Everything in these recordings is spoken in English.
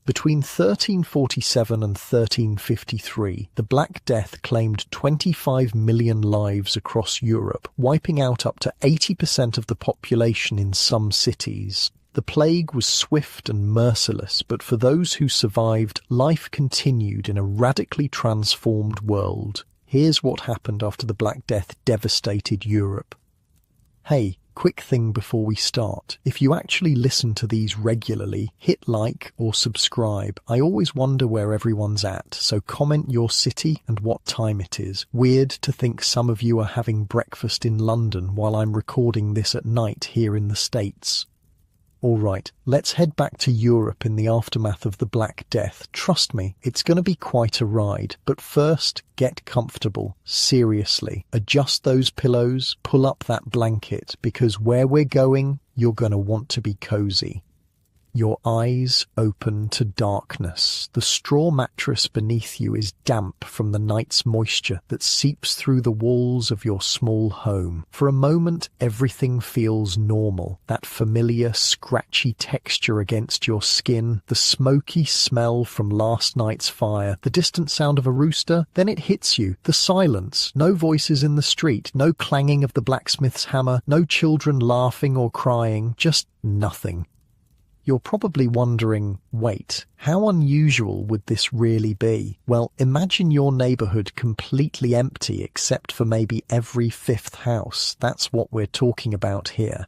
Between 1347 and 1353, the Black Death claimed 25 million lives across Europe, wiping out up to 80% of the population in some cities. The plague was swift and merciless, but for those who survived, life continued in a radically transformed world. Here's what happened after the Black Death devastated Europe. Hey, quick thing before we start. If you actually listen to these regularly, hit like or subscribe. I always wonder where everyone's at, so comment your city and what time it is. Weird to think some of you are having breakfast in London while I'm recording this at night here in the States. Alright, let's head back to Europe in the aftermath of the Black Death. Trust me, it's going to be quite a ride. But first, get comfortable. Seriously. Adjust those pillows, pull up that blanket, because where we're going, you're going to want to be cozy. Your eyes open to darkness. The straw mattress beneath you is damp from the night's moisture that seeps through the walls of your small home. For a moment, everything feels normal. That familiar, scratchy texture against your skin, the smoky smell from last night's fire, the distant sound of a rooster. Then it hits you. The silence. No voices in the street. No clanging of the blacksmith's hammer. No children laughing or crying. Just nothing. You're probably wondering, wait, how unusual would this really be? Well, imagine your neighborhood completely empty except for maybe every fifth house. That's what we're talking about here.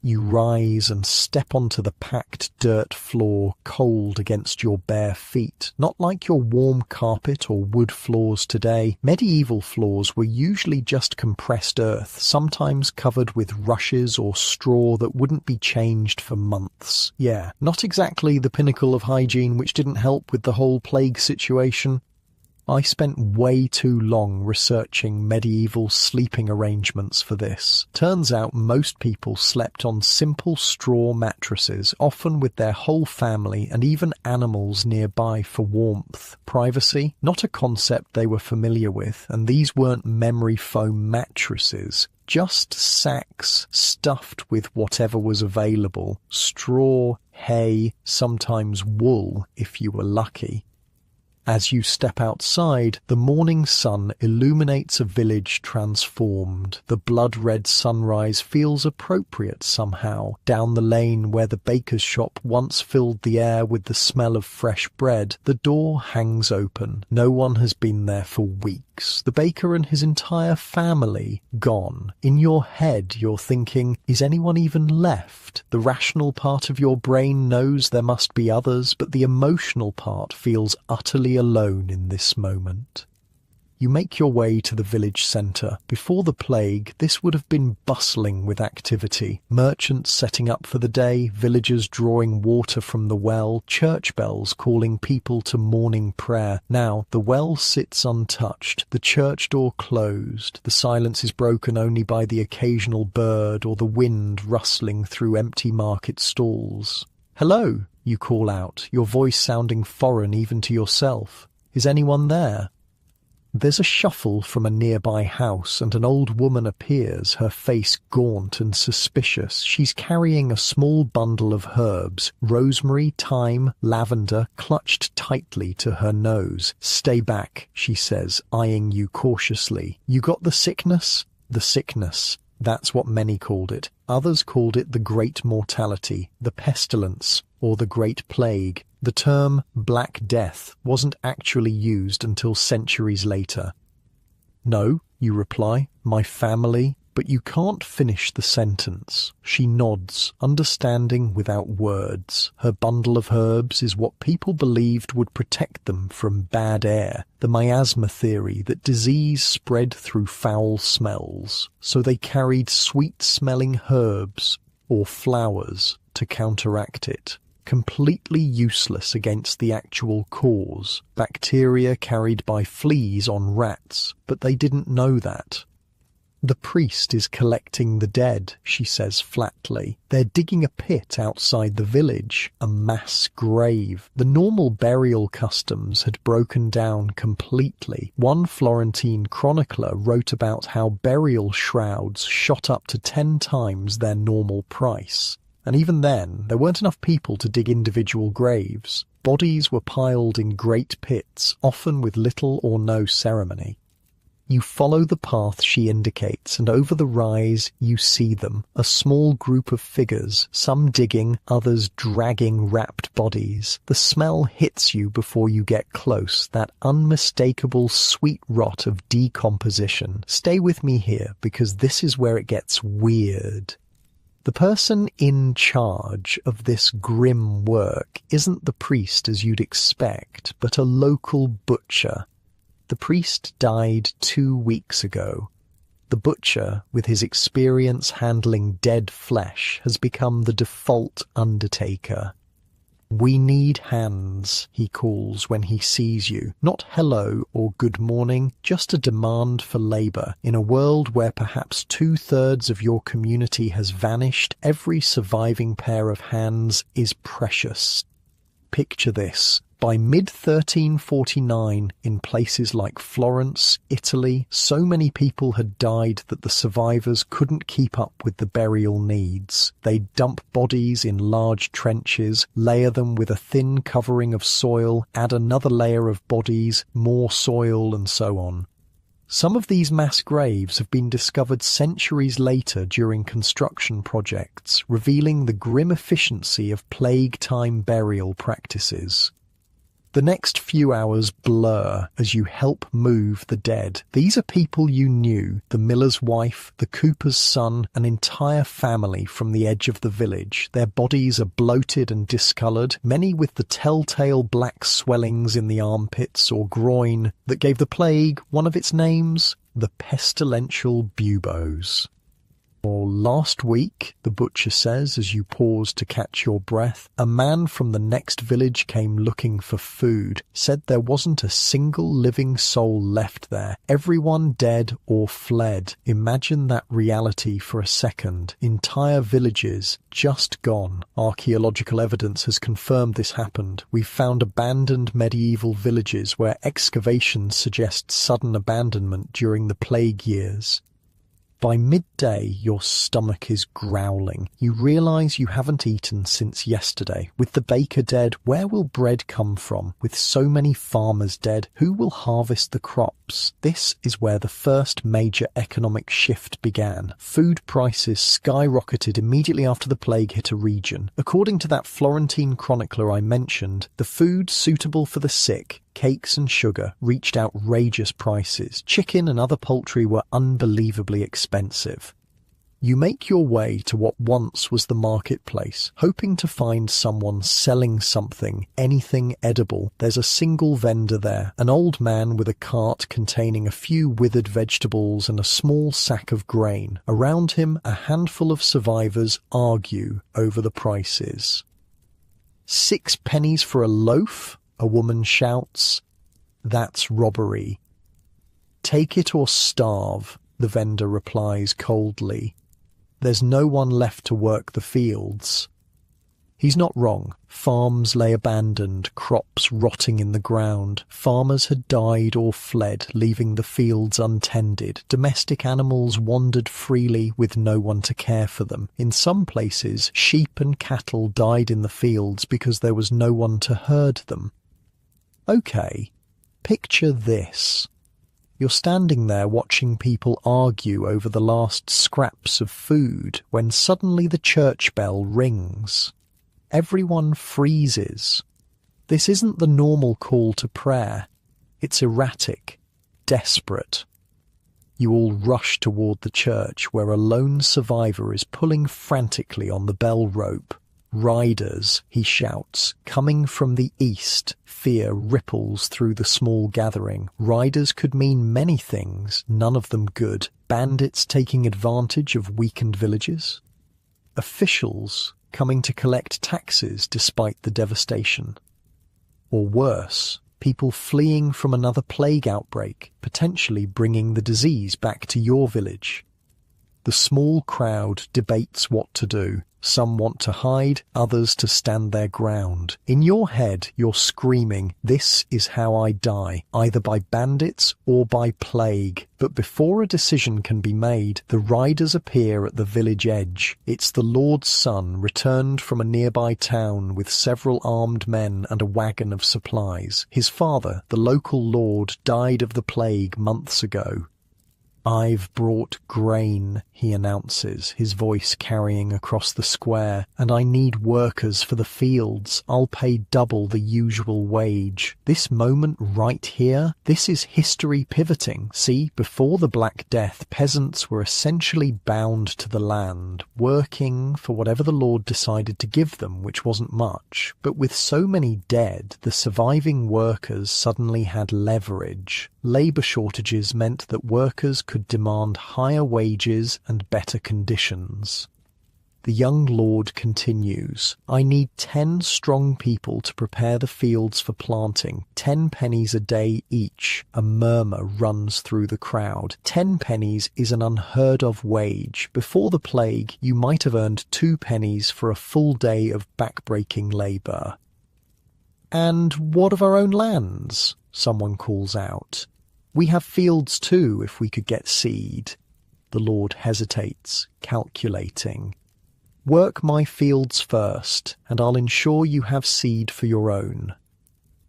You rise and step onto the packed dirt floor, cold against your bare feet. Not like your warm carpet or wood floors today. Medieval floors were usually just compressed earth, sometimes covered with rushes or straw that wouldn't be changed for months. Yeah, not exactly the pinnacle of hygiene, which didn't help with the whole plague situation. I spent way too long researching medieval sleeping arrangements for this. Turns out most people slept on simple straw mattresses, often with their whole family and even animals nearby for warmth. Privacy? Not a concept they were familiar with, and these weren't memory foam mattresses. Just sacks stuffed with whatever was available. Straw, hay, sometimes wool if you were lucky. As you step outside, the morning sun illuminates a village transformed. The blood-red sunrise feels appropriate somehow. Down the lane where the baker's shop once filled the air with the smell of fresh bread, the door hangs open. No one has been there for weeks. The baker and his entire family gone. In your head, you're thinking, is anyone even left? The rational part of your brain knows there must be others, but the emotional part feels utterly alone in this moment. You make your way to the village centre. Before the plague, this would have been bustling with activity. Merchants setting up for the day, villagers drawing water from the well, church bells calling people to morning prayer. Now, the well sits untouched, the church door closed. The silence is broken only by the occasional bird or the wind rustling through empty market stalls. "Hello," you call out, your voice sounding foreign even to yourself. "Is anyone there?" There's a shuffle from a nearby house, and an old woman appears, her face gaunt and suspicious. She's carrying a small bundle of herbs, rosemary, thyme, lavender, clutched tightly to her nose. "Stay back," she says, eyeing you cautiously. "You got the sickness?" The sickness. That's what many called it. Others called it the Great Mortality, the Pestilence, or the Great Plague. The term Black Death wasn't actually used until centuries later. "No," you reply, "my family," but you can't finish the sentence. She nods, understanding without words. Her bundle of herbs is what people believed would protect them from bad air, the miasma theory that disease spread through foul smells. So they carried sweet-smelling herbs, or flowers, to counteract it. Completely useless against the actual cause, bacteria carried by fleas on rats, but they didn't know that. "The priest is collecting the dead," she says flatly. "They're digging a pit outside the village, a mass grave." The normal burial customs had broken down completely. One Florentine chronicler wrote about how burial shrouds shot up to 10 times their normal price. And even then, there weren't enough people to dig individual graves. Bodies were piled in great pits, often with little or no ceremony. You follow the path she indicates, and over the rise you see them, a small group of figures, some digging, others dragging wrapped bodies. The smell hits you before you get close, that unmistakable sweet rot of decomposition. Stay with me here, because this is where it gets weird. The person in charge of this grim work isn't the priest as you'd expect, but a local butcher. The priest died 2 weeks ago. The butcher, with his experience handling dead flesh, has become the default undertaker. "We need hands," he calls when he sees you. Not hello or good morning, just a demand for labour. In a world where perhaps 2/3 of your community has vanished, every surviving pair of hands is precious. Picture this. By mid-1349, in places like Florence, Italy, so many people had died that the survivors couldn't keep up with the burial needs. They'd dump bodies in large trenches, layer them with a thin covering of soil, add another layer of bodies, more soil, and so on. Some of these mass graves have been discovered centuries later during construction projects, revealing the grim efficiency of plague-time burial practices. The next few hours blur as you help move the dead. These are people you knew, the miller's wife, the cooper's son, an entire family from the edge of the village. Their bodies are bloated and discoloured, many with the telltale black swellings in the armpits or groin that gave the plague one of its names, the pestilential buboes. Or last week, the butcher says as you pause to catch your breath, a man from the next village came looking for food, said there wasn't a single living soul left there, everyone dead or fled. Imagine that reality for a second. Entire villages just gone. Archaeological evidence has confirmed this happened. We've found abandoned medieval villages where excavations suggest sudden abandonment during the plague years. By midday, your stomach is growling. You realise you haven't eaten since yesterday. With the baker dead, where will bread come from? With so many farmers dead, who will harvest the crops? This is where the first major economic shift began. Food prices skyrocketed immediately after the plague hit a region. According to that Florentine chronicler I mentioned, the food suitable for the sick, cakes and sugar, reached outrageous prices. Chicken and other poultry were unbelievably expensive. You make your way to what once was the marketplace, hoping to find someone selling something, anything edible. There's a single vendor there, an old man with a cart containing a few withered vegetables and a small sack of grain. Around him, a handful of survivors argue over the prices. 6 pennies for a loaf? A woman shouts. That's robbery. Take it or starve, the vendor replies coldly. There's no one left to work the fields. He's not wrong. Farms lay abandoned, crops rotting in the ground. Farmers had died or fled, leaving the fields untended. Domestic animals wandered freely with no one to care for them. In some places, sheep and cattle died in the fields because there was no one to herd them. Okay, picture this. You're standing there watching people argue over the last scraps of food when suddenly the church bell rings. Everyone freezes. This isn't the normal call to prayer. It's erratic, desperate. You all rush toward the church where a lone survivor is pulling frantically on the bell rope. Riders, he shouts, coming from the east. Fear ripples through the small gathering. Riders could mean many things, none of them good. Bandits taking advantage of weakened villages. Officials coming to collect taxes despite the devastation. Or worse, people fleeing from another plague outbreak, potentially bringing the disease back to your village. The The small crowd debates what to do. Some want to hide, others to stand their ground. In your head, you're screaming, "This is how I die, either by bandits or by plague." But before a decision can be made, the riders appear at the village edge. It's the Lord's son, returned from a nearby town with several armed men and a wagon of supplies. His father, the local lord, died of the plague months ago. "I've brought grain," he announces, his voice carrying across the square, "and I need workers for the fields. I'll pay double the usual wage." This moment right here, this is history pivoting. See, before the Black Death, peasants were essentially bound to the land, working for whatever the Lord decided to give them, which wasn't much. But with so many dead, the surviving workers suddenly had leverage. Labour shortages meant that workers could demand higher wages and better conditions. The young lord continues, "I need 10 strong people to prepare the fields for planting, 10 pennies a day each." A murmur runs through the crowd. 10 pennies is an unheard of wage. Before the plague, you might have earned 2 pennies for a full day of backbreaking labour. "And what of our own lands?" someone calls out. "We have fields too, if we could get seed." The Lord hesitates, calculating. "Work my fields first, and I'll ensure you have seed for your own."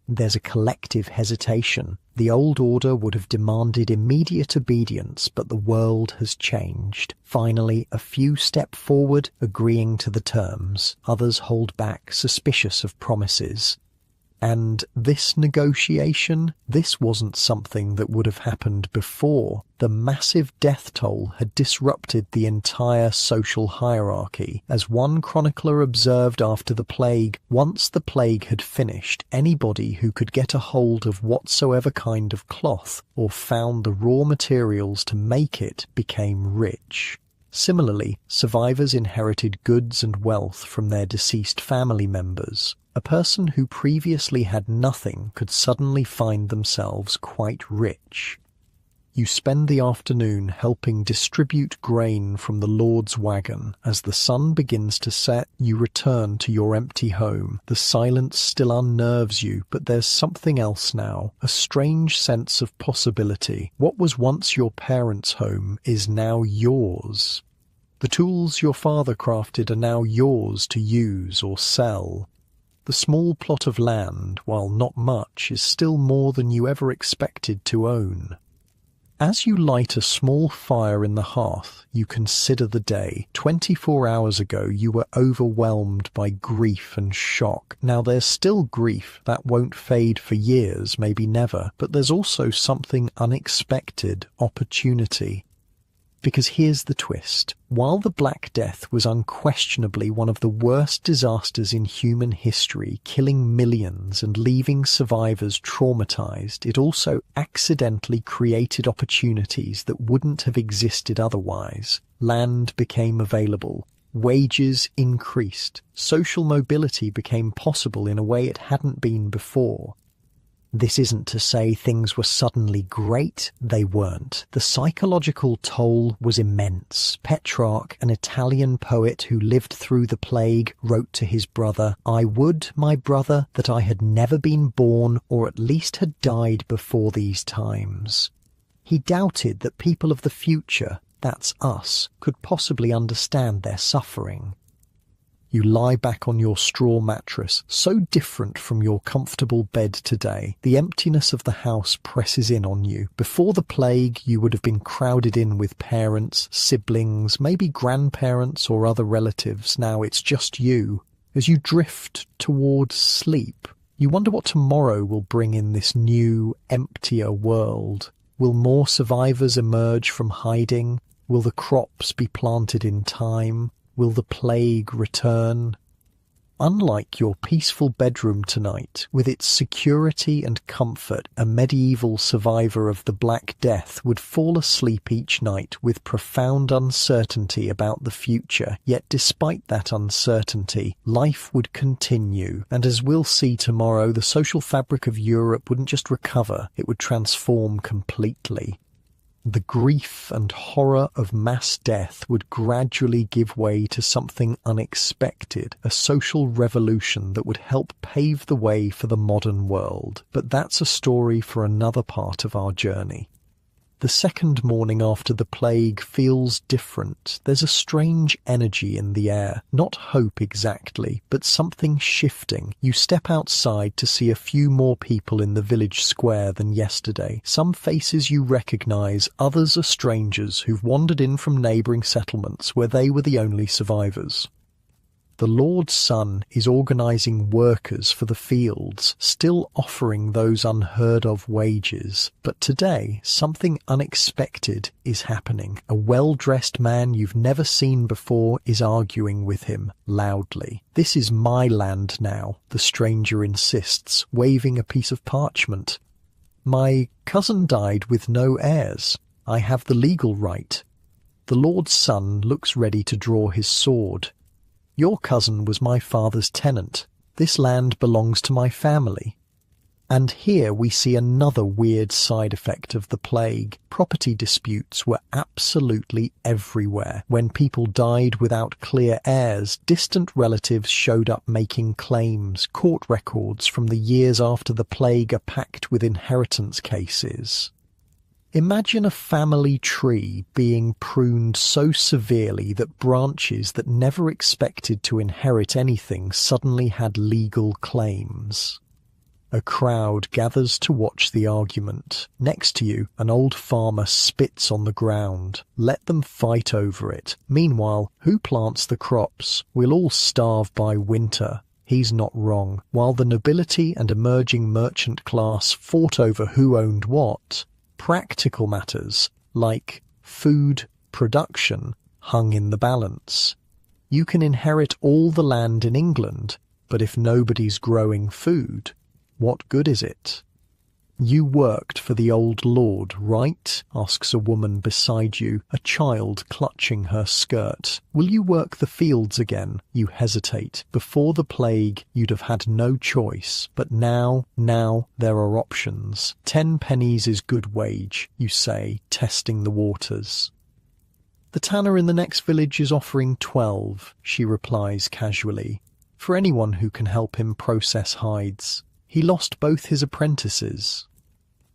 There's a collective hesitation. The old order would have demanded immediate obedience, but the world has changed. Finally, a few step forward, agreeing to the terms. Others hold back, suspicious of promises. And this negotiation, this wasn't something that would have happened before. The massive death toll had disrupted the entire social hierarchy. As one chronicler observed after the plague, once the plague had finished, anybody who could get a hold of whatsoever kind of cloth or found the raw materials to make it became rich. Similarly, survivors inherited goods and wealth from their deceased family members. A person who previously had nothing could suddenly find themselves quite rich. You spend the afternoon helping distribute grain from the Lord's wagon. As the sun begins to set, you return to your empty home. The silence still unnerves you, but there's something else now, a strange sense of possibility. What was once your parents' home is now yours. The tools your father crafted are now yours to use or sell. The small plot of land, while not much, is still more than you ever expected to own. As you light a small fire in the hearth, you consider the day. 24 hours ago, you were overwhelmed by grief and shock. Now there's still grief that won't fade for years, maybe never, but there's also something unexpected, opportunity. Because here's the twist. While the Black Death was unquestionably one of the worst disasters in human history, killing millions and leaving survivors traumatized, it also accidentally created opportunities that wouldn't have existed otherwise. Land became available. Wages increased. Social mobility became possible in a way it hadn't been before. This isn't to say things were suddenly great. They weren't. The psychological toll was immense. Petrarch, an Italian poet who lived through the plague, wrote to his brother, "I would, my brother, that I had never been born, or at least had died before these times." He doubted that people of the future, that's us, could possibly understand their suffering. You lie back on your straw mattress, so different from your comfortable bed today. The emptiness of the house presses in on you. Before the plague, you would have been crowded in with parents, siblings, maybe grandparents or other relatives. Now it's just you. As you drift towards sleep, you wonder what tomorrow will bring in this new, emptier world. Will more survivors emerge from hiding? Will the crops be planted in time? Will the plague return? Unlike your peaceful bedroom tonight, with its security and comfort, a medieval survivor of the Black Death would fall asleep each night with profound uncertainty about the future. Yet despite that uncertainty, life would continue, and as we'll see tomorrow, the social fabric of Europe wouldn't just recover, it would transform completely. The grief and horror of mass death would gradually give way to something unexpected, a social revolution that would help pave the way for the modern world. But that's a story for another part of our journey. The second morning after the plague feels different. There's a strange energy in the air. Not hope exactly, but something shifting. You step outside to see a few more people in the village square than yesterday. Some faces you recognize, others are strangers who've wandered in from neighbouring settlements where they were the only survivors. The Lord's Son is organising workers for the fields, still offering those unheard-of wages. But today, something unexpected is happening. A well-dressed man you've never seen before is arguing with him, loudly. "This is my land now," the stranger insists, waving a piece of parchment. "My cousin died with no heirs. I have the legal right." The Lord's Son looks ready to draw his sword. "Your cousin was my father's tenant. This land belongs to my family." And here we see another weird side effect of the plague. Property disputes were absolutely everywhere. When people died without clear heirs, distant relatives showed up making claims. Court records from the years after the plague are packed with inheritance cases. Imagine a family tree being pruned so severely that branches that never expected to inherit anything suddenly had legal claims. A crowd gathers to watch the argument. Next to you, an old farmer spits on the ground. Let them fight over it. Meanwhile, who plants the crops? We'll all starve by winter. He's not wrong. While the nobility and emerging merchant class fought over who owned what, practical matters, like food production, hung in the balance. You can inherit all the land in England, but if nobody's growing food, what good is it? "You worked for the old lord, right?" asks a woman beside you, a child clutching her skirt. "Will you work the fields again?" You hesitate. Before the plague, you'd have had no choice. But now there are options. 10 pennies is good wage, you say, testing the waters. "The tanner in the next village is offering 12, she replies casually, "for anyone who can help him process hides. He lost both his apprentices."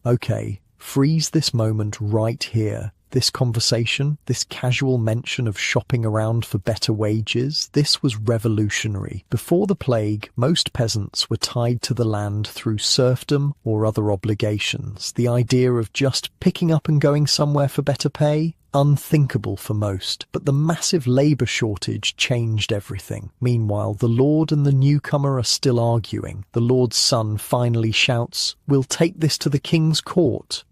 Okay, freeze this moment right here. This conversation, this casual mention of shopping around for better wages, this was revolutionary. Before the plague, most peasants were tied to the land through serfdom or other obligations. The idea of just picking up and going somewhere for better pay? Unthinkable for most, but the massive labour shortage changed everything. Meanwhile, the Lord and the newcomer are still arguing. The Lord's Son finally shouts, "We'll take this to the King's court."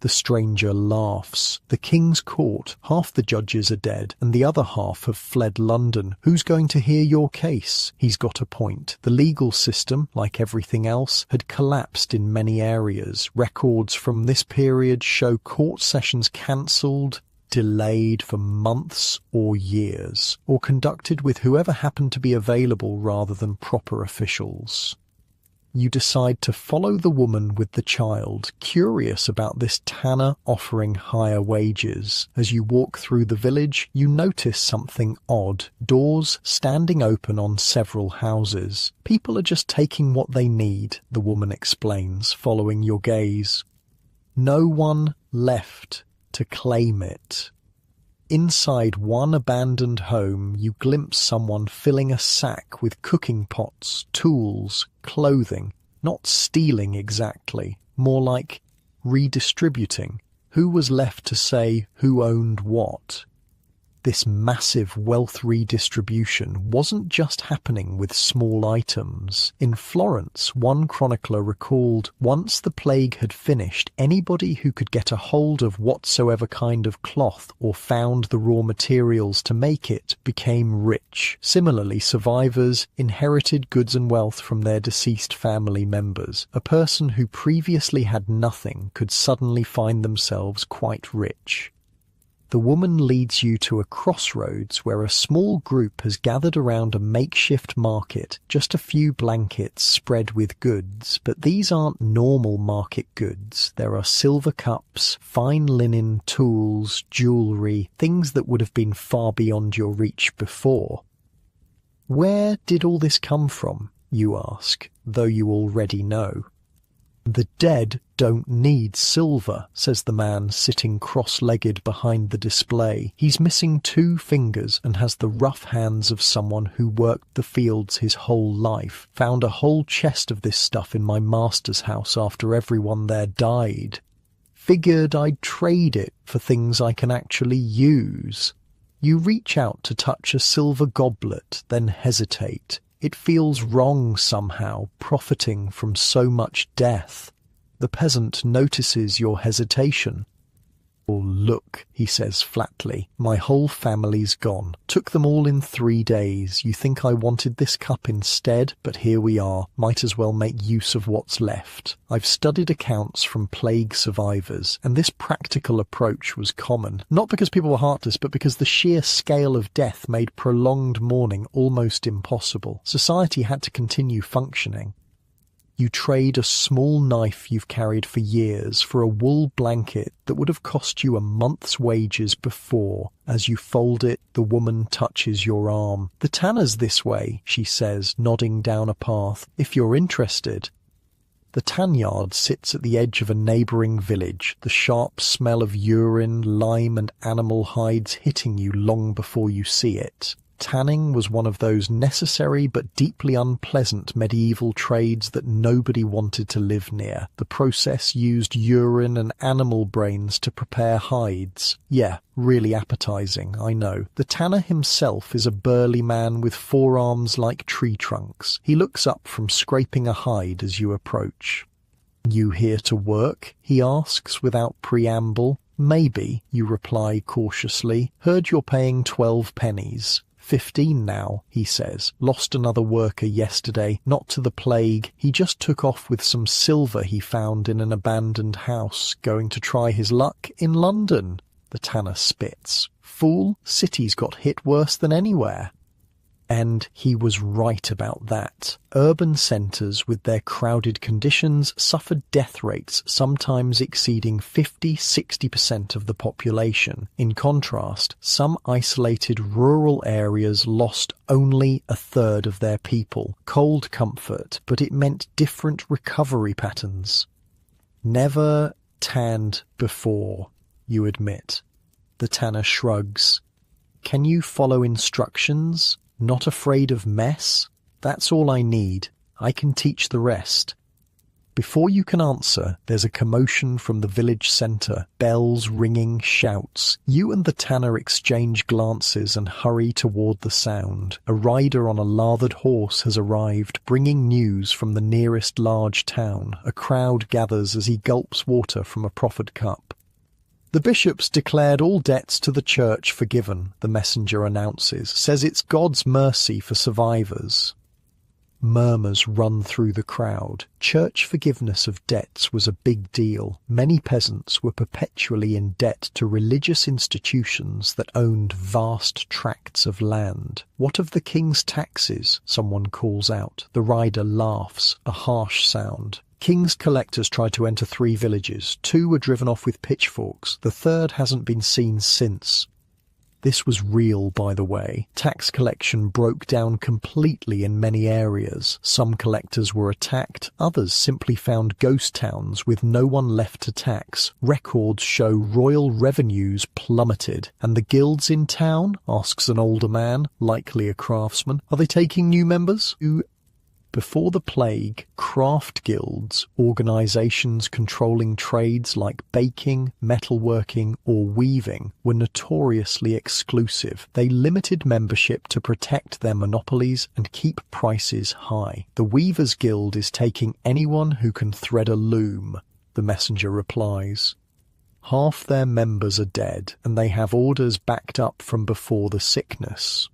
The stranger laughs. The King's court, half the judges are dead, and the other half have fled London. Who's going to hear your case? He's got a point. The legal system, like everything else, had collapsed in many areas. Records from this period show court sessions cancelled, delayed for months or years, or conducted with whoever happened to be available rather than proper officials. You decide to follow the woman with the child, curious about this tanner offering higher wages. As you walk through the village, you notice something odd. Doors standing open on several houses. People are just taking what they need, the woman explains, following your gaze. No one left to claim it. Inside one abandoned home, you glimpse someone filling a sack with cooking pots, tools, clothing. Not stealing exactly, more like redistributing. Who was left to say who owned what? This massive wealth redistribution wasn't just happening with small items. In Florence, one chronicler recalled, once the plague had finished, anybody who could get a hold of whatsoever kind of cloth or found the raw materials to make it became rich. Similarly, survivors inherited goods and wealth from their deceased family members. A person who previously had nothing could suddenly find themselves quite rich. The woman leads you to a crossroads where a small group has gathered around a makeshift market, just a few blankets spread with goods, but these aren't normal market goods. There are silver cups, fine linen, tools, jewellery, things that would have been far beyond your reach before. Where did all this come from, you ask, though you already know. The dead don't need silver, says the man sitting cross-legged behind the display. He's missing 2 fingers and has the rough hands of someone who worked the fields his whole life. Found a whole chest of this stuff in my master's house after everyone there died. Figured I'd trade it for things I can actually use. You reach out to touch a silver goblet, then hesitate. It feels wrong somehow, profiting from so much death. The peasant notices your hesitation. "Oh, look," he says flatly, "my whole family's gone. Took them all in 3 days. You think I wanted this cup instead? But here we are. Might as well make use of what's left. I've studied accounts from plague survivors, and this practical approach was common. Not because people were heartless, but because the sheer scale of death made prolonged mourning almost impossible. Society had to continue functioning. You trade a small knife you've carried for years for a wool blanket that would have cost you a month's wages before. As you fold it, the woman touches your arm. The tanner's this way," she says, nodding down a path, "if you're interested." The tan yard sits at the edge of a neighbouring village, the sharp smell of urine, lime and animal hides hitting you long before you see it. Tanning was one of those necessary but deeply unpleasant medieval trades that nobody wanted to live near. The process used urine and animal brains to prepare hides. Yeah, really appetizing, I know. The tanner himself is a burly man with forearms like tree trunks. He looks up from scraping a hide as you approach. "You here to work?" he asks without preamble. "Maybe," you reply cautiously. "Heard you're paying 12 pennies. 15 now," he says. "Lost another worker yesterday, not to the plague. He just took off with some silver he found in an abandoned house, going to try his luck in London." The tanner spits. "Fool, city's got hit worse than anywhere." And he was right about that. Urban centres, with their crowded conditions, suffered death rates sometimes exceeding 50–60% of the population. In contrast, some isolated rural areas lost only a third of their people. Cold comfort, but it meant different recovery patterns. "Never tanned before," you admit. The tanner shrugs. "Can you follow instructions? Not afraid of mess? That's all I need. I can teach the rest." Before you can answer, there's a commotion from the village centre. Bells ringing, shouts. You and the tanner exchange glances and hurry toward the sound. A rider on a lathered horse has arrived, bringing news from the nearest large town. A crowd gathers as he gulps water from a proffered cup. "The bishop's declared all debts to the church forgiven," the messenger announces. "Says it's God's mercy for survivors." Murmurs run through the crowd. Church forgiveness of debts was a big deal. Many peasants were perpetually in debt to religious institutions that owned vast tracts of land. "What of the king's taxes?" someone calls out. The rider laughs, a harsh sound. "King's collectors tried to enter 3 villages. 2 were driven off with pitchforks. The 3rd hasn't been seen since." This was real, by the way. Tax collection broke down completely in many areas. Some collectors were attacked, others simply found ghost towns with no one left to tax. Records show royal revenues plummeted. "And the guilds in town?" asks an older man, likely a craftsman. "Are they taking new members?" Before the plague, craft guilds, organisations controlling trades like baking, metalworking or weaving, were notoriously exclusive. They limited membership to protect their monopolies and keep prices high. "The Weavers' Guild is taking anyone who can thread a loom," the messenger replies. "Half their members are dead, and they have orders backed up from before the sickness."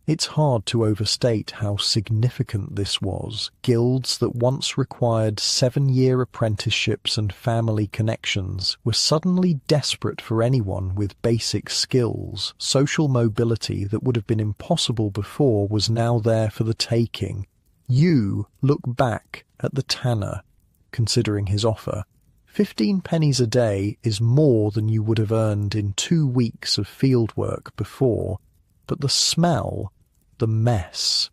It's hard to overstate how significant this was. Guilds that once required 7-year apprenticeships and family connections were suddenly desperate for anyone with basic skills. Social mobility that would have been impossible before was now there for the taking. You look back at the tanner, considering his offer. 15 pennies a day is more than you would have earned in 2 weeks of field work before. But the smell, the mess.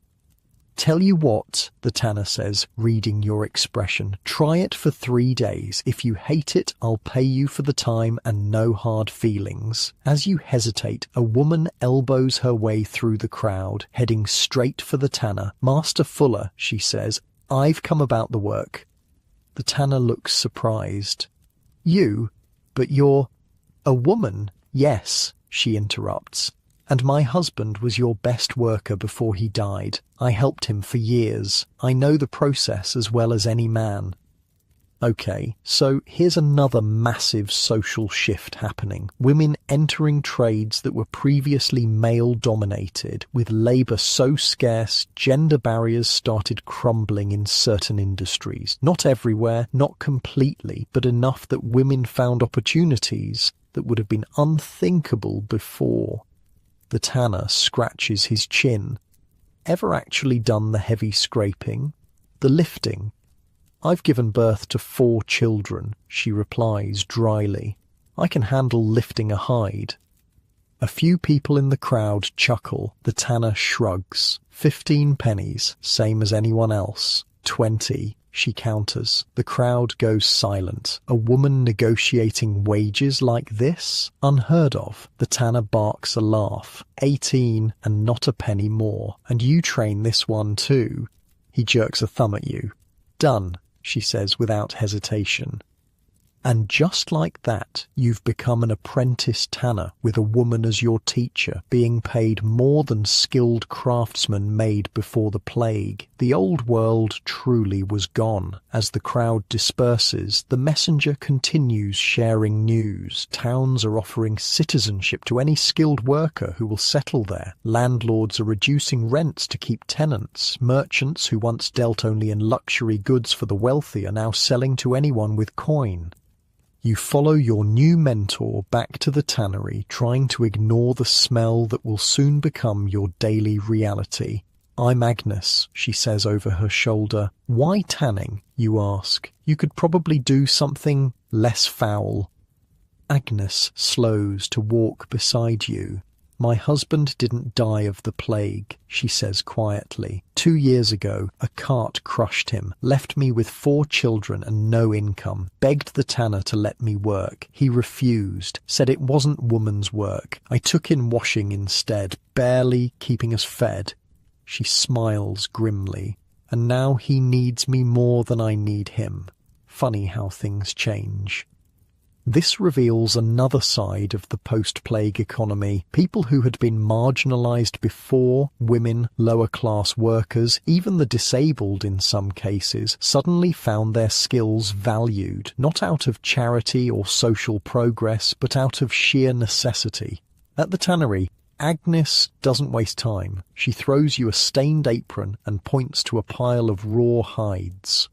Tell you what, the tanner says, reading your expression. Try it for 3 days. If you hate it, I'll pay you for the time and no hard feelings. As you hesitate, a woman elbows her way through the crowd, heading straight for the tanner. Master Fuller, she says, I've come about the work. The tanner looks surprised. You? But you're a woman? Yes, she interrupts. And my husband was your best worker before he died. I helped him for years. I know the process as well as any man. Okay, so here's another massive social shift happening. Women entering trades that were previously male-dominated. With labour so scarce, gender barriers started crumbling in certain industries. Not everywhere, not completely, but enough that women found opportunities that would have been unthinkable before. The tanner scratches his chin. Ever actually done the heavy scraping? The lifting? I've given birth to 4 children, she replies dryly. I can handle lifting a hide. A few people in the crowd chuckle. The tanner shrugs. 15 pennies, same as anyone else. 20. She counters. The crowd goes silent. A woman negotiating wages like this? Unheard of. The tanner barks a laugh. 18 and not a penny more. And you train this one too. He jerks a thumb at you. Done, she says without hesitation. And just like that, you've become an apprentice tanner with a woman as your teacher, being paid more than skilled craftsmen made before the plague. The old world truly was gone. As the crowd disperses, the messenger continues sharing news. Towns are offering citizenship to any skilled worker who will settle there. Landlords are reducing rents to keep tenants. Merchants who once dealt only in luxury goods for the wealthy are now selling to anyone with coin. You follow your new mentor back to the tannery, trying to ignore the smell that will soon become your daily reality. I'm Agnes, she says over her shoulder. Why tanning, you ask? You could probably do something less foul. Agnes slows to walk beside you. My husband didn't die of the plague, she says quietly. 2 years ago, a cart crushed him, left me with 4 children and no income, begged the tanner to let me work. He refused, said it wasn't woman's work. I took in washing instead, barely keeping us fed. She smiles grimly. And now he needs me more than I need him. Funny how things change. This reveals another side of the post-plague economy. People who had been marginalised before, women, lower-class workers, even the disabled in some cases, suddenly found their skills valued, not out of charity or social progress, but out of sheer necessity. At the tannery, Agnes doesn't waste time. She throws you a stained apron and points to a pile of raw hides.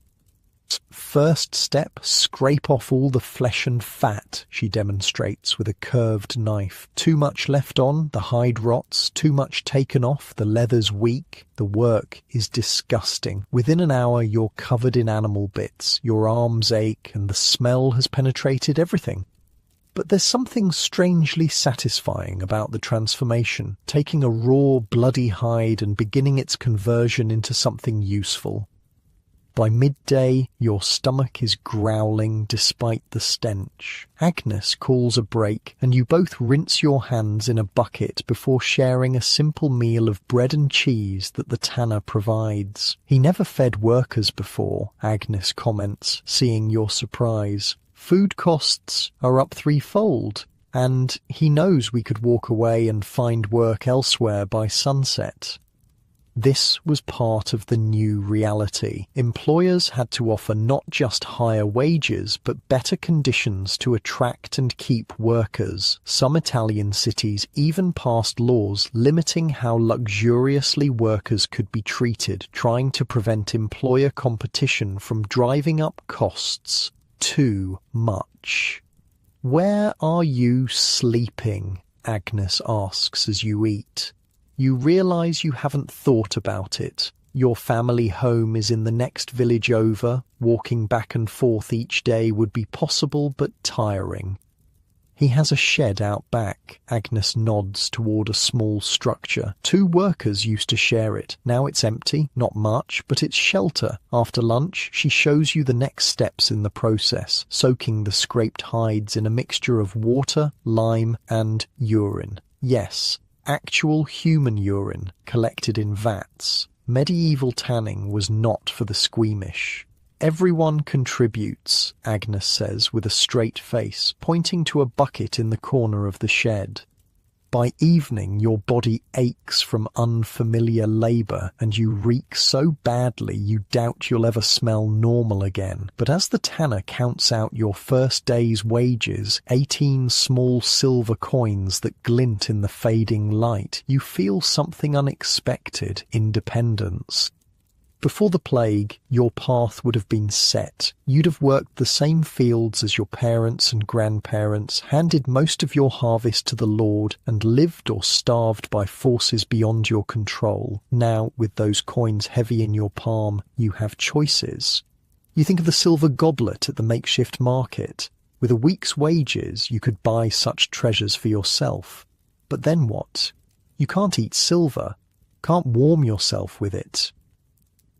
First step, scrape off all the flesh and fat, she demonstrates with a curved knife. Too much left on, the hide rots. Too much taken off, the leather's weak. The work is disgusting. Within an hour, you're covered in animal bits. Your arms ache, and the smell has penetrated everything. But there's something strangely satisfying about the transformation, taking a raw, bloody hide and beginning its conversion into something useful. By midday, your stomach is growling despite the stench. Agnes calls a break, and you both rinse your hands in a bucket before sharing a simple meal of bread and cheese that the tanner provides. He never fed workers before, Agnes comments, seeing your surprise. Food costs are up 3-fold, and he knows we could walk away and find work elsewhere by sunset. This was part of the new reality. Employers had to offer not just higher wages, but better conditions to attract and keep workers. Some Italian cities even passed laws limiting how luxuriously workers could be treated, trying to prevent employer competition from driving up costs too much. "Where are you sleeping?" Agnes asks as you eat. You realize you haven't thought about it. Your family home is in the next village over. Walking back and forth each day would be possible but tiring. He has a shed out back. Agnes nods toward a small structure. 2 workers used to share it. Now it's empty, not much, but it's shelter. After lunch, she shows you the next steps in the process, soaking the scraped hides in a mixture of water, lime, and urine. Yes, actual human urine collected in vats. Medieval tanning was not for the squeamish. "Everyone contributes," Agnes says with a straight face, pointing to a bucket in the corner of the shed. By evening, your body aches from unfamiliar labour, and you reek so badly you doubt you'll ever smell normal again. But as the tanner counts out your first day's wages, 18 small silver coins that glint in the fading light, you feel something unexpected: independence. Before the plague, your path would have been set. You'd have worked the same fields as your parents and grandparents, handed most of your harvest to the Lord, and lived or starved by forces beyond your control. Now, with those coins heavy in your palm, you have choices. You think of the silver goblet at the makeshift market. With a week's wages, you could buy such treasures for yourself. But then what? You can't eat silver, can't warm yourself with it.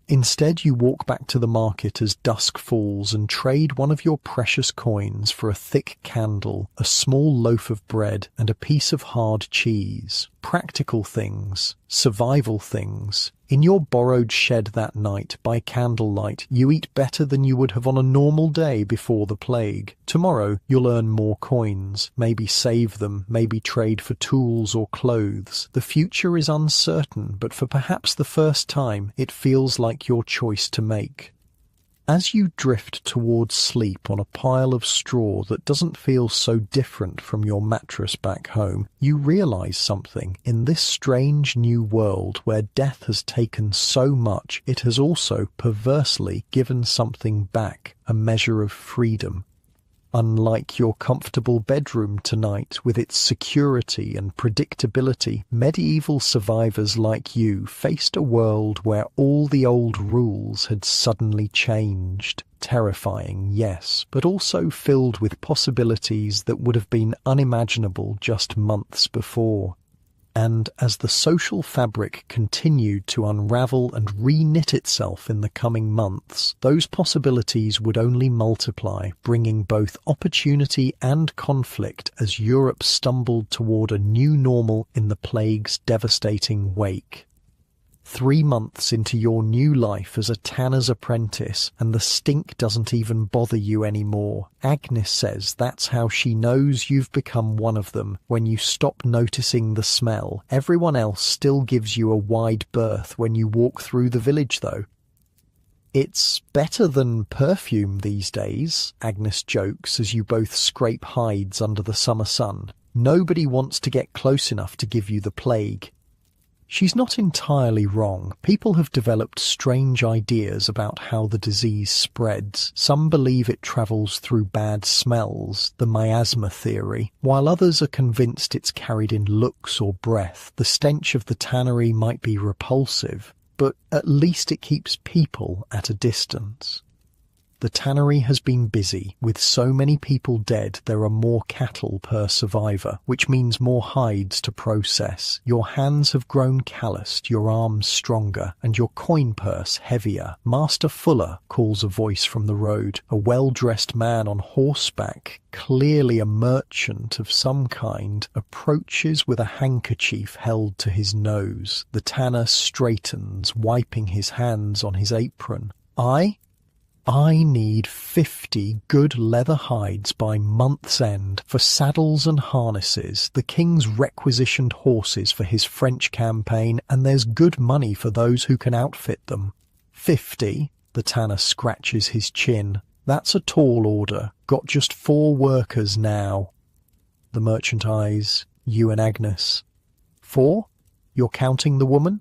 Instead, you walk back to the market as dusk falls and trade one of your precious coins for a thick candle, a small loaf of bread, and a piece of hard cheese. Practical things, survival things. In your borrowed shed that night, by candlelight, you eat better than you would have on a normal day before the plague. Tomorrow, you'll earn more coins, maybe save them, maybe trade for tools or clothes. The future is uncertain, but for perhaps the first time, it feels like your choice to make. As you drift towards sleep on a pile of straw that doesn't feel so different from your mattress back home, you realize something. In this strange new world where death has taken so much, it has also perversely given something back, a measure of freedom. Unlike your comfortable bedroom tonight, with its security and predictability, medieval survivors like you faced a world where all the old rules had suddenly changed. Terrifying, yes, but also filled with possibilities that would have been unimaginable just months before. And as the social fabric continued to unravel and re-knit itself in the coming months, those possibilities would only multiply, bringing both opportunity and conflict as Europe stumbled toward a new normal in the plague's devastating wake. 3 months into your new life as a tanner's apprentice, and the stink doesn't even bother you anymore. Agnes says that's how she knows you've become one of them. When you stop noticing the smell, everyone else still gives you a wide berth when you walk through the village, though. "It's better than perfume these days," Agnes jokes as you both scrape hides under the summer sun. "Nobody wants to get close enough to give you the plague." She's not entirely wrong. People have developed strange ideas about how the disease spreads. Some believe it travels through bad smells, the miasma theory, while others are convinced it's carried in looks or breath. The stench of the tannery might be repulsive, but at least it keeps people at a distance. The tannery has been busy. With so many people dead, there are more cattle per survivor, which means more hides to process. Your hands have grown calloused, your arms stronger, and your coin purse heavier. "Master Fuller," calls a voice from the road. A well-dressed man on horseback, clearly a merchant of some kind, approaches with a handkerchief held to his nose. The tanner straightens, wiping his hands on his apron. "I?" I need 50 good leather hides by month's end for saddles and harnesses. The king's requisitioned horses for his French campaign, and there's good money for those who can outfit them. 50? The tanner scratches his chin. That's a tall order. Got just 4 workers now. The merchant eyes you and Agnes. 4? You're counting the woman?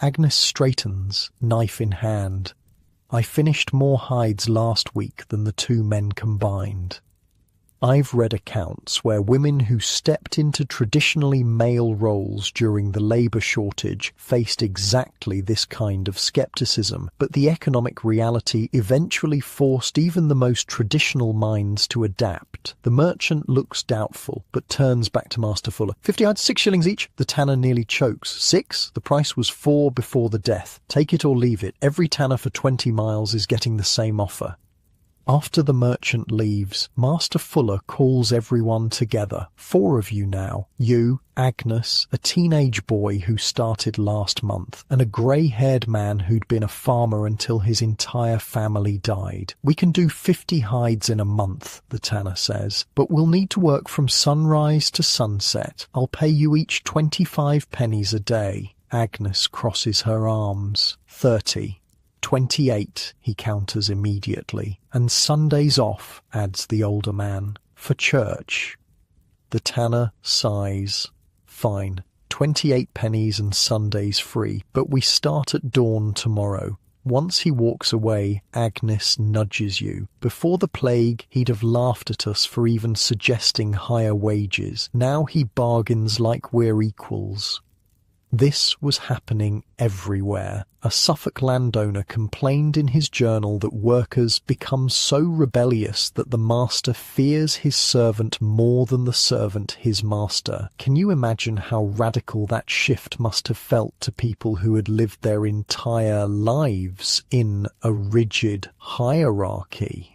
Agnes straightens, knife in hand. I finished more hides last week than the 2 men combined. I've read accounts where women who stepped into traditionally male roles during the labour shortage faced exactly this kind of scepticism, but the economic reality eventually forced even the most traditional minds to adapt. The merchant looks doubtful, but turns back to Master Fuller. 50 hides, 6 shillings each. The tanner nearly chokes. 6? The price was 4 before the death. Take it or leave it. Every tanner for 20 miles is getting the same offer. After the merchant leaves, Master Fuller calls everyone together. 4 of you now. You, Agnes, a teenage boy who started last month, and a grey-haired man who'd been a farmer until his entire family died. We can do 50 hides in a month, the tanner says, but we'll need to work from sunrise to sunset. I'll pay you each 25 pennies a day. Agnes crosses her arms. 30. 28, he counters immediately. And Sundays off, adds the older man, for church. The tanner sighs. Fine, 28 pennies and Sundays free, but we start at dawn tomorrow. Once he walks away, Agnes nudges you. Before the plague, he'd have laughed at us for even suggesting higher wages. Now he bargains like we're equals. This was happening everywhere. A Suffolk landowner complained in his journal that workers become so rebellious that the master fears his servant more than the servant his master. Can you imagine how radical that shift must have felt to people who had lived their entire lives in a rigid hierarchy?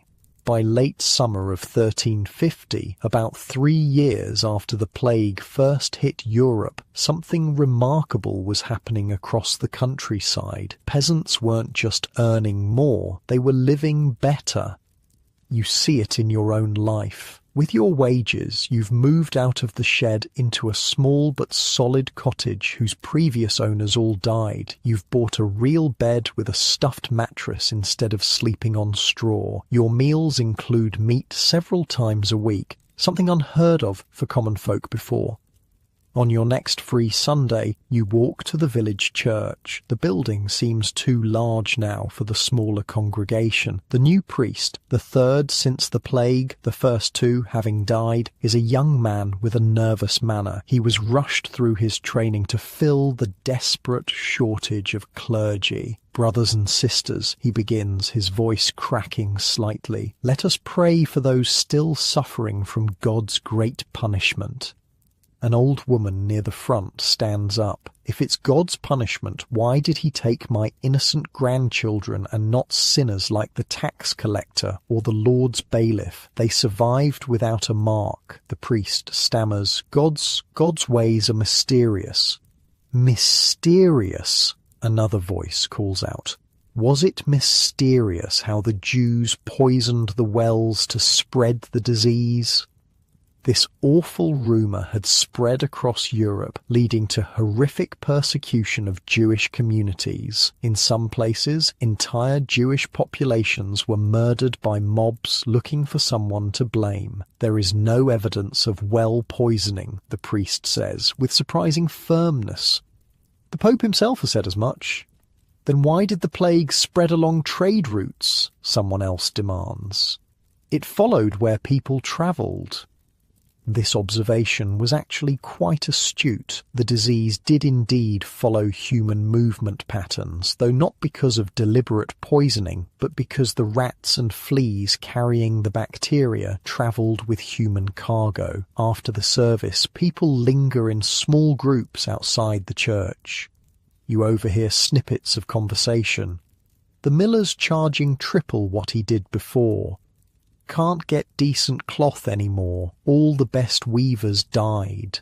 By late summer of 1350, about 3 years after the plague first hit Europe, something remarkable was happening across the countryside. Peasants weren't just earning more, they were living better. You see it in your own life. With your wages, you've moved out of the shed into a small but solid cottage whose previous owners all died. You've bought a real bed with a stuffed mattress instead of sleeping on straw. Your meals include meat several times a week, something unheard of for common folk before. On your next free Sunday, you walk to the village church. The building seems too large now for the smaller congregation. The new priest, the 3rd since the plague, the first 2 having died, is a young man with a nervous manner. He was rushed through his training to fill the desperate shortage of clergy. Brothers and sisters, he begins, his voice cracking slightly. Let us pray for those still suffering from God's great punishment. An old woman near the front stands up. If it's God's punishment, why did he take my innocent grandchildren and not sinners like the tax collector or the Lord's bailiff? They survived without a mark. The priest stammers, God's ways are mysterious. Mysterious, another voice calls out. Was it mysterious how the Jews poisoned the wells to spread the disease? This awful rumour had spread across Europe, leading to horrific persecution of Jewish communities. In some places, entire Jewish populations were murdered by mobs looking for someone to blame. There is no evidence of well poisoning, the priest says, with surprising firmness. The Pope himself has said as much. Then why did the plague spread along trade routes? Someone else demands. It followed where people travelled. This observation was actually quite astute. The disease did indeed follow human movement patterns, though not because of deliberate poisoning, but because the rats and fleas carrying the bacteria travelled with human cargo. After the service, people linger in small groups outside the church. You overhear snippets of conversation. The miller's charging triple what he did before. Can't get decent cloth anymore. All the best weavers died.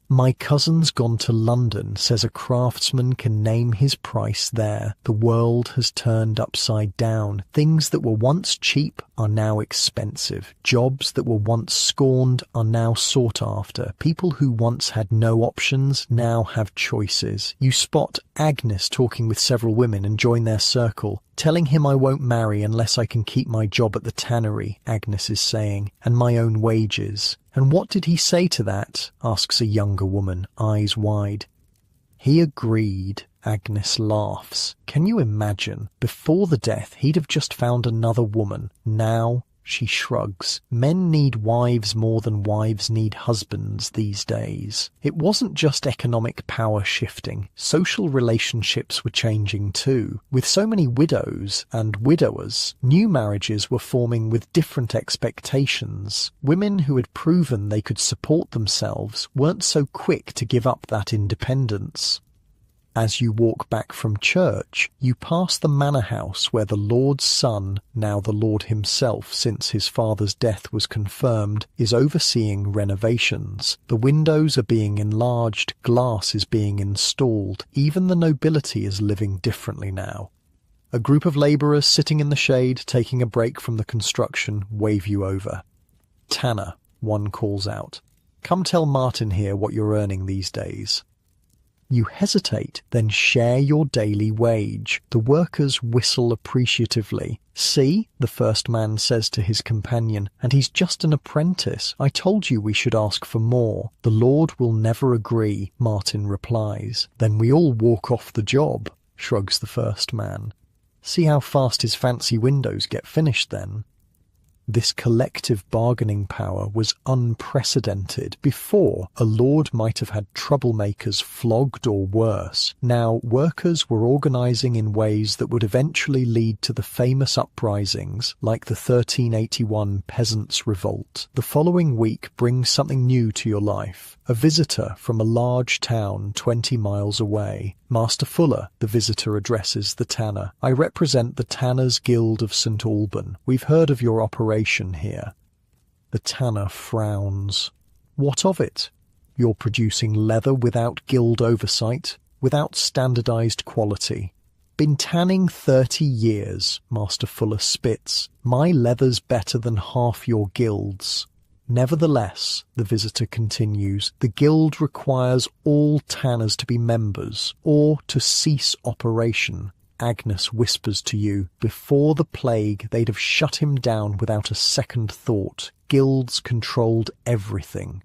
My cousin's gone to London, says a craftsman can name his price there. The world has turned upside down. Things that were once cheap are now expensive. Jobs that were once scorned are now sought after. People who once had no options now have choices. You spot Agnes talking with several women and join their circle. Telling him I won't marry unless I can keep my job at the tannery, Agnes is saying, and my own wages. And what did he say to that? Asks a younger woman, eyes wide. He agreed, Agnes laughs. Can you imagine? Before the death, he'd have just found another woman. Now, she shrugs. Men need wives more than wives need husbands these days. It wasn't just economic power shifting. Social relationships were changing too. With so many widows and widowers, new marriages were forming with different expectations. Women who had proven they could support themselves weren't so quick to give up that independence. As you walk back from church, you pass the manor house where the Lord's son, now the Lord himself since his father's death was confirmed, is overseeing renovations. The windows are being enlarged, glass is being installed, even the nobility is living differently now. A group of labourers sitting in the shade, taking a break from the construction, wave you over. Tanner, one calls out. Come tell Martin here what you're earning these days. You hesitate, then share your daily wage. The workers whistle appreciatively. See, the first man says to his companion, and he's just an apprentice. I told you we should ask for more. The Lord will never agree, Martin replies. Then we all walk off the job, shrugs the first man. See how fast his fancy windows get finished then. This collective bargaining power was unprecedented. Before, a lord might have had troublemakers flogged or worse. Now, workers were organising in ways that would eventually lead to the famous uprisings, like the 1381 Peasants' Revolt. The following week brings something new to your life. A visitor from a large town 20 miles away. Master Fuller, the visitor addresses the tanner. I represent the Tanners' Guild of St. Alban. We've heard of your operation here. The tanner frowns. What of it? You're producing leather without guild oversight, without standardized quality. Been tanning 30 years, Master Fuller spits. My leather's better than half your guild's. Nevertheless, the visitor continues, the guild requires all tanners to be members, or to cease operation. Agnes whispers to you, before the plague they'd have shut him down without a second thought. Guilds controlled everything.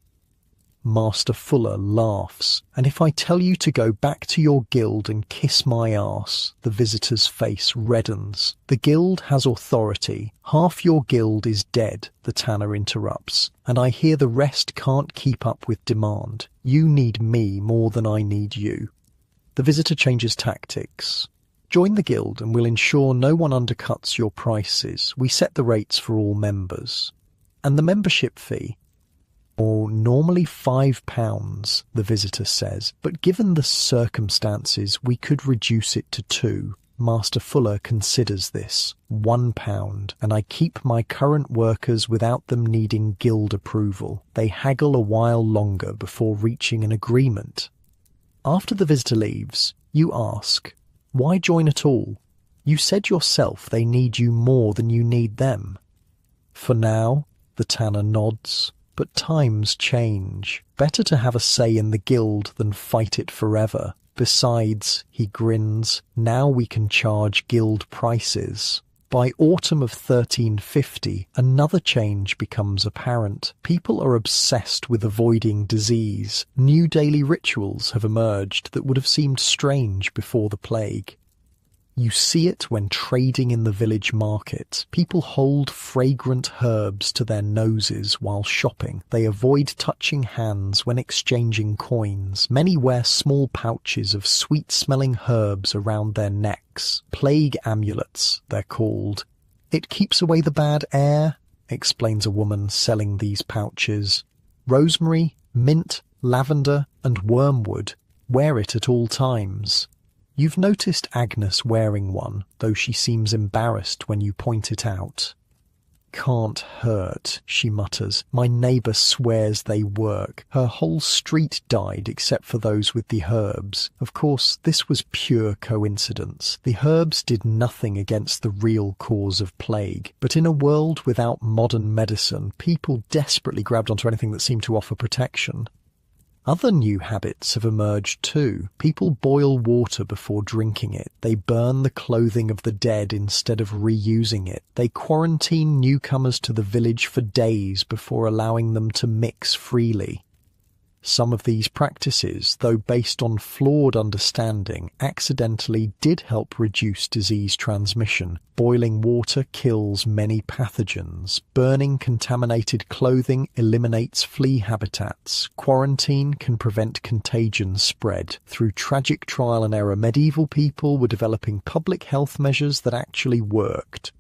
Master Fuller laughs. And if I tell you to go back to your guild and kiss my arse, the visitor's face reddens. The guild has authority. Half your guild is dead, the tanner interrupts, and I hear the rest can't keep up with demand. You need me more than I need you. The visitor changes tactics. Join the guild and we'll ensure no one undercuts your prices. We set the rates for all members. And the membership fee? Oh, normally £5, the visitor says, but given the circumstances, we could reduce it to £2. Master Fuller considers this. £1, and I keep my current workers without them needing guild approval. They haggle a while longer before reaching an agreement. After the visitor leaves, you ask, why join at all? You said yourself they need you more than you need them. For now, the tanner nods. But times change. Better to have a say in the guild than fight it forever. Besides, he grins, now we can charge guild prices. By autumn of 1350, another change becomes apparent. People are obsessed with avoiding disease. New daily rituals have emerged that would have seemed strange before the plague. You see it when trading in the village market. People hold fragrant herbs to their noses while shopping. They avoid touching hands when exchanging coins. Many wear small pouches of sweet-smelling herbs around their necks. Plague amulets, they're called. It keeps away the bad air, explains a woman selling these pouches. Rosemary, mint, lavender, and wormwood. Wear it at all times. You've noticed Agnes wearing one, though she seems embarrassed when you point it out. can't hurt," she mutters. "My neighbour swears they work. Her whole street died except for those with the herbs." Of course, this was pure coincidence. The herbs did nothing against the real cause of plague. But in a world without modern medicine, people desperately grabbed onto anything that seemed to offer protection. Other new habits have emerged too. People boil water before drinking it. They burn the clothing of the dead instead of reusing it. They quarantine newcomers to the village for days before allowing them to mix freely. Some of these practices, though based on flawed understanding, accidentally did help reduce disease transmission. Boiling water kills many pathogens. Burning contaminated clothing eliminates flea habitats. Quarantine can prevent contagion spread. Through tragic trial and error, medieval people were developing public health measures that actually worked.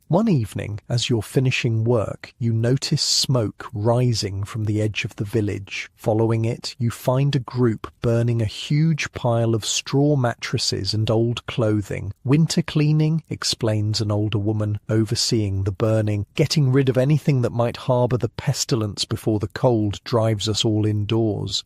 One evening, as you're finishing work, you notice smoke rising from the edge of the village. Following it, you find a group burning a huge pile of straw mattresses and old clothing. "Winter cleaning," explains an older woman overseeing the burning, "getting rid of anything that might harbour the pestilence before the cold drives us all indoors."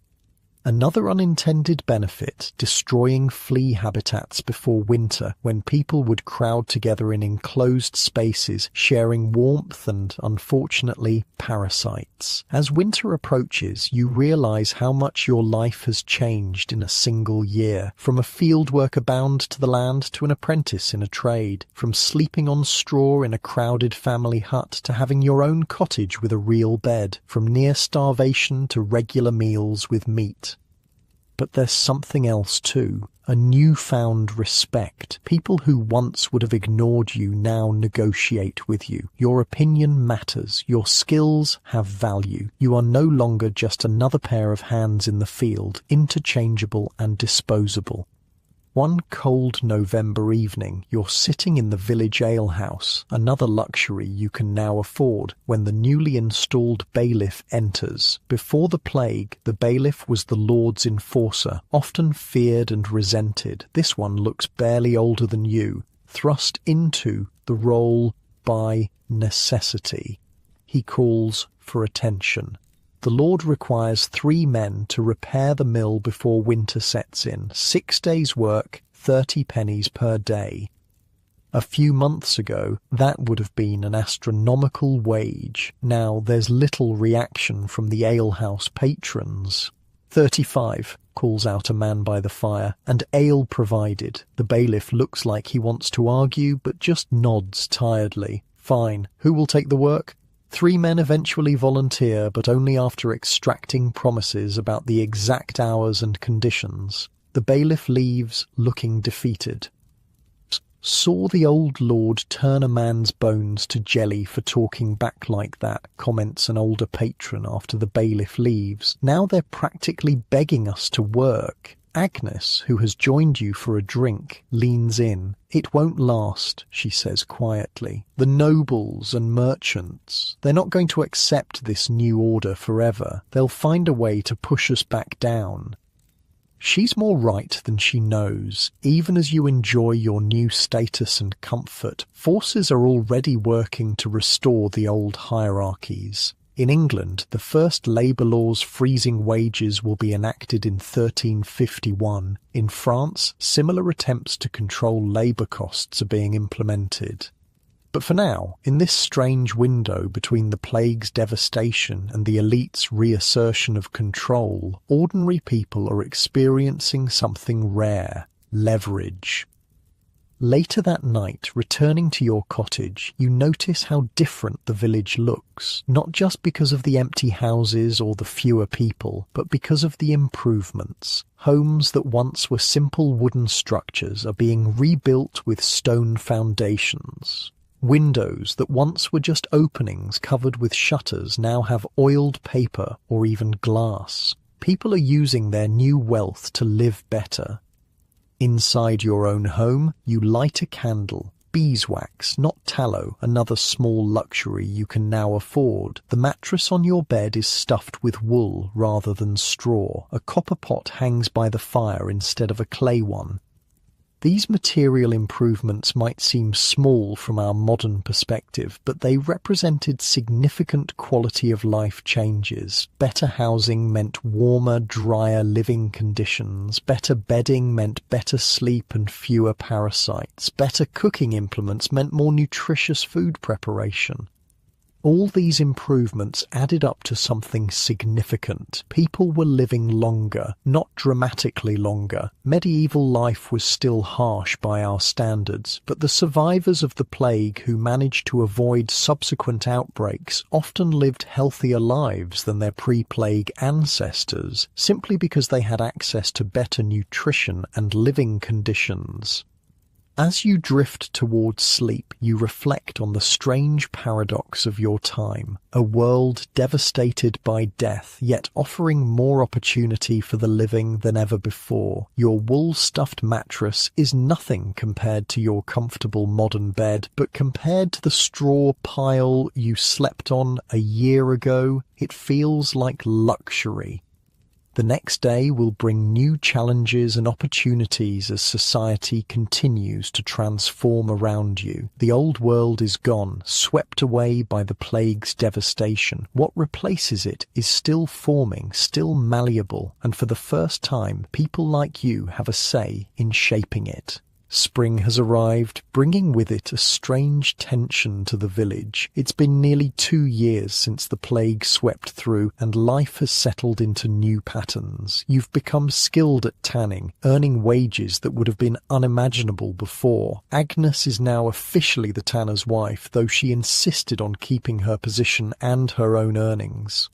Another unintended benefit, destroying flea habitats before winter, when people would crowd together in enclosed spaces, sharing warmth and, unfortunately, parasites. As winter approaches, you realize how much your life has changed in a single year, from a field worker bound to the land to an apprentice in a trade, from sleeping on straw in a crowded family hut to having your own cottage with a real bed, from near starvation to regular meals with meat. But there's something else too, a newfound respect. People who once would have ignored you now negotiate with you. Your opinion matters. Your skills have value. You are no longer just another pair of hands in the field, interchangeable and disposable. One cold November evening, you're sitting in the village alehouse, another luxury you can now afford, when the newly installed bailiff enters. Before the plague, the bailiff was the Lord's enforcer, often feared and resented. This one looks barely older than you, thrust into the role by necessity. He calls for attention. The Lord requires 3 men to repair the mill before winter sets in. 6 days' work, 30 pennies per day. A few months ago, that would have been an astronomical wage. Now there's little reaction from the alehouse patrons. 35, calls out a man by the fire, and ale provided. The bailiff looks like he wants to argue, but just nods tiredly. Fine, who will take the work? 3 men eventually volunteer, but only after extracting promises about the exact hours and conditions. The bailiff leaves, looking defeated. "Saw the old lord turn a man's bones to jelly for talking back like that," comments an older patron after the bailiff leaves. "Now they're practically begging us to work." Agnes, who has joined you for a drink, leans in. "It won't last," she says quietly. "The nobles and merchants, they're not going to accept this new order forever. They'll find a way to push us back down." She's more right than she knows. Even as you enjoy your new status and comfort, forces are already working to restore the old hierarchies. In England, the first labour laws freezing wages will be enacted in 1351. In France, similar attempts to control labour costs are being implemented. But for now, in this strange window between the plague's devastation and the elite's reassertion of control, ordinary people are experiencing something rare: leverage. Later that night, returning to your cottage, you notice how different the village looks, not just because of the empty houses or the fewer people, but because of the improvements. Homes that once were simple wooden structures are being rebuilt with stone foundations. Windows that once were just openings covered with shutters now have oiled paper or even glass. People are using their new wealth to live better. Inside your own home, you light a candle. Beeswax, not tallow, another small luxury you can now afford. The mattress on your bed is stuffed with wool rather than straw. A copper pot hangs by the fire instead of a clay one. These material improvements might seem small from our modern perspective, but they represented significant quality of life changes. Better housing meant warmer, drier living conditions. Better bedding meant better sleep and fewer parasites. Better cooking implements meant more nutritious food preparation. All these improvements added up to something significant. People were living longer, not dramatically longer. Medieval life was still harsh by our standards, but the survivors of the plague who managed to avoid subsequent outbreaks often lived healthier lives than their pre-plague ancestors, simply because they had access to better nutrition and living conditions. As you drift towards sleep, you reflect on the strange paradox of your time, a world devastated by death, yet offering more opportunity for the living than ever before. Your wool-stuffed mattress is nothing compared to your comfortable modern bed, but compared to the straw pile you slept on a year ago, it feels like luxury. The next day will bring new challenges and opportunities as society continues to transform around you. The old world is gone, swept away by the plague's devastation. What replaces it is still forming, still malleable, and for the first time, people like you have a say in shaping it. Spring has arrived, bringing with it a strange tension to the village. It's been nearly 2 years since the plague swept through, and life has settled into new patterns. You've become skilled at tanning, earning wages that would have been unimaginable before. Agnes is now officially the tanner's wife, though she insisted on keeping her position and her own earnings.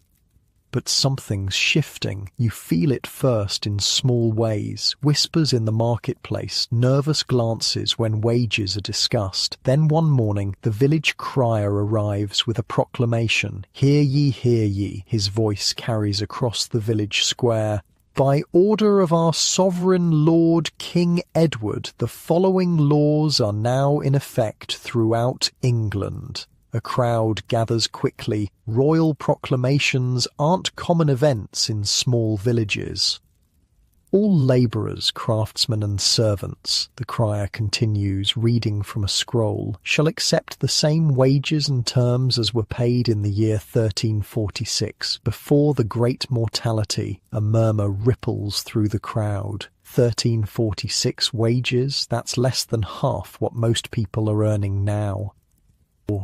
But something's shifting. You feel it first in small ways. Whispers in the marketplace, nervous glances when wages are discussed. Then one morning, the village crier arrives with a proclamation. Hear ye, hear ye, his voice carries across the village square. By order of our sovereign Lord King Edward, the following laws are now in effect throughout England. A crowd gathers quickly. Royal proclamations aren't common events in small villages. All labourers, craftsmen and servants, the crier continues, reading from a scroll, shall accept the same wages and terms as were paid in the year 1346, before the great mortality. A murmur ripples through the crowd. 1346 wages, that's less than half what most people are earning now.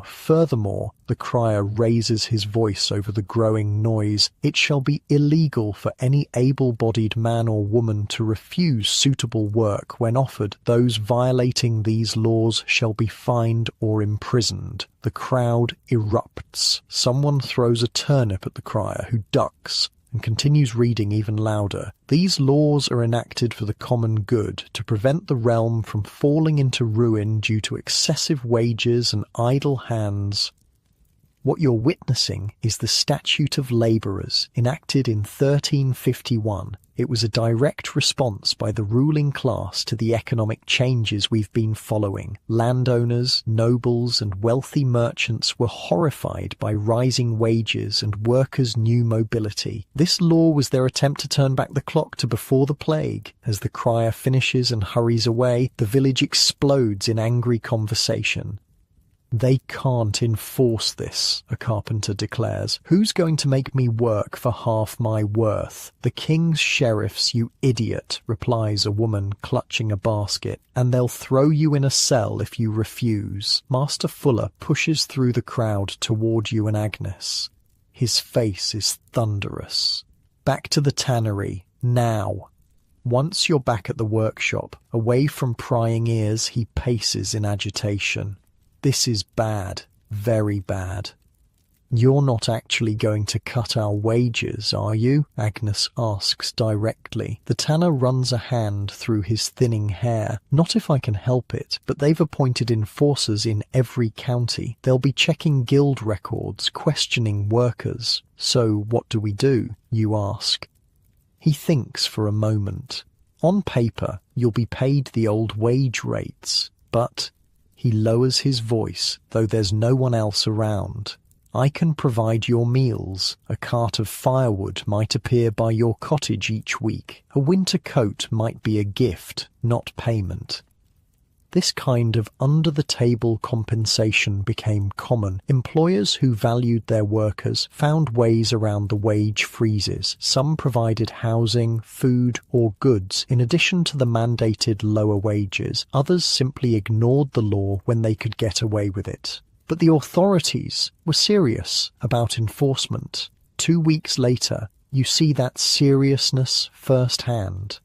Furthermore, the crier raises his voice over the growing noise. It shall be illegal for any able-bodied man or woman to refuse suitable work when offered. Those violating these laws shall be fined or imprisoned. The crowd erupts. Someone throws a turnip at the crier, who ducks and continues reading even louder. These laws are enacted for the common good, to prevent the realm from falling into ruin due to excessive wages and idle hands. What you're witnessing is the Statute of Labourers, enacted in 1351. It was a direct response by the ruling class to the economic changes we've been following. Landowners, nobles, and wealthy merchants were horrified by rising wages and workers' new mobility. This law was their attempt to turn back the clock to before the plague. As the crier finishes and hurries away, the village explodes in angry conversation. They can't enforce this, a carpenter declares. Who's going to make me work for half my worth? The king's sheriffs, you idiot, replies a woman clutching a basket, and they'll throw you in a cell if you refuse. Master Fuller pushes through the crowd toward you and Agnes. His face is thunderous. Back to the tannery, now. Once you're back at the workshop, away from prying ears, he paces in agitation. This is bad, very bad. You're not actually going to cut our wages, are you? Agnes asks directly. The tanner runs a hand through his thinning hair. Not if I can help it, but they've appointed enforcers in every county. They'll be checking guild records, questioning workers. So what do we do? You ask. He thinks for a moment. On paper, you'll be paid the old wage rates, but... He lowers his voice, though there's no one else around. I can provide your meals. A cart of firewood might appear by your cottage each week. A winter coat might be a gift, not payment. This kind of under-the-table compensation became common. Employers who valued their workers found ways around the wage freezes. Some provided housing, food, or goods in addition to the mandated lower wages. Others simply ignored the law when they could get away with it. But the authorities were serious about enforcement. 2 weeks later, you see that seriousness firsthand.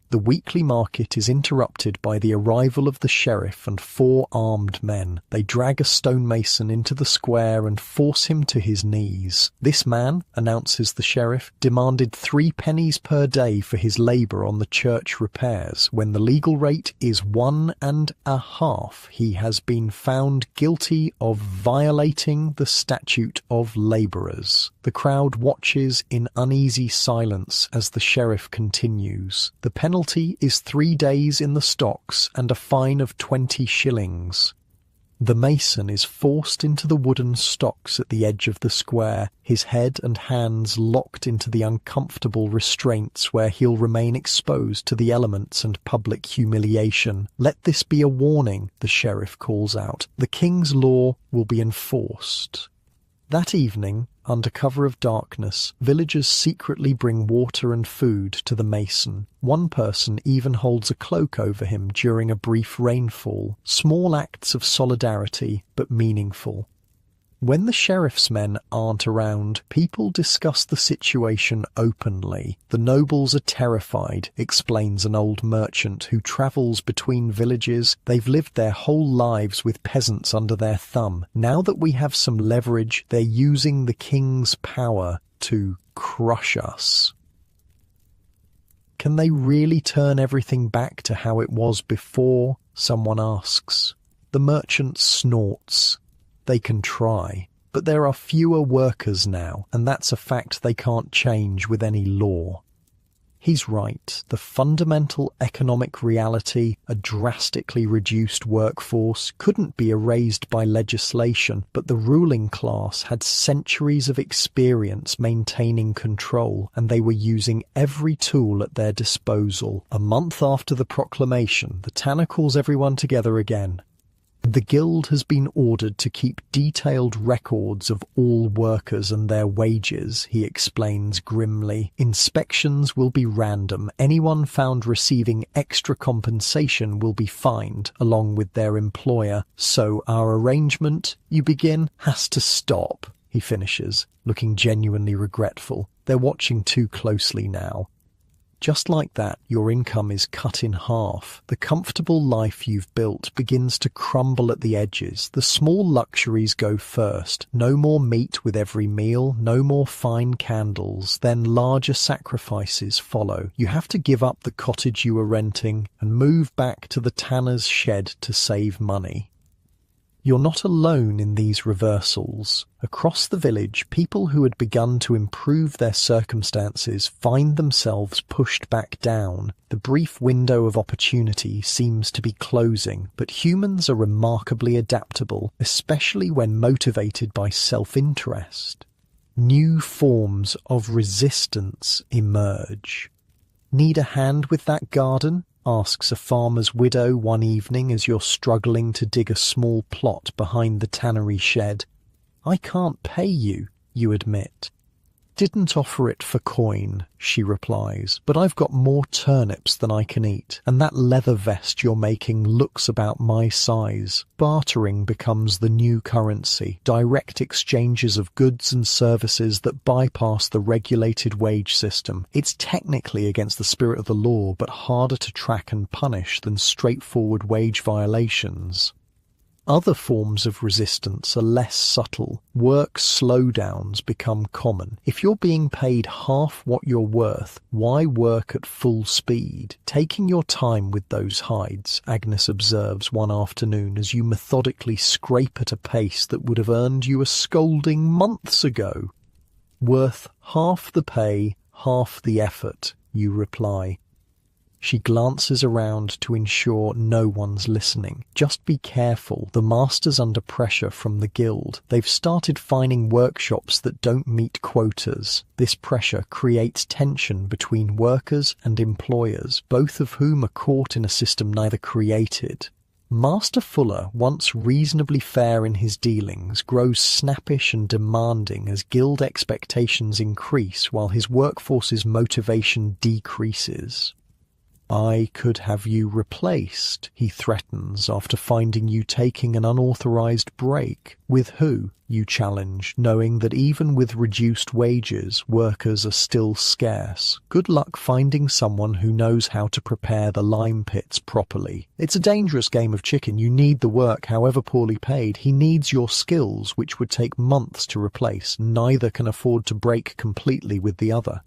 The weekly market is interrupted by the arrival of the sheriff and 4 armed men. They drag a stonemason into the square and force him to his knees. This man, announces the sheriff, demanded 3 pennies per day for his labour on the church repairs. When the legal rate is 1.5, he has been found guilty of violating the statute of labourers. The crowd watches in uneasy silence as the sheriff continues. The penalty is 3 days in the stocks and a fine of 20 shillings. The mason is forced into the wooden stocks at the edge of the square, his head and hands locked into the uncomfortable restraints where he'll remain exposed to the elements and public humiliation. Let this be a warning, the sheriff calls out. The king's law will be enforced. That evening, under cover of darkness, villagers secretly bring water and food to the mason. One person even holds a cloak over him during a brief rainfall. Small acts of solidarity, but meaningful. When the sheriff's men aren't around, people discuss the situation openly. The nobles are terrified, explains an old merchant who travels between villages. They've lived their whole lives with peasants under their thumb. Now that we have some leverage, they're using the king's power to crush us. Can they really turn everything back to how it was before? Someone asks. The merchant snorts. They can try, but there are fewer workers now, and that's a fact they can't change with any law. He's right. The fundamental economic reality, a drastically reduced workforce, couldn't be erased by legislation, but the ruling class had centuries of experience maintaining control, and they were using every tool at their disposal. A month after the proclamation, the tanner calls everyone together again. The guild has been ordered to keep detailed records of all workers and their wages, he explains grimly. Inspections will be random. Anyone found receiving extra compensation will be fined, along with their employer. So our arrangement, you begin, has to stop, he finishes, looking genuinely regretful. They're watching too closely now. Just like that, your income is cut in half. The comfortable life you've built begins to crumble at the edges. The small luxuries go first. No more meat with every meal, no more fine candles. Then larger sacrifices follow. You have to give up the cottage you were renting and move back to the tanner's shed to save money. You're not alone in these reversals. Across the village, people who had begun to improve their circumstances find themselves pushed back down. The brief window of opportunity seems to be closing, but humans are remarkably adaptable, especially when motivated by self-interest. New forms of resistance emerge. Need a hand with that garden? Asks a farmer's widow one evening as you're struggling to dig a small plot behind the tannery shed. I can't pay you, you admit. Didn't offer it for coin, she replies, but I've got more turnips than I can eat, and that leather vest you're making looks about my size. Bartering becomes the new currency, direct exchanges of goods and services that bypass the regulated wage system. It's technically against the spirit of the law, but harder to track and punish than straightforward wage violations. Other forms of resistance are less subtle. Work slowdowns become common. If you're being paid half what you're worth, why work at full speed? Taking your time with those hides, Agnes observes one afternoon as you methodically scrape at a pace that would have earned you a scolding months ago. Worth half the pay, half the effort, you reply. She glances around to ensure no one's listening. Just be careful. The master's under pressure from the guild. They've started finding workshops that don't meet quotas. This pressure creates tension between workers and employers, both of whom are caught in a system neither created Master Fuller, once reasonably fair in his dealings, grows snappish and demanding as guild expectations increase while his workforce's motivation decreases. "I could have you replaced," he threatens after finding you taking an unauthorized break. "With who?" you challenge, knowing that even with reduced wages, workers are still scarce. Good luck finding someone who knows how to prepare the lime pits properly. It's a dangerous game of chicken. You need the work, however poorly paid. He needs your skills, which would take months to replace. Neither can afford to break completely with the other.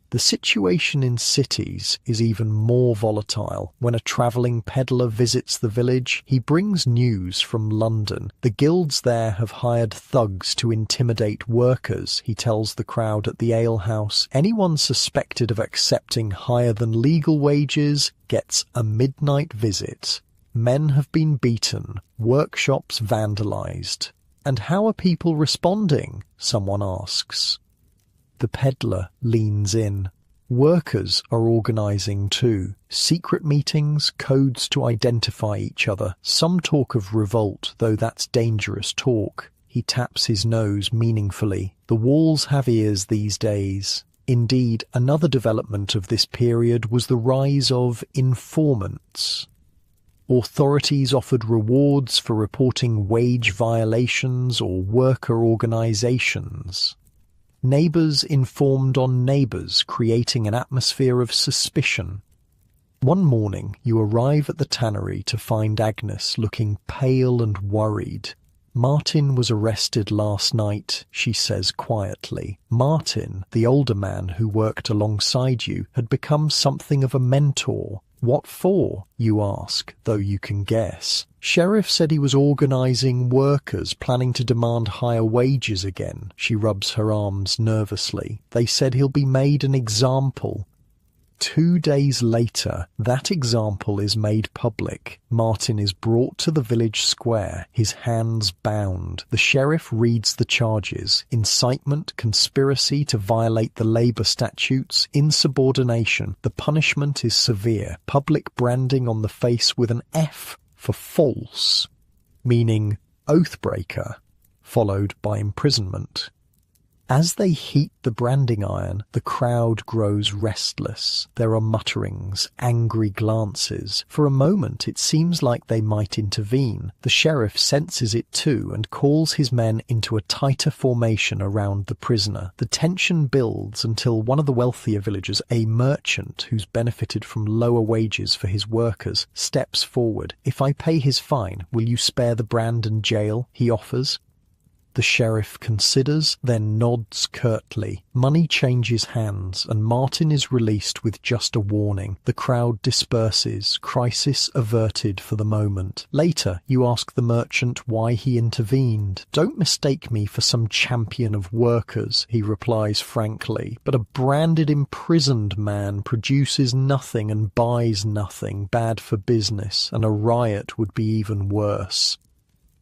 The situation in cities is even more volatile. When a travelling peddler visits the village, he brings news from London. The guilds there have hired thugs to intimidate workers, he tells the crowd at the alehouse. Anyone suspected of accepting higher than legal wages gets a midnight visit. Men have been beaten, workshops vandalised. "And how are people responding?" someone asks. The peddler leans in. Workers are organising too. Secret meetings, codes to identify each other. Some talk of revolt, though that's dangerous talk. He taps his nose meaningfully. The walls have ears these days. Indeed, another development of this period was the rise of informants. Authorities offered rewards for reporting wage violations or worker organisations. Neighbours informed on neighbours, creating an atmosphere of suspicion. One morning, you arrive at the tannery to find Agnes looking pale and worried. "Martin was arrested last night," she says quietly. Martin, the older man who worked alongside you, had become something of a mentor. "What for?" you ask, though you can guess. "Sheriff said he was organising workers, planning to demand higher wages again." She rubs her arms nervously. "They said he'll be made an example." 2 days later, that example is made public. Martin is brought to the village square, his hands bound. The sheriff reads the charges: incitement, conspiracy to violate the labour statutes, insubordination. The punishment is severe. Public branding on the face with an F for false, meaning oathbreaker, followed by imprisonment. As they heat the branding iron, the crowd grows restless. There are mutterings, angry glances. For a moment it seems like they might intervene. The sheriff senses it too and calls his men into a tighter formation around the prisoner. The tension builds until one of the wealthier villagers, a merchant who's benefited from lower wages for his workers, steps forward. "If I pay his fine, will you spare the brand and jail?" he offers. The sheriff considers, then nods curtly. Money changes hands, and Martin is released with just a warning. The crowd disperses, crisis averted for the moment. Later, you ask the merchant why he intervened. "Don't mistake me for some champion of workers," he replies frankly, "but a branded imprisoned man produces nothing and buys nothing. Bad for business, and a riot would be even worse."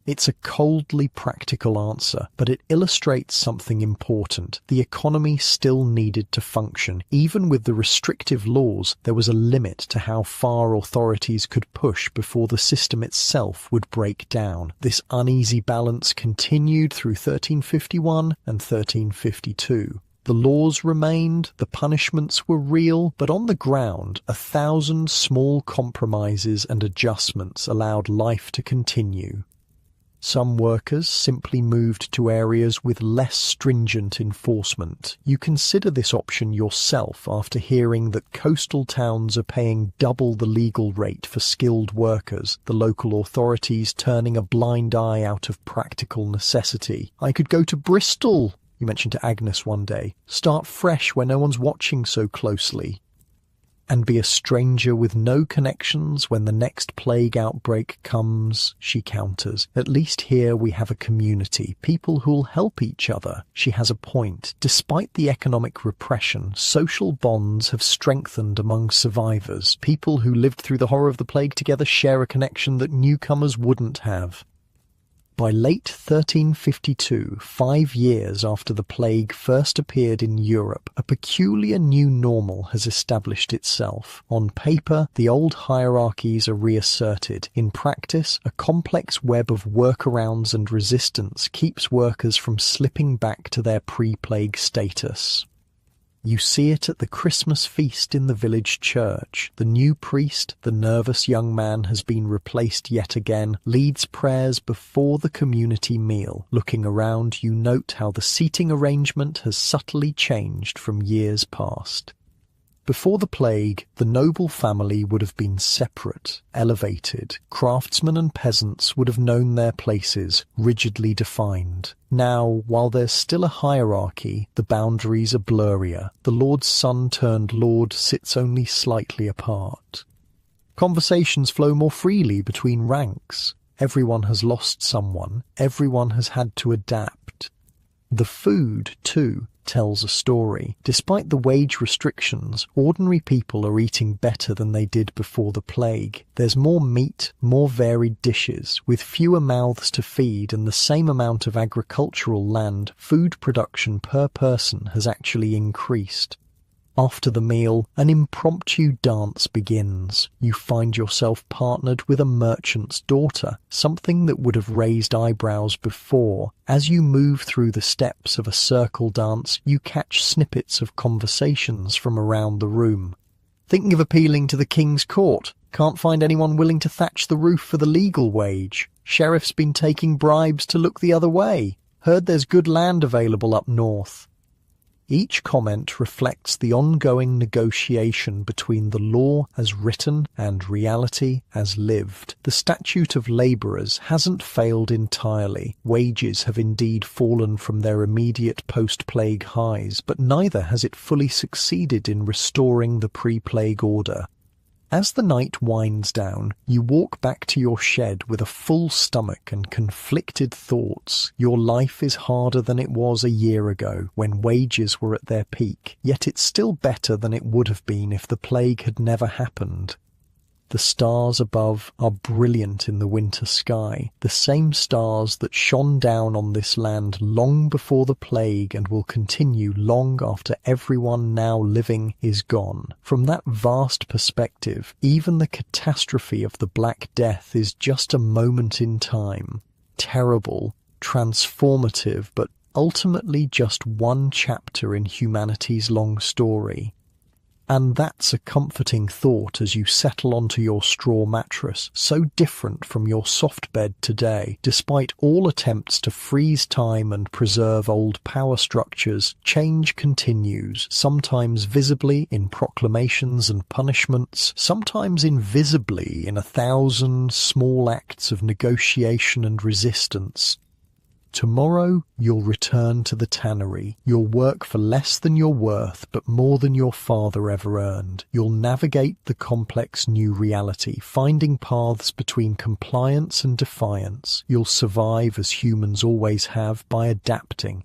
It's a coldly practical answer, but it illustrates something important. The economy still needed to function. Even with the restrictive laws, there was a limit to how far authorities could push before the system itself would break down. This uneasy balance continued through 1351 and 1352. The laws remained, the punishments were real, but on the ground, 1,000 small compromises and adjustments allowed life to continue. Some workers simply moved to areas with less stringent enforcement. You consider this option yourself after hearing that coastal towns are paying double the legal rate for skilled workers, the local authorities turning a blind eye out of practical necessity. "I could go to Bristol," you mentioned to Agnes one day. "Start fresh where no one's watching so closely." "And be a stranger with no connections when the next plague outbreak comes," she counters. "At least here we have a community, people who'll help each other." She has a point. Despite the economic repression, social bonds have strengthened among survivors. People who lived through the horror of the plague together share a connection that newcomers wouldn't have. By late 1352, 5 years after the plague first appeared in Europe, a peculiar new normal has established itself. On paper, the old hierarchies are reasserted. In practice, a complex web of workarounds and resistance keeps workers from slipping back to their pre-plague status. You see it at the Christmas feast in the village church. The new priest, the nervous young man, has been replaced yet again, leads prayers before the community meal. Looking around, you note how the seating arrangement has subtly changed from years past. Before the plague, the noble family would have been separate, elevated. Craftsmen and peasants would have known their places, rigidly defined. Now, while there's still a hierarchy, the boundaries are blurrier. The Lord's son turned Lord sits only slightly apart. Conversations flow more freely between ranks. Everyone has lost someone. Everyone has had to adapt. The food, too, tells a story. Despite the wage restrictions, ordinary people are eating better than they did before the plague. There's more meat, more varied dishes. With fewer mouths to feed and the same amount of agricultural land, food production per person has actually increased. After the meal, an impromptu dance begins. You find yourself partnered with a merchant's daughter, something that would have raised eyebrows before. As you move through the steps of a circle dance, you catch snippets of conversations from around the room. Thinking of appealing to the king's court? Can't find anyone willing to thatch the roof for the legal wage. Sheriff's been taking bribes to look the other way. Heard there's good land available up north. Each comment reflects the ongoing negotiation between the law as written and reality as lived. The statute of labourers hasn't failed entirely. Wages have indeed fallen from their immediate post-plague highs, but neither has it fully succeeded in restoring the pre-plague order. As the night winds down, you walk back to your shed with a full stomach and conflicted thoughts. Your life is harder than it was a year ago, when wages were at their peak, yet it's still better than it would have been if the plague had never happened. The stars above are brilliant in the winter sky, the same stars that shone down on this land long before the plague and will continue long after everyone now living is gone. From that vast perspective, even the catastrophe of the Black Death is just a moment in time. Terrible, transformative, but ultimately just one chapter in humanity's long story. And that's a comforting thought as you settle onto your straw mattress, so different from your soft bed today. Despite all attempts to freeze time and preserve old power structures, change continues, sometimes visibly in proclamations and punishments, sometimes invisibly in 1,000 small acts of negotiation and resistance. Tomorrow you'll return to the tannery. You'll work for less than your worth, but more than your father ever earned. You'll navigate the complex new reality, finding paths between compliance and defiance. You'll survive as humans always have by adapting.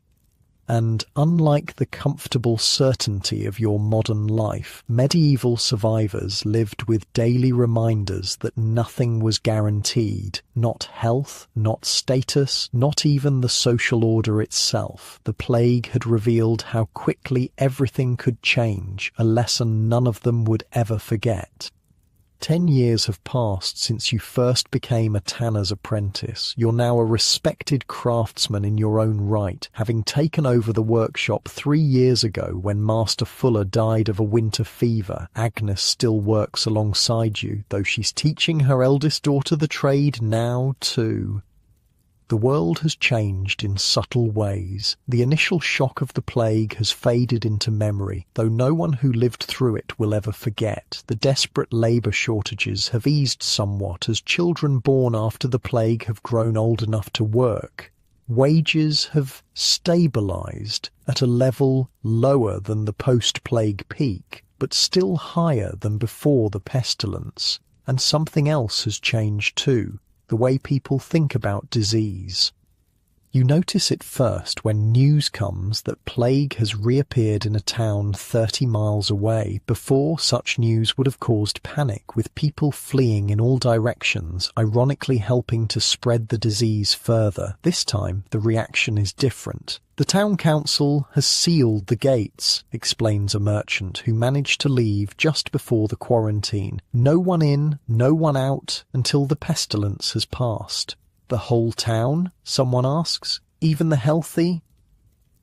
And unlike the comfortable certainty of your modern life, medieval survivors lived with daily reminders that nothing was guaranteed. Not health, not status, not even the social order itself. The plague had revealed how quickly everything could change, a lesson none of them would ever forget. 10 years have passed since you first became a tanner's apprentice. You're now a respected craftsman in your own right, having taken over the workshop 3 years ago when Master Fuller died of a winter fever. Agnes still works alongside you, though she's teaching her eldest daughter the trade now too. The world has changed in subtle ways. The initial shock of the plague has faded into memory, though no one who lived through it will ever forget. The desperate labour shortages have eased somewhat as children born after the plague have grown old enough to work. Wages have stabilised at a level lower than the post-plague peak, but still higher than before the pestilence. And something else has changed too. The way people think about disease. You notice it first when news comes that plague has reappeared in a town 30 miles away. Before, such news would have caused panic, with people fleeing in all directions, ironically helping to spread the disease further. This time, the reaction is different. The town council has sealed the gates, explains a merchant who managed to leave just before the quarantine. No one in, no one out, until the pestilence has passed. The whole town? Someone asks. Even the healthy?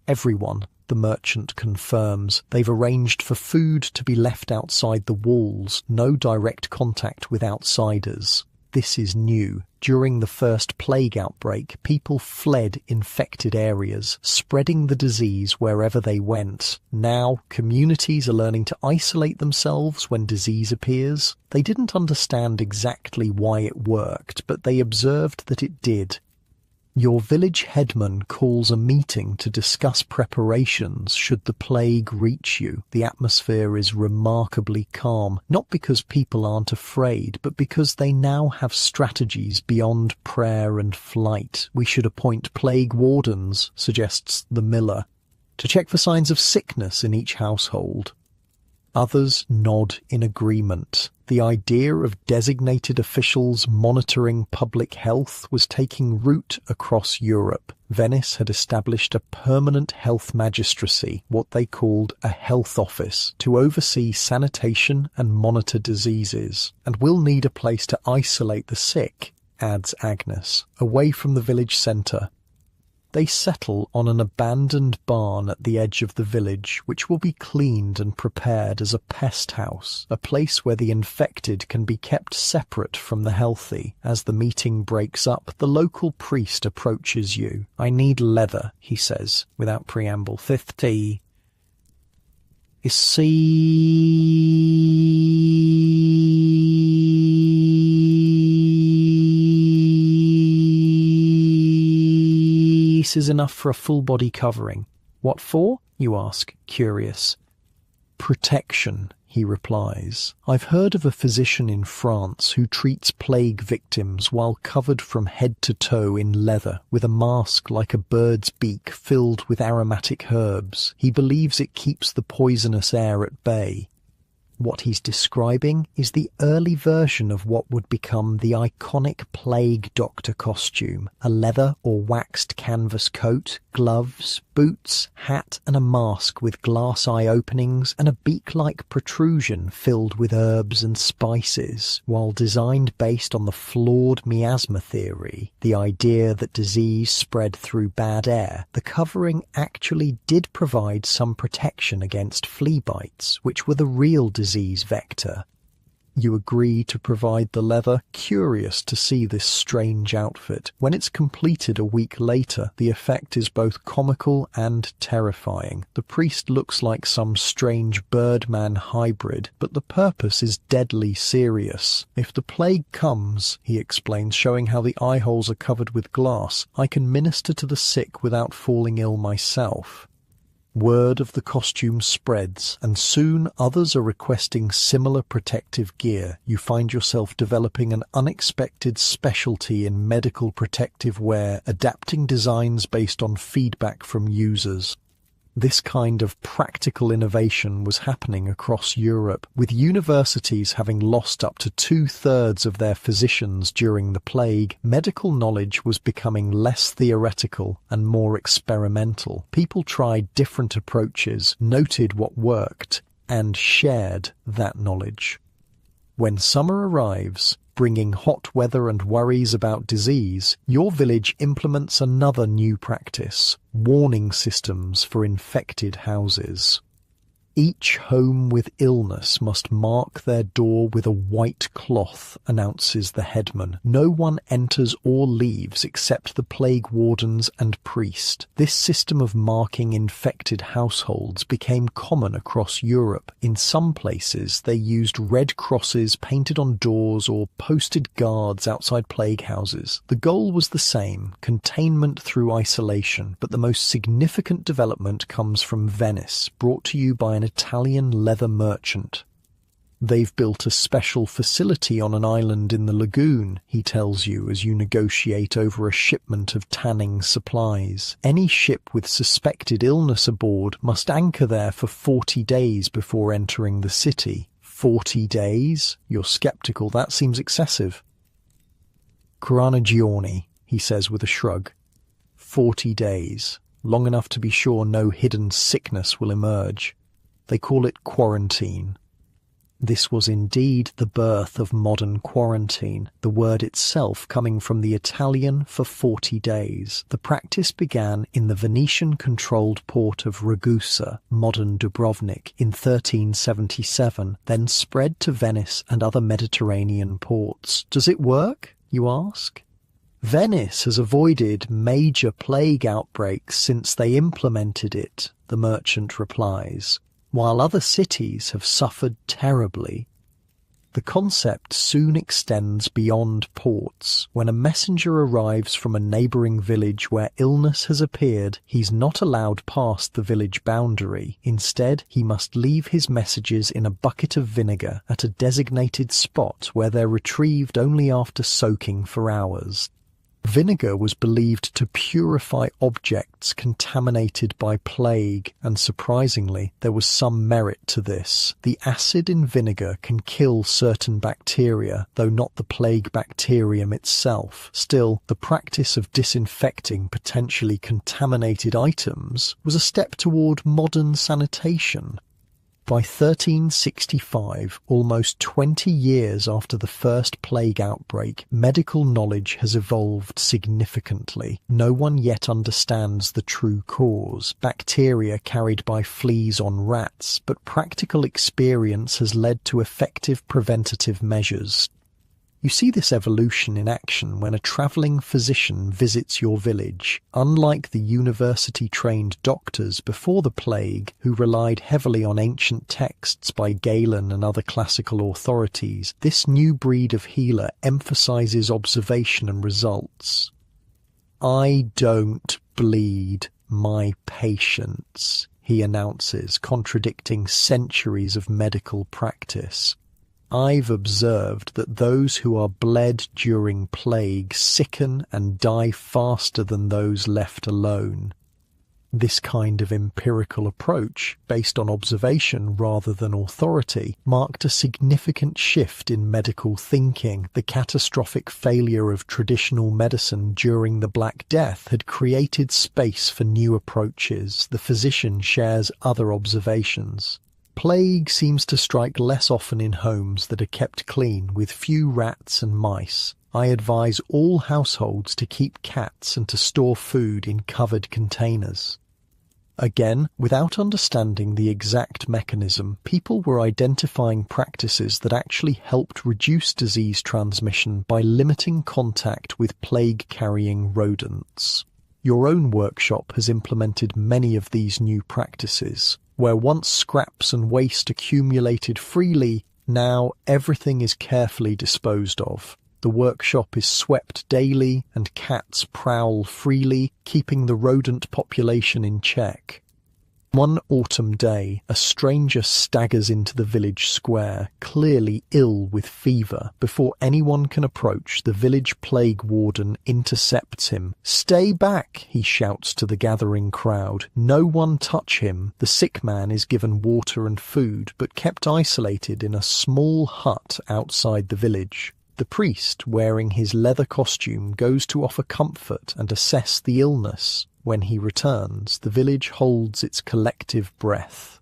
Everyone, the merchant confirms. They've arranged for food to be left outside the walls, no direct contact with outsiders. This is new. During the first plague outbreak, people fled infected areas, spreading the disease wherever they went. Now, communities are learning to isolate themselves when disease appears. They didn't understand exactly why it worked, but they observed that it did. Your village headman calls a meeting to discuss preparations should the plague reach you. The atmosphere is remarkably calm, not because people aren't afraid, but because they now have strategies beyond prayer and flight. We should appoint plague wardens, suggests the miller, to check for signs of sickness in each household. Others nod in agreement. The idea of designated officials monitoring public health was taking root across Europe. Venice had established a permanent health magistracy, what they called a health office, to oversee sanitation and monitor diseases. And we'll need a place to isolate the sick, adds Agnes, away from the village centre. They settle on an abandoned barn at the edge of the village, which will be cleaned and prepared as a pest house, a place where the infected can be kept separate from the healthy. As the meeting breaks up, the local priest approaches you. "I need leather," he says, without preamble. "50. Is enough for a full body covering." "What for?" you ask, curious. "Protection," he replies. "I've heard of a physician in France who treats plague victims while covered from head to toe in leather, with a mask like a bird's beak filled with aromatic herbs. He believes it keeps the poisonous air at bay." What he's describing is the early version of what would become the iconic plague doctor costume: a leather or waxed canvas coat, gloves, boots, hat and a mask with glass eye openings and a beak-like protrusion filled with herbs and spices. While designed based on the flawed miasma theory, the idea that disease spread through bad air, the covering actually did provide some protection against flea bites, which were the real disease vector. You agree to provide the leather, curious to see this strange outfit. When it's completed a week later, the effect is both comical and terrifying. The priest looks like some strange Birdman hybrid, but the purpose is deadly serious. "If the plague comes," he explains, showing how the eye holes are covered with glass, "I can minister to the sick without falling ill myself." Word of the costume spreads, and soon others are requesting similar protective gear. You find yourself developing an unexpected specialty in medical protective wear, adapting designs based on feedback from users. This kind of practical innovation was happening across Europe, with universities having lost up to 2/3 of their physicians during the plague. Medical knowledge was becoming less theoretical and more experimental. People tried different approaches, noted what worked, and shared that knowledge. When summer arrives, bringing hot weather and worries about disease, your village implements another new practice: warning systems for infected houses. Each home with illness must mark their door with a white cloth, announces the headman. No one enters or leaves except the plague wardens and priest. This system of marking infected households became common across Europe. In some places, they used red crosses painted on doors or posted guards outside plague houses. The goal was the same: containment through isolation. But the most significant development comes from Venice, brought to you by an Italian leather merchant. They've built a special facility on an island in the lagoon, he tells you as you negotiate over a shipment of tanning supplies. Any ship with suspected illness aboard must anchor there for 40 days before entering the city. 40 days? You're skeptical. That seems excessive. Caranagione, he says with a shrug. 40 days. Long enough to be sure no hidden sickness will emerge. They call it quarantine. This was indeed the birth of modern quarantine, the word itself coming from the Italian for 40 days. The practice began in the Venetian-controlled port of Ragusa, modern Dubrovnik, in 1377, then spread to Venice and other Mediterranean ports. Does it work, you ask? Venice has avoided major plague outbreaks since they implemented it, the merchant replies, while other cities have suffered terribly. The concept soon extends beyond ports. When a messenger arrives from a neighbouring village where illness has appeared, he's not allowed past the village boundary. Instead, he must leave his messages in a bucket of vinegar at a designated spot where they're retrieved only after soaking for hours. Vinegar was believed to purify objects contaminated by plague, and surprisingly, there was some merit to this. The acid in vinegar can kill certain bacteria, though not the plague bacterium itself. Still, the practice of disinfecting potentially contaminated items was a step toward modern sanitation. By 1365, almost 20 years after the first plague outbreak, medical knowledge has evolved significantly. No one yet understands the true cause, bacteria carried by fleas on rats, but practical experience has led to effective preventative measures. You see this evolution in action when a travelling physician visits your village. Unlike the university-trained doctors before the plague, who relied heavily on ancient texts by Galen and other classical authorities, this new breed of healer emphasises observation and results. "I don't bleed my patients," he announces, contradicting centuries of medical practice. "I've observed that those who are bled during plague sicken and die faster than those left alone." This kind of empirical approach, based on observation rather than authority, marked a significant shift in medical thinking. The catastrophic failure of traditional medicine during the Black Death had created space for new approaches. The physician shares other observations. Plague seems to strike less often in homes that are kept clean, with few rats and mice. I advise all households to keep cats and to store food in covered containers. Again, without understanding the exact mechanism, people were identifying practices that actually helped reduce disease transmission by limiting contact with plague-carrying rodents. Your own workshop has implemented many of these new practices. Where once scraps and waste accumulated freely, now everything is carefully disposed of. The workshop is swept daily and cats prowl freely, keeping the rodent population in check. One autumn day, a stranger staggers into the village square, clearly ill with fever. Before anyone can approach, the village plague warden intercepts him. "Stay back," he shouts to the gathering crowd. "No one touch him." The sick man is given water and food, but kept isolated in a small hut outside the village. The priest, wearing his leather costume, goes to offer comfort and assess the illness. When he returns, the village holds its collective breath.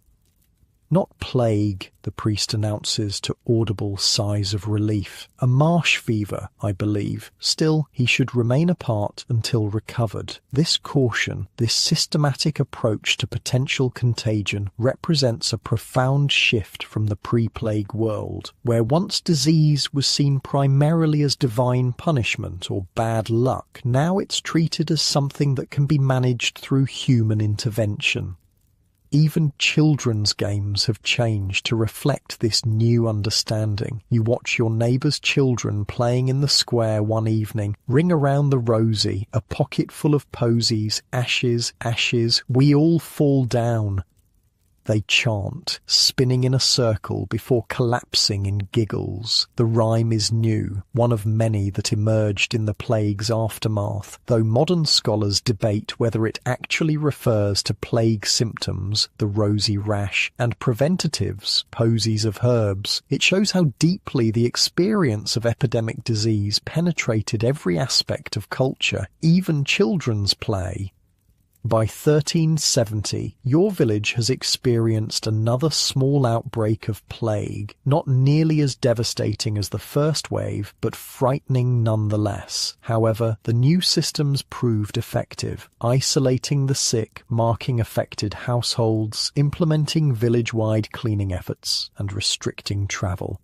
"Not plague," the priest announces to audible sighs of relief. "A marsh fever, I believe. Still, he should remain apart until recovered." This caution, this systematic approach to potential contagion, represents a profound shift from the pre-plague world, where once disease was seen primarily as divine punishment or bad luck. Now it's treated as something that can be managed through human intervention. Even children's games have changed to reflect this new understanding. You watch your neighbour's children playing in the square one evening. Ring around the rosy, a pocket full of posies, ashes, ashes, we all fall down. they chant, spinning in a circle before collapsing in giggles. The rhyme is new, one of many that emerged in the plague's aftermath, though modern scholars debate whether it actually refers to plague symptoms, the rosy rash, and preventatives, posies of herbs. It shows how deeply the experience of epidemic disease penetrated every aspect of culture, even children's play. By 1370, your village has experienced another small outbreak of plague, not nearly as devastating as the first wave, but frightening nonetheless. However, the new systems proved effective, isolating the sick, marking affected households, implementing village-wide cleaning efforts, and restricting travel.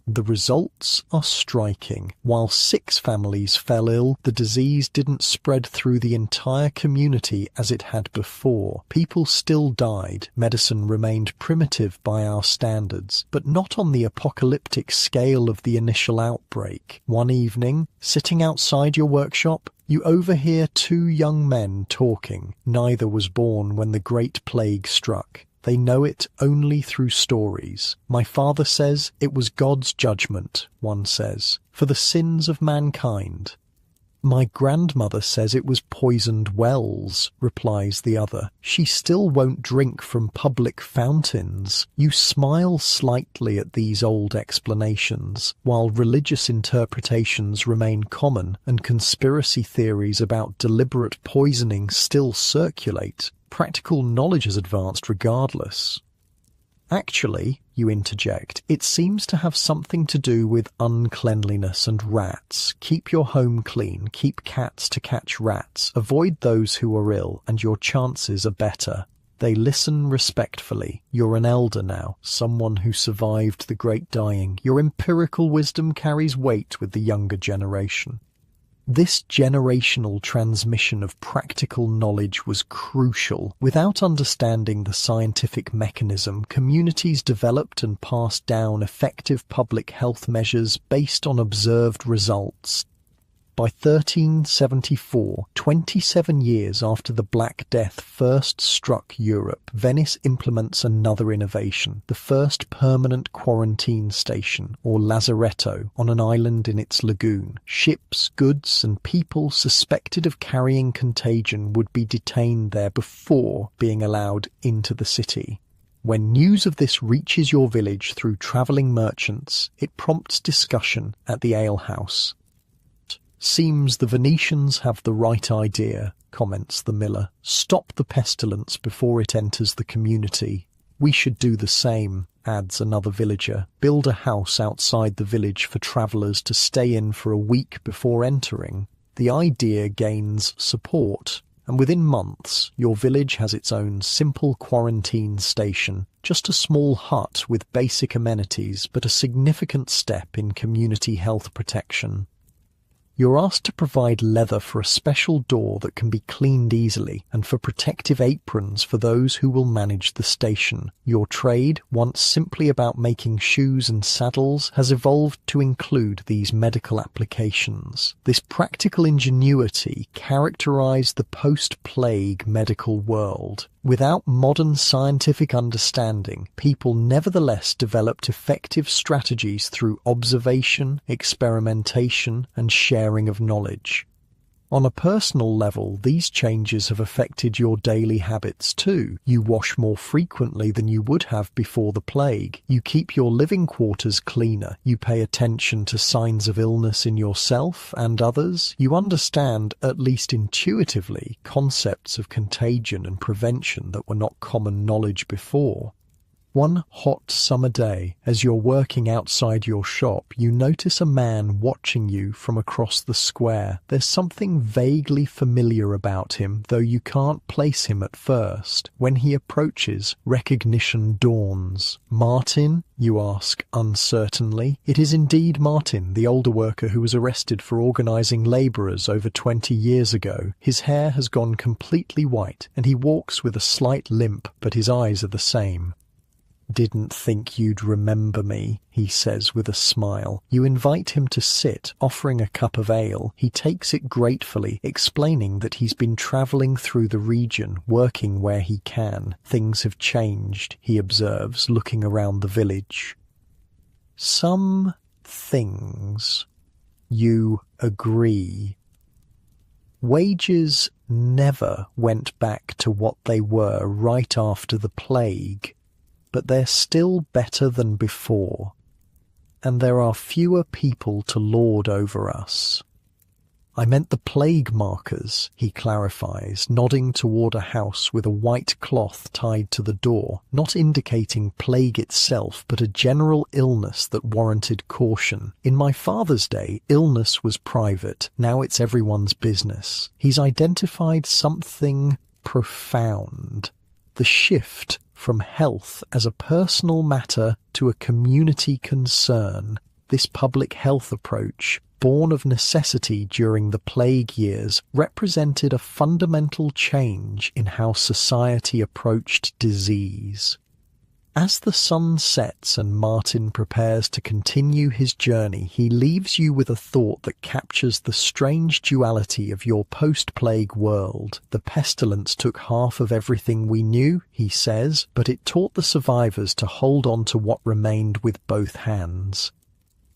The results are striking. While 6 families fell ill, the disease didn't spread through the entire community as it had before. People still died. Medicine remained primitive by our standards, but not on the apocalyptic scale of the initial outbreak. One evening, sitting outside your workshop, you overhear 2 young men talking. Neither was born when the Great Plague struck. They know it only through stories. My father says it was God's judgment, one says, for the sins of mankind. My grandmother says it was poisoned wells, replies the other. She still won't drink from public fountains. You smile slightly at these old explanations, while religious interpretations remain common and conspiracy theories about deliberate poisoning still circulate. Practical knowledge has advanced regardless. Actually, you interject, it seems to have something to do with uncleanliness and rats. Keep your home clean, keep cats to catch rats, avoid those who are ill, and your chances are better. They listen respectfully. You're an elder now, someone who survived the Great Dying. Your empirical wisdom carries weight with the younger generation. This generational transmission of practical knowledge was crucial. Without understanding the scientific mechanism, communities developed and passed down effective public health measures based on observed results. By 1374, 27 years after the Black Death first struck Europe, Venice implements another innovation, the first permanent quarantine station, or lazaretto, on an island in its lagoon. Ships, goods, and people suspected of carrying contagion would be detained there before being allowed into the city. When news of this reaches your village through travelling merchants, it prompts discussion at the alehouse. Seems the Venetians have the right idea, comments the miller. Stop the pestilence before it enters the community. We should do the same, adds another villager. Build a house outside the village for travellers to stay in for a week before entering. The idea gains support, and within months your village has its own simple quarantine station, just a small hut with basic amenities, but a significant step in community health protection. You're asked to provide leather for a special door that can be cleaned easily, and for protective aprons for those who will manage the station. Your trade, once simply about making shoes and saddles, has evolved to include these medical applications. This practical ingenuity characterized the post-plague medical world. Without modern scientific understanding, people nevertheless developed effective strategies through observation, experimentation, and sharing of knowledge. On a personal level, these changes have affected your daily habits too. You wash more frequently than you would have before the plague. You keep your living quarters cleaner. You pay attention to signs of illness in yourself and others. You understand, at least intuitively, concepts of contagion and prevention that were not common knowledge before. One hot summer day, as you're working outside your shop, you notice a man watching you from across the square. There's something vaguely familiar about him, though you can't place him at first. When he approaches, recognition dawns. Martin? You ask uncertainly. It is indeed Martin, the older worker who was arrested for organising labourers over 20 years ago. His hair has gone completely white, and he walks with a slight limp, but his eyes are the same. "Didn't think you'd remember me," he says with a smile. You invite him to sit, offering a cup of ale. He takes it gratefully, explaining that he's been travelling through the region, working where he can. Things have changed, he observes, looking around the village. Some things. You agree. Wages never went back to what they were right after the plague, but they're still better than before, and there are fewer people to lord over us. I meant the plague markers, he clarifies, nodding toward a house with a white cloth tied to the door, not indicating plague itself, but a general illness that warranted caution. In my father's day, illness was private. Now it's everyone's business. He's identified something profound. The shift from health as a personal matter to a community concern. This public health approach, born of necessity during the plague years, represented a fundamental change in how society approached disease. As the sun sets and Martin prepares to continue his journey, he leaves you with a thought that captures the strange duality of your post-plague world. The pestilence took half of everything we knew, he says, but it taught the survivors to hold on to what remained with both hands.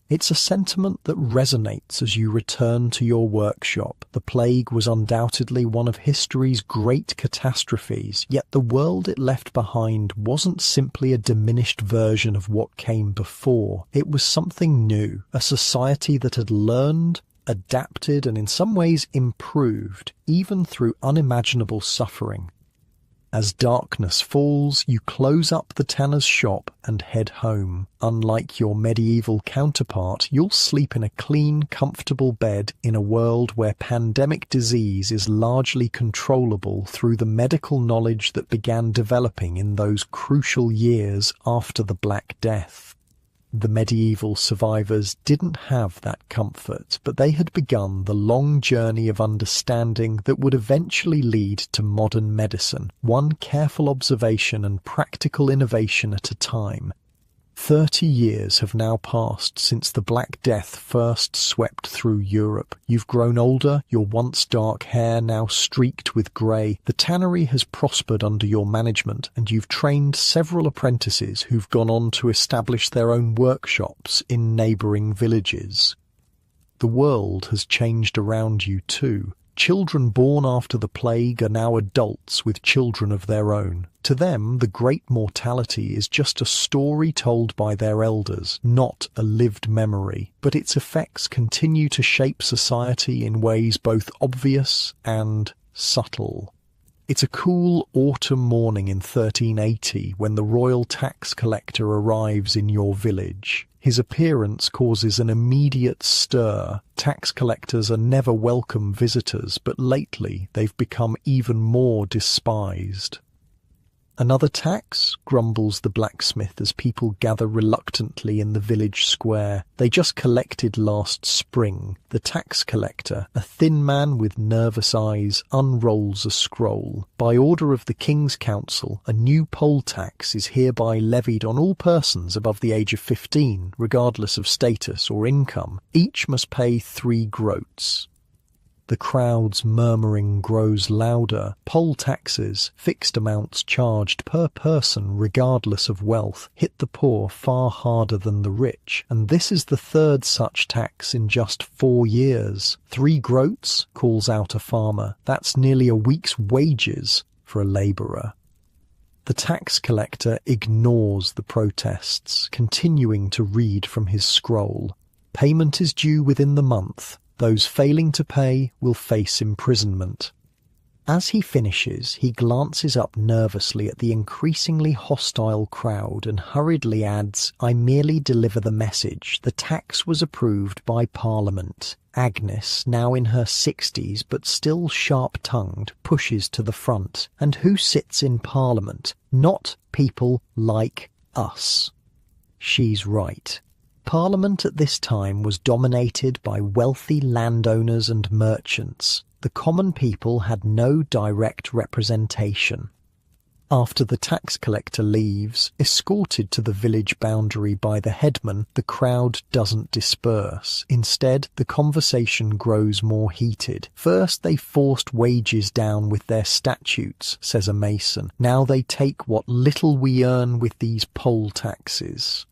It's a sentiment that resonates as you return to your workshop. The plague was undoubtedly one of history's great catastrophes, yet the world it left behind wasn't simply a diminished version of what came before. It was something new, a society that had learned, adapted, and in some ways improved, even through unimaginable suffering. As darkness falls, you close up the tanner's shop and head home. Unlike your medieval counterpart, you'll sleep in a clean, comfortable bed in a world where pandemic disease is largely controllable through the medical knowledge that began developing in those crucial years after the Black Death. The medieval survivors didn't have that comfort, but they had begun the long journey of understanding that would eventually lead to modern medicine, one careful observation and practical innovation at a time. 30 years have now passed since the Black Death first swept through Europe. You've grown older, your once dark hair now streaked with grey. The tannery has prospered under your management, and you've trained several apprentices who've gone on to establish their own workshops in neighbouring villages. The world has changed around you too. Children born after the plague are now adults with children of their own. To them, the great mortality is just a story told by their elders, not a lived memory. But its effects continue to shape society in ways both obvious and subtle. It's a cool autumn morning in 1380 when the royal tax collector arrives in your village. His appearance causes an immediate stir. Tax collectors are never welcome visitors, but lately they've become even more despised. "Another tax?" grumbles the blacksmith as people gather reluctantly in the village square. "They just collected last spring." The tax collector, a thin man with nervous eyes, unrolls a scroll. "By order of the King's Council, a new poll tax is hereby levied on all persons above the age of 15, regardless of status or income. Each must pay 3 groats. The crowd's murmuring grows louder. Poll taxes, fixed amounts charged per person regardless of wealth, hit the poor far harder than the rich, and this is the 3rd such tax in just 4 years. 3 groats, calls out a farmer. That's nearly a week's wages for a labourer. The tax collector ignores the protests, continuing to read from his scroll. Payment is due within the month. Those failing to pay will face imprisonment. As he finishes, he glances up nervously at the increasingly hostile crowd and hurriedly adds, "I merely deliver the message. The tax was approved by Parliament." Agnes, now in her 60s but still sharp-tongued, pushes to the front. "And who sits in Parliament? Not people like us." She's right. Parliament at this time was dominated by wealthy landowners and merchants. The common people had no direct representation. After the tax collector leaves, escorted to the village boundary by the headman, the crowd doesn't disperse. Instead, the conversation grows more heated. First they forced wages down with their statutes, says a mason. Now they take what little we earn with these poll taxes.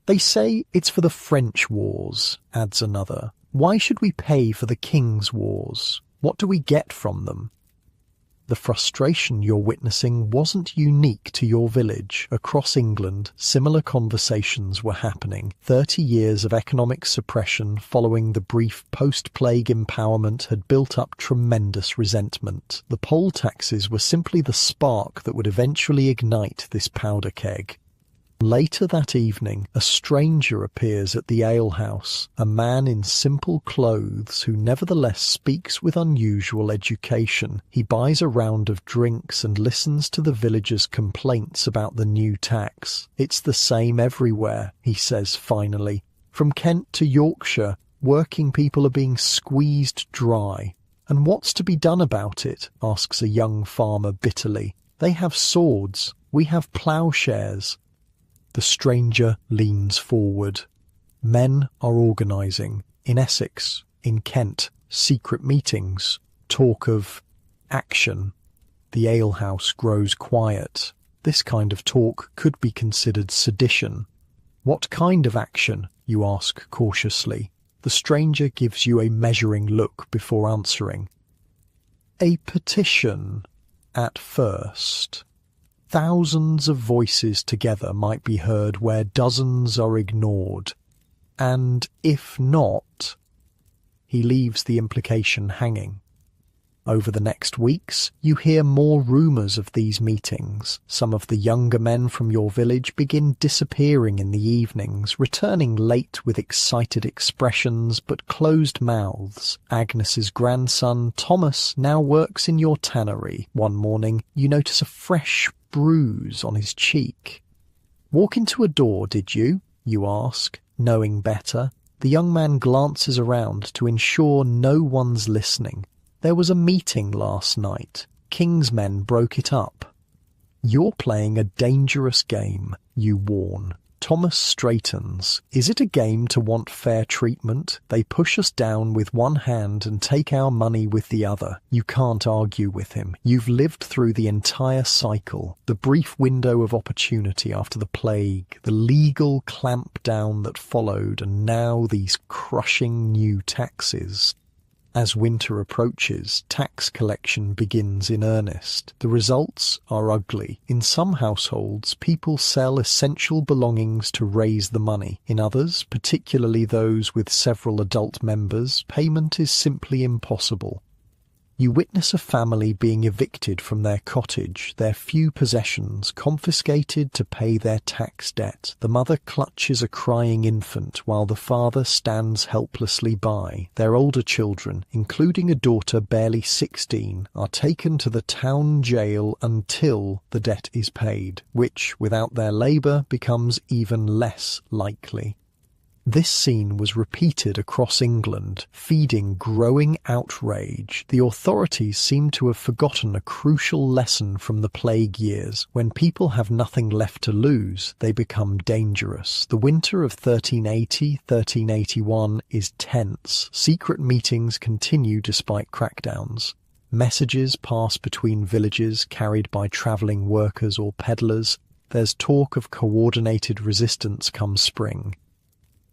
They say it's for the French wars, adds another. Why should we pay for the king's wars? What do we get from them? The frustration you're witnessing wasn't unique to your village. Across England, similar conversations were happening. 30 years of economic suppression following the brief post-plague empowerment had built up tremendous resentment. The poll taxes were simply the spark that would eventually ignite this powder keg. Later that evening, a stranger appears at the alehouse, a man in simple clothes who nevertheless speaks with unusual education. He buys a round of drinks and listens to the villagers' complaints about the new tax. It's the same everywhere, he says finally. From Kent to Yorkshire, working people are being squeezed dry. And what's to be done about it? Asks a young farmer bitterly. They have swords, we have ploughshares. The stranger leans forward. Men are organising. In Essex, in Kent, secret meetings. Talk of action. The alehouse grows quiet. This kind of talk could be considered sedition. What kind of action, you ask cautiously. The stranger gives you a measuring look before answering. A petition, at first. Thousands of voices together might be heard where dozens are ignored. And if not, he leaves the implication hanging. Over the next weeks, you hear more rumours of these meetings. Some of the younger men from your village begin disappearing in the evenings, returning late with excited expressions but closed mouths. Agnes's grandson, Thomas, now works in your tannery. One morning, you notice a fresh bruise on his cheek. "Walk into a door, did you?" you ask, knowing better. The young man glances around to ensure no one's listening. "There was a meeting last night. King's men broke it up." "You're playing a dangerous game," you warn. Thomas straightens. "Is it a game to want fair treatment? They push us down with one hand and take our money with the other." You can't argue with him. You've lived through the entire cycle. The brief window of opportunity after the plague, the legal clampdown that followed, and now these crushing new taxes. As winter approaches, tax collection begins in earnest. The results are ugly. In some households, people sell essential belongings to raise the money. In others, particularly those with several adult members, payment is simply impossible. You witness a family being evicted from their cottage, their few possessions confiscated to pay their tax debt. The mother clutches a crying infant while the father stands helplessly by. Their older children, including a daughter barely 16, are taken to the town jail until the debt is paid, which, without their labour, becomes even less likely. This scene was repeated across England, feeding growing outrage. The authorities seem to have forgotten a crucial lesson from the plague years. When people have nothing left to lose, they become dangerous. The winter of 1380-1381 is tense. Secret meetings continue despite crackdowns. Messages pass between villages carried by travelling workers or peddlers. There's talk of coordinated resistance come spring.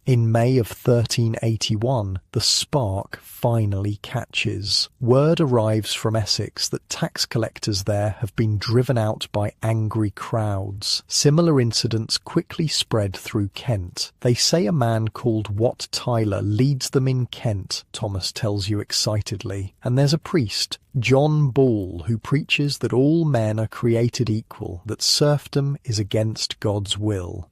In May of 1381, the spark finally catches. Word arrives from Essex that tax collectors there have been driven out by angry crowds. Similar incidents quickly spread through Kent. They say a man called Wat Tyler leads them in Kent, Thomas tells you excitedly. And there's a priest, John Ball, who preaches that all men are created equal, that serfdom is against God's will.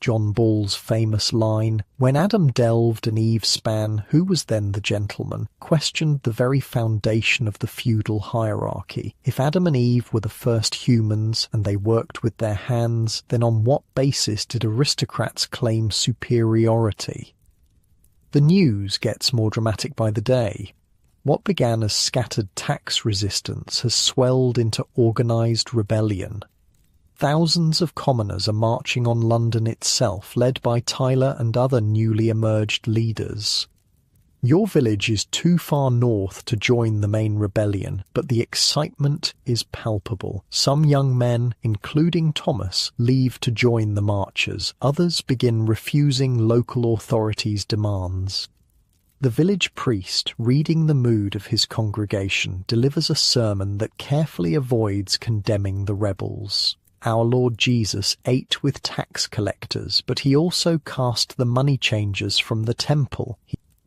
John Ball's famous line, "When Adam delved and Eve span, who was then the gentleman?" questioned the very foundation of the feudal hierarchy. If Adam and Eve were the first humans and they worked with their hands, then on what basis did aristocrats claim superiority? The news gets more dramatic by the day. What began as scattered tax resistance has swelled into organised rebellion. Thousands of commoners are marching on London itself, led by Tyler and other newly emerged leaders. Your village is too far north to join the main rebellion, but the excitement is palpable. Some young men, including Thomas, leave to join the marchers. Others begin refusing local authorities' demands. The village priest, reading the mood of his congregation, delivers a sermon that carefully avoids condemning the rebels. Our Lord Jesus ate with tax collectors, but he also cast the money changers from the temple.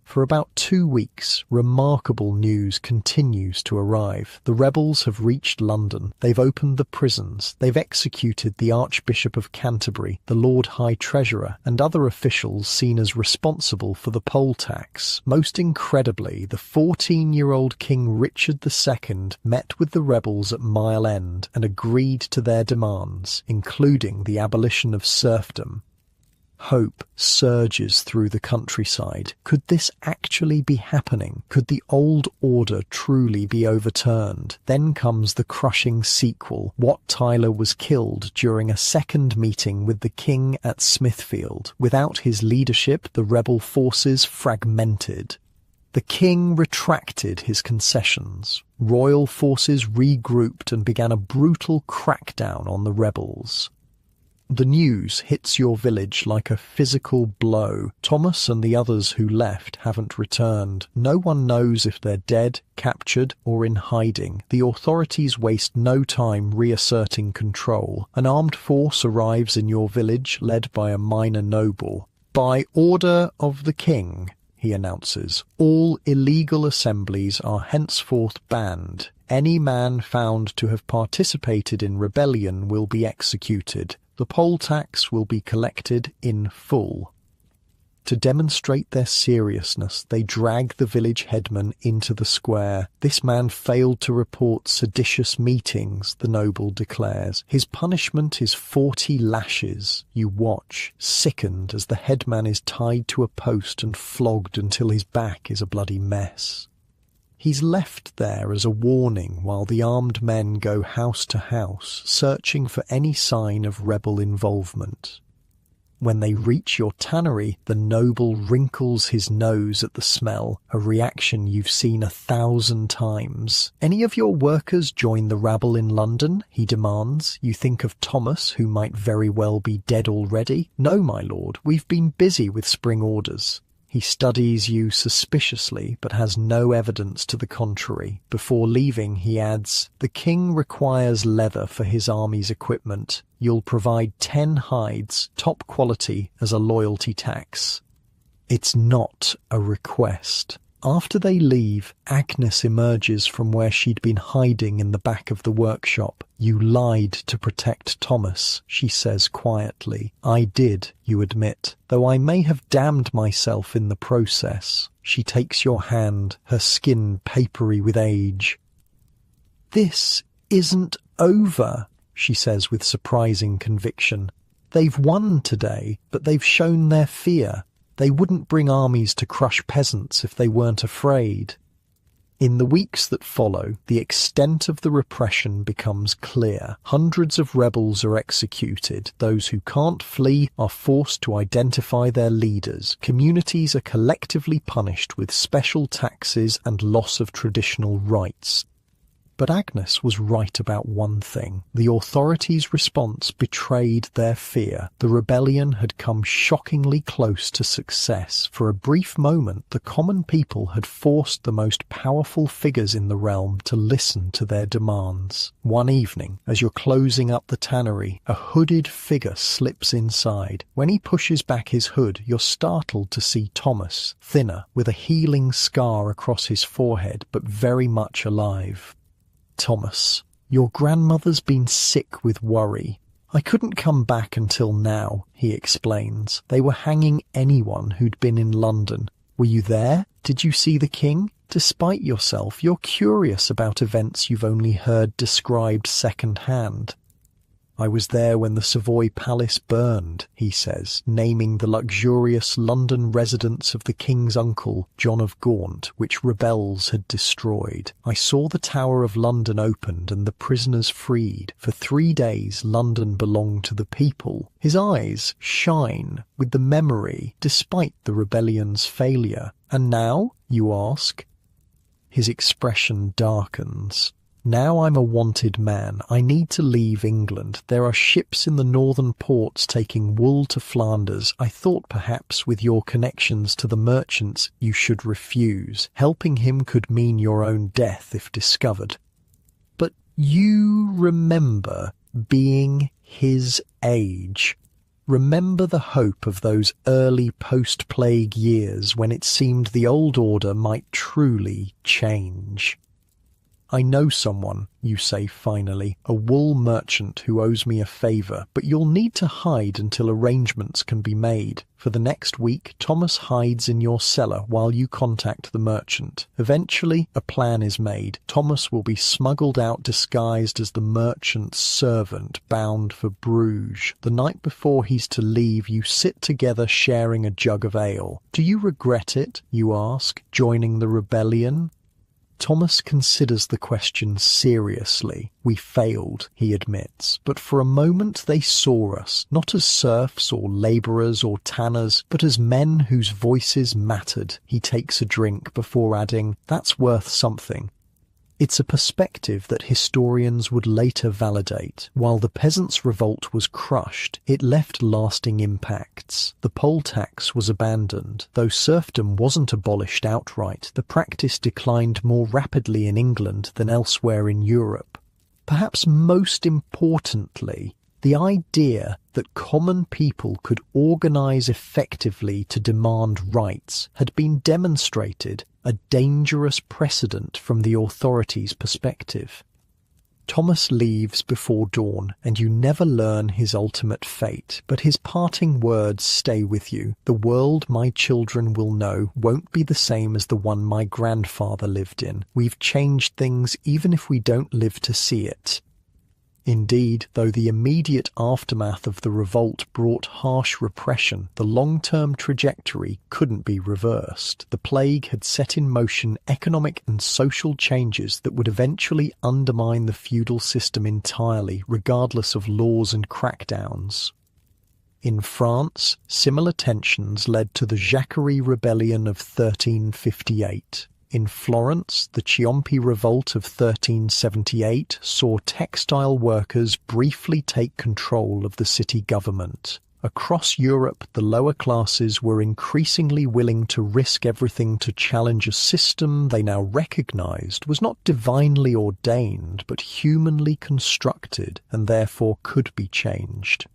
For about 2 weeks, remarkable news continues to arrive. The rebels have reached London. They've opened the prisons. They've executed the Archbishop of Canterbury, the Lord High Treasurer, and other officials seen as responsible for the poll tax. Most incredibly, the 14-year-old King Richard II met with the rebels at Mile End and agreed to their demands, including the abolition of serfdom. Hope surges through the countryside. Could this actually be happening? Could the old order truly be overturned? Then comes the crushing sequel. Wat Tyler was killed during a second meeting with the king at Smithfield. Without his leadership, the rebel forces fragmented. The king retracted his concessions. Royal forces regrouped and began a brutal crackdown on the rebels. The news hits your village like a physical blow. Thomas and the others who left haven't returned. No one knows if they're dead, captured, or in hiding. The authorities waste no time reasserting control. An armed force arrives in your village, led by a minor noble. "By order of the king," he announces, "all illegal assemblies are henceforth banned. Any man found to have participated in rebellion will be executed. The poll tax will be collected in full." To demonstrate their seriousness, they drag the village headman into the square. This man failed to report seditious meetings, the noble declares. His punishment is 40 lashes. You watch, sickened, as the headman is tied to a post and flogged until his back is a bloody mess. He's left there as a warning while the armed men go house to house, searching for any sign of rebel involvement. When they reach your tannery, the noble wrinkles his nose at the smell, a reaction you've seen 1,000 times. "Any of your workers join the rabble in London?" he demands. You think of Thomas, who might very well be dead already. "No, my lord, we've been busy with spring orders." He studies you suspiciously, but has no evidence to the contrary. Before leaving, he adds, "The king requires leather for his army's equipment. You'll provide 10 hides, top quality, as a loyalty tax." It's not a request. After they leave, Agnes emerges from where she'd been hiding in the back of the workshop. "You lied to protect Thomas," she says quietly. "I did, you admit, though I may have damned myself in the process." She takes your hand, her skin papery with age. "This isn't over," she says with surprising conviction. "They've won today, but they've shown their fear. They wouldn't bring armies to crush peasants if they weren't afraid." In the weeks that follow, the extent of the repression becomes clear. Hundreds of rebels are executed. Those who can't flee are forced to identify their leaders. Communities are collectively punished with special taxes and loss of traditional rights. But Agnes was right about one thing. The authorities' response betrayed their fear. The rebellion had come shockingly close to success. For a brief moment, the common people had forced the most powerful figures in the realm to listen to their demands. One evening, as you're closing up the tannery, a hooded figure slips inside. When he pushes back his hood, you're startled to see Thomas, thinner, with a healing scar across his forehead, but very much alive. "Thomas, your grandmother's been sick with worry. I couldn't come back until now," he explains. "They were hanging anyone who'd been in London. Were you there? Did you see the king? Despite yourself, you're curious about events you've only heard described second-hand." I was there when the Savoy Palace burned, he says, naming the luxurious London residence of the king's uncle, John of Gaunt, which rebels had destroyed. I saw the Tower of London opened and the prisoners freed. For 3 days London belonged to the people. His eyes shine with the memory, despite the rebellion's failure. And now, you ask? His expression darkens. Now I'm a wanted man. I need to leave England. There are ships in the northern ports taking wool to Flanders. I thought perhaps with your connections to the merchants you should refuse. Helping him could mean your own death if discovered. But you remember being his age. Remember the hope of those early post-plague years when it seemed the old order might truly change. I know someone, you say finally, a wool merchant who owes me a favour, but you'll need to hide until arrangements can be made. For the next week, Thomas hides in your cellar while you contact the merchant. Eventually, a plan is made. Thomas will be smuggled out disguised as the merchant's servant bound for Bruges. The night before he's to leave, you sit together sharing a jug of ale. Do you regret it, you ask, joining the rebellion? Thomas considers the question seriously. We failed, he admits, but for a moment they saw us, not as serfs or labourers or tanners, but as men whose voices mattered. He takes a drink before adding, "That's worth something." It's a perspective that historians would later validate. While the peasants' revolt was crushed, it left lasting impacts. The poll tax was abandoned. Though serfdom wasn't abolished outright, the practice declined more rapidly in England than elsewhere in Europe. Perhaps most importantly, the idea that common people could organise effectively to demand rights had been demonstrated, a dangerous precedent from the authorities' perspective. Thomas leaves before dawn, and you never learn his ultimate fate, but his parting words stay with you. The world my children will know won't be the same as the one my grandfather lived in. We've changed things even if we don't live to see it. Indeed, though the immediate aftermath of the revolt brought harsh repression, the long-term trajectory couldn't be reversed. The plague had set in motion economic and social changes that would eventually undermine the feudal system entirely, regardless of laws and crackdowns. In France, similar tensions led to the Jacquerie Rebellion of 1358. In Florence, the Ciompi Revolt of 1378 saw textile workers briefly take control of the city government. Across Europe, the lower classes were increasingly willing to risk everything to challenge a system they now recognized was not divinely ordained but humanly constructed and therefore could be changed.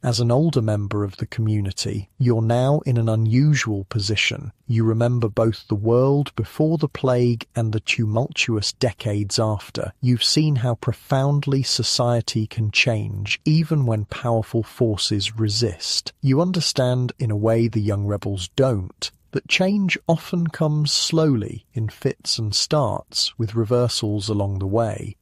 As an older member of the community, you're now in an unusual position. You remember both the world before the plague and the tumultuous decades after. You've seen how profoundly society can change, even when powerful forces resist. You understand, in a way the young rebels don't, that change often comes slowly, in fits and starts, with reversals along the way.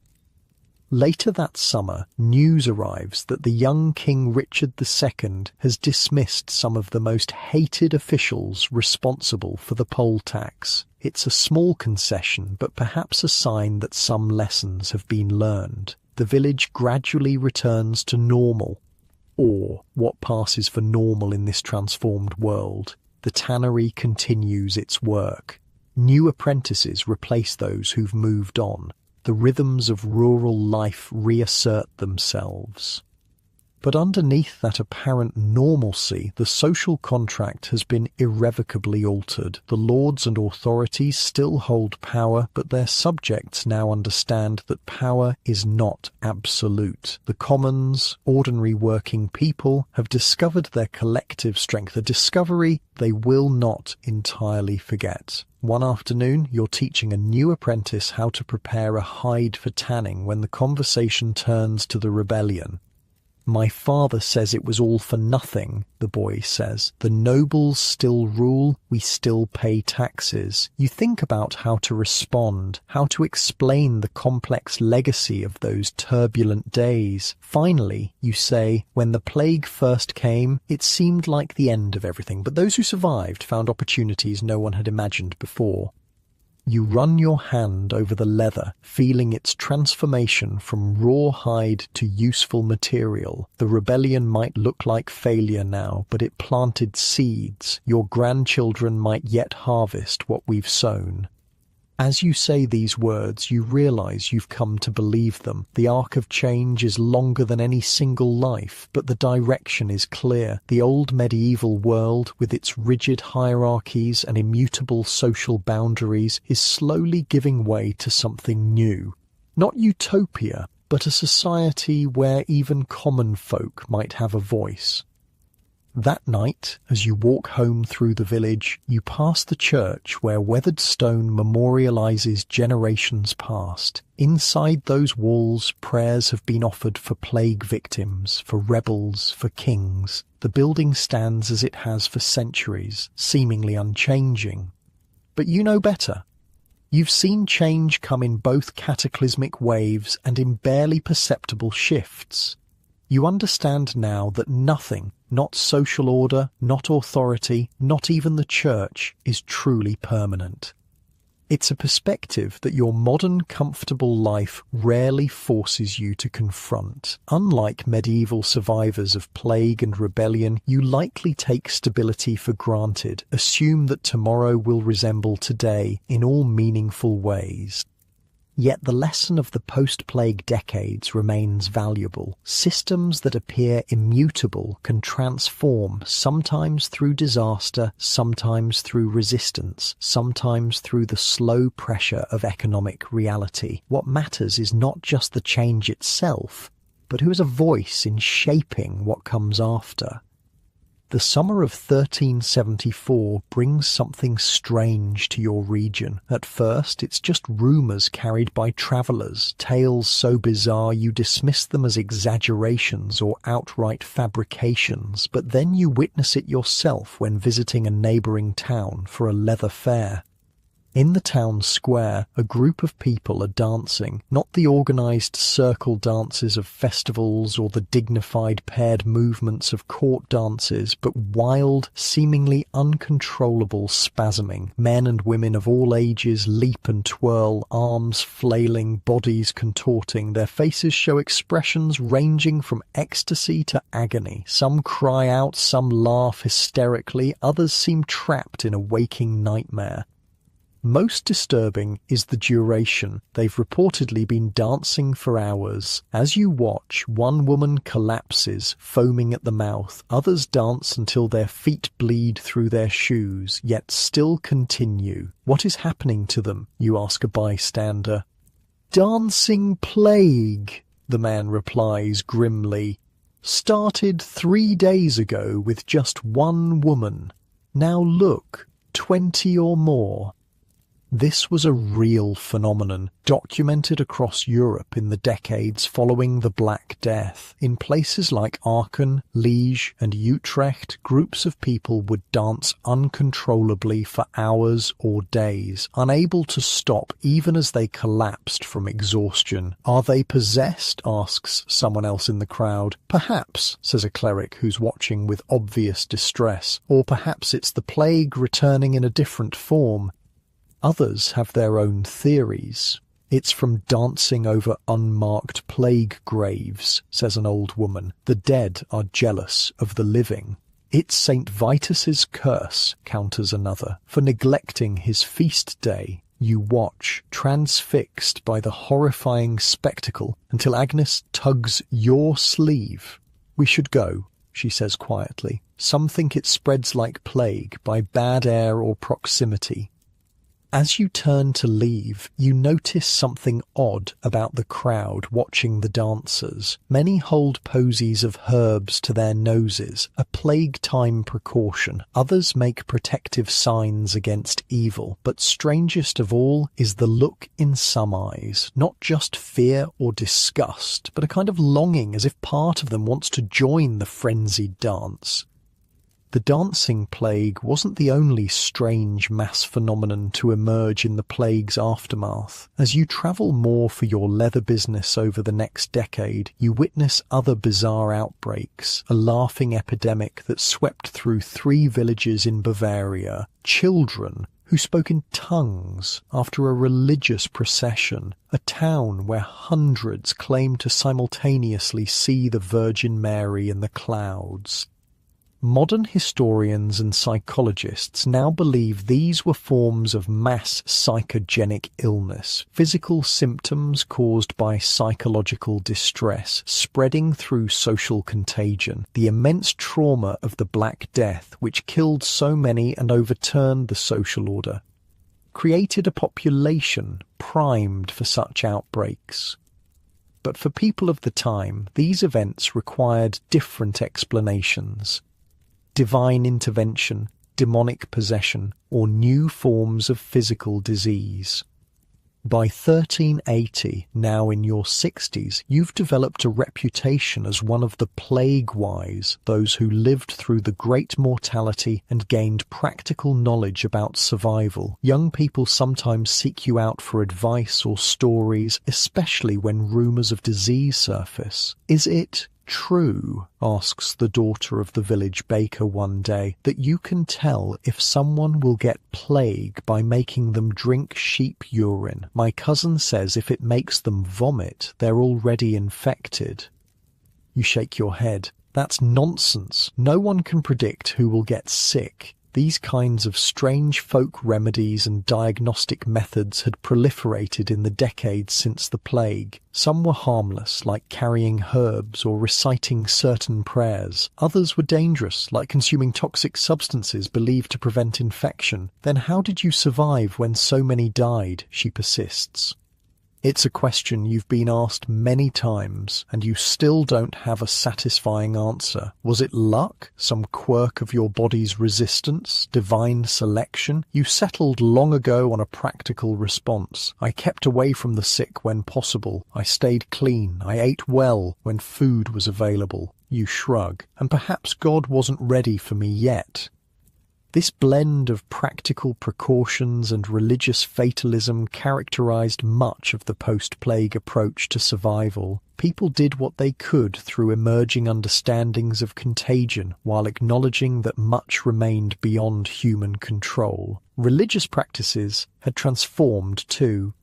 Later that summer, news arrives that the young King Richard II has dismissed some of the most hated officials responsible for the poll tax. It's a small concession, but perhaps a sign that some lessons have been learned. The village gradually returns to normal, or what passes for normal in this transformed world. The tannery continues its work. New apprentices replace those who've moved on. The rhythms of rural life reassert themselves. But underneath that apparent normalcy, the social contract has been irrevocably altered. The lords and authorities still hold power, but their subjects now understand that power is not absolute. The commons, ordinary working people, have discovered their collective strength, a discovery they will not entirely forget. One afternoon, you're teaching a new apprentice how to prepare a hide for tanning when the conversation turns to the rebellion. My father says it was all for nothing, the boy says. The nobles still rule, we still pay taxes. You think about how to respond, how to explain the complex legacy of those turbulent days. Finally, you say, when the plague first came, it seemed like the end of everything, but those who survived found opportunities no one had imagined before. You run your hand over the leather, feeling its transformation from rawhide to useful material. The rebellion might look like failure now, but it planted seeds. Your grandchildren might yet harvest what we've sown. As you say these words, you realize you've come to believe them. The arc of change is longer than any single life, but the direction is clear. The old medieval world, with its rigid hierarchies and immutable social boundaries, is slowly giving way to something new. Not utopia, but a society where even common folk might have a voice. That night, as you walk home through the village, you pass the church where weathered stone memorializes generations past. Inside those walls, prayers have been offered for plague victims, for rebels, for kings. The building stands as it has for centuries, seemingly unchanging. But you know better. You've seen change come in both cataclysmic waves and in barely perceptible shifts. You understand now that nothing, not social order, not authority, not even the church, is truly permanent. It's a perspective that your modern, comfortable life rarely forces you to confront. Unlike medieval survivors of plague and rebellion, you likely take stability for granted, assume that tomorrow will resemble today in all meaningful ways. Yet the lesson of the post-plague decades remains valuable. Systems that appear immutable can transform, sometimes through disaster, sometimes through resistance, sometimes through the slow pressure of economic reality. What matters is not just the change itself, but who has a voice in shaping what comes after. The summer of 1374 brings something strange to your region. At first, it's just rumours carried by travellers, tales so bizarre you dismiss them as exaggerations or outright fabrications, but then you witness it yourself when visiting a neighbouring town for a leather fair. In the town square, a group of people are dancing, not the organised circle dances of festivals or the dignified paired movements of court dances, but wild, seemingly uncontrollable spasming. Men and women of all ages leap and twirl, arms flailing, bodies contorting. Their faces show expressions ranging from ecstasy to agony. Some cry out, some laugh hysterically, others seem trapped in a waking nightmare. Most disturbing is the duration. They've reportedly been dancing for hours. As you watch, one woman collapses, foaming at the mouth. Others dance until their feet bleed through their shoes, yet still continue. What is happening to them? You ask a bystander. Dancing plague, the man replies grimly. Started 3 days ago with just one woman. Now look, 20 or more. This was a real phenomenon, documented across Europe in the decades following the Black Death. In places like Aachen, Liège and Utrecht, groups of people would dance uncontrollably for hours or days, unable to stop even as they collapsed from exhaustion. Are they possessed? Asks someone else in the crowd. Perhaps, says a cleric who's watching with obvious distress. Or perhaps it's the plague returning in a different form. Others have their own theories. It's from dancing over unmarked plague graves, says an old woman. The dead are jealous of the living. It's St. Vitus's curse, counters another, for neglecting his feast day. You watch, transfixed by the horrifying spectacle, until Agnes tugs your sleeve. We should go, she says quietly. Some think it spreads like plague, by bad air or proximity. As you turn to leave, you notice something odd about the crowd watching the dancers. Many hold posies of herbs to their noses, a plague time precaution. Others make protective signs against evil. But strangest of all is the look in some eyes. Not just fear or disgust, but a kind of longing, as if part of them wants to join the frenzied dance. The dancing plague wasn't the only strange mass phenomenon to emerge in the plague's aftermath. As you travel more for your leather business over the next decade, you witness other bizarre outbreaks, a laughing epidemic that swept through 3 villages in Bavaria, children who spoke in tongues after a religious procession, a town where hundreds claimed to simultaneously see the Virgin Mary in the clouds. Modern historians and psychologists now believe these were forms of mass psychogenic illness, physical symptoms caused by psychological distress, spreading through social contagion, the immense trauma of the Black Death, which killed so many and overturned the social order, created a population primed for such outbreaks. But for people of the time, these events required different explanations. Divine intervention, demonic possession, or new forms of physical disease. By 1380, now in your 60s, you've developed a reputation as one of the plague-wise, those who lived through the great mortality and gained practical knowledge about survival. Young people sometimes seek you out for advice or stories, especially when rumours of disease surface. Is it true, asks the daughter of the village baker one day, that you can tell if someone will get plague by making them drink sheep urine? My cousin says if it makes them vomit, they're already infected. You shake your head. That's nonsense. No one can predict who will get sick. These kinds of strange folk remedies and diagnostic methods had proliferated in the decades since the plague. Some were harmless, like carrying herbs or reciting certain prayers. Others were dangerous, like consuming toxic substances believed to prevent infection. Then how did you survive when so many died? She persists. It's a question you've been asked many times, and you still don't have a satisfying answer. Was it luck? Some quirk of your body's resistance? Divine selection? You settled long ago on a practical response. I kept away from the sick when possible. I stayed clean. I ate well when food was available. You shrug. And perhaps God wasn't ready for me yet. This blend of practical precautions and religious fatalism characterized much of the post-plague approach to survival. People did what they could through emerging understandings of contagion, while acknowledging that much remained beyond human control. Religious practices had transformed too.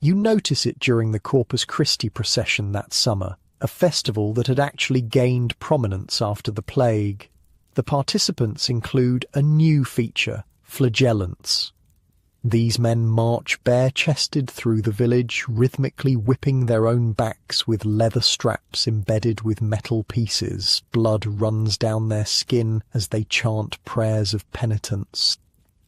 You notice it during the Corpus Christi procession that summer, a festival that had actually gained prominence after the plague. The participants include a new feature, flagellants. These men march bare-chested through the village, rhythmically whipping their own backs with leather straps embedded with metal pieces. Blood runs down their skin as they chant prayers of penitence.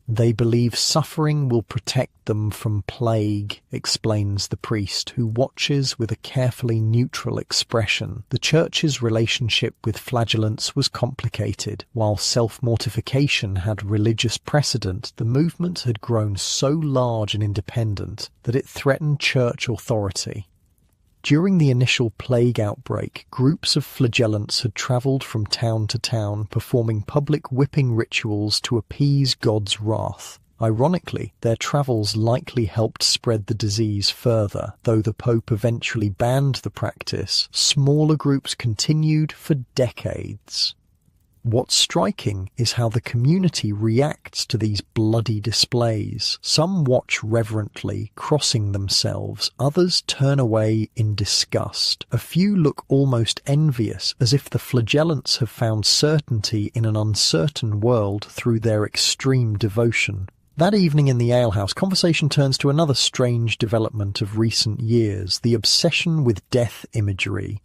They believe suffering will protect them from plague, explains the priest, who watches with a carefully neutral expression. The church's relationship with flagellants was complicated. While self-mortification had religious precedent, the movement had grown so large and independent that it threatened church authority. During the initial plague outbreak, groups of flagellants had travelled from town to town, performing public whipping rituals to appease God's wrath. Ironically, their travels likely helped spread the disease further. Though the Pope eventually banned the practice, smaller groups continued for decades. What's striking is how the community reacts to these bloody displays. Some watch reverently, crossing themselves. Others turn away in disgust. A few look almost envious, as if the flagellants have found certainty in an uncertain world through their extreme devotion. That evening in the alehouse, conversation turns to another strange development of recent years, the obsession with death imagery.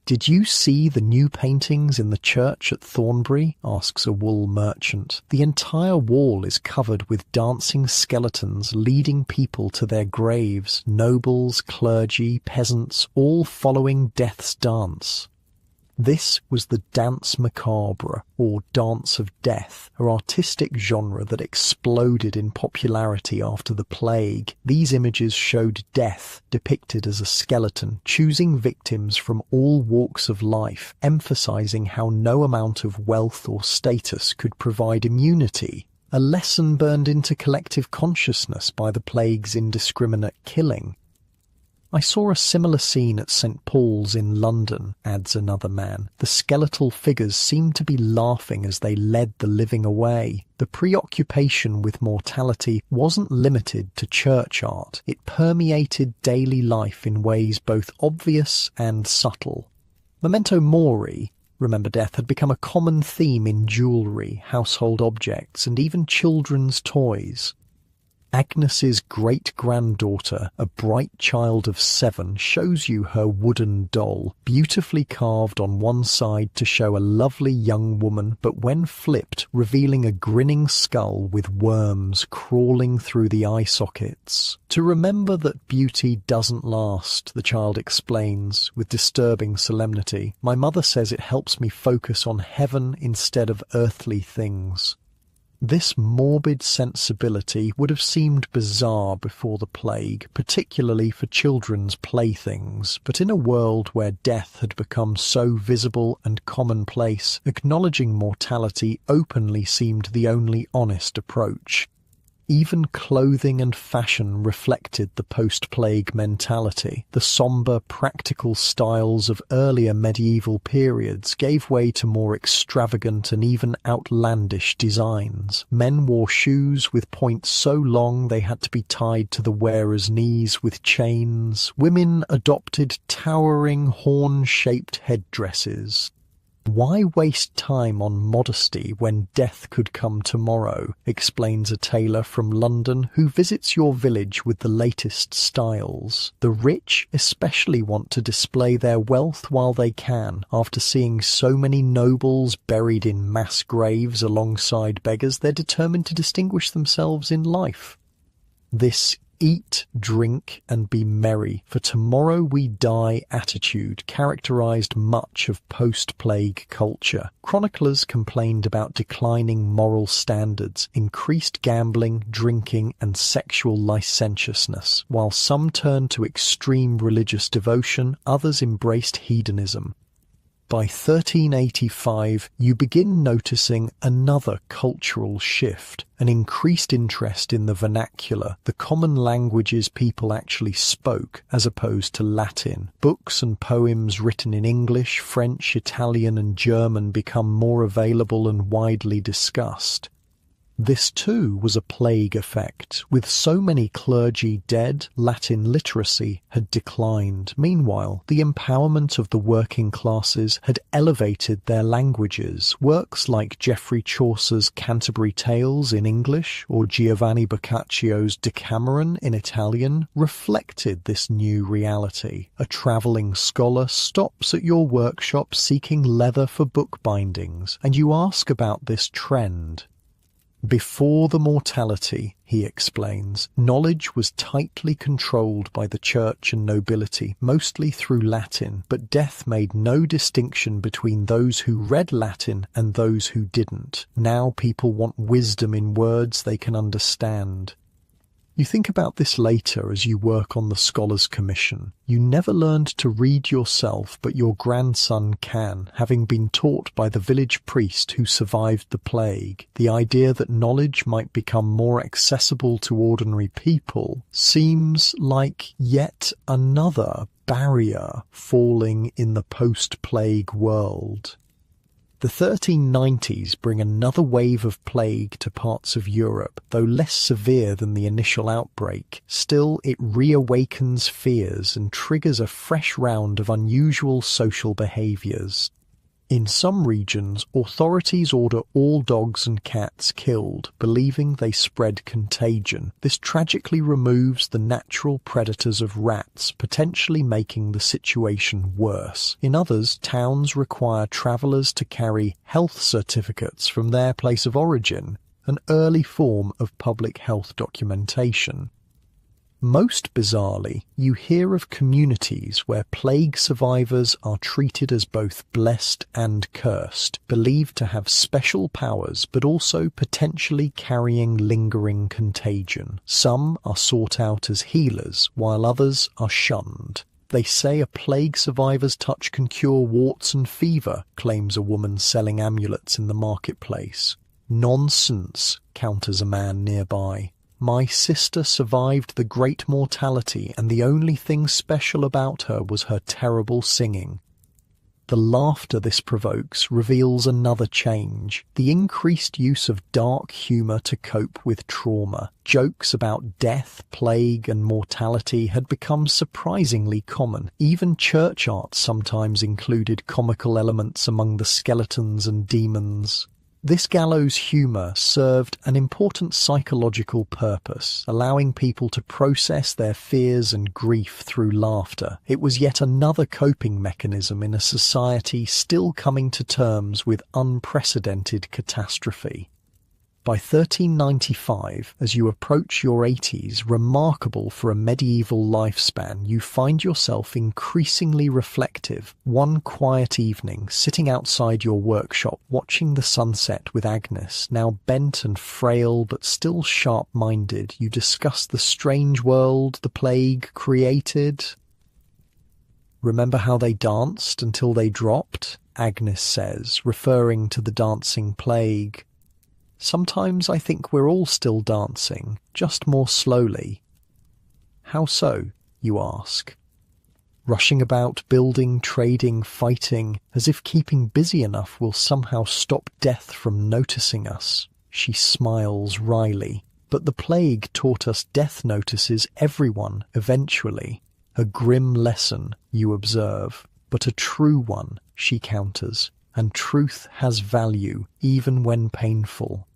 "Did you see the new paintings in the church at Thornbury?" asks a wool merchant. "The entire wall is covered with dancing skeletons leading people to their graves, nobles, clergy, peasants, all following death's dance." This was the Danse Macabre, or Dance of Death, an artistic genre that exploded in popularity after the plague. These images showed death depicted as a skeleton, choosing victims from all walks of life, emphasizing how no amount of wealth or status could provide immunity. A lesson burned into collective consciousness by the plague's indiscriminate killing. "I saw a similar scene at St. Paul's in London," adds another man. "The skeletal figures seemed to be laughing as they led the living away." The preoccupation with mortality wasn't limited to church art. It permeated daily life in ways both obvious and subtle. Memento mori, remember death, had become a common theme in jewellery, household objects, and even children's toys. Agnes's great-granddaughter, a bright child of 7, shows you her wooden doll, beautifully carved on one side to show a lovely young woman, but when flipped, revealing a grinning skull with worms crawling through the eye sockets. "To remember that beauty doesn't last," the child explains, with disturbing solemnity. "My mother says it helps me focus on heaven instead of earthly things." This morbid sensibility would have seemed bizarre before the plague, particularly for children's playthings, but in a world where death had become so visible and commonplace, acknowledging mortality openly seemed the only honest approach. Even clothing and fashion reflected the post-plague mentality. The sombre, practical styles of earlier medieval periods gave way to more extravagant and even outlandish designs. Men wore shoes with points so long they had to be tied to the wearer's knees with chains. Women adopted towering, horn-shaped headdresses. "Why waste time on modesty when death could come tomorrow?" explains a tailor from London who visits your village with the latest styles. "The rich especially want to display their wealth while they can. After seeing so many nobles buried in mass graves alongside beggars, they're determined to distinguish themselves in life." This eat, drink, and be merry, for tomorrow we die attitude characterized much of post-plague culture. Chroniclers complained about declining moral standards, increased gambling, drinking, and sexual licentiousness. While some turned to extreme religious devotion, others embraced hedonism. By 1385, you begin noticing another cultural shift, an increased interest in the vernacular, the common languages people actually spoke, as opposed to Latin. Books and poems written in English, French, Italian, and German become more available and widely discussed. This too was a plague effect. With so many clergy dead, Latin literacy had declined. Meanwhile, the empowerment of the working classes had elevated their languages. Works like Geoffrey Chaucer's Canterbury Tales in English or Giovanni Boccaccio's Decameron in Italian reflected this new reality. A travelling scholar stops at your workshop seeking leather for book bindings, and you ask about this trend. Before the mortality, he explains, knowledge was tightly controlled by the church and nobility, mostly through Latin, but death made no distinction between those who read Latin and those who didn't. Now people want wisdom in words they can understand. You think about this later as you work on the Scholars' Commission. You never learned to read yourself, but your grandson can, having been taught by the village priest who survived the plague. The idea that knowledge might become more accessible to ordinary people seems like yet another barrier falling in the post-plague world. The 1390s bring another wave of plague to parts of Europe, though less severe than the initial outbreak. Still, it reawakens fears and triggers a fresh round of unusual social behaviours. In some regions, authorities order all dogs and cats killed, believing they spread contagion. This tragically removes the natural predators of rats, potentially making the situation worse. In others, towns require travelers to carry health certificates from their place of origin, an early form of public health documentation. Most bizarrely, you hear of communities where plague survivors are treated as both blessed and cursed, believed to have special powers but also potentially carrying lingering contagion. Some are sought out as healers, while others are shunned. They say a plague survivor's touch can cure warts and fever, claims a woman selling amulets in the marketplace. Nonsense, counters a man nearby. My sister survived the great mortality, and the only thing special about her was her terrible singing. The laughter this provokes reveals another change, the increased use of dark humour to cope with trauma. Jokes about death, plague and mortality had become surprisingly common. Even church art sometimes included comical elements among the skeletons and demons. This gallows humour served an important psychological purpose, allowing people to process their fears and grief through laughter. It was yet another coping mechanism in a society still coming to terms with unprecedented catastrophe. By 1395, as you approach your 80s, remarkable for a medieval lifespan, you find yourself increasingly reflective. One quiet evening, sitting outside your workshop, watching the sunset with Agnes, now bent and frail but still sharp-minded, you discuss the strange world the plague created. "Remember how they danced until they dropped?" Agnes says, referring to the dancing plague. "Sometimes I think we're all still dancing, just more slowly." "How so?" you ask. "Rushing about, building, trading, fighting, as if keeping busy enough will somehow stop death from noticing us." She smiles wryly. "But the plague taught us death notices everyone, eventually." A grim lesson, you observe, but a true one, she counters. And truth has value, even when painful.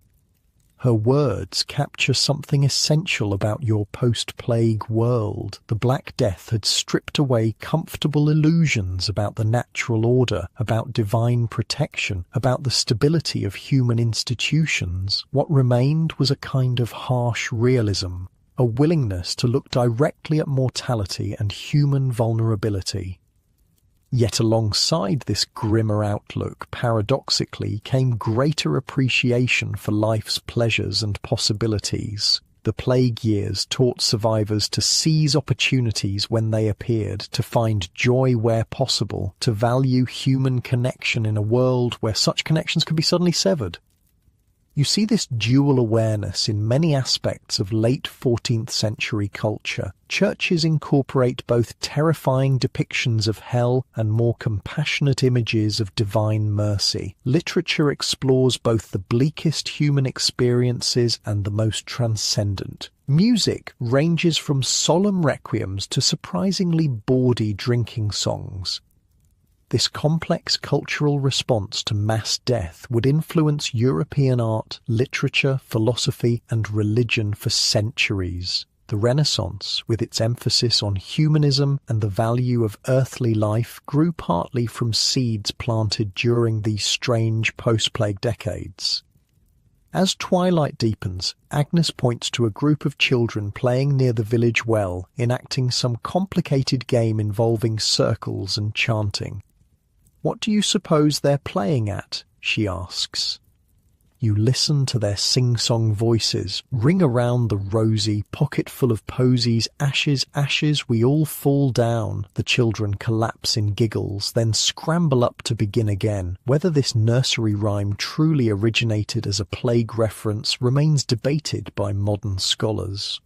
Her words capture something essential about your post-plague world. The Black Death had stripped away comfortable illusions about the natural order, about divine protection, about the stability of human institutions. What remained was a kind of harsh realism, a willingness to look directly at mortality and human vulnerability. Yet alongside this grimmer outlook, paradoxically, came greater appreciation for life's pleasures and possibilities. The plague years taught survivors to seize opportunities when they appeared, to find joy where possible, to value human connection in a world where such connections could be suddenly severed. You see this dual awareness in many aspects of late 14th century culture. Churches incorporate both terrifying depictions of hell and more compassionate images of divine mercy. Literature explores both the bleakest human experiences and the most transcendent. Music ranges from solemn requiems to surprisingly bawdy drinking songs. This complex cultural response to mass death would influence European art, literature, philosophy, and religion for centuries. The Renaissance, with its emphasis on humanism and the value of earthly life, grew partly from seeds planted during these strange post-plague decades. As twilight deepens, Agnes points to a group of children playing near the village well, enacting some complicated game involving circles and chanting. "What do you suppose they're playing at?" she asks. You listen to their sing-song voices, ring around the rosy, pocket full of posies, ashes, ashes, we all fall down. The children collapse in giggles, then scramble up to begin again. Whether this nursery rhyme truly originated as a plague reference remains debated by modern scholars.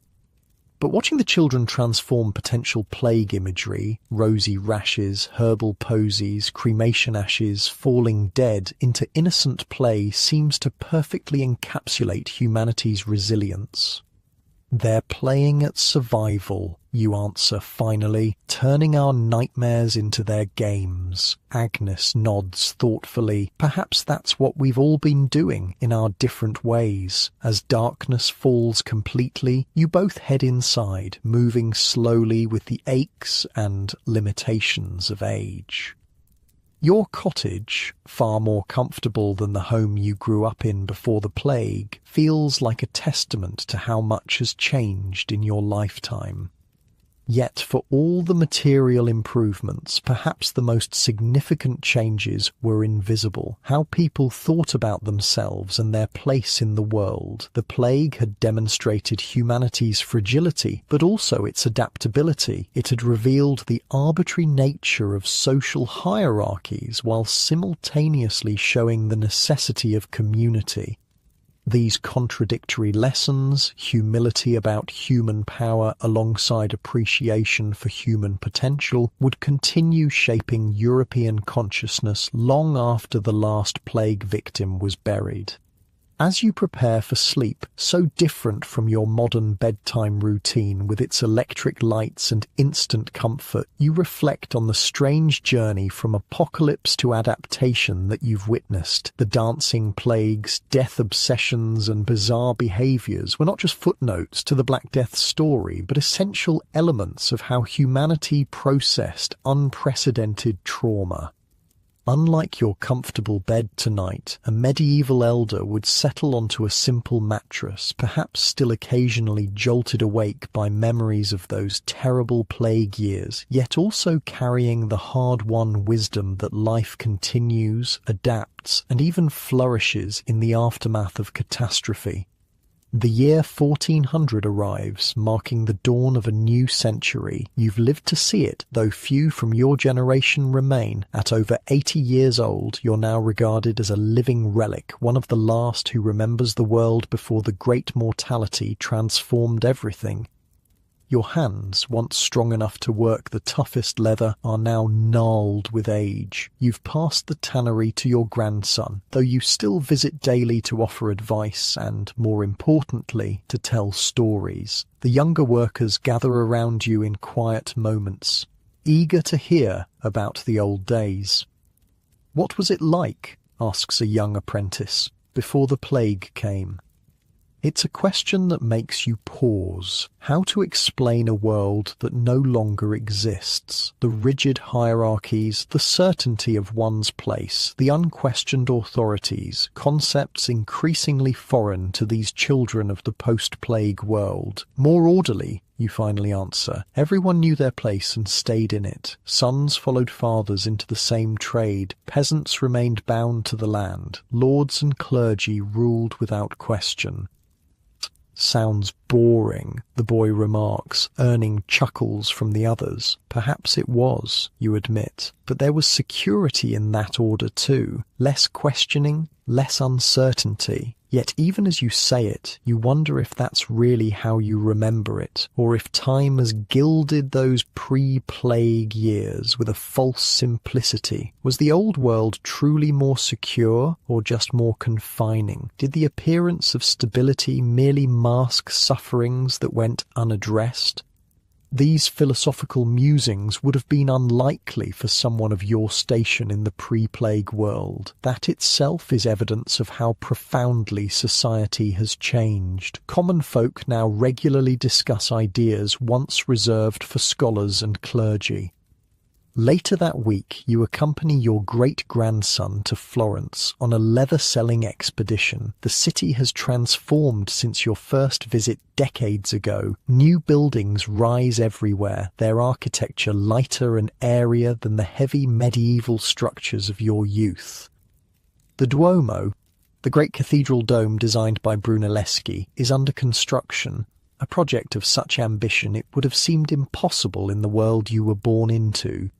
But watching the children transform potential plague imagery, rosy rashes, herbal posies, cremation ashes, falling dead, into innocent play seems to perfectly encapsulate humanity's resilience. They're playing at survival, you answer finally, turning our nightmares into their games. Agnes nods thoughtfully. Perhaps that's what we've all been doing in our different ways. As darkness falls completely, you both head inside, moving slowly with the aches and limitations of age. Your cottage, far more comfortable than the home you grew up in before the plague, feels like a testament to how much has changed in your lifetime. Yet for all the material improvements, perhaps the most significant changes were invisible. How people thought about themselves and their place in the world. The plague had demonstrated humanity's fragility, but also its adaptability. It had revealed the arbitrary nature of social hierarchies while simultaneously showing the necessity of community. These contradictory lessons, humility about human power alongside appreciation for human potential, would continue shaping European consciousness long after the last plague victim was buried. As you prepare for sleep, so different from your modern bedtime routine with its electric lights and instant comfort, you reflect on the strange journey from apocalypse to adaptation that you've witnessed. The dancing plagues, death obsessions, and bizarre behaviors were not just footnotes to the Black Death's story, but essential elements of how humanity processed unprecedented trauma. Unlike your comfortable bed tonight, a medieval elder would settle onto a simple mattress, perhaps still occasionally jolted awake by memories of those terrible plague years, yet also carrying the hard-won wisdom that life continues, adapts, and even flourishes in the aftermath of catastrophe. The year 1400 arrives, marking the dawn of a new century. You've lived to see it, though few from your generation remain. At over 80 years old, you're now regarded as a living relic, one of the last who remembers the world before the great mortality transformed everything. Your hands, once strong enough to work the toughest leather, are now gnarled with age. You've passed the tannery to your grandson, though you still visit daily to offer advice and, more importantly, to tell stories. The younger workers gather around you in quiet moments, eager to hear about the old days. "What was it like?" asks a young apprentice, "before the plague came?" It's a question that makes you pause. How to explain a world that no longer exists? The rigid hierarchies, the certainty of one's place, the unquestioned authorities, concepts increasingly foreign to these children of the post-plague world. More orderly, you finally answer. Everyone knew their place and stayed in it. Sons followed fathers into the same trade. Peasants remained bound to the land. Lords and clergy ruled without question. "Sounds boring," the boy remarks, earning chuckles from the others. Perhaps it was, you admit, but there was security in that order too. Less questioning, less uncertainty. Yet even as you say it, you wonder if that's really how you remember it, or if time has gilded those pre-plague years with a false simplicity. Was the old world truly more secure, or just more confining? Did the appearance of stability merely mask sufferings that went unaddressed? These philosophical musings would have been unlikely for someone of your station in the pre-plague world. That itself is evidence of how profoundly society has changed. Common folk now regularly discuss ideas once reserved for scholars and clergy. Later that week, you accompany your great-grandson to Florence on a leather-selling expedition. The city has transformed since your first visit decades ago. New buildings rise everywhere, their architecture lighter and airier than the heavy medieval structures of your youth. The Duomo, the great cathedral dome designed by Brunelleschi, is under construction. A project of such ambition it would have seemed impossible in the world you were born into.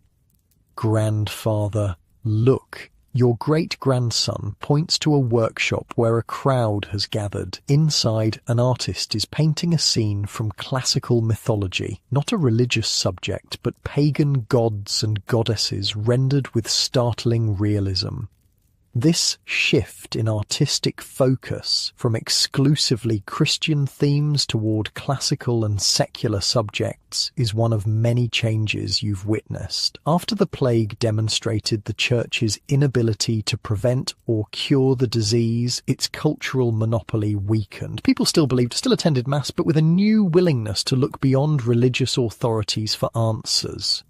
Grandfather, look. Your great-grandson points to a workshop where a crowd has gathered. Inside, an artist is painting a scene from classical mythology, not a religious subject, but pagan gods and goddesses rendered with startling realism. This shift in artistic focus from exclusively Christian themes toward classical and secular subjects is one of many changes you've witnessed. After the plague demonstrated the Church's inability to prevent or cure the disease, its cultural monopoly weakened. People still believed, still attended Mass, but with a new willingness to look beyond religious authorities for answers.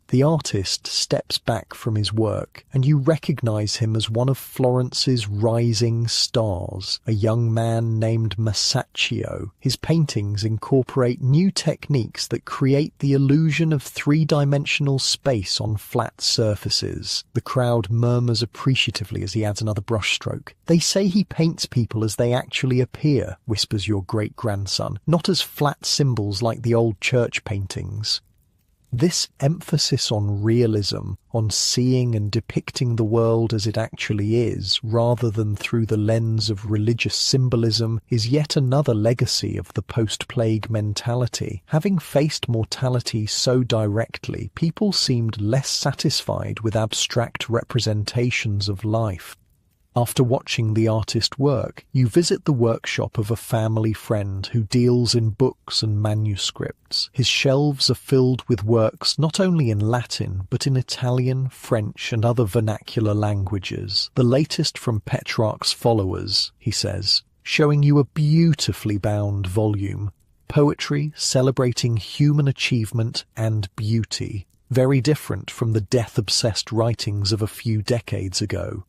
The artist steps back from his work, and you recognize him as one of Florence's rising stars, a young man named Masaccio. His paintings incorporate new techniques that create the illusion of three-dimensional space on flat surfaces. The crowd murmurs appreciatively as he adds another brushstroke. They say he paints people as they actually appear, whispers your great-grandson, not as flat symbols like the old church paintings. This emphasis on realism, on seeing and depicting the world as it actually is, rather than through the lens of religious symbolism, is yet another legacy of the post-plague mentality. Having faced mortality so directly, people seemed less satisfied with abstract representations of life. After watching the artist work, you visit the workshop of a family friend who deals in books and manuscripts. His shelves are filled with works not only in Latin, but in Italian, French, and other vernacular languages. The latest from Petrarch's followers, he says, showing you a beautifully bound volume. Poetry celebrating human achievement and beauty, very different from the death-obsessed writings of a few decades ago.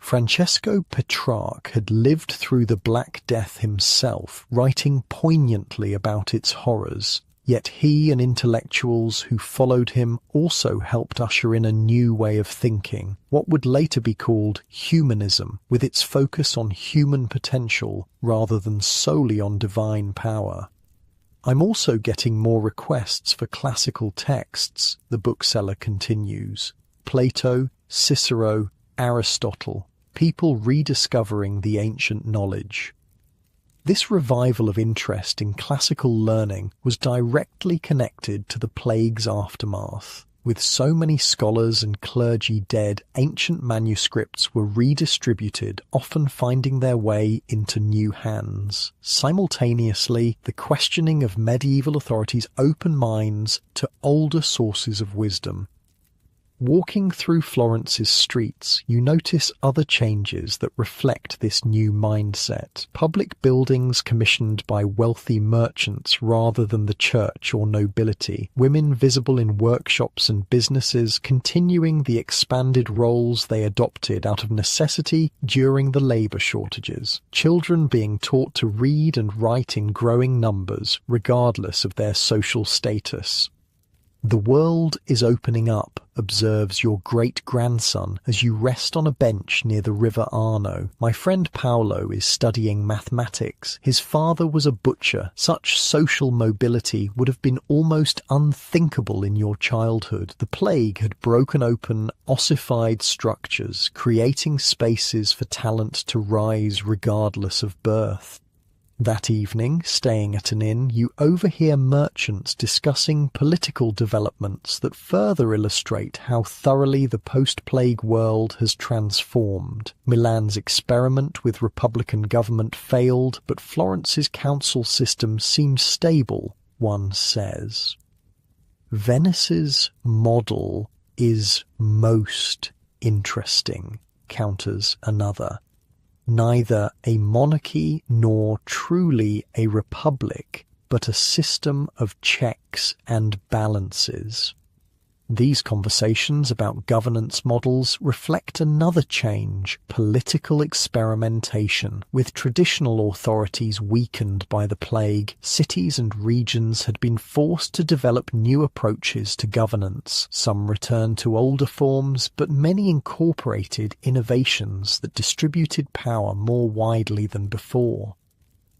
Francesco Petrarch had lived through the Black Death himself, writing poignantly about its horrors. Yet he and intellectuals who followed him also helped usher in a new way of thinking, what would later be called humanism, with its focus on human potential rather than solely on divine power. I'm also getting more requests for classical texts, the bookseller continues. Plato, Cicero, Aristotle, people rediscovering the ancient knowledge. This revival of interest in classical learning was directly connected to the plague's aftermath. With so many scholars and clergy dead, ancient manuscripts were redistributed, often finding their way into new hands. Simultaneously, the questioning of medieval authorities opened minds to older sources of wisdom. Walking through Florence's streets, you notice other changes that reflect this new mindset. Public buildings commissioned by wealthy merchants rather than the church or nobility. Women visible in workshops and businesses continuing the expanded roles they adopted out of necessity during the labour shortages. Children being taught to read and write in growing numbers, regardless of their social status. The world is opening up, observes your great-grandson as you rest on a bench near the River Arno. My friend Paolo is studying mathematics. His father was a butcher. Such social mobility would have been almost unthinkable in your childhood. The plague had broken open ossified structures, creating spaces for talent to rise regardless of birth. That evening, staying at an inn, you overhear merchants discussing political developments that further illustrate how thoroughly the post-plague world has transformed. Milan's experiment with republican government failed, but Florence's council system seems stable, one says. Venice's model is most interesting, counters another. Neither a monarchy nor truly a republic, but a system of checks and balances. These conversations about governance models reflect another change, political experimentation. With traditional authorities weakened by the plague, cities and regions had been forced to develop new approaches to governance. Some returned to older forms, but many incorporated innovations that distributed power more widely than before.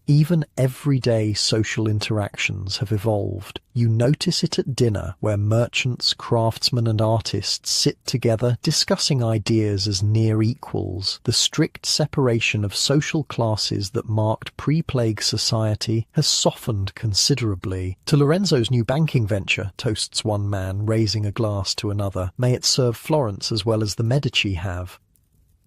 Even everyday social interactions have evolved. You notice it at dinner, where merchants, craftsmen and artists sit together discussing ideas as near equals. The strict separation of social classes that marked pre-plague society has softened considerably. To Lorenzo's new banking venture, toasts one man, raising a glass to another. May it serve Florence as well as the Medici have.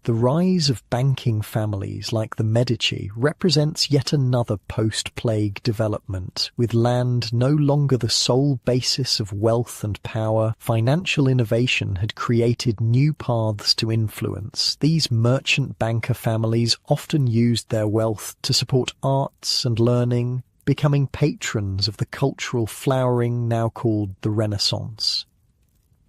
The rise of banking families like the Medici represents yet another post-plague development. With land no longer the sole basis of wealth and power, financial innovation had created new paths to influence. These merchant banker families often used their wealth to support arts and learning, becoming patrons of the cultural flowering now called the Renaissance.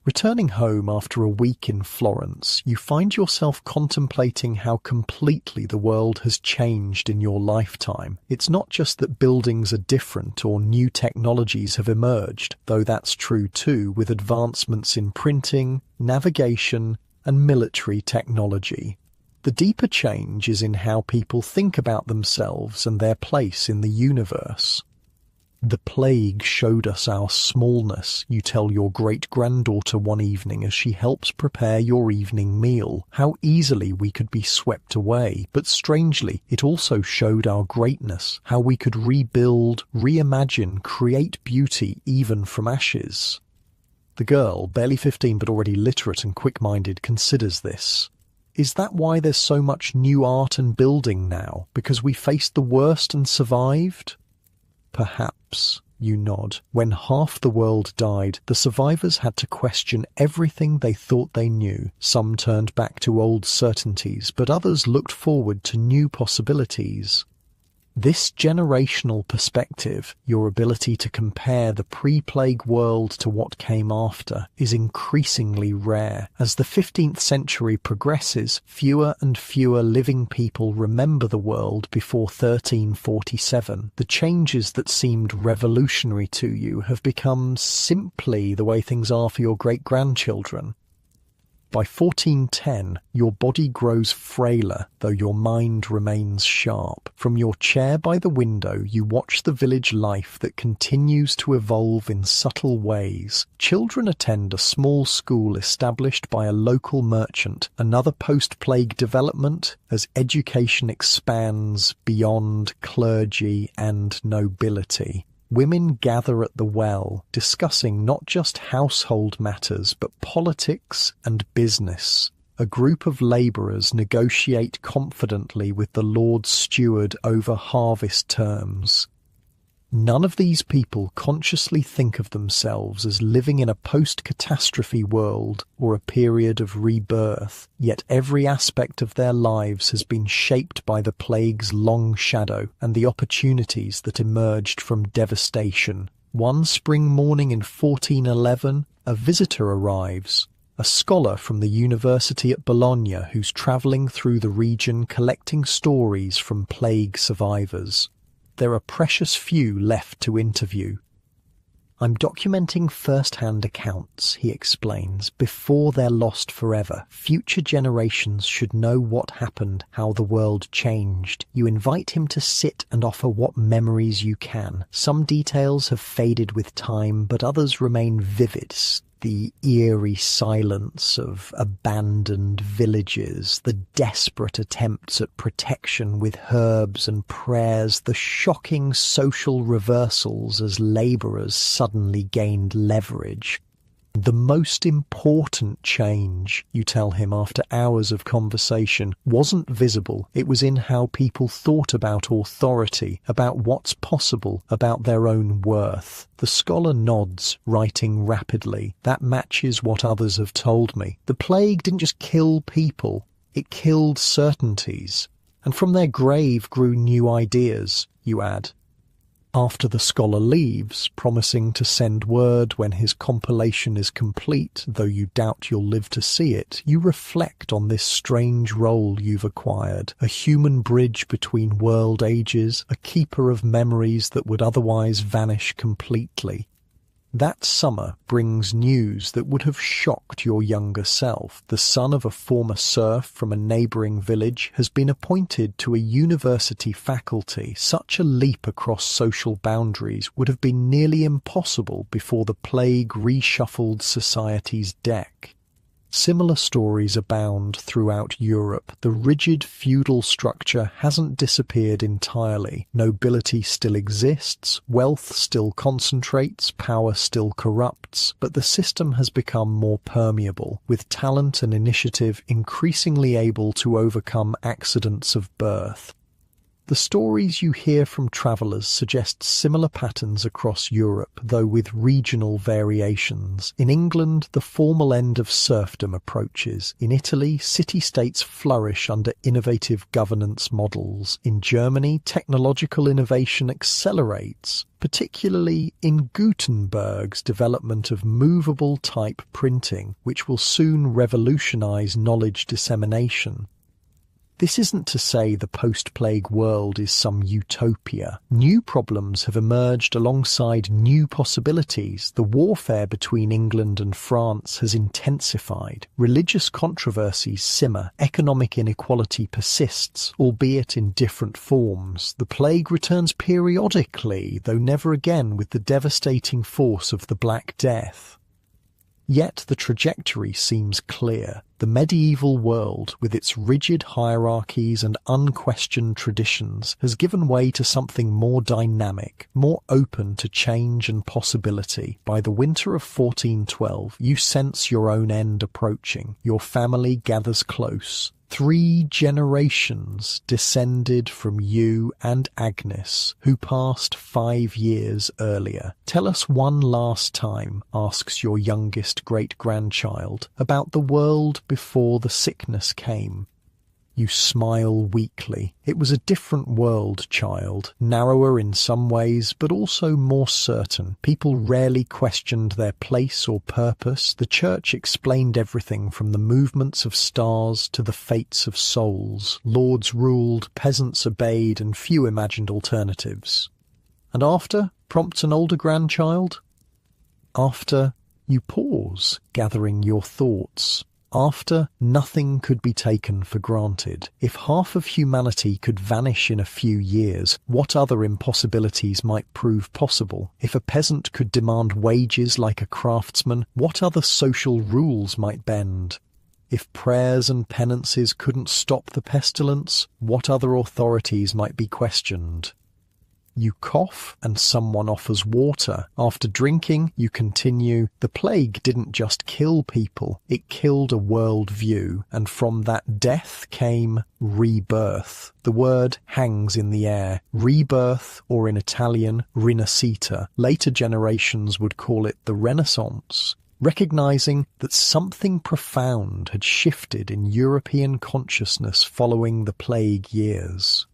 Returning home after a week in Florence, you find yourself contemplating how completely the world has changed in your lifetime. It's not just that buildings are different or new technologies have emerged, though that's true too, with advancements in printing, navigation, and military technology. The deeper change is in how people think about themselves and their place in the universe. The plague showed us our smallness, you tell your great-granddaughter one evening as she helps prepare your evening meal, how easily we could be swept away. But strangely, it also showed our greatness, how we could rebuild, reimagine, create beauty even from ashes. The girl, barely 15 but already literate and quick-minded, considers this. Is that why there's so much new art and building now? Because we faced the worst and survived? Perhaps, you nod. When half the world died, the survivors had to question everything they thought they knew. Some turned back to old certainties, but others looked forward to new possibilities. This generational perspective, your ability to compare the pre-plague world to what came after, is increasingly rare. As the 15th century progresses, fewer and fewer living people remember the world before 1347. The changes that seemed revolutionary to you have become simply the way things are for your great-grandchildren. By 1410, your body grows frailer, though your mind remains sharp. From your chair by the window, you watch the village life that continues to evolve in subtle ways. Children attend a small school established by a local merchant, another post-plague development as education expands beyond clergy and nobility. Women gather at the well, discussing not just household matters, but politics and business. A group of labourers negotiate confidently with the Lord Steward over harvest terms. None of these people consciously think of themselves as living in a post-catastrophe world or a period of rebirth, yet every aspect of their lives has been shaped by the plague's long shadow and the opportunities that emerged from devastation. One spring morning in 1411, a visitor arrives, a scholar from the university at Bologna who's travelling through the region collecting stories from plague survivors. There are precious few left to interview. I'm documenting first-hand accounts, he explains, before they're lost forever. Future generations should know what happened, how the world changed. You invite him to sit and offer what memories you can. Some details have faded with time, but others remain vivid. The eerie silence of abandoned villages, the desperate attempts at protection with herbs and prayers, the shocking social reversals as labourers suddenly gained leverage. The most important change, you tell him after hours of conversation, wasn't visible. It was in how people thought about authority, about what's possible, about their own worth. The scholar nods, writing rapidly. That matches what others have told me. The plague didn't just kill people, it killed certainties. And from their grave grew new ideas, you add. After the scholar leaves, promising to send word when his compilation is complete, though you doubt you'll live to see it, you reflect on this strange role you've acquired, a human bridge between world ages, a keeper of memories that would otherwise vanish completely. That summer brings news that would have shocked your younger self. The son of a former serf from a neighbouring village has been appointed to a university faculty. Such a leap across social boundaries would have been nearly impossible before the plague reshuffled society's deck. Similar stories abound throughout Europe. The rigid feudal structure hasn't disappeared entirely. Nobility still exists, wealth still concentrates, power still corrupts, but the system has become more permeable, with talent and initiative increasingly able to overcome accidents of birth. The stories you hear from travellers suggest similar patterns across Europe, though with regional variations. In England, the formal end of serfdom approaches. In Italy, city-states flourish under innovative governance models. In Germany, technological innovation accelerates, particularly in Gutenberg's development of movable type printing, which will soon revolutionise knowledge dissemination. This isn't to say the post-plague world is some utopia. New problems have emerged alongside new possibilities. The warfare between England and France has intensified. Religious controversies simmer. Economic inequality persists, albeit in different forms. The plague returns periodically, though never again with the devastating force of the Black Death. Yet the trajectory seems clear. The medieval world, with its rigid hierarchies and unquestioned traditions, has given way to something more dynamic, more open to change and possibility. By the winter of 1412, you sense your own end approaching. Your family gathers close. 3 generations descended from you and Agnes, who passed 5 years earlier. Tell us one last time, asks your youngest great-grandchild, about the world before the sickness came. You smile weakly. It was a different world, child, narrower in some ways, but also more certain. People rarely questioned their place or purpose. The church explained everything from the movements of stars to the fates of souls. Lords ruled, peasants obeyed, and few imagined alternatives. And after, prompts an older grandchild? After, you pause, gathering your thoughts. After, nothing could be taken for granted. If half of humanity could vanish in a few years, what other impossibilities might prove possible? If a peasant could demand wages like a craftsman, what other social rules might bend? If prayers and penances couldn't stop the pestilence, what other authorities might be questioned? You cough and someone offers water. After drinking, you continue. The plague didn't just kill people, it killed a world view, and from that death came rebirth. The word hangs in the air. Rebirth, or in Italian, rinascita. Later generations would call it the Renaissance. Recognizing that something profound had shifted in European consciousness following the plague years.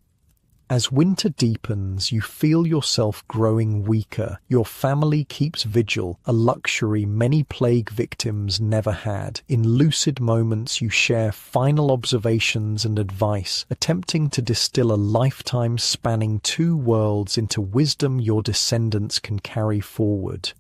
As winter deepens, you feel yourself growing weaker. Your family keeps vigil, a luxury many plague victims never had. In lucid moments, you share final observations and advice, attempting to distill a lifetime spanning 2 worlds into wisdom your descendants can carry forward.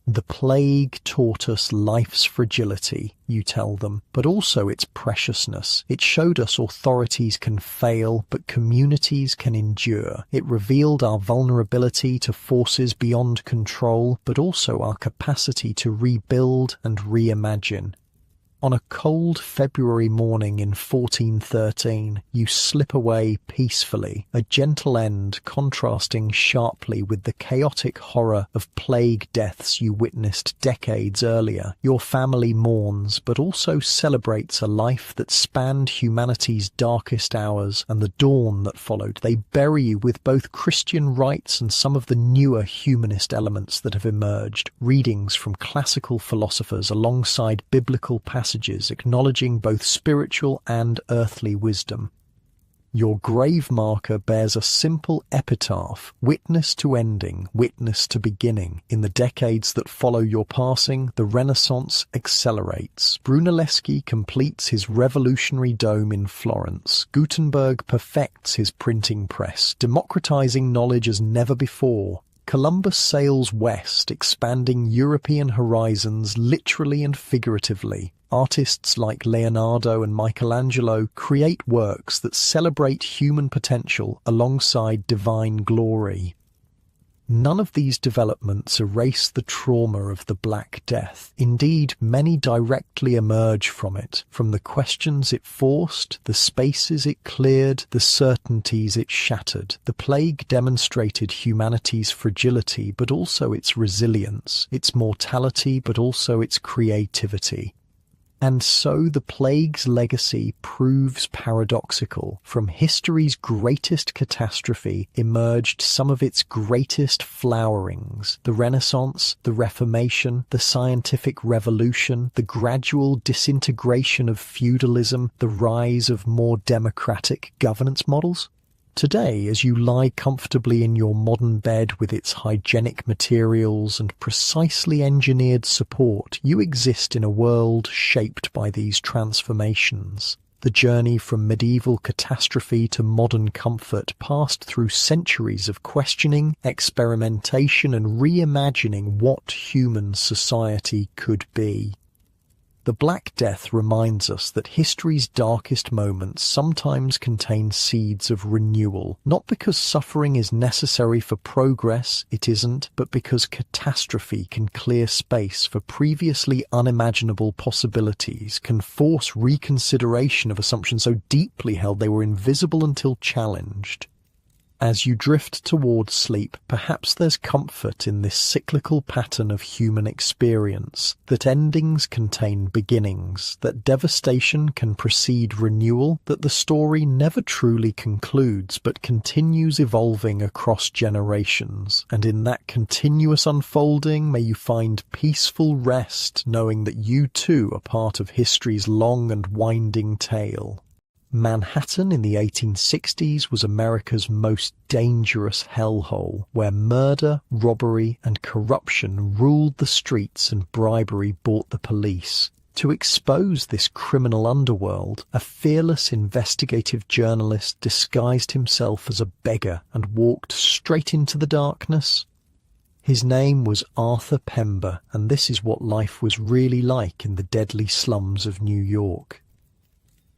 The plague taught us life's fragility, you tell them, but also its preciousness. It showed us authorities can fail, but communities can endure. It revealed our vulnerability to forces beyond control, but also our capacity to rebuild and reimagine. On a cold February morning in 1413, you slip away peacefully, a gentle end contrasting sharply with the chaotic horror of plague deaths you witnessed decades earlier. Your family mourns, but also celebrates a life that spanned humanity's darkest hours and the dawn that followed. They bury you with both Christian rites and some of the newer humanist elements that have emerged, readings from classical philosophers alongside biblical passages acknowledging both spiritual and earthly wisdom. Your grave marker bears a simple epitaph, witness to ending, witness to beginning. In the decades that follow your passing, the Renaissance accelerates. Brunelleschi completes his revolutionary dome in Florence. Gutenberg perfects his printing press, democratizing knowledge as never before. Columbus sails west, expanding European horizons literally and figuratively. Artists like Leonardo and Michelangelo create works that celebrate human potential alongside divine glory. None of these developments erase the trauma of the Black Death. Indeed, many directly emerge from it, from the questions it forced, the spaces it cleared, the certainties it shattered. The plague demonstrated humanity's fragility, but also its resilience, its mortality, but also its creativity. And so the plague's legacy proves paradoxical. From history's greatest catastrophe emerged some of its greatest flowerings. The Renaissance, the Reformation, the scientific revolution, the gradual disintegration of feudalism, the rise of more democratic governance models. Today, as you lie comfortably in your modern bed with its hygienic materials and precisely engineered support, you exist in a world shaped by these transformations. The journey from medieval catastrophe to modern comfort passed through centuries of questioning, experimentation, and reimagining what human society could be. The Black Death reminds us that history's darkest moments sometimes contain seeds of renewal, not because suffering is necessary for progress, it isn't, but because catastrophe can clear space for previously unimaginable possibilities, can force reconsideration of assumptions so deeply held they were invisible until challenged. As you drift towards sleep, perhaps there's comfort in this cyclical pattern of human experience, that endings contain beginnings, that devastation can precede renewal, that the story never truly concludes but continues evolving across generations. And in that continuous unfolding, may you find peaceful rest, knowing that you too are part of history's long and winding tale. Manhattan in the 1860s was America's most dangerous hellhole, where murder, robbery, and corruption ruled the streets and bribery bought the police. To expose this criminal underworld, a fearless investigative journalist disguised himself as a beggar and walked straight into the darkness. His name was Arthur Pember, and this is what life was really like in the deadly slums of New York.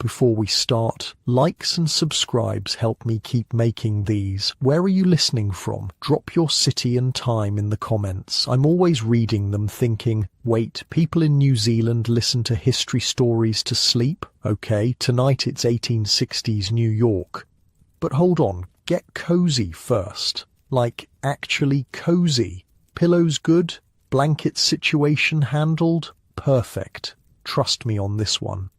Before we start, likes and subscribes help me keep making these. Where are you listening from? Drop your city and time in the comments. I'm always reading them thinking, wait, people in New Zealand listen to history stories to sleep? Okay, tonight it's 1860s New York. But hold on, get cozy first. Like, actually cozy. Pillows good? Blanket situation handled? Perfect. Trust me on this one.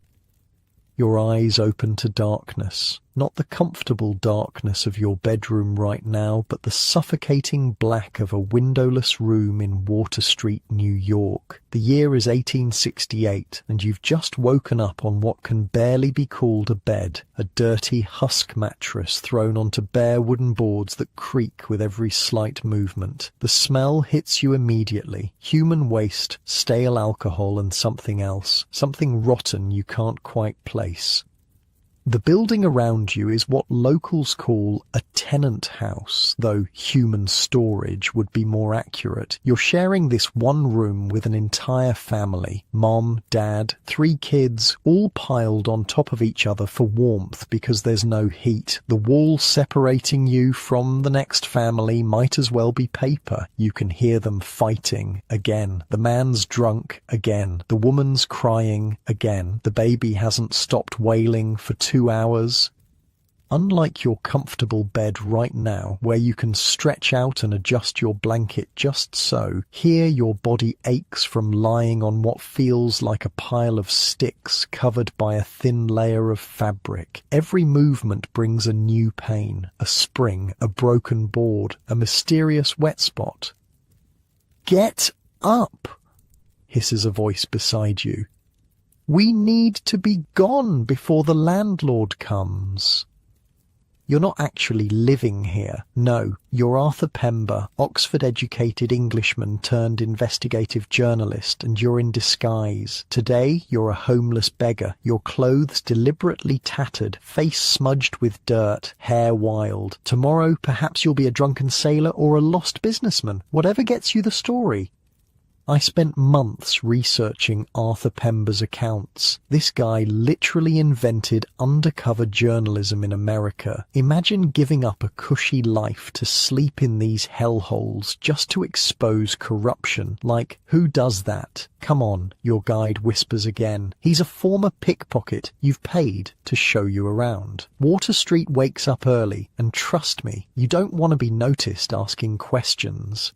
Your eyes open to darkness, not the comfortable darkness of your bedroom right now, but the suffocating black of a windowless room in Water Street, New York. The year is 1868, and you've just woken up on what can barely be called a bed, a dirty husk mattress thrown onto bare wooden boards that creak with every slight movement. The smell hits you immediately. Human waste, stale alcohol, and something else. Something rotten you can't quite place. The building around you is what locals call a tenant house, though human storage would be more accurate. You're sharing this one room with an entire family. Mom, dad, 3 kids, all piled on top of each other for warmth because there's no heat. The wall separating you from the next family might as well be paper. You can hear them fighting again. The man's drunk again. The woman's crying again. The baby hasn't stopped wailing for 2 hours. Unlike your comfortable bed right now, where you can stretch out and adjust your blanket just so, here your body aches from lying on what feels like a pile of sticks covered by a thin layer of fabric. Every movement brings a new pain, a spring, a broken board, a mysterious wet spot. "Get up!" hisses a voice beside you. "We need to be gone before the landlord comes." You're not actually living here. No, you're Arthur Pember, Oxford-educated Englishman turned investigative journalist, and you're in disguise. Today, you're a homeless beggar, your clothes deliberately tattered, face smudged with dirt, hair wild. Tomorrow, perhaps you'll be a drunken sailor or a lost businessman. Whatever gets you the story. I spent months researching Arthur Pember's accounts. This guy literally invented undercover journalism in America. Imagine giving up a cushy life to sleep in these hellholes just to expose corruption. Like, who does that? Come on, your guide whispers again. He's a former pickpocket you've paid to show you around. Water Street wakes up early, and trust me, you don't want to be noticed asking questions.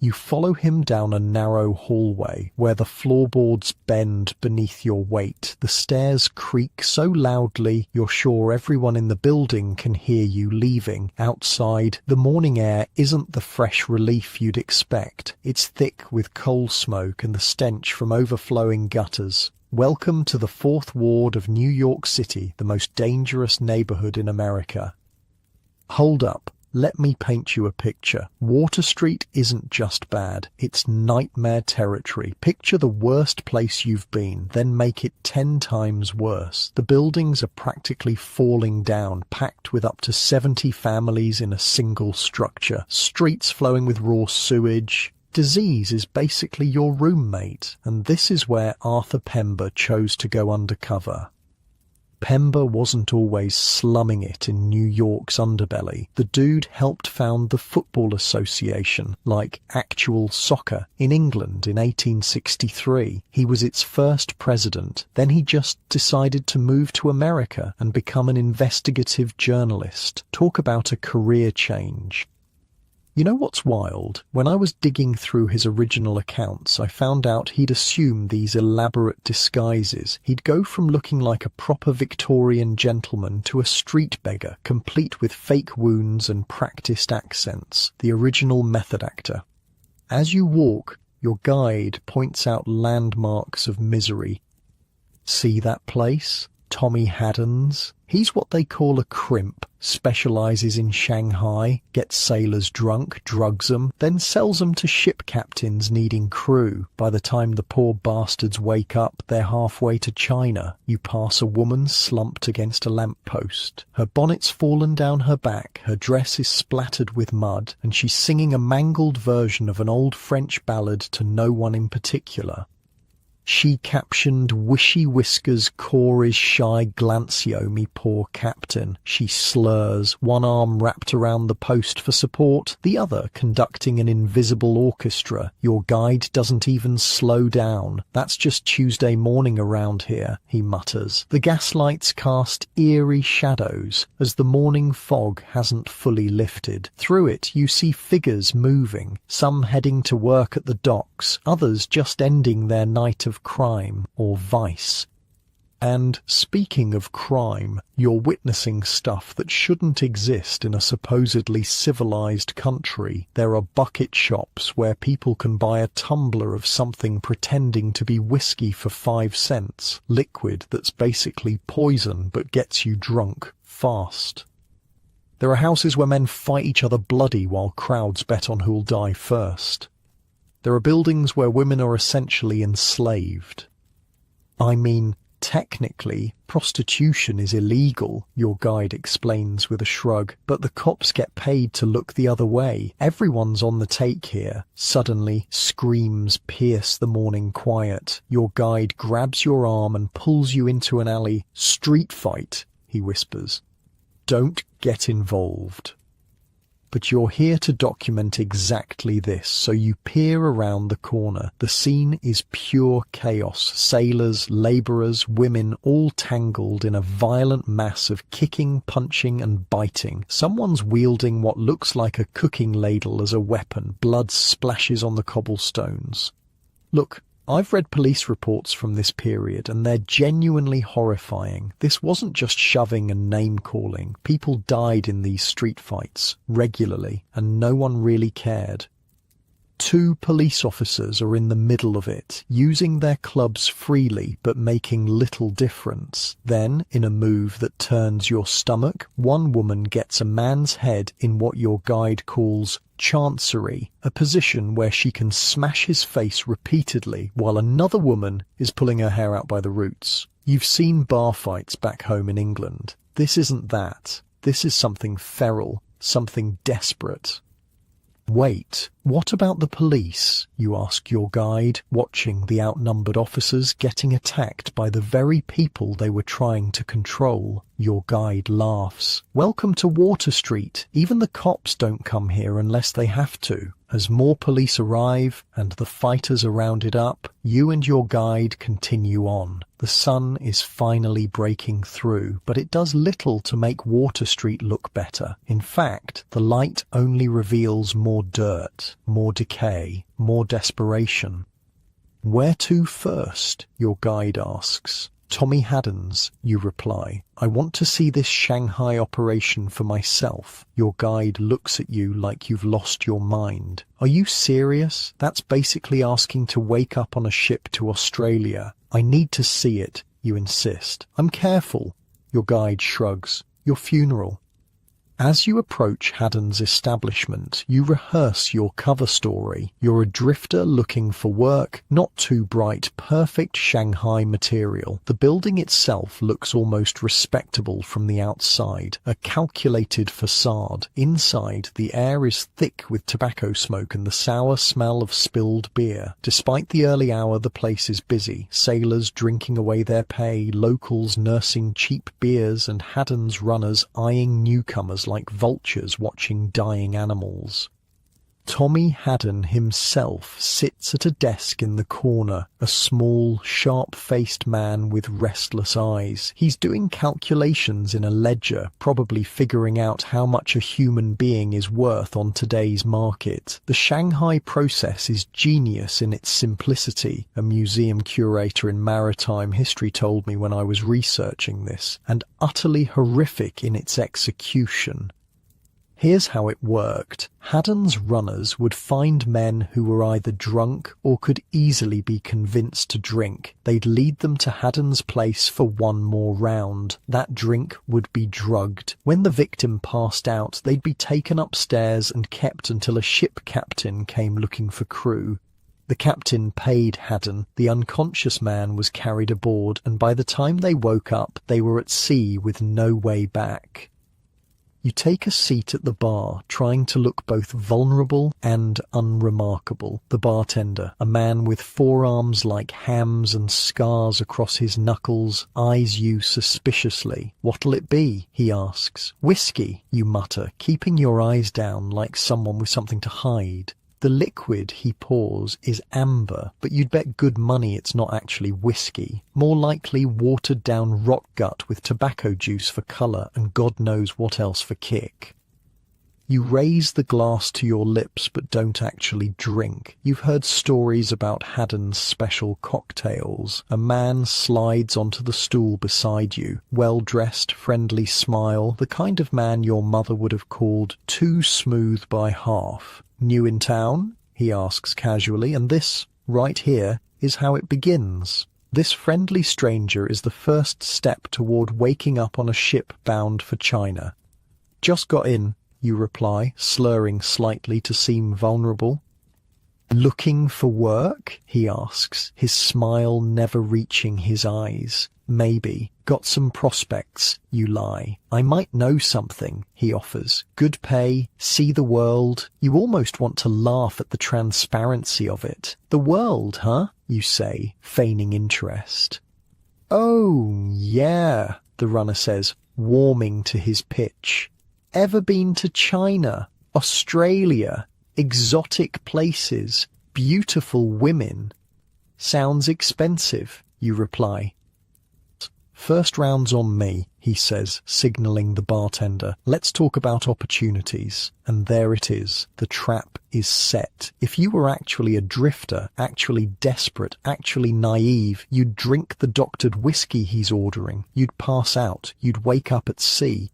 You follow him down a narrow hallway where the floorboards bend beneath your weight. The stairs creak so loudly you're sure everyone in the building can hear you leaving. Outside, the morning air isn't the fresh relief you'd expect. It's thick with coal smoke and the stench from overflowing gutters. Welcome to the 4th Ward of New York City, the most dangerous neighborhood in America. Hold up. Let me paint you a picture. Water Street isn't just bad, it's nightmare territory. Picture the worst place you've been, then make it 10 times worse. The buildings are practically falling down, packed with up to 70 families in a single structure. Streets flowing with raw sewage. Disease is basically your roommate, and this is where Arthur Pember chose to go undercover. Pember wasn't always slumming it in New York's underbelly. The dude helped found the Football Association, like actual soccer, in England in 1863. He was its first president. Then he just decided to move to America and become an investigative journalist. Talk about a career change. You know what's wild? When I was digging through his original accounts, I found out he'd assumed these elaborate disguises. He'd go from looking like a proper Victorian gentleman to a street beggar, complete with fake wounds and practiced accents. The original method actor. As you walk, your guide points out landmarks of misery. See that place? Tommy Haddon's. He's what they call a crimp, specialises in Shanghai, gets sailors drunk, drugs them, then sells them to ship captains needing crew. By the time the poor bastards wake up, they're halfway to China. You pass a woman slumped against a lamppost. Her bonnet's fallen down her back, her dress is splattered with mud, and she's singing a mangled version of an old French ballad to no one in particular. She captioned, "Wishy whiskers, core is shy, Glancio, me poor captain." She slurs, one arm wrapped around the post for support, the other conducting an invisible orchestra. Your guide doesn't even slow down. "That's just Tuesday morning around here," he mutters. The gaslights cast eerie shadows as the morning fog hasn't fully lifted. Through it you see figures moving, some heading to work at the docks, others just ending their night of crime or vice. And speaking of crime, you're witnessing stuff that shouldn't exist in a supposedly civilized country. There are bucket shops where people can buy a tumbler of something pretending to be whiskey for 5 cents, liquid that's basically poison but gets you drunk fast. There are houses where men fight each other bloody while crowds bet on who'll die first. There are buildings where women are essentially enslaved. I mean, technically, prostitution is illegal, your guide explains with a shrug, but the cops get paid to look the other way. Everyone's on the take here. Suddenly, screams pierce the morning quiet. Your guide grabs your arm and pulls you into an alley. "Street fight," he whispers. "Don't get involved." But you're here to document exactly this, so you peer around the corner. The scene is pure chaos. Sailors, labourers, women, all tangled in a violent mass of kicking, punching and biting. Someone's wielding what looks like a cooking ladle as a weapon. Blood splashes on the cobblestones. Look, I've read police reports from this period and they're genuinely horrifying. This wasn't just shoving and name-calling. People died in these street fights, regularly, and no one really cared. 2 police officers are in the middle of it, using their clubs freely but making little difference. Then, in a move that turns your stomach, one woman gets a man's head in what your guide calls chancery, a position where she can smash his face repeatedly while another woman is pulling her hair out by the roots. You've seen bar fights back home in England. This isn't that. This is something feral, something desperate. Wait, what about the police? You ask your guide, watching the outnumbered officers getting attacked by the very people they were trying to control. Your guide laughs. Welcome to Water Street. Even the cops don't come here unless they have to. As more police arrive and the fighters are rounded up, you and your guide continue on. The sun is finally breaking through, but it does little to make Water Street look better. In fact, the light only reveals more dirt, more decay, more desperation. Where to first? Your guide asks. Tommy Haddon's, you reply. I want to see this Shanghai operation for myself. Your guide looks at you like you've lost your mind. Are you serious? That's basically asking to wake up on a ship to Australia. I need to see it, you insist. I'm careful. Your guide shrugs. Your funeral. As you approach Haddon's establishment, you rehearse your cover story. You're a drifter looking for work, not too bright, perfect Shanghai material. The building itself looks almost respectable from the outside, a calculated facade. Inside, the air is thick with tobacco smoke and the sour smell of spilled beer. Despite the early hour, the place is busy. Sailors drinking away their pay, locals nursing cheap beers, and Haddon's runners eyeing newcomers like vultures watching dying animals. Tommy Haddon himself sits at a desk in the corner, a small, sharp-faced man with restless eyes. He's doing calculations in a ledger, probably figuring out how much a human being is worth on today's market. The Shanghai process is genius in its simplicity, a museum curator in maritime history told me when I was researching this, and utterly horrific in its execution. Here's how it worked. Haddon's runners would find men who were either drunk or could easily be convinced to drink. They'd lead them to Haddon's place for one more round. That drink would be drugged. When the victim passed out, they'd be taken upstairs and kept until a ship captain came looking for crew. The captain paid Haddon. The unconscious man was carried aboard, and by the time they woke up, they were at sea with no way back. You take a seat at the bar, trying to look both vulnerable and unremarkable. The bartender, a man with forearms like hams and scars across his knuckles, eyes you suspiciously. What'll it be? He asks. Whiskey, you mutter, keeping your eyes down like someone with something to hide. The liquid he pours is amber, but you'd bet good money it's not actually whiskey. More likely watered-down rot gut with tobacco juice for colour and God knows what else for kick. You raise the glass to your lips but don't actually drink. You've heard stories about Haddon's special cocktails. A man slides onto the stool beside you, well-dressed, friendly smile, the kind of man your mother would have called too smooth by half. New in town? He asks casually, and this, right here, is how it begins. This friendly stranger is the first step toward waking up on a ship bound for China. Just got in, you reply, slurring slightly to seem vulnerable. Looking for work? He asks, his smile never reaching his eyes. Maybe. Got some prospects, you lie. I might know something, he offers. Good pay, see the world. You almost want to laugh at the transparency of it. The world, huh? You say, feigning interest. Oh, yeah, the runner says, warming to his pitch. Ever been to China, Australia, exotic places, beautiful women? Sounds expensive, you reply. First round's on me, he says, signalling the bartender. Let's talk about opportunities. And there it is. The trap is set. If you were actually a drifter, actually desperate, actually naive, you'd drink the doctored whiskey he's ordering. You'd pass out. You'd wake up at sea.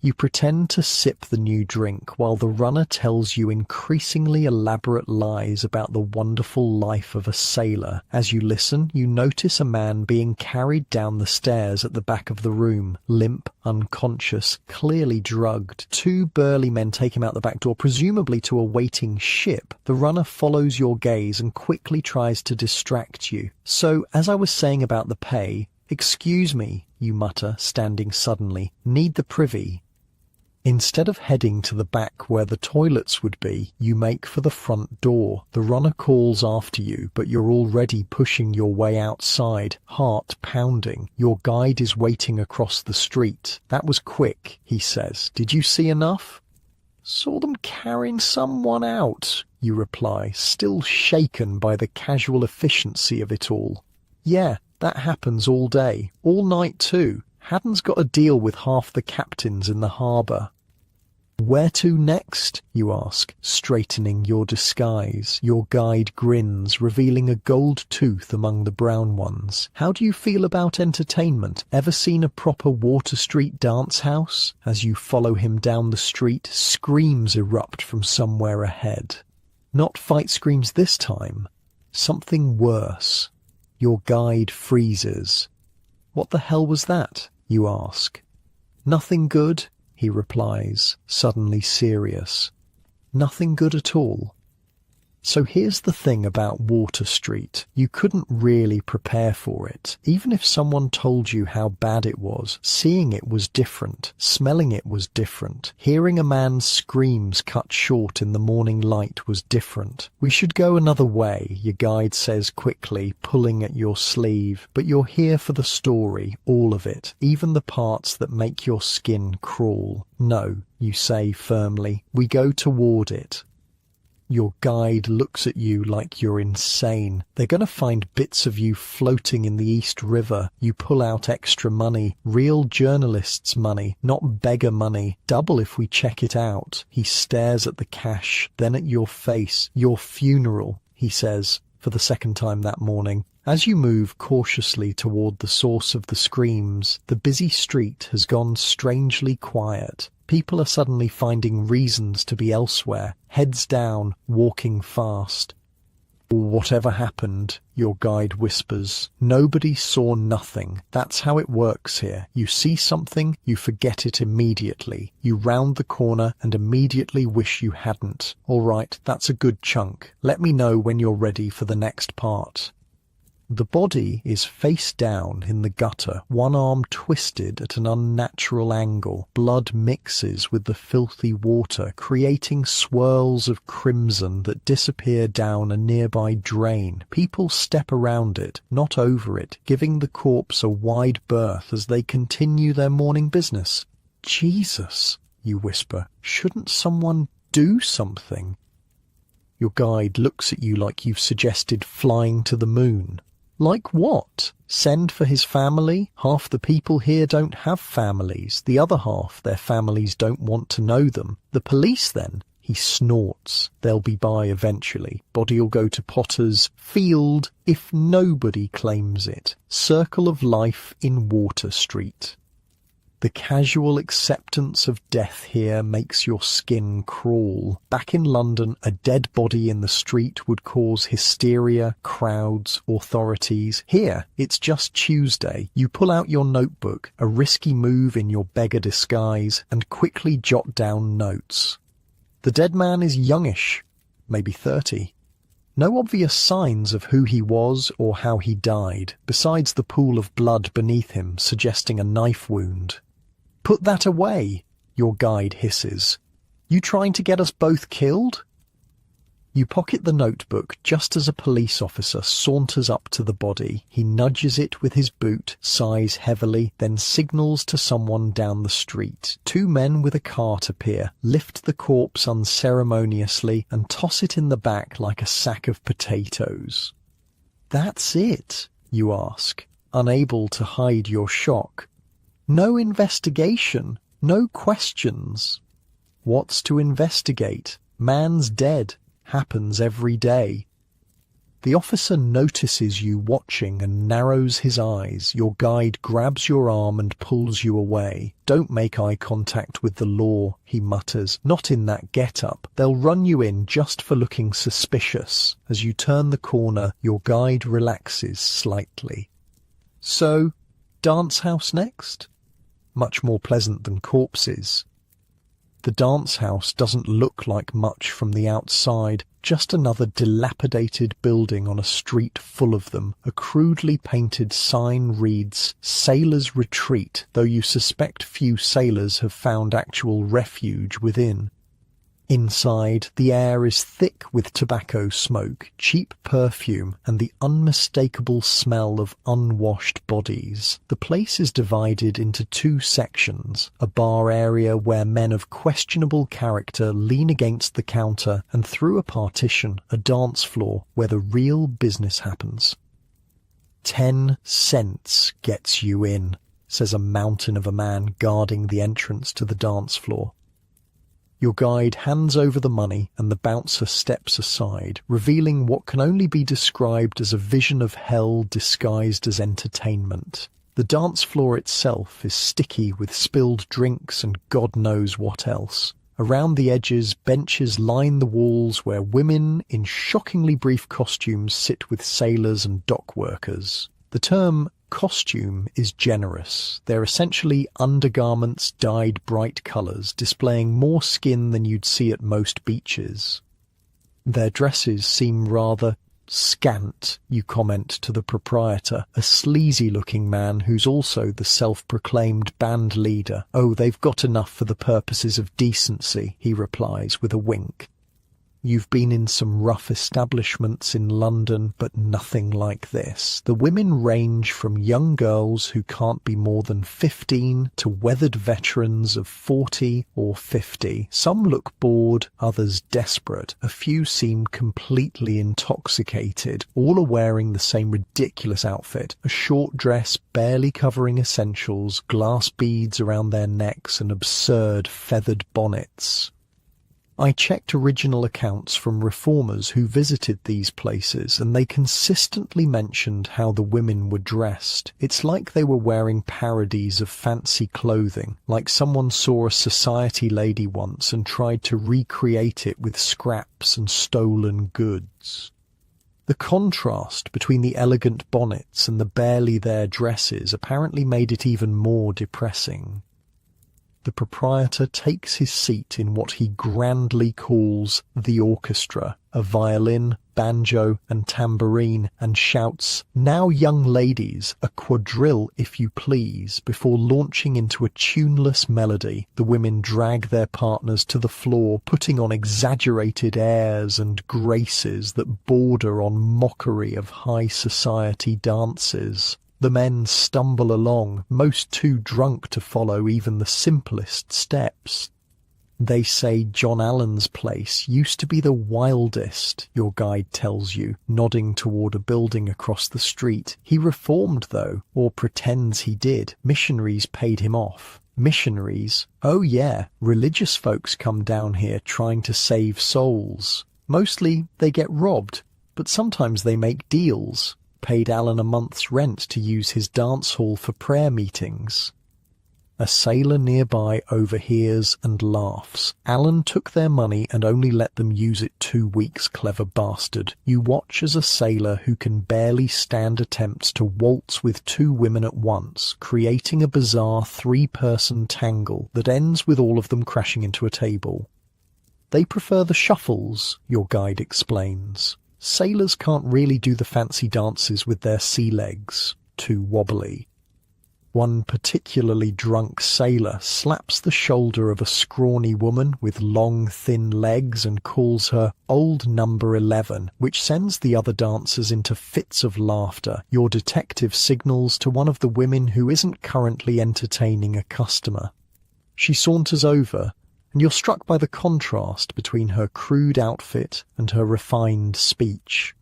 You pretend to sip the new drink while the runner tells you increasingly elaborate lies about the wonderful life of a sailor. As you listen, you notice a man being carried down the stairs at the back of the room, limp, unconscious, clearly drugged. Two burly men take him out the back door, presumably to a waiting ship. The runner follows your gaze and quickly tries to distract you. So, as I was saying about the pay, excuse me, you mutter, standing suddenly, need the privy. Instead of heading to the back where the toilets would be, you make for the front door. The runner calls after you, but you're already pushing your way outside, heart pounding. Your guide is waiting across the street. "That was quick," he says. "Did you see enough?" "Saw them carrying someone out," you reply, still shaken by the casual efficiency of it all. "Yeah, that happens all day, all night too. Haddon's got to deal with half the captains in the harbour." "Where to next?" you ask, straightening your disguise. Your guide grins, revealing a gold tooth among the brown ones. "How do you feel about entertainment? Ever seen a proper Water Street dance house?" As you follow him down the street, screams erupt from somewhere ahead. Not fight screams this time. Something worse. Your guide freezes. "What the hell was that?" you ask. "Nothing good," he replies, suddenly serious. "Nothing good at all." So here's the thing about Water Street. You couldn't really prepare for it. Even if someone told you how bad it was, seeing it was different, smelling it was different, hearing a man's screams cut short in the morning light was different. "We should go another way," your guide says quickly, pulling at your sleeve. "But you're here for the story, all of it, even the parts that make your skin crawl." "No," you say firmly, "we go toward it." Your guide looks at you like you're insane. "They're going to find bits of you floating in the East River." You pull out extra money, real journalists' money, not beggar money. "Double if we check it out." He stares at the cash, then at your face. "Your funeral," he says, for the second time that morning. As you move cautiously toward the source of the screams, the busy street has gone strangely quiet. People are suddenly finding reasons to be elsewhere, heads down, walking fast. "Whatever happened," your guide whispers, "nobody saw nothing. That's how it works here. You see something, you forget it immediately. You round the corner and immediately wish you hadn't. All right, that's a good chunk. Let me know when you're ready for the next part." The body is face down in the gutter, one arm twisted at an unnatural angle. Blood mixes with the filthy water, creating swirls of crimson that disappear down a nearby drain. People step around it, not over it, giving the corpse a wide berth as they continue their morning business. "Jesus," you whisper, "shouldn't someone do something?" Your guide looks at you like you've suggested flying to the moon. "Like what? Send for his family? Half the people here don't have families. The other half, their families don't want to know them. The police then?" He snorts. "They'll be by eventually. Body'll go to Potter's Field if nobody claims it. Circle of life in Water Street." The casual acceptance of death here makes your skin crawl. Back in London, a dead body in the street would cause hysteria, crowds, authorities. Here, it's just Tuesday. You pull out your notebook, a risky move in your beggar disguise, and quickly jot down notes. The dead man is youngish, maybe 30. No obvious signs of who he was or how he died, besides the pool of blood beneath him suggesting a knife wound. "Put that away," your guide hisses. "You trying to get us both killed?" You pocket the notebook just as a police officer saunters up to the body. He nudges it with his boot, sighs heavily, then signals to someone down the street. Two men with a cart appear, lift the corpse unceremoniously, and toss it in the back like a sack of potatoes. "That's it?" you ask, unable to hide your shock. "No investigation, no questions." "What's to investigate? Man's dead. Happens every day." The officer notices you watching and narrows his eyes. Your guide grabs your arm and pulls you away. "Don't make eye contact with the law," he mutters. "Not in that get-up. They'll run you in just for looking suspicious." As you turn the corner, your guide relaxes slightly. "So, dance house next?" Much more pleasant than corpses. The dance house doesn't look like much from the outside, just another dilapidated building on a street full of them. A crudely painted sign reads, "Sailors Retreat," though you suspect few sailors have found actual refuge within. Inside, the air is thick with tobacco smoke, cheap perfume, and the unmistakable smell of unwashed bodies. The place is divided into two sections, a bar area where men of questionable character lean against the counter, and through a partition, a dance floor where the real business happens. 10 cents gets you in, says a mountain of a man guarding the entrance to the dance floor. Your guide hands over the money and the bouncer steps aside, revealing what can only be described as a vision of hell disguised as entertainment. The dance floor itself is sticky with spilled drinks and God knows what else. Around the edges, benches line the walls where women in shockingly brief costumes sit with sailors and dock workers. The term costume is generous. They're essentially undergarments dyed bright colours, displaying more skin than you'd see at most beaches. Their dresses seem rather scant, you comment to the proprietor, a sleazy-looking man who's also the self-proclaimed band leader. "Oh, they've got enough for the purposes of decency," he replies with a wink. "You've been in some rough establishments in London, but nothing like this. The women range from young girls who can't be more than 15 to weathered veterans of 40 or 50. Some look bored, others desperate. A few seem completely intoxicated. All are wearing the same ridiculous outfit, a short dress barely covering essentials, glass beads around their necks, and absurd feathered bonnets." I checked original accounts from reformers who visited these places, and they consistently mentioned how the women were dressed. It's like they were wearing parodies of fancy clothing, like someone saw a society lady once and tried to recreate it with scraps and stolen goods. The contrast between the elegant bonnets and the barely there dresses apparently made it even more depressing. The proprietor takes his seat in what he grandly calls the orchestra, a violin, banjo and tambourine, and shouts, "Now young ladies, a quadrille if you please," before launching into a tuneless melody. The women drag their partners to the floor, putting on exaggerated airs and graces that border on mockery of high society dances. The men stumble along, most too drunk to follow even the simplest steps. They say John Allen's place used to be the wildest, your guide tells you, nodding toward a building across the street. He reformed, though, or pretends he did. Missionaries paid him off. Missionaries? Oh yeah, religious folks come down here trying to save souls. Mostly they get robbed, but sometimes they make deals. Paid Alan a month's rent to use his dance hall for prayer meetings. A sailor nearby overhears and laughs. Alan took their money and only let them use it 2 weeks, clever bastard. You watch as a sailor who can barely stand attempts to waltz with 2 women at once, creating a bizarre 3-person tangle that ends with all of them crashing into a table. They prefer the shuffles, your guide explains. Sailors can't really do the fancy dances with their sea legs, too wobbly. One particularly drunk sailor slaps the shoulder of a scrawny woman with long, thin legs and calls her "old number 11, which sends the other dancers into fits of laughter. Your detective signals to one of the women who isn't currently entertaining a customer. She saunters over, and you're struck by the contrast between her crude outfit and her refined speech.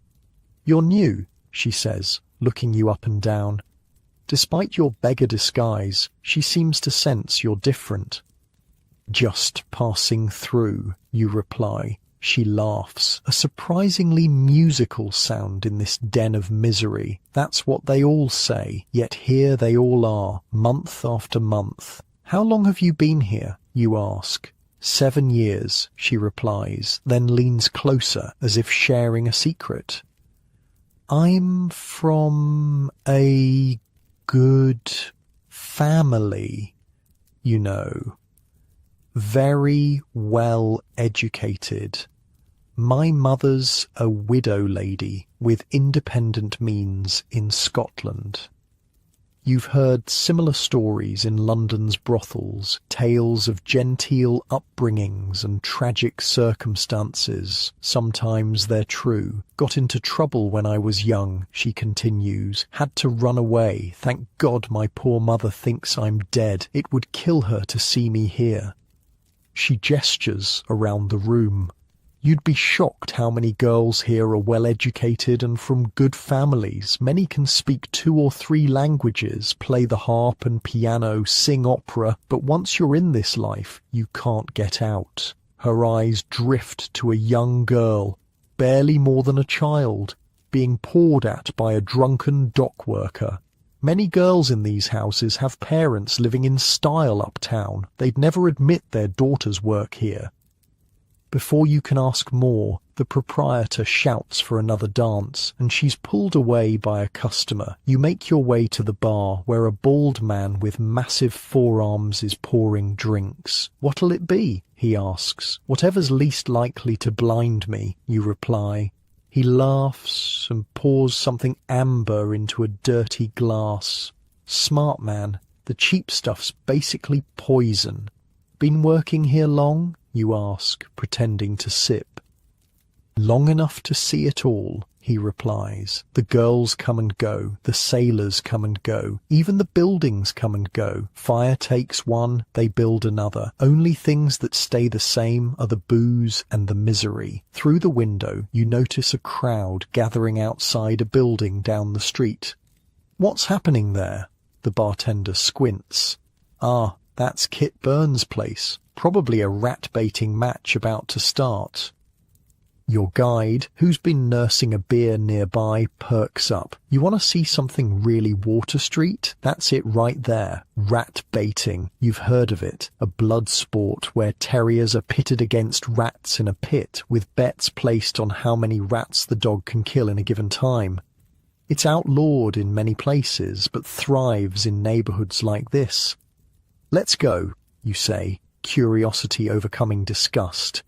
"You're new," she says, looking you up and down. Despite your beggar disguise, she seems to sense you're different. "Just passing through," you reply. She laughs, a surprisingly musical sound in this den of misery. That's what they all say, yet here they all are, month after month. "How long have you been here?" you ask. 7 years, she replies, then leans closer as if sharing a secret. "I'm from a good family, you know." Very well educated. My mother's a widow lady with independent means in Scotland. You've heard similar stories in London's brothels, tales of genteel upbringings and tragic circumstances. Sometimes they're true. Got into trouble when I was young, she continues. Had to run away. Thank God my poor mother thinks I'm dead. It would kill her to see me here. She gestures around the room. You'd be shocked how many girls here are well-educated and from good families. Many can speak 2 or 3 languages, play the harp and piano, sing opera, but once you're in this life, you can't get out. Her eyes drift to a young girl, barely more than a child, being pawed at by a drunken dock worker. Many girls in these houses have parents living in style uptown. They'd never admit their daughters work here. Before you can ask more, the proprietor shouts for another dance, and she's pulled away by a customer. You make your way to the bar, where a bald man with massive forearms is pouring drinks. What'll it be? He asks. Whatever's least likely to blind me, you reply. He laughs and pours something amber into a dirty glass. Smart man, the cheap stuff's basically poison. Been working here long? You ask, pretending to sip. Long enough to see it all, he replies. The girls come and go, the sailors come and go, even the buildings come and go. Fire takes one, they build another. Only things that stay the same are the booze and the misery. Through the window, you notice a crowd gathering outside a building down the street. What's happening there? The bartender squints. Ah, that's Kit Burns' place. Probably a rat-baiting match about to start. Your guide, who's been nursing a beer nearby, perks up. You want to see something really Water Street? That's it right there. Rat-baiting. You've heard of it. A blood sport where terriers are pitted against rats in a pit, with bets placed on how many rats the dog can kill in a given time. It's outlawed in many places, but thrives in neighbourhoods like this. Let's go, you say, curiosity overcoming disgust.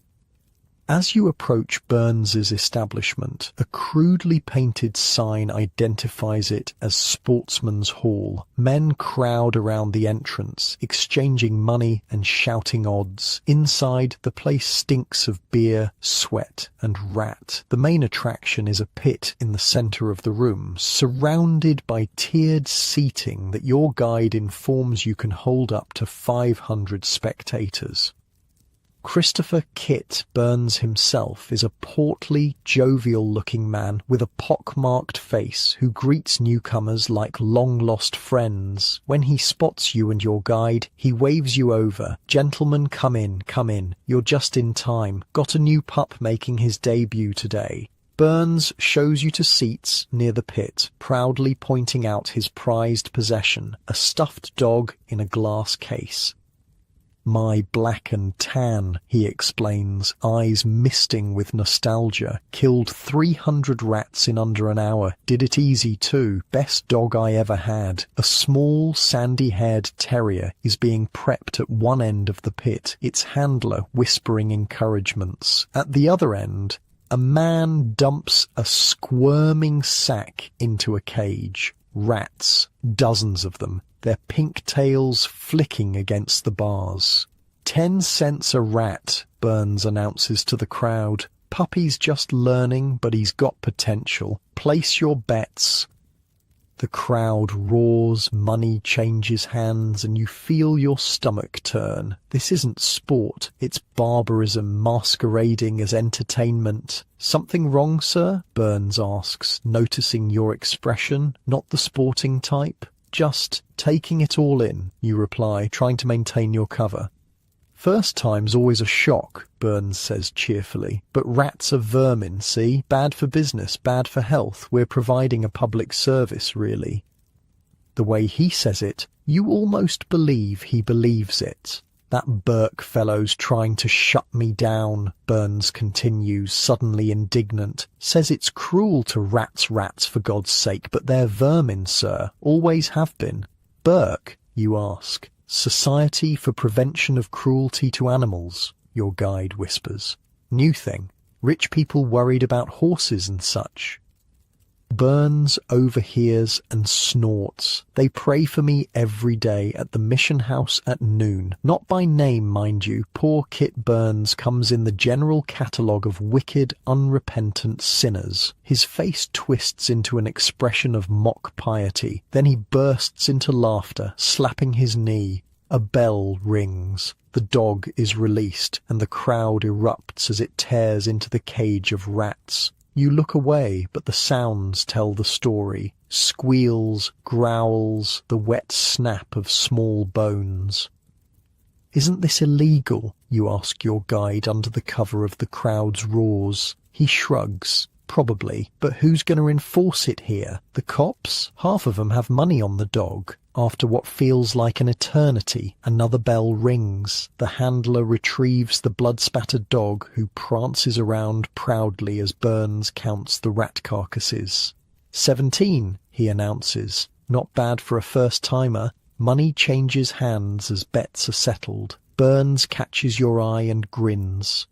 As you approach Burns's establishment, a crudely painted sign identifies it as Sportsman's Hall. Men crowd around the entrance, exchanging money and shouting odds. Inside, the place stinks of beer, sweat, and rat. The main attraction is a pit in the centre of the room, surrounded by tiered seating that your guide informs you can hold up to 500 spectators. Christopher Kit Burns himself is a portly, jovial-looking man with a pock-marked face who greets newcomers like long-lost friends. When he spots you and your guide, he waves you over. "Gentlemen, come in, come in. You're just in time. Got a new pup making his debut today." Burns shows you to seats near the pit, proudly pointing out his prized possession, a stuffed dog in a glass case. "My black and tan," he explains, eyes misting with nostalgia. "Killed 300 rats in under an hour. Did it easy too. Best dog I ever had." A small, sandy-haired terrier is being prepped at one end of the pit, its handler whispering encouragements. At the other end, a man dumps a squirming sack into a cage. Rats, dozens of them, their pink tails flicking against the bars. 10 cents a rat, Burns announces to the crowd. "Puppy's just learning, but he's got potential. Place your bets." The crowd roars, money changes hands, and you feel your stomach turn. This isn't sport, it's barbarism masquerading as entertainment. "Something wrong, sir?" Burns asks, noticing your expression, not the sporting type. "Just taking it all in," you reply, trying to maintain your cover. "First time's always a shock," Burns says cheerfully. "But rats are vermin, see? Bad for business, bad for health. We're providing a public service, really." The way he says it, you almost believe he believes it. "That Burke fellow's trying to shut me down," Burns continues, suddenly indignant. "Says it's cruel to rats for God's sake, but they're vermin, sir. Always have been." "Burke?" you ask. Society for Prevention of Cruelty to Animals, your guide whispers. New thing. Rich people worried about horses and such. Burns overhears and snorts. They pray for me every day at the mission house at noon. Not by name, mind you. Poor Kit Burns comes in the general catalogue of wicked, unrepentant sinners. His face twists into an expression of mock piety. Then he bursts into laughter, slapping his knee. A bell rings. The dog is released, and the crowd erupts as it tears into the cage of rats. You look away, but the sounds tell the story. Squeals, growls, the wet snap of small bones. Isn't this illegal? You ask your guide under the cover of the crowd's roars. He shrugs. Probably, but who's going to enforce it here? The cops? Half of them have money on the dog. After what feels like an eternity, another bell rings. The handler retrieves the blood-spattered dog, who prances around proudly as Burns counts the rat carcasses. 17, he announces. Not bad for a first-timer. Money changes hands as bets are settled. Burns catches your eye and grins.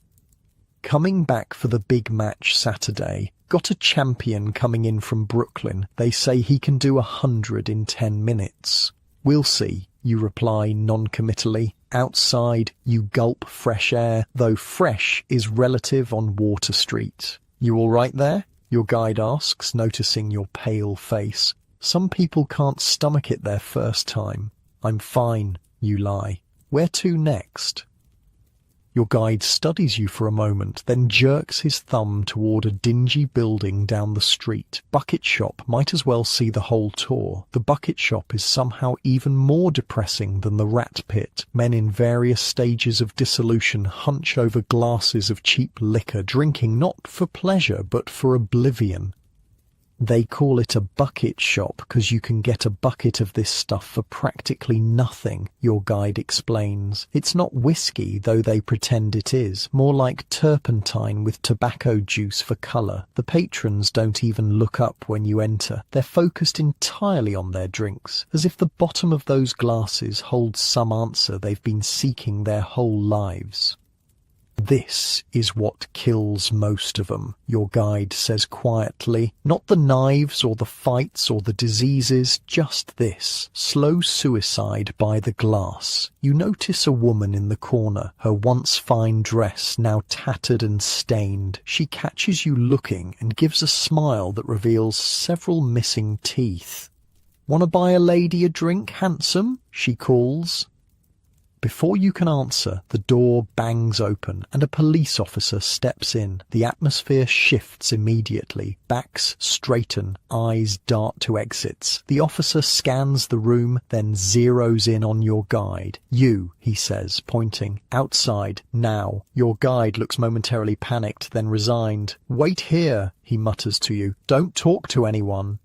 Coming back for the big match Saturday. Got a champion coming in from Brooklyn. They say he can do 100 in 10 minutes. We'll see, you reply non-committally. Outside, you gulp fresh air, though fresh is relative on Water Street. You all right there? Your guide asks, noticing your pale face. Some people can't stomach it their first time. I'm fine, you lie. Where to next? Your guide studies you for a moment, then jerks his thumb toward a dingy building down the street. Bucket Shop might as well see the whole tour. The bucket shop is somehow even more depressing than the rat pit. Men in various stages of dissolution hunch over glasses of cheap liquor, drinking not for pleasure but for oblivion. They call it a bucket shop because you can get a bucket of this stuff for practically nothing, your guide explains. It's not whiskey, though they pretend it is. More like turpentine with tobacco juice for colour. The patrons don't even look up when you enter. They're focused entirely on their drinks, as if the bottom of those glasses holds some answer they've been seeking their whole lives. This is what kills most of them, your guide says quietly. Not the knives or the fights or the diseases, just this. Slow suicide by the glass. You notice a woman in the corner, her once fine dress now tattered and stained. She catches you looking and gives a smile that reveals several missing teeth. "Want to buy a lady a drink, handsome?" she calls. Before you can answer, the door bangs open and a police officer steps in. The atmosphere shifts immediately. Backs straighten, eyes dart to exits. The officer scans the room, then zeroes in on your guide. "You," he says, pointing. "Outside, now." Your guide looks momentarily panicked, then resigned. "Wait here," he mutters to you. "Don't talk to anyone."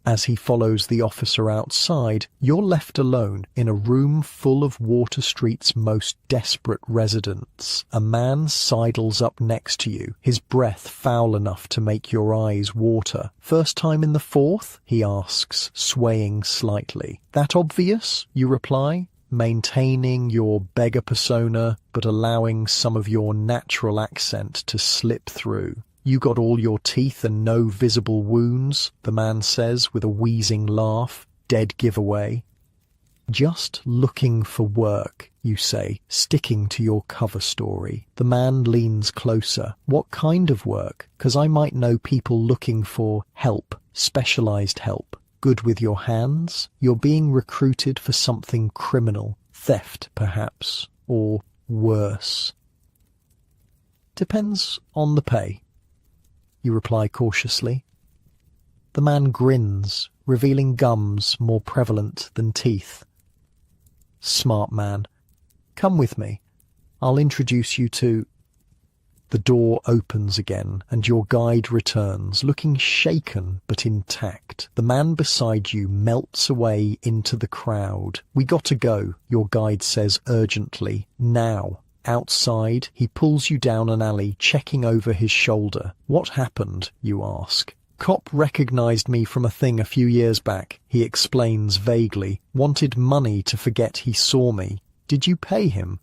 As he follows the officer outside, you're left alone in a room full of Water Street's most desperate residents. A man sidles up next to you, his breath foul enough to make your eyes water. "First time in the Fourth?" he asks, swaying slightly. "That obvious?" you reply, maintaining your beggar persona, but allowing some of your natural accent to slip through. "You got all your teeth and no visible wounds," the man says with a wheezing laugh. "Dead giveaway." "Just looking for work," you say, sticking to your cover story. The man leans closer. "What kind of work? 'Cause I might know people looking for help, specialized help. Good with your hands? You're being recruited for something criminal. Theft, perhaps, or worse." "Depends on the pay," you reply cautiously. The man grins, revealing gums more prevalent than teeth. "Smart man. Come with me. I'll introduce you to—" The door opens again, and your guide returns, looking shaken but intact. The man beside you melts away into the crowd. "We gotta go," your guide says urgently. "Now." Outside, he pulls you down an alley, checking over his shoulder. "What happened?" you ask. Cop recognized me from a thing a few years back, he explains vaguely. Wanted money to forget he saw me. Did you pay him?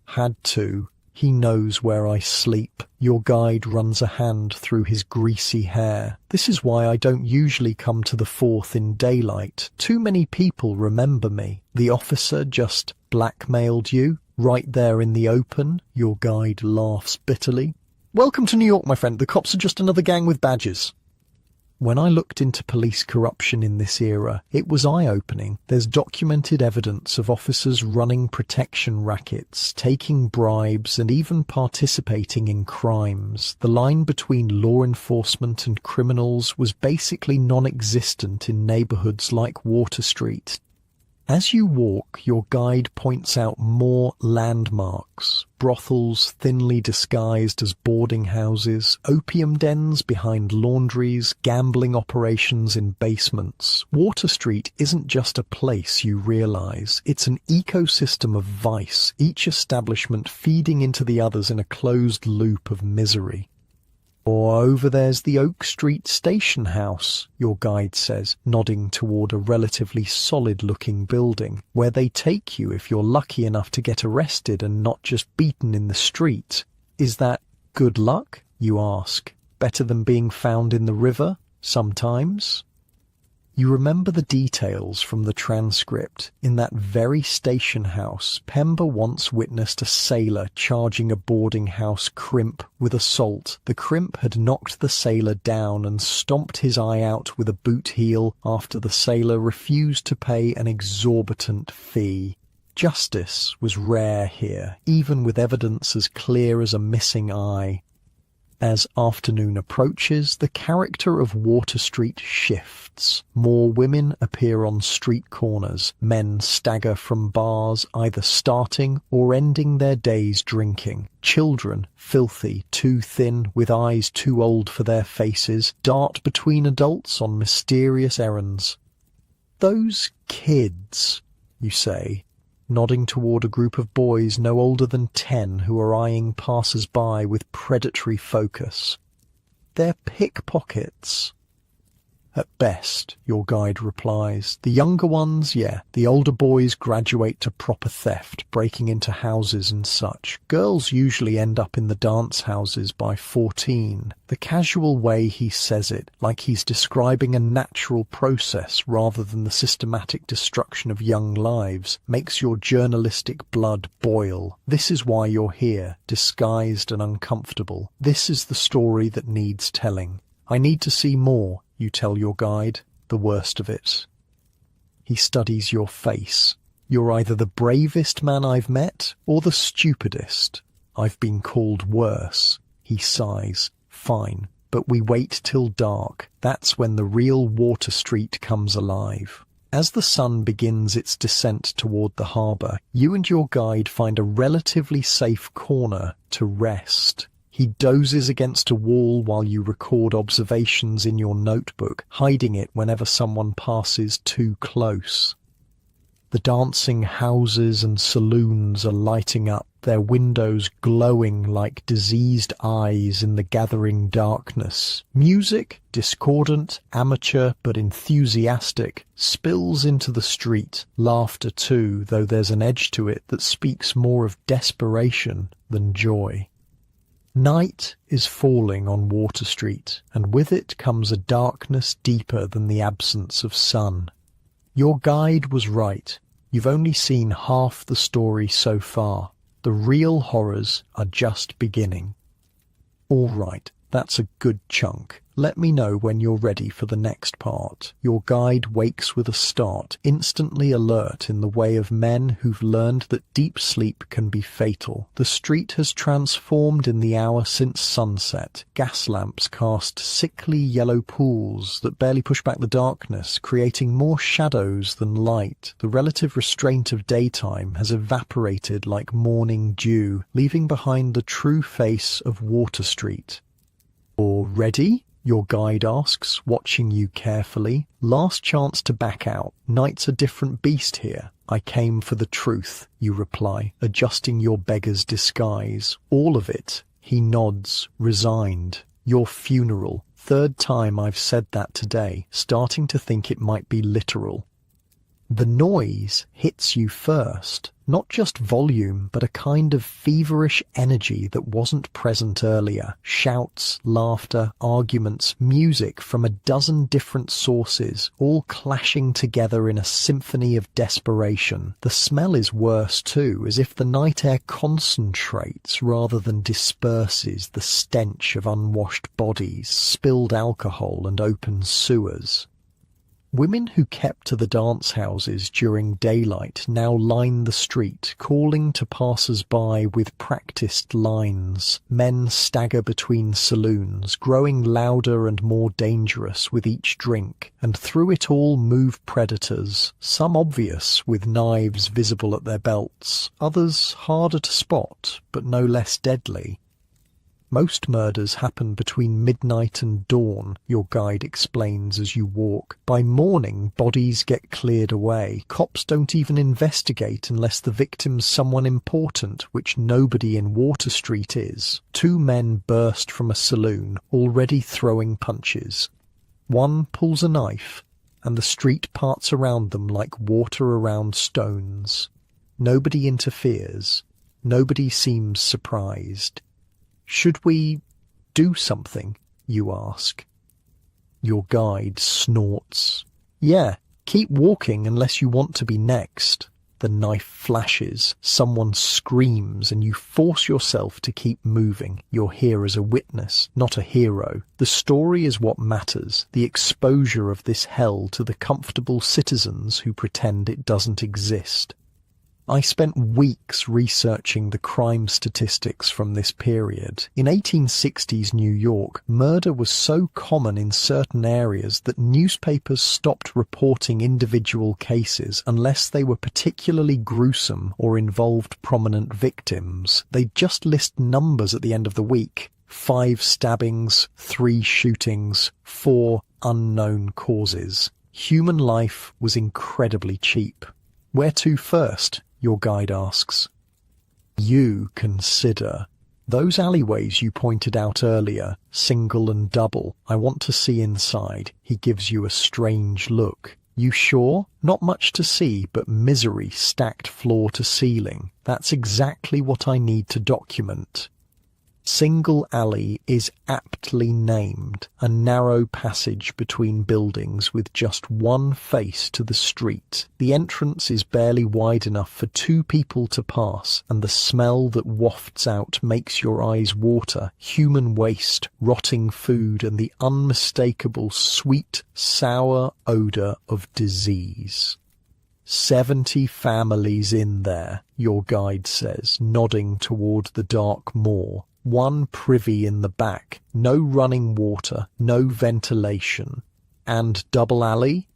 Had to. He knows where I sleep. Your guide runs a hand through his greasy hair. This is why I don't usually come to the 4th in daylight. Too many people remember me. The officer just blackmailed you? Right there in the open? Your guide laughs bitterly. Welcome to New York, my friend. The cops are just another gang with badges. When I looked into police corruption in this era, it was eye-opening. There's documented evidence of officers running protection rackets, taking bribes, and even participating in crimes. The line between law enforcement and criminals was basically non-existent in neighborhoods like Water Street. As you walk, your guide points out more landmarks. Brothels thinly disguised as boarding houses, opium dens behind laundries, gambling operations in basements. Water Street isn't just a place, you realize. It's an ecosystem of vice, each establishment feeding into the others in a closed loop of misery. Or over there's the Oak Street station house, your guide says, nodding toward a relatively solid-looking building, where they take you if you're lucky enough to get arrested and not just beaten in the street. Is that good luck, you ask? Better than being found in the river, sometimes? You remember the details from the transcript. In that very station house, Pember once witnessed a sailor charging a boarding house crimp with assault. The crimp had knocked the sailor down and stomped his eye out with a boot heel after the sailor refused to pay an exorbitant fee. Justice was rare here, even with evidence as clear as a missing eye. As afternoon approaches, the character of Water Street shifts. More women appear on street corners. Men stagger from bars, either starting or ending their days drinking. Children, filthy, too thin, with eyes too old for their faces, dart between adults on mysterious errands. Those kids, you say, nodding toward a group of boys no older than 10 who are eyeing passers-by with predatory focus. They're pickpockets. At best, your guide replies. The younger ones, yeah. The older boys graduate to proper theft, breaking into houses and such. Girls usually end up in the dance houses by 14. The casual way he says it, like he's describing a natural process rather than the systematic destruction of young lives, makes your journalistic blood boil. This is why you're here, disguised and uncomfortable. This is the story that needs telling. I need to see more, you tell your guide, the worst of it. He studies your face. You're either the bravest man I've met or the stupidest. I've been called worse. He sighs. Fine, but we wait till dark. That's when the real Water Street comes alive. As the sun begins its descent toward the harbour, you and your guide find a relatively safe corner to rest. He dozes against a wall while you record observations in your notebook, hiding it whenever someone passes too close. The dancing houses and saloons are lighting up, their windows glowing like diseased eyes in the gathering darkness. Music, discordant, amateur but enthusiastic, spills into the street. Laughter too, though there's an edge to it that speaks more of desperation than joy. Night is falling on Water Street, and with it comes a darkness deeper than the absence of sun. Your guide was right. You've only seen half the story so far. The real horrors are just beginning. All right, that's a good chunk. Let me know when you're ready for the next part. Your guide wakes with a start, instantly alert in the way of men who've learned that deep sleep can be fatal. The street has transformed in the hour since sunset. Gas lamps cast sickly yellow pools that barely push back the darkness, creating more shadows than light. The relative restraint of daytime has evaporated like morning dew, leaving behind the true face of Water Street. All ready? Your guide asks, watching you carefully. Last chance to back out. Night's a different beast here. I came for the truth, you reply, adjusting your beggar's disguise. All of it. He nods, resigned. Your funeral. Third time I've said that today, starting to think it might be literal. The noise hits you first, not just volume, but a kind of feverish energy that wasn't present earlier. Shouts, laughter, arguments, music from a dozen different sources, all clashing together in a symphony of desperation. The smell is worse too, as if the night air concentrates rather than disperses the stench of unwashed bodies, spilled alcohol and open sewers. Women who kept to the dance houses during daylight now line the street, calling to passers-by with practiced lines. Men stagger between saloons, growing louder and more dangerous with each drink, and through it all move predators, some obvious with knives visible at their belts, others harder to spot but no less deadly. Most murders happen between midnight and dawn, your guide explains as you walk. By morning, bodies get cleared away. Cops don't even investigate unless the victim's someone important, which nobody in Water Street is. 2 men burst from a saloon, already throwing punches. One pulls a knife, and the street parts around them like water around stones. Nobody interferes. Nobody seems surprised. Should we do something, you ask. Your guide snorts. Yeah, keep walking unless you want to be next. The knife flashes, someone screams, and you force yourself to keep moving. You're here as a witness, not a hero. The story is what matters, the exposure of this hell to the comfortable citizens who pretend it doesn't exist. I spent weeks researching the crime statistics from this period. In 1860s New York, murder was so common in certain areas that newspapers stopped reporting individual cases unless they were particularly gruesome or involved prominent victims. They'd just list numbers at the end of the week. 5 stabbings, 3 shootings, 4 unknown causes. Human life was incredibly cheap. Where to first? Your guide asks. You consider. Those alleyways you pointed out earlier, single and double, I want to see inside. He gives you a strange look. You sure? Not much to see, but misery stacked floor to ceiling. That's exactly what I need to document. Single alley is aptly named, a narrow passage between buildings with just one face to the street. The entrance is barely wide enough for 2 people to pass, and the smell that wafts out makes your eyes water. Human waste, rotting food, and the unmistakable sweet, sour odour of disease. 70 families in there, your guide says, nodding toward the dark moor. 1 privy in the back, no running water, no ventilation. And double alley?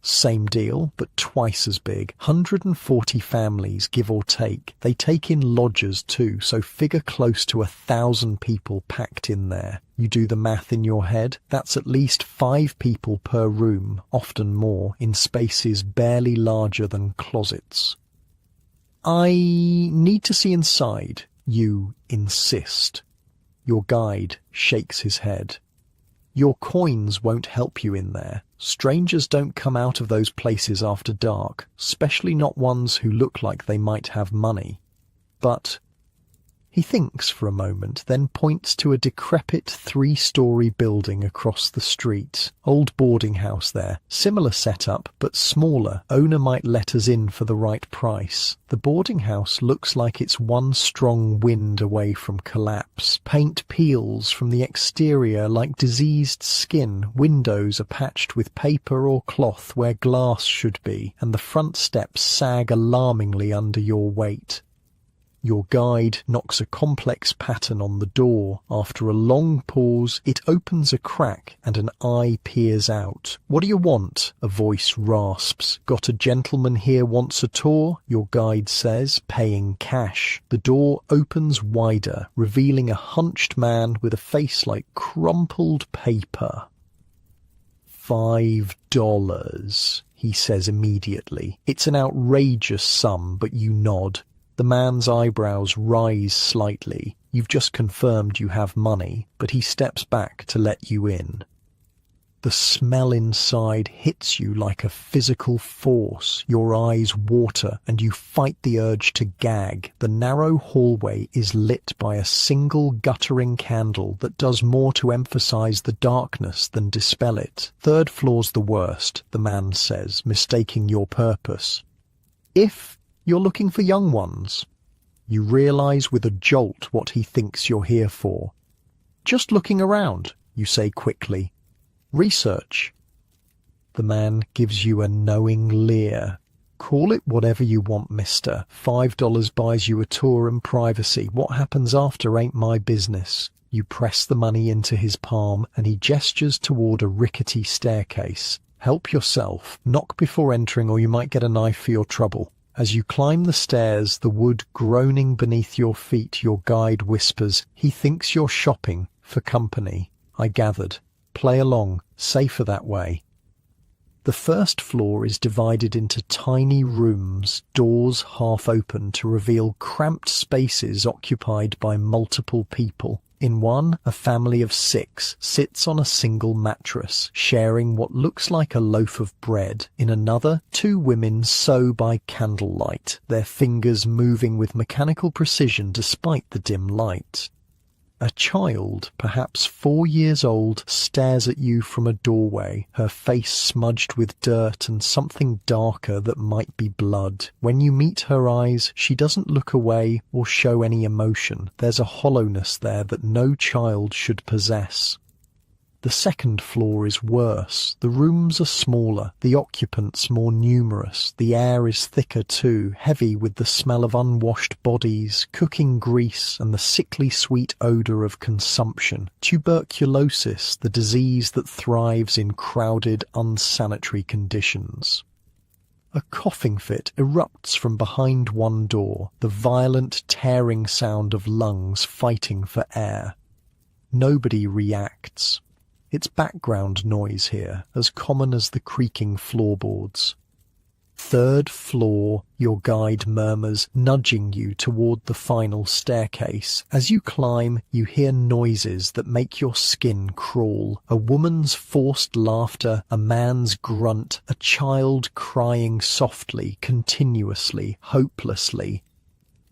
Same deal, but twice as big. 140 families, give or take. They take in lodgers too, so figure close to 1,000 people packed in there. You do the math in your head, that's at least 5 people per room, often more, in spaces barely larger than closets. I need to see inside. You insist. Your guide shakes his head. Your coins won't help you in there. Strangers don't come out of those places after dark, especially not ones who look like they might have money. But he thinks for a moment, then points to a decrepit 3-story building across the street. Old boarding house there. Similar setup, but smaller. Owner might let us in for the right price. The boarding house looks like it's one strong wind away from collapse. Paint peels from the exterior like diseased skin. Windows are patched with paper or cloth where glass should be, and the front steps sag alarmingly under your weight. Your guide knocks a complex pattern on the door. After a long pause, it opens a crack and an eye peers out. What do you want? A voice rasps. Got a gentleman here wants a tour? Your guide says, paying cash. The door opens wider, revealing a hunched man with a face like crumpled paper. $5, he says immediately. It's an outrageous sum, but you nod. The man's eyebrows rise slightly. You've just confirmed you have money, but he steps back to let you in. The smell inside hits you like a physical force. Your eyes water and you fight the urge to gag. The narrow hallway is lit by a single guttering candle that does more to emphasize the darkness than dispel it. "Third floor's the worst," the man says, mistaking your purpose. "If you're looking for young ones." You realize with a jolt what he thinks you're here for. "Just looking around," you say quickly. "Research." The man gives you a knowing leer. "Call it whatever you want, mister. $5 buys you a tour and privacy. What happens after ain't my business." You press the money into his palm and he gestures toward a rickety staircase. "Help yourself. Knock before entering or you might get a knife for your trouble." As you climb the stairs, the wood groaning beneath your feet, your guide whispers, "He thinks you're shopping for company." I gathered. Play along, safer that way. The first floor is divided into tiny rooms, doors half open to reveal cramped spaces occupied by multiple people. In one, a family of 6 sits on a single mattress, sharing what looks like a loaf of bread. In another, 2 women sew by candlelight, their fingers moving with mechanical precision despite the dim light. A child, perhaps 4 years old, stares at you from a doorway, her face smudged with dirt and something darker that might be blood. When you meet her eyes, she doesn't look away or show any emotion. There's a hollowness there that no child should possess. The second floor is worse. The rooms are smaller, the occupants more numerous. The air is thicker too, heavy with the smell of unwashed bodies, cooking grease, and the sickly sweet odour of consumption. Tuberculosis, the disease that thrives in crowded, unsanitary conditions. A coughing fit erupts from behind one door, the violent tearing sound of lungs fighting for air. Nobody reacts. It's background noise here, as common as the creaking floorboards. "Third floor," your guide murmurs, nudging you toward the final staircase. As you climb, you hear noises that make your skin crawl. A woman's forced laughter, a man's grunt, a child crying softly, continuously, hopelessly.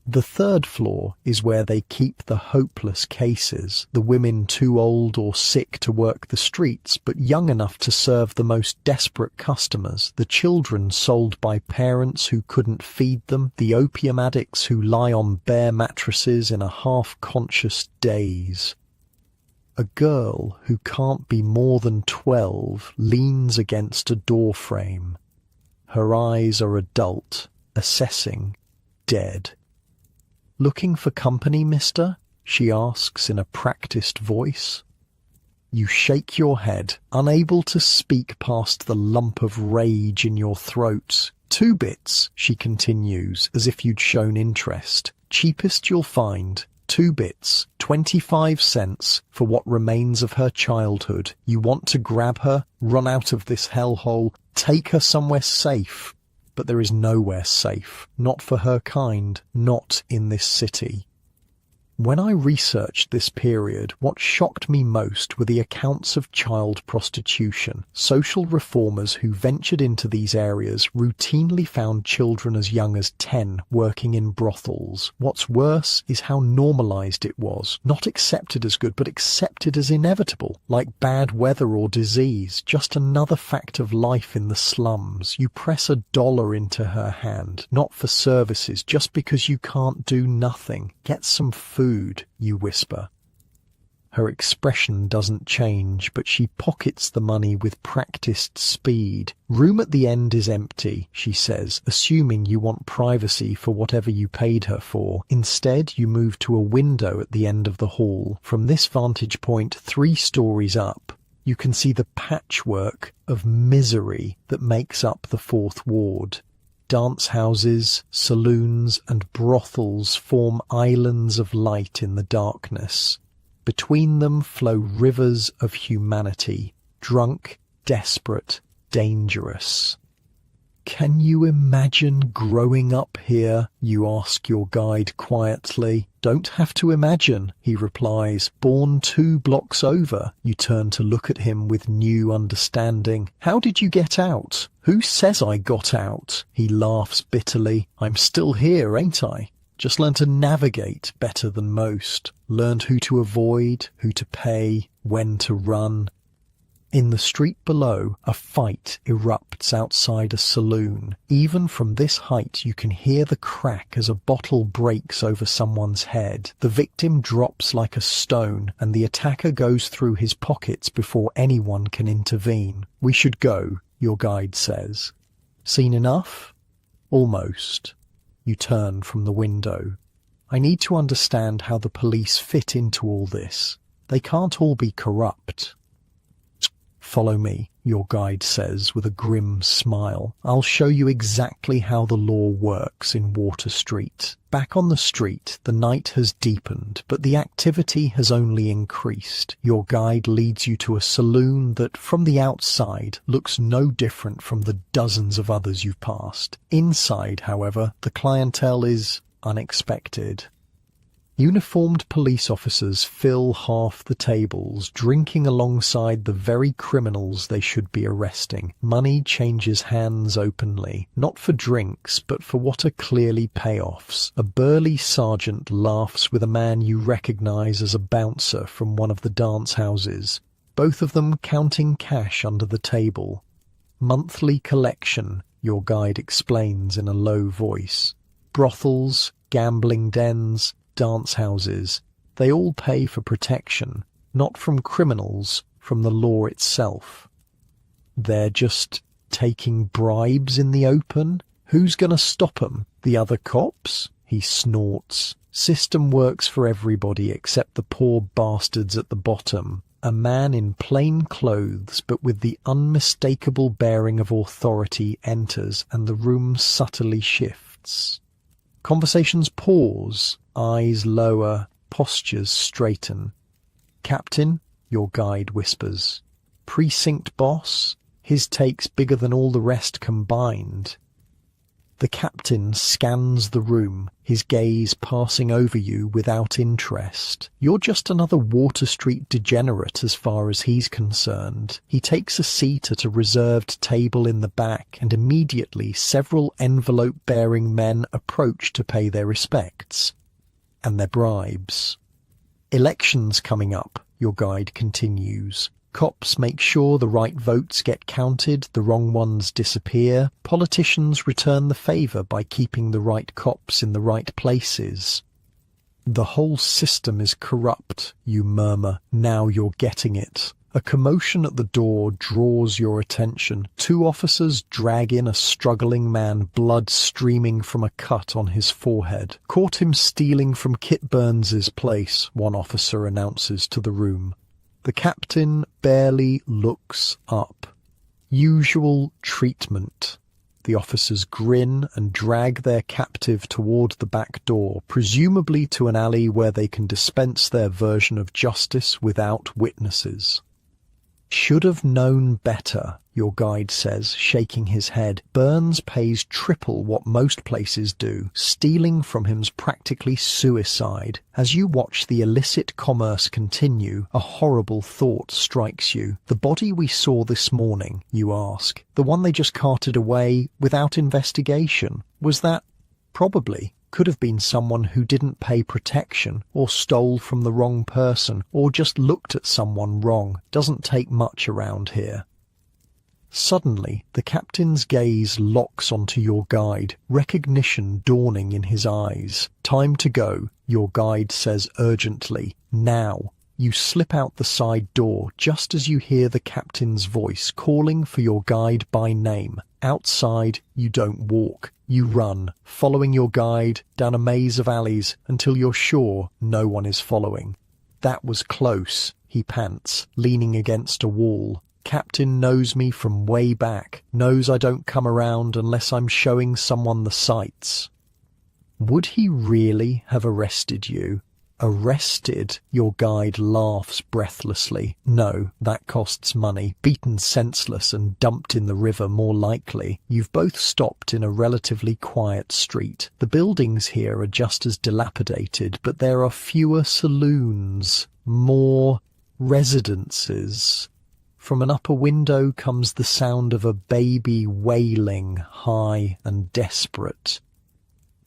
The third floor is where they keep the hopeless cases, the women too old or sick to work the streets, but young enough to serve the most desperate customers, the children sold by parents who couldn't feed them, the opium addicts who lie on bare mattresses in a half-conscious daze. A girl who can't be more than 12 leans against a doorframe. Her eyes are adult, assessing, dead. "Looking for company, mister?" she asks in a practiced voice. You shake your head, unable to speak past the lump of rage in your throat. "2 bits, she continues, as if you'd shown interest. "Cheapest you'll find. 2 bits, 25 cents for what remains of her childhood. You want to grab her, run out of this hellhole, take her somewhere safe. But there is nowhere safe, not for her kind, not in this city." When I researched this period, what shocked me most were the accounts of child prostitution. Social reformers who ventured into these areas routinely found children as young as 10 working in brothels. What's worse is how normalized it was. Not accepted as good, but accepted as inevitable, like bad weather or disease, just another fact of life in the slums. You press $1 into her hand, not for services, just because you can't do nothing. "Get some food," you whisper. Her expression doesn't change, but she pockets the money with practiced speed. "Room at the end is empty," she says, assuming you want privacy for whatever you paid her for. Instead, you move to a window at the end of the hall. From this vantage point, 3 stories up, you can see the patchwork of misery that makes up the 4th ward. Dance houses, saloons, and brothels form islands of light in the darkness. Between them flow rivers of humanity, drunk, desperate, dangerous. Can you imagine growing up here? You ask your guide quietly. Don't have to imagine, he replies. Born 2 blocks over. You turn to look at him with new understanding. How did you get out? Who says I got out? He laughs bitterly. I'm still here, ain't I? Just learned to navigate better than most. Learned who to avoid, who to pay, when to run. In the street below, a fight erupts outside a saloon. Even from this height, you can hear the crack as a bottle breaks over someone's head. The victim drops like a stone, and the attacker goes through his pockets before anyone can intervene. We should go, your guide says. Seen enough? Almost. You turn from the window. I need to understand how the police fit into all this. They can't all be corrupt. Follow me, your guide says with a grim smile. I'll show you exactly how the law works in Water Street. Back on the street, the night has deepened, but the activity has only increased. Your guide leads you to a saloon that, from the outside, looks no different from the dozens of others you've passed. Inside, however, the clientele is unexpected. Uniformed police officers fill half the tables, drinking alongside the very criminals they should be arresting. Money changes hands openly, not for drinks, but for what are clearly payoffs. A burly sergeant laughs with a man you recognize as a bouncer from one of the dance houses, both of them counting cash under the table. Monthly collection, your guide explains in a low voice. Brothels, gambling dens, dance houses, they all pay for protection, not from criminals, from the law itself. They're just taking bribes in the open? Who's gonna stop 'em? The other cops? He snorts. System works for everybody except the poor bastards at the bottom. A man in plain clothes but with the unmistakable bearing of authority enters, and the room subtly shifts. Conversations pause, eyes lower, postures straighten. Captain, your guide whispers. Precinct boss, his take's bigger than all the rest combined. The captain scans the room, his gaze passing over you without interest. You're just another Water Street degenerate as far as he's concerned. He takes a seat at a reserved table in the back, and immediately several envelope-bearing men approach to pay their respects. And their bribes. Elections coming up, your guide continues. Cops make sure the right votes get counted, the wrong ones disappear. Politicians return the favour by keeping the right cops in the right places. The whole system is corrupt, you murmur. Now you're getting it. A commotion at the door draws your attention. 2 officers drag in a struggling man, blood streaming from a cut on his forehead. Caught him stealing from Kit Burns's place, one officer announces to the room. The captain barely looks up. Usual treatment. The officers grin and drag their captive toward the back door, presumably to an alley where they can dispense their version of justice without witnesses. Should have known better, your guide says, shaking his head. Burns pays triple what most places do. Stealing from him's practically suicide. As you watch the illicit commerce continue, a horrible thought strikes you. The body we saw this morning, you ask, the one they just carted away without investigation, was that? Probably. Could have been someone who didn't pay protection, or stole from the wrong person, or just looked at someone wrong. Doesn't take much around here. Suddenly, the captain's gaze locks onto your guide, recognition dawning in his eyes. Time to go, your guide says urgently. Now. You slip out the side door just as you hear the captain's voice calling for your guide by name. Outside, you don't walk. You run, following your guide down a maze of alleys until you're sure no one is following. That was close, he pants, leaning against a wall. Captain knows me from way back, knows I don't come around unless I'm showing someone the sights. Would he really have arrested you? Arrested? Your guide laughs breathlessly. No, that costs money. Beaten senseless and dumped in the river, more likely. You've both stopped in a relatively quiet street. The buildings here are just as dilapidated, but there are fewer saloons, more residences. From an upper window comes the sound of a baby wailing, high and desperate.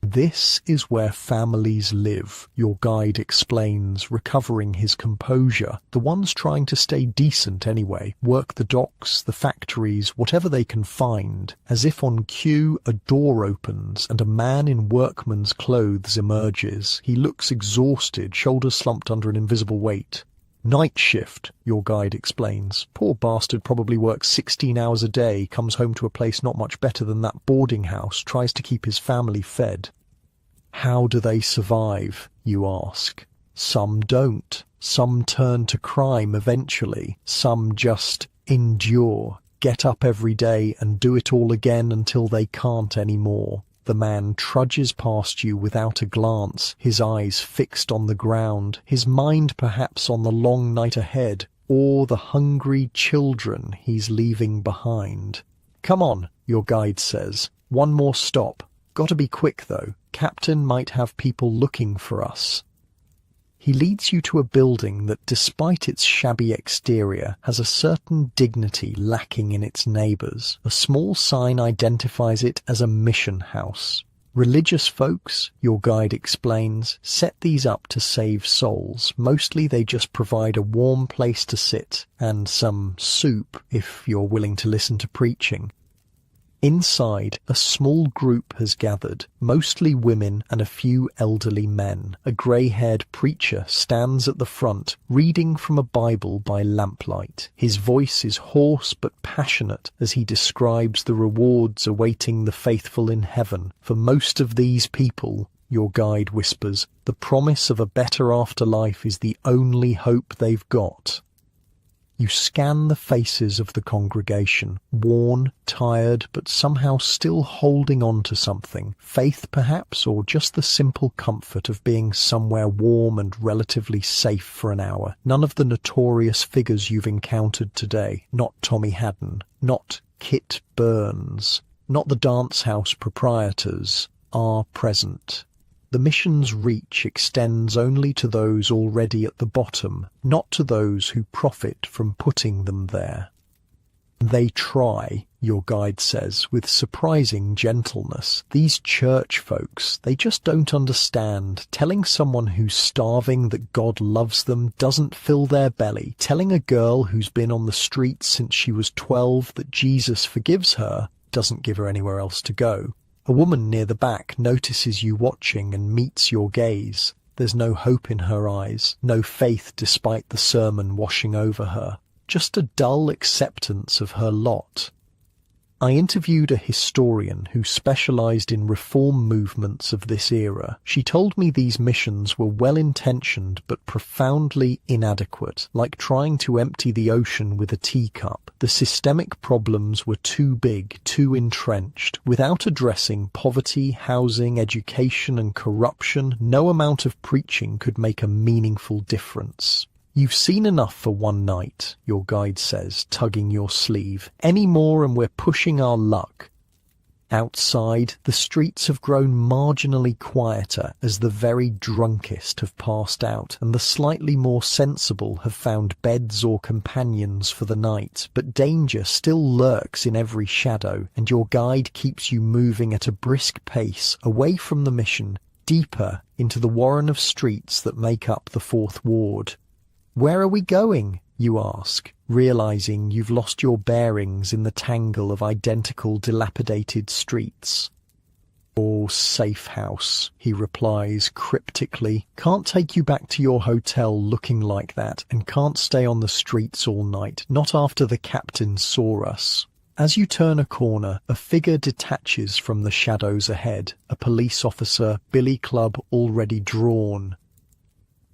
This is where families live, your guide explains, recovering his composure. The ones trying to stay decent anyway, work the docks, the factories, whatever they can find. As if on cue, a door opens and a man in workman's clothes emerges. He looks exhausted, shoulders slumped under an invisible weight. Night shift, your guide explains. Poor bastard probably works 16 hours a day, comes home to a place not much better than that boarding house, tries to keep his family fed. How do they survive, you ask? Some don't. Some turn to crime eventually. Some just endure, get up every day and do it all again until they can't anymore. The man trudges past you without a glance, his eyes fixed on the ground, his mind perhaps on the long night ahead, or the hungry children he's leaving behind. Come on, your guide says. One more stop. Gotta be quick, though. Captain might have people looking for us. He leads you to a building that, despite its shabby exterior, has a certain dignity lacking in its neighbours. A small sign identifies it as a mission house. Religious folks, your guide explains, set these up to save souls. Mostly they just provide a warm place to sit, and some soup if you're willing to listen to preaching. Inside, a small group has gathered, mostly women and a few elderly men. A grey-haired preacher stands at the front, reading from a Bible by lamplight. His voice is hoarse but passionate as he describes the rewards awaiting the faithful in heaven. For most of these people, your guide whispers, the promise of a better afterlife is the only hope they've got. You scan the faces of the congregation, worn, tired, but somehow still holding on to something. Faith, perhaps, or just the simple comfort of being somewhere warm and relatively safe for an hour. None of the notorious figures you've encountered today. Not Tommy Hadden. Not Kit Burns. Not the dance house proprietors are present. The mission's reach extends only to those already at the bottom, not to those who profit from putting them there. They try, your guide says, with surprising gentleness. These church folks, they just don't understand. Telling someone who's starving that God loves them doesn't fill their belly. Telling a girl who's been on the streets since she was 12 that Jesus forgives her doesn't give her anywhere else to go. A woman near the back notices you watching and meets your gaze. There's no hope in her eyes, no faith despite the sermon washing over her, just a dull acceptance of her lot. I interviewed a historian who specialized in reform movements of this era. She told me these missions were well-intentioned but profoundly inadequate, like trying to empty the ocean with a teacup. The systemic problems were too big, too entrenched. Without addressing poverty, housing, education, and corruption, no amount of preaching could make a meaningful difference. You've seen enough for one night, your guide says, tugging your sleeve. Any more and we're pushing our luck. Outside, the streets have grown marginally quieter as the very drunkest have passed out and the slightly more sensible have found beds or companions for the night. But danger still lurks in every shadow, and your guide keeps you moving at a brisk pace away from the mission, deeper into the warren of streets that make up the Fourth Ward. Where are we going? You ask, realizing you've lost your bearings in the tangle of identical dilapidated streets. Oh, safe house, he replies cryptically. Can't take you back to your hotel looking like that, and can't stay on the streets all night, not after the captain saw us. As you turn a corner, a figure detaches from the shadows ahead, a police officer, billy club already drawn.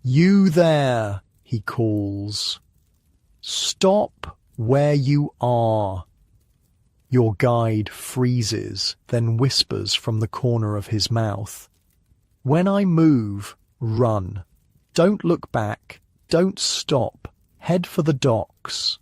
You there! He calls. Stop where you are. Your guide freezes, then whispers from the corner of his mouth. When I move, run. Don't look back. Don't stop. Head for the docks.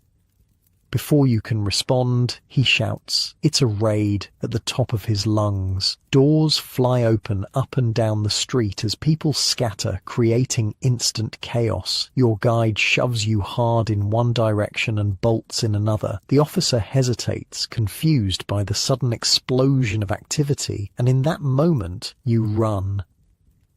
Before you can respond, he shouts. It's a raid at the top of his lungs. Doors fly open up and down the street as people scatter, creating instant chaos. Your guide shoves you hard in one direction and bolts in another. The officer hesitates, confused by the sudden explosion of activity, and in that moment, you run.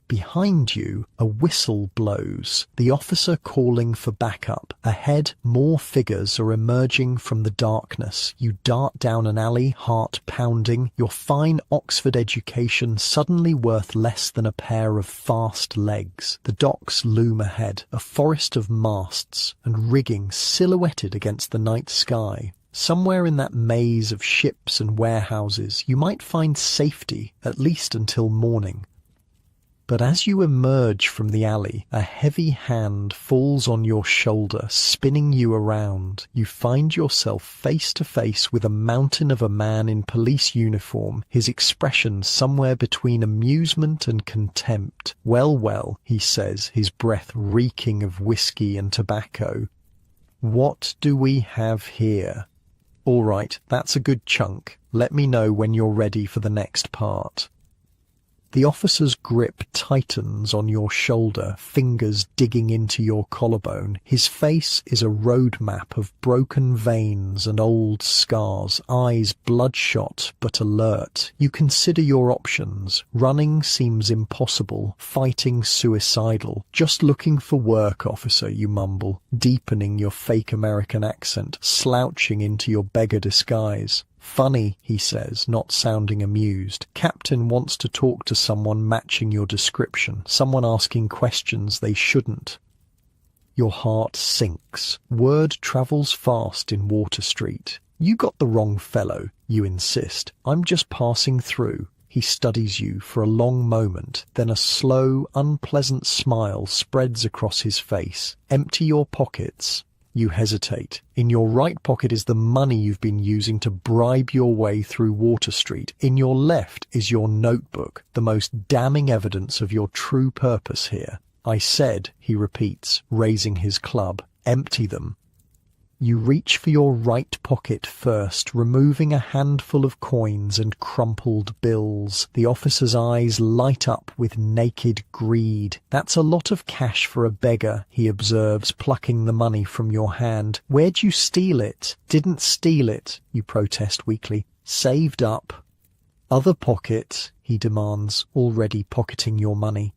Behind you, a whistle blows, the officer calling for backup. Ahead, more figures are emerging from the darkness. You dart down an alley, heart pounding, your fine Oxford education suddenly worth less than a pair of fast legs. The docks loom ahead, a forest of masts and rigging silhouetted against the night sky. Somewhere in that maze of ships and warehouses, you might find safety, at least until morning. But as you emerge from the alley, a heavy hand falls on your shoulder, spinning you around. You find yourself face to face with a mountain of a man in police uniform, his expression somewhere between amusement and contempt. Well, he says, his breath reeking of whiskey and tobacco. What do we have here? All right, that's a good chunk. Let me know when you're ready for the next part. The officer's grip tightens on your shoulder, fingers digging into your collarbone. His face is a road map of broken veins and old scars, eyes bloodshot but alert. You consider your options. Running seems impossible, fighting suicidal. Just looking for work, officer, you mumble, deepening your fake American accent, slouching into your beggar disguise. Funny, he says, not sounding amused. Captain wants to talk to someone matching your description, someone asking questions they shouldn't. Your heart sinks. Word travels fast in Water Street. You got the wrong fellow, you insist. I'm just passing through. He studies you for a long moment, then a slow, unpleasant smile spreads across his face. Empty your pockets. You hesitate. In your right pocket is the money you've been using to bribe your way through Water Street. In your left is your notebook, the most damning evidence of your true purpose here. I said, he repeats, raising his club, empty them. You reach for your right pocket first, removing a handful of coins and crumpled bills. The officer's eyes light up with naked greed. That's a lot of cash for a beggar, he observes, plucking the money from your hand. Where'd you steal it? Didn't steal it, you protest weakly. Saved up. Other pocket, he demands, already pocketing your money.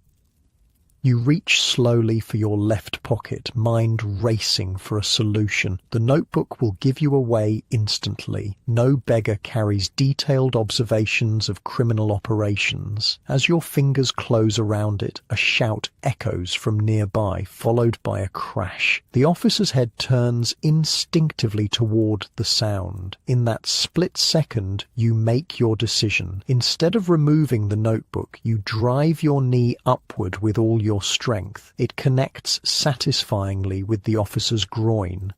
You reach slowly for your left pocket, mind racing for a solution. The notebook will give you away instantly. No beggar carries detailed observations of criminal operations. As your fingers close around it, a shout echoes from nearby, followed by a crash. The officer's head turns instinctively toward the sound. In that split second, you make your decision. Instead of removing the notebook, you drive your knee upward with all your strength. It connects satisfyingly with the officer's groin.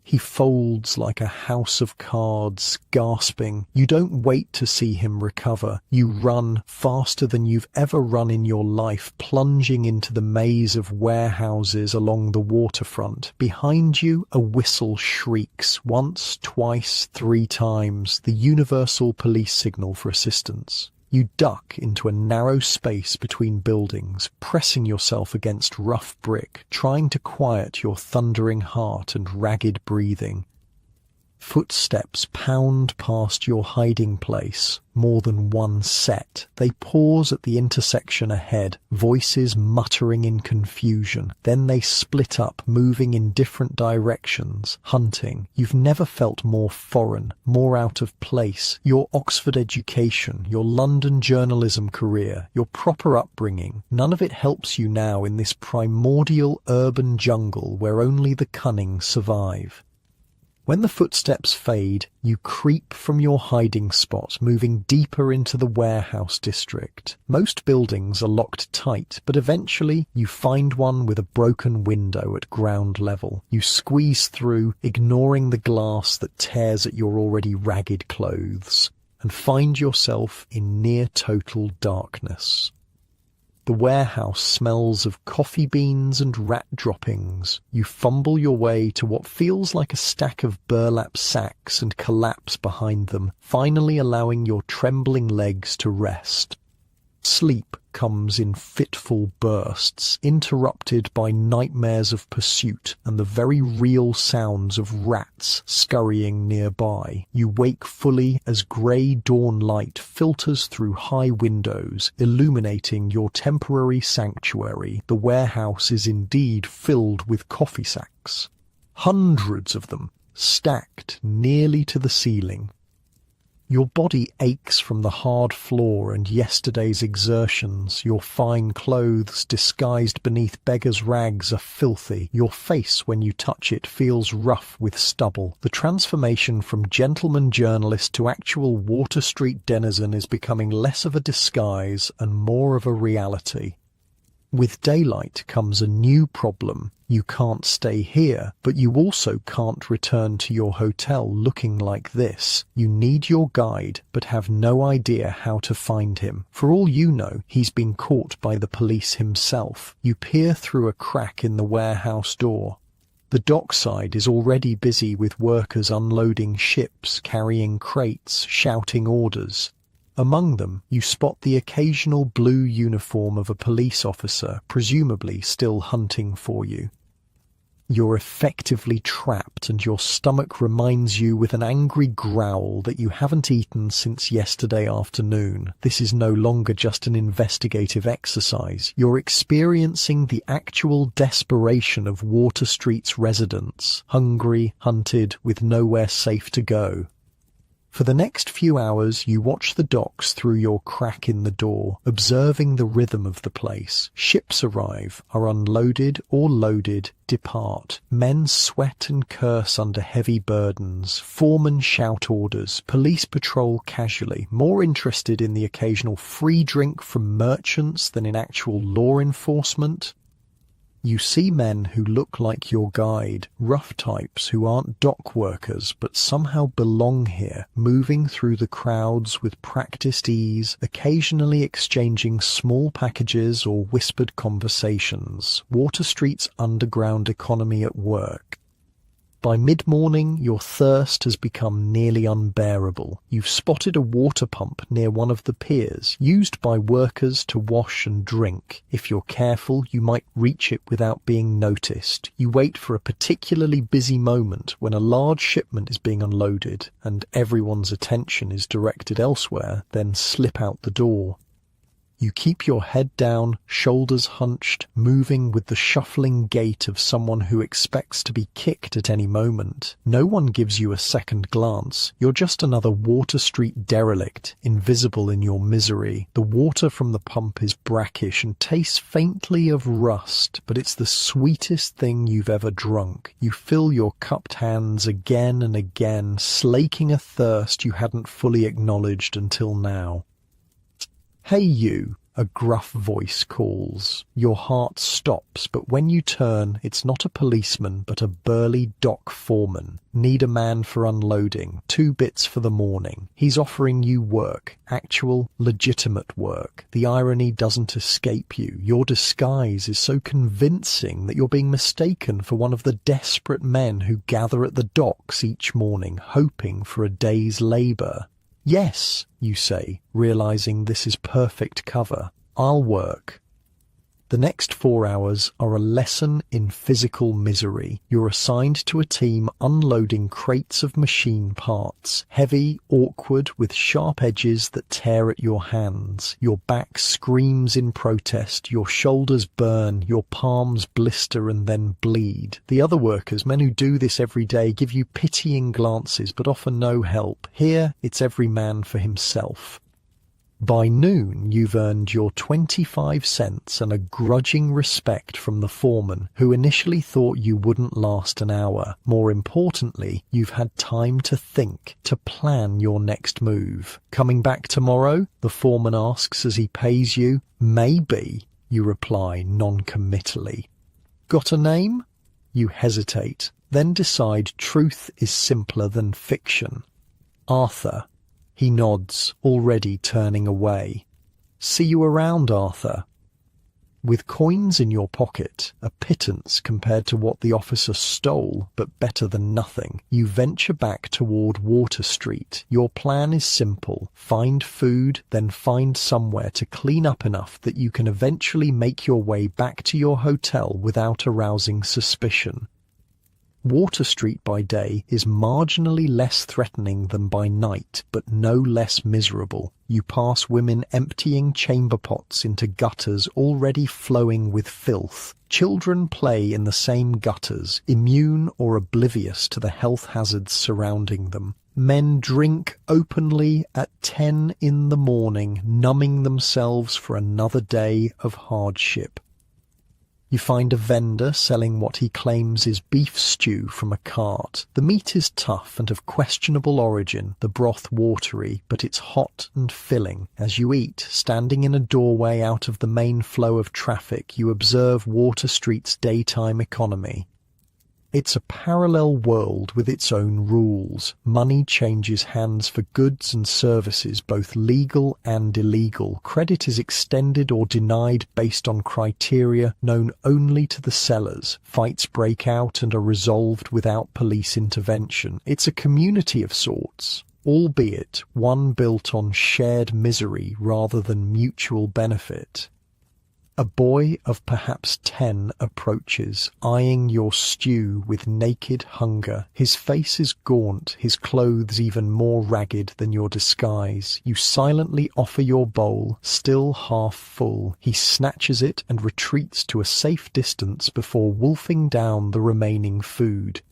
He folds like a house of cards, gasping. You don't wait to see him recover. You run faster than you've ever run in your life, plunging into the maze of warehouses along the waterfront. Behind you, a whistle shrieks, once, twice, 3 times, the universal police signal for assistance. You duck into a narrow space between buildings, pressing yourself against rough brick, trying to quiet your thundering heart and ragged breathing. Footsteps pound past your hiding place, more than one set. They pause at the intersection ahead, voices muttering in confusion. Then they split up, moving in different directions, hunting. You've never felt more foreign, more out of place. Your Oxford education, your London journalism career, your proper upbringing, none of it helps you now in this primordial urban jungle where only the cunning survive. When the footsteps fade, you creep from your hiding spot, moving deeper into the warehouse district. Most buildings are locked tight, but eventually you find one with a broken window at ground level. You squeeze through, ignoring the glass that tears at your already ragged clothes, and find yourself in near total darkness. The warehouse smells of coffee beans and rat droppings. You fumble your way to what feels like a stack of burlap sacks and collapse behind them, finally allowing your trembling legs to rest. Sleep comes in fitful bursts, interrupted by nightmares of pursuit and the very real sounds of rats scurrying nearby. You wake fully as grey dawn light filters through high windows, illuminating your temporary sanctuary. The warehouse is indeed filled with coffee sacks. Hundreds of them, stacked nearly to the ceiling. Your body aches from the hard floor and yesterday's exertions. Your fine clothes, disguised beneath beggar's rags, are filthy. Your face, when you touch it, feels rough with stubble. The transformation from gentleman journalist to actual Water Street denizen is becoming less of a disguise and more of a reality. With daylight comes a new problem. You can't stay here, but you also can't return to your hotel looking like this. You need your guide, but have no idea how to find him. For all you know, he's been caught by the police himself. You peer through a crack in the warehouse door. The dockside is already busy with workers unloading ships, carrying crates, shouting orders. Among them, you spot the occasional blue uniform of a police officer, presumably still hunting for you. You're effectively trapped, and your stomach reminds you with an angry growl that you haven't eaten since yesterday afternoon. This is no longer just an investigative exercise. You're experiencing the actual desperation of Water Street's residents, hungry, hunted, with nowhere safe to go. For the next few hours, you watch the docks through your crack in the door, observing the rhythm of the place. Ships arrive, are unloaded or loaded, depart. Men sweat and curse under heavy burdens. Foremen shout orders. Police patrol casually, more interested in the occasional free drink from merchants than in actual law enforcement. You see men who look like your guide, rough types who aren't dock workers but somehow belong here, moving through the crowds with practiced ease, occasionally exchanging small packages or whispered conversations. Water Street's underground economy at work. By mid-morning, your thirst has become nearly unbearable. You've spotted a water pump near one of the piers, used by workers to wash and drink. If you're careful, you might reach it without being noticed. You wait for a particularly busy moment when a large shipment is being unloaded and everyone's attention is directed elsewhere, then slip out the door. You keep your head down, shoulders hunched, moving with the shuffling gait of someone who expects to be kicked at any moment. No one gives you a second glance. You're just another Water Street derelict, invisible in your misery. The water from the pump is brackish and tastes faintly of rust, but it's the sweetest thing you've ever drunk. You fill your cupped hands again and again, slaking a thirst you hadn't fully acknowledged until now. "Hey you," a gruff voice calls. Your heart stops, but when you turn, it's not a policeman, but a burly dock foreman. Need a man for unloading. 2 bits for the morning. He's offering you work. Actual, legitimate work. The irony doesn't escape you. Your disguise is so convincing that you're being mistaken for one of the desperate men who gather at the docks each morning, hoping for a day's labour. "Yes," you say, realizing this is perfect cover. "I'll work." The next 4 hours are a lesson in physical misery. You're assigned to a team unloading crates of machine parts, heavy, awkward, with sharp edges that tear at your hands. Your back screams in protest, your shoulders burn, your palms blister and then bleed. The other workers, men who do this every day, give you pitying glances but offer no help. Here, it's every man for himself. By noon, you've earned your 25 cents and a grudging respect from the foreman, who initially thought you wouldn't last an hour. More importantly, you've had time to think, to plan your next move. "Coming back tomorrow?" the foreman asks as he pays you. "Maybe," you reply non-committally. "Got a name?" You hesitate, then decide truth is simpler than fiction. "Arthur." He nods, already turning away. "See you around, Arthur." With coins in your pocket, a pittance compared to what the officer stole, but better than nothing, you venture back toward Water Street. Your plan is simple. Find food, then find somewhere to clean up enough that you can eventually make your way back to your hotel without arousing suspicion. Water Street by day is marginally less threatening than by night, but no less miserable. You pass women emptying chamber pots into gutters already flowing with filth. Children play in the same gutters, immune or oblivious to the health hazards surrounding them. Men drink openly at 10 in the morning, numbing themselves for another day of hardship. You find a vendor selling what he claims is beef stew from a cart. The meat is tough and of questionable origin, the broth watery, but it's hot and filling. As you eat, standing in a doorway out of the main flow of traffic, you observe Water Street's daytime economy. It's a parallel world with its own rules. Money changes hands for goods and services, both legal and illegal. Credit is extended or denied based on criteria known only to the sellers. Fights break out and are resolved without police intervention. It's a community of sorts, albeit one built on shared misery rather than mutual benefit. A boy of perhaps 10 approaches, eyeing your stew with naked hunger. His face is gaunt, his clothes even more ragged than your disguise. You silently offer your bowl, still half full. He snatches it and retreats to a safe distance before wolfing down the remaining food.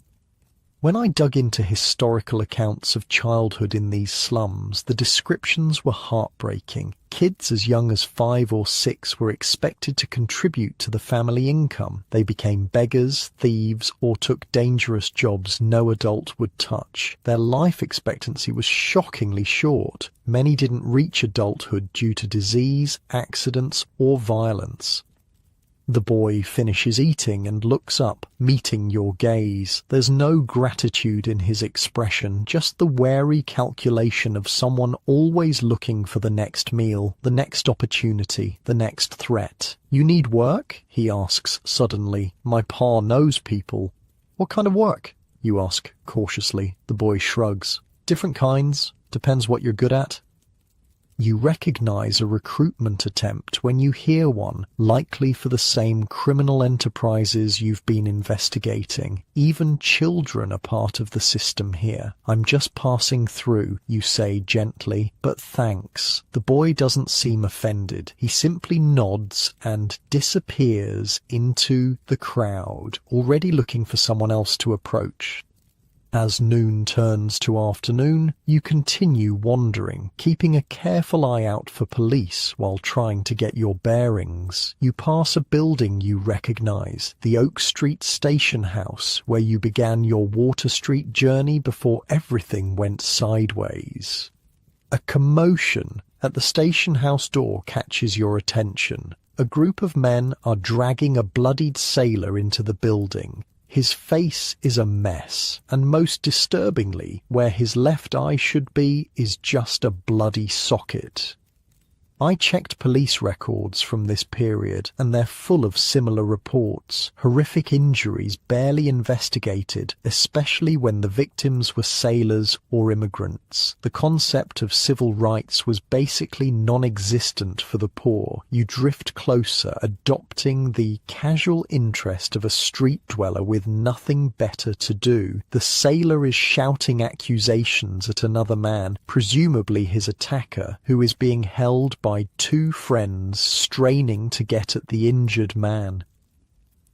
When I dug into historical accounts of childhood in these slums, the descriptions were heartbreaking. Kids as young as 5 or 6 were expected to contribute to the family income. They became beggars, thieves, or took dangerous jobs no adult would touch. Their life expectancy was shockingly short. Many didn't reach adulthood due to disease, accidents, or violence. The boy finishes eating and looks up, meeting your gaze. There's no gratitude in his expression, just the wary calculation of someone always looking for the next meal, the next opportunity, the next threat. "You need work?" he asks suddenly. "My pa knows people." "What kind of work?" you ask cautiously. The boy shrugs. "Different kinds. Depends what you're good at." You recognize a recruitment attempt when you hear one, likely for the same criminal enterprises you've been investigating. Even children are part of the system here. "I'm just passing through," you say gently, "but thanks." The boy doesn't seem offended. He simply nods and disappears into the crowd, already looking for someone else to approach. As noon turns to afternoon, you continue wandering, keeping a careful eye out for police while trying to get your bearings. You pass a building you recognize, the Oak Street Station House, where you began your Water Street journey before everything went sideways. A commotion at the station house door catches your attention. A group of men are dragging a bloodied sailor into the building. His face is a mess, and most disturbingly, where his left eye should be is just a bloody socket. I checked police records from this period, and they're full of similar reports. Horrific injuries barely investigated, especially when the victims were sailors or immigrants. The concept of civil rights was basically non-existent for the poor. You drift closer, adopting the casual interest of a street dweller with nothing better to do. The sailor is shouting accusations at another man, presumably his attacker, who is being held by 2 friends straining to get at the injured man.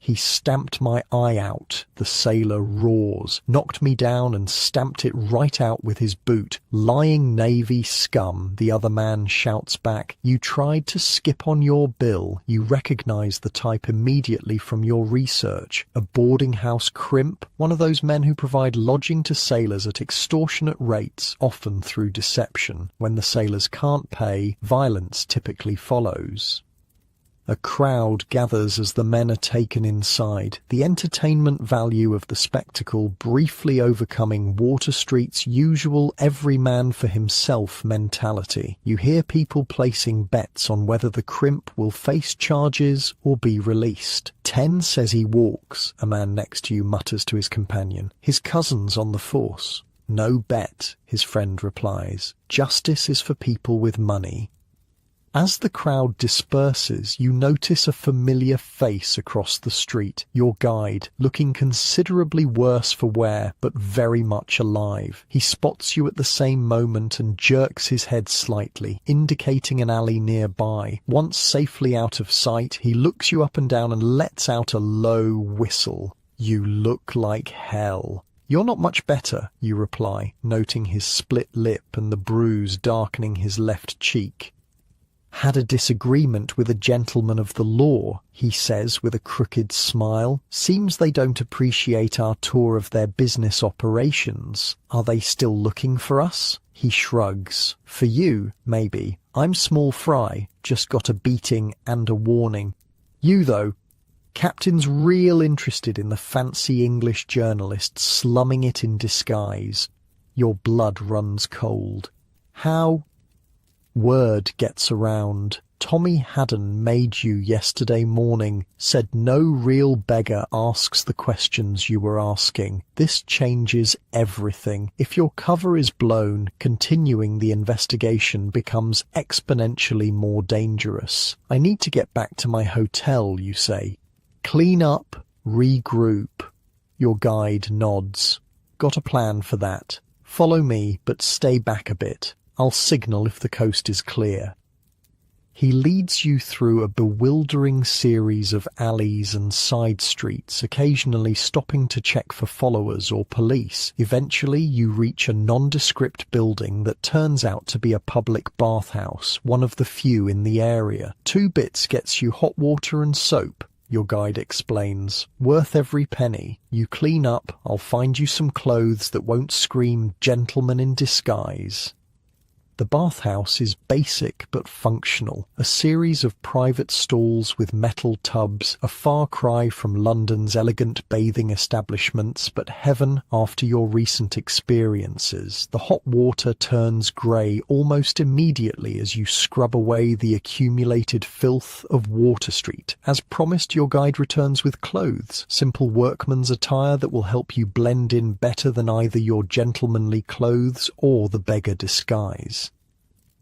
"He stamped my eye out," the sailor roars, "knocked me down and stamped it right out with his boot." "Lying Navy scum," the other man shouts back. "You tried to skip on your bill." You recognize the type immediately from your research. A boarding house crimp, one of those men who provide lodging to sailors at extortionate rates, often through deception. When the sailors can't pay, violence typically follows. A crowd gathers as the men are taken inside, the entertainment value of the spectacle briefly overcoming Water Street's usual every man for himself mentality. You hear people placing bets on whether the crimp will face charges or be released. 10 says he walks, a man next to you mutters to his companion. His cousin's on the force. No bet, his friend replies. Justice is for people with money. As the crowd disperses, you notice a familiar face across the street, your guide, looking considerably worse for wear, but very much alive. He spots you at the same moment and jerks his head slightly, indicating an alley nearby. Once safely out of sight, he looks you up and down and lets out a low whistle. You look like hell. You're not much better, you reply, noting his split lip and the bruise darkening his left cheek. Had a disagreement with a gentleman of the law, he says with a crooked smile. Seems they don't appreciate our tour of their business operations. Are they still looking for us? He shrugs. For you, maybe. I'm small fry, just got a beating and a warning. You, though, Captain's real interested in the fancy English journalist slumming it in disguise. Your blood runs cold. How? Word gets around. Tommy Haddon made you yesterday morning, said no real beggar asks the questions you were asking. This changes everything. If your cover is blown, continuing the investigation becomes exponentially more dangerous. I need to get back to my hotel, you say. Clean up, regroup. Your guide nods. Got a plan for that. Follow me, but stay back a bit. I'll signal if the coast is clear. He leads you through a bewildering series of alleys and side streets, occasionally stopping to check for followers or police. Eventually, you reach a nondescript building that turns out to be a public bathhouse, one of the few in the area. 2 bits gets you hot water and soap, your guide explains. Worth every penny. You clean up, I'll find you some clothes that won't scream gentleman in disguise. The bathhouse is basic but functional, a series of private stalls with metal tubs, a far cry from London's elegant bathing establishments, but heaven after your recent experiences. The hot water turns grey almost immediately as you scrub away the accumulated filth of Water Street. As promised, your guide returns with clothes, simple workman's attire that will help you blend in better than either your gentlemanly clothes or the beggar disguise.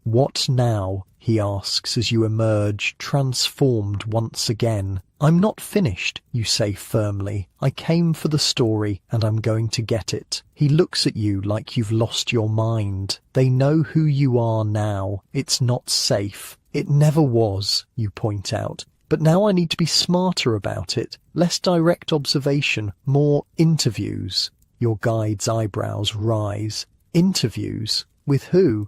What now? He asks as you emerge, transformed once again. I'm not finished, you say firmly. I came for the story, and I'm going to get it. He looks at you like you've lost your mind. They know who you are now. It's not safe. It never was, you point out. But now I need to be smarter about it. Less direct observation, more interviews. Your guide's eyebrows rise. Interviews? With who?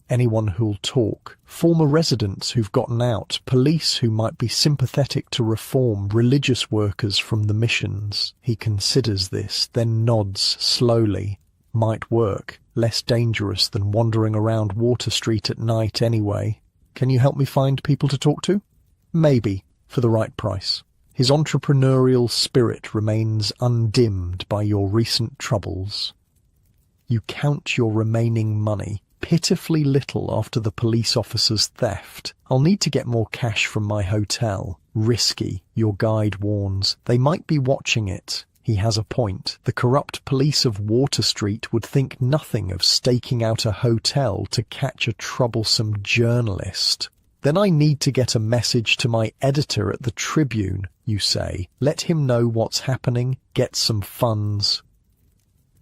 Anyone who'll talk. Former residents who've gotten out, police who might be sympathetic to reform, religious workers from the missions. He considers this, then nods slowly. Might work. Less dangerous than wandering around Water Street at night anyway. Can you help me find people to talk to? Maybe, for the right price. His entrepreneurial spirit remains undimmed by your recent troubles. You count your remaining money. Pitifully little after the police officer's theft. I'll need to get more cash from my hotel. Risky, your guide warns. They might be watching it. He has a point. The corrupt police of Water Street would think nothing of staking out a hotel to catch a troublesome journalist. Then I need to get a message to my editor at the Tribune, you say. Let him know what's happening, get some funds.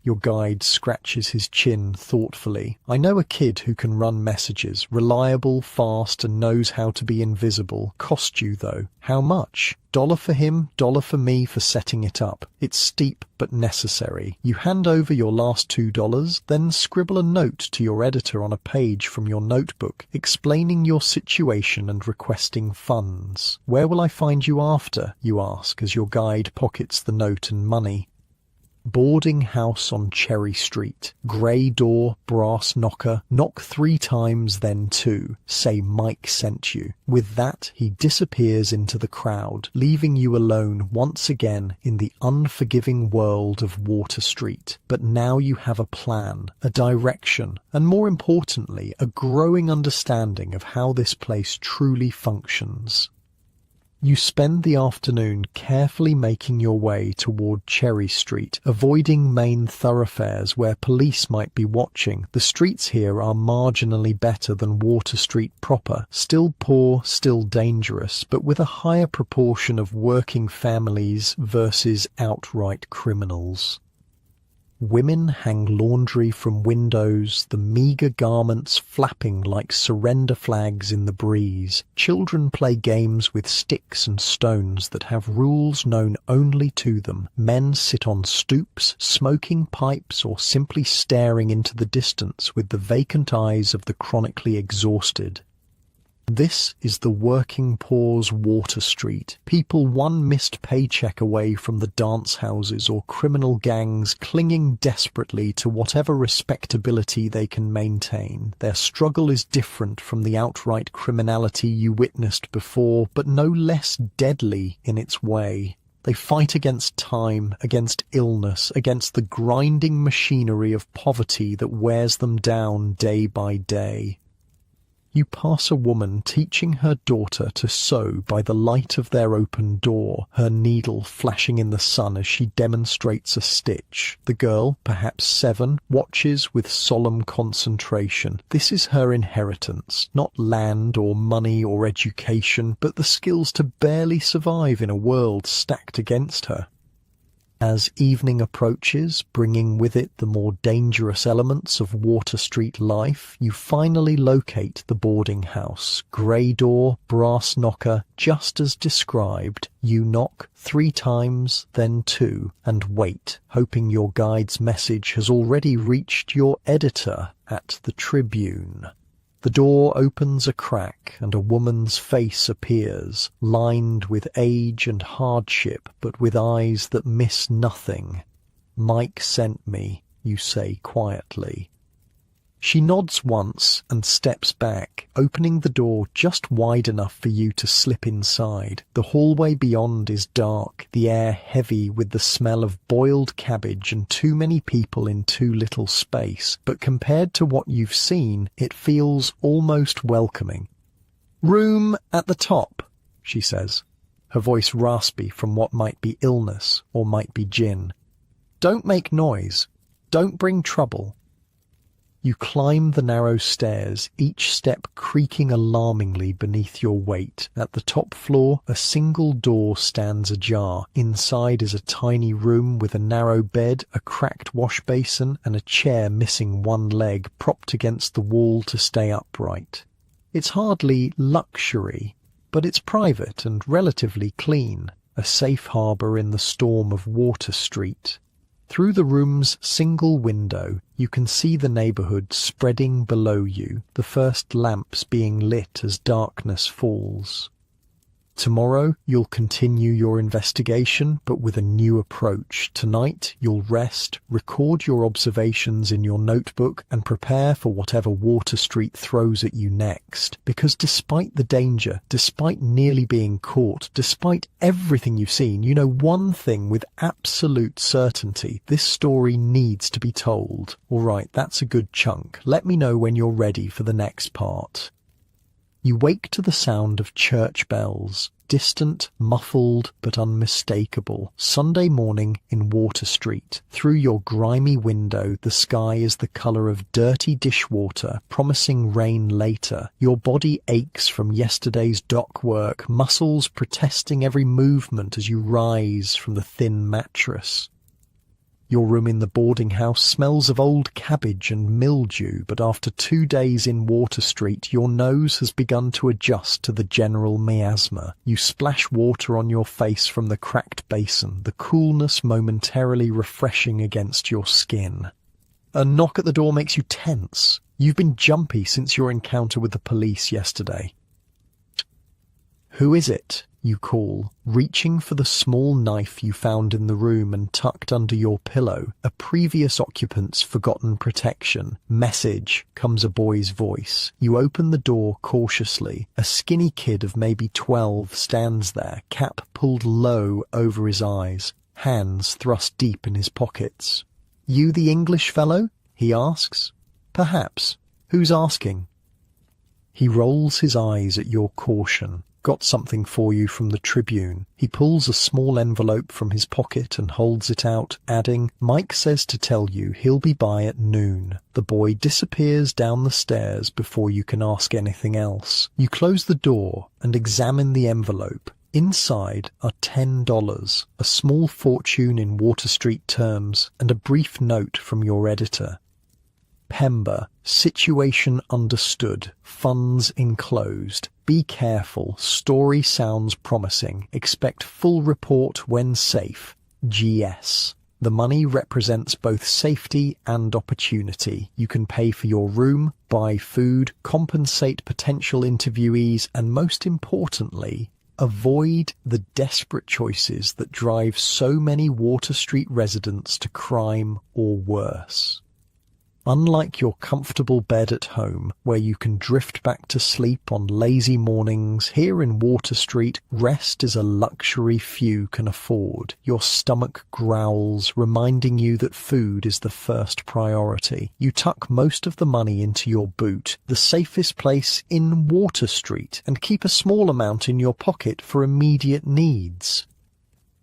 Your guide scratches his chin thoughtfully. I know a kid who can run messages, reliable, fast, and knows how to be invisible. Cost you, though. How much? $1 for him, $1 for me for setting it up. It's steep, but necessary. You hand over your last $2, then scribble a note to your editor on a page from your notebook, explaining your situation and requesting funds. Where will I find you after? You ask as your guide pockets the note and money. Boarding house on Cherry Street. Grey door, brass knocker. Knock 3 times, then 2. Say Mike sent you. With that, he disappears into the crowd, leaving you alone once again in the unforgiving world of Water Street. But now you have a plan, a direction, and more importantly, a growing understanding of how this place truly functions. You spend the afternoon carefully making your way toward Cherry Street, avoiding main thoroughfares where police might be watching. The streets here are marginally better than Water Street proper, still poor, still dangerous, but with a higher proportion of working families versus outright criminals. Women hang laundry from windows, the meagre garments flapping like surrender flags in the breeze. Children play games with sticks and stones that have rules known only to them. Men sit on stoops, smoking pipes or simply staring into the distance with the vacant eyes of the chronically exhausted. This is the working poor's Water Street. People one missed paycheck away from the dance houses or criminal gangs clinging desperately to whatever respectability they can maintain. Their struggle is different from the outright criminality you witnessed before, but no less deadly in its way. They fight against time, against illness, against the grinding machinery of poverty that wears them down day by day. You pass a woman teaching her daughter to sew by the light of their open door, her needle flashing in the sun as she demonstrates a stitch. The girl, perhaps 7, watches with solemn concentration. This is her inheritance, not land or money or education, but the skills to barely survive in a world stacked against her. As evening approaches, bringing with it the more dangerous elements of Water Street life, you finally locate the boarding house. Grey door, brass knocker, just as described. You knock 3 times, then 2, and wait, hoping your guide's message has already reached your editor at the Tribune. The door opens a crack and a woman's face appears, lined with age and hardship, but with eyes that miss nothing. "Mike sent me," you say quietly. She nods once and steps back, opening the door just wide enough for you to slip inside. The hallway beyond is dark, the air heavy with the smell of boiled cabbage and too many people in too little space, but compared to what you've seen, it feels almost welcoming. "Room at the top," she says, her voice raspy from what might be illness or might be gin. "Don't make noise. Don't bring trouble." You climb the narrow stairs, each step creaking alarmingly beneath your weight. At the top floor, a single door stands ajar. Inside is a tiny room with a narrow bed, a cracked wash basin, and a chair missing one leg propped against the wall to stay upright. It's hardly luxury, but it's private and relatively clean, a safe harbour in the storm of Water Street. Through the room's single window, you can see the neighbourhood spreading below you, the first lamps being lit as darkness falls. Tomorrow, you'll continue your investigation, but with a new approach. Tonight, you'll rest, record your observations in your notebook, and prepare for whatever Water Street throws at you next. Because despite the danger, despite nearly being caught, despite everything you've seen, you know one thing with absolute certainty: this story needs to be told. All right, that's a good chunk. Let me know when you're ready for the next part. You wake to the sound of church bells, distant, muffled, but unmistakable. Sunday morning in Water Street. Through your grimy window, the sky is the colour of dirty dishwater, promising rain later. Your body aches from yesterday's dock work, muscles protesting every movement as you rise from the thin mattress. Your room in the boarding house smells of old cabbage and mildew, but after 2 days in Water Street, your nose has begun to adjust to the general miasma. You splash water on your face from the cracked basin, the coolness momentarily refreshing against your skin. A knock at the door makes you tense. You've been jumpy since your encounter with the police yesterday. "Who is it?" you call, reaching for the small knife you found in the room and tucked under your pillow. A previous occupant's forgotten protection. Message, comes a boy's voice. You open the door cautiously. A skinny kid of maybe 12 stands there, cap pulled low over his eyes, hands thrust deep in his pockets. "You the English fellow?" he asks. "Perhaps. Who's asking?" He rolls his eyes at your caution. "Got something for you from the Tribune." He pulls a small envelope from his pocket and holds it out, adding, "Mike says to tell you he'll be by at noon." The boy disappears down the stairs before you can ask anything else. You close the door and examine the envelope. Inside are $10, a small fortune in Water Street terms, and a brief note from your editor. Pember, situation understood, funds enclosed. Be careful, story sounds promising. Expect full report when safe. GS. The money represents both safety and opportunity. You can pay for your room, buy food, compensate potential interviewees, and most importantly, avoid the desperate choices that drive so many Water Street residents to crime or worse. Unlike your comfortable bed at home, where you can drift back to sleep on lazy mornings, here in Water Street, rest is a luxury few can afford. Your stomach growls, reminding you that food is the first priority. You tuck most of the money into your boot, the safest place in Water Street, and keep a small amount in your pocket for immediate needs.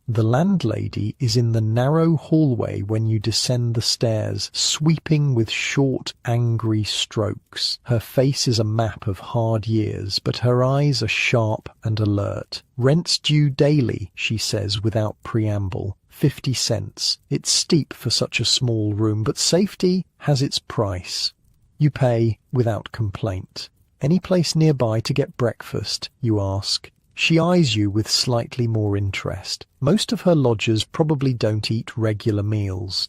The landlady is in the narrow hallway when you descend the stairs, sweeping with short, angry strokes. Her face is a map of hard years, but her eyes are sharp and alert. "Rent's due daily," she says without preamble. 50 cents. It's steep for such a small room, but safety has its price. You pay without complaint. "Any place nearby to get breakfast?" you ask. She eyes you with slightly more interest. Most of her lodgers probably don't eat regular meals.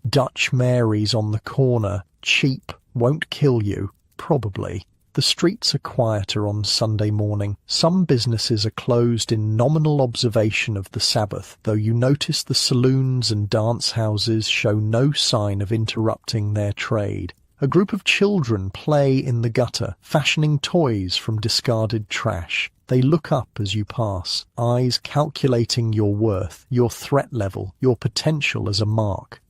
"Dutch Mary's on the corner. Cheap. Won't kill you. Probably." The streets are quieter on Sunday morning. Some businesses are closed in nominal observation of the Sabbath, though you notice the saloons and dance houses show no sign of interrupting their trade. A group of children play in the gutter, fashioning toys from discarded trash. They look up as you pass, eyes calculating your worth, your threat level, your potential as a mark.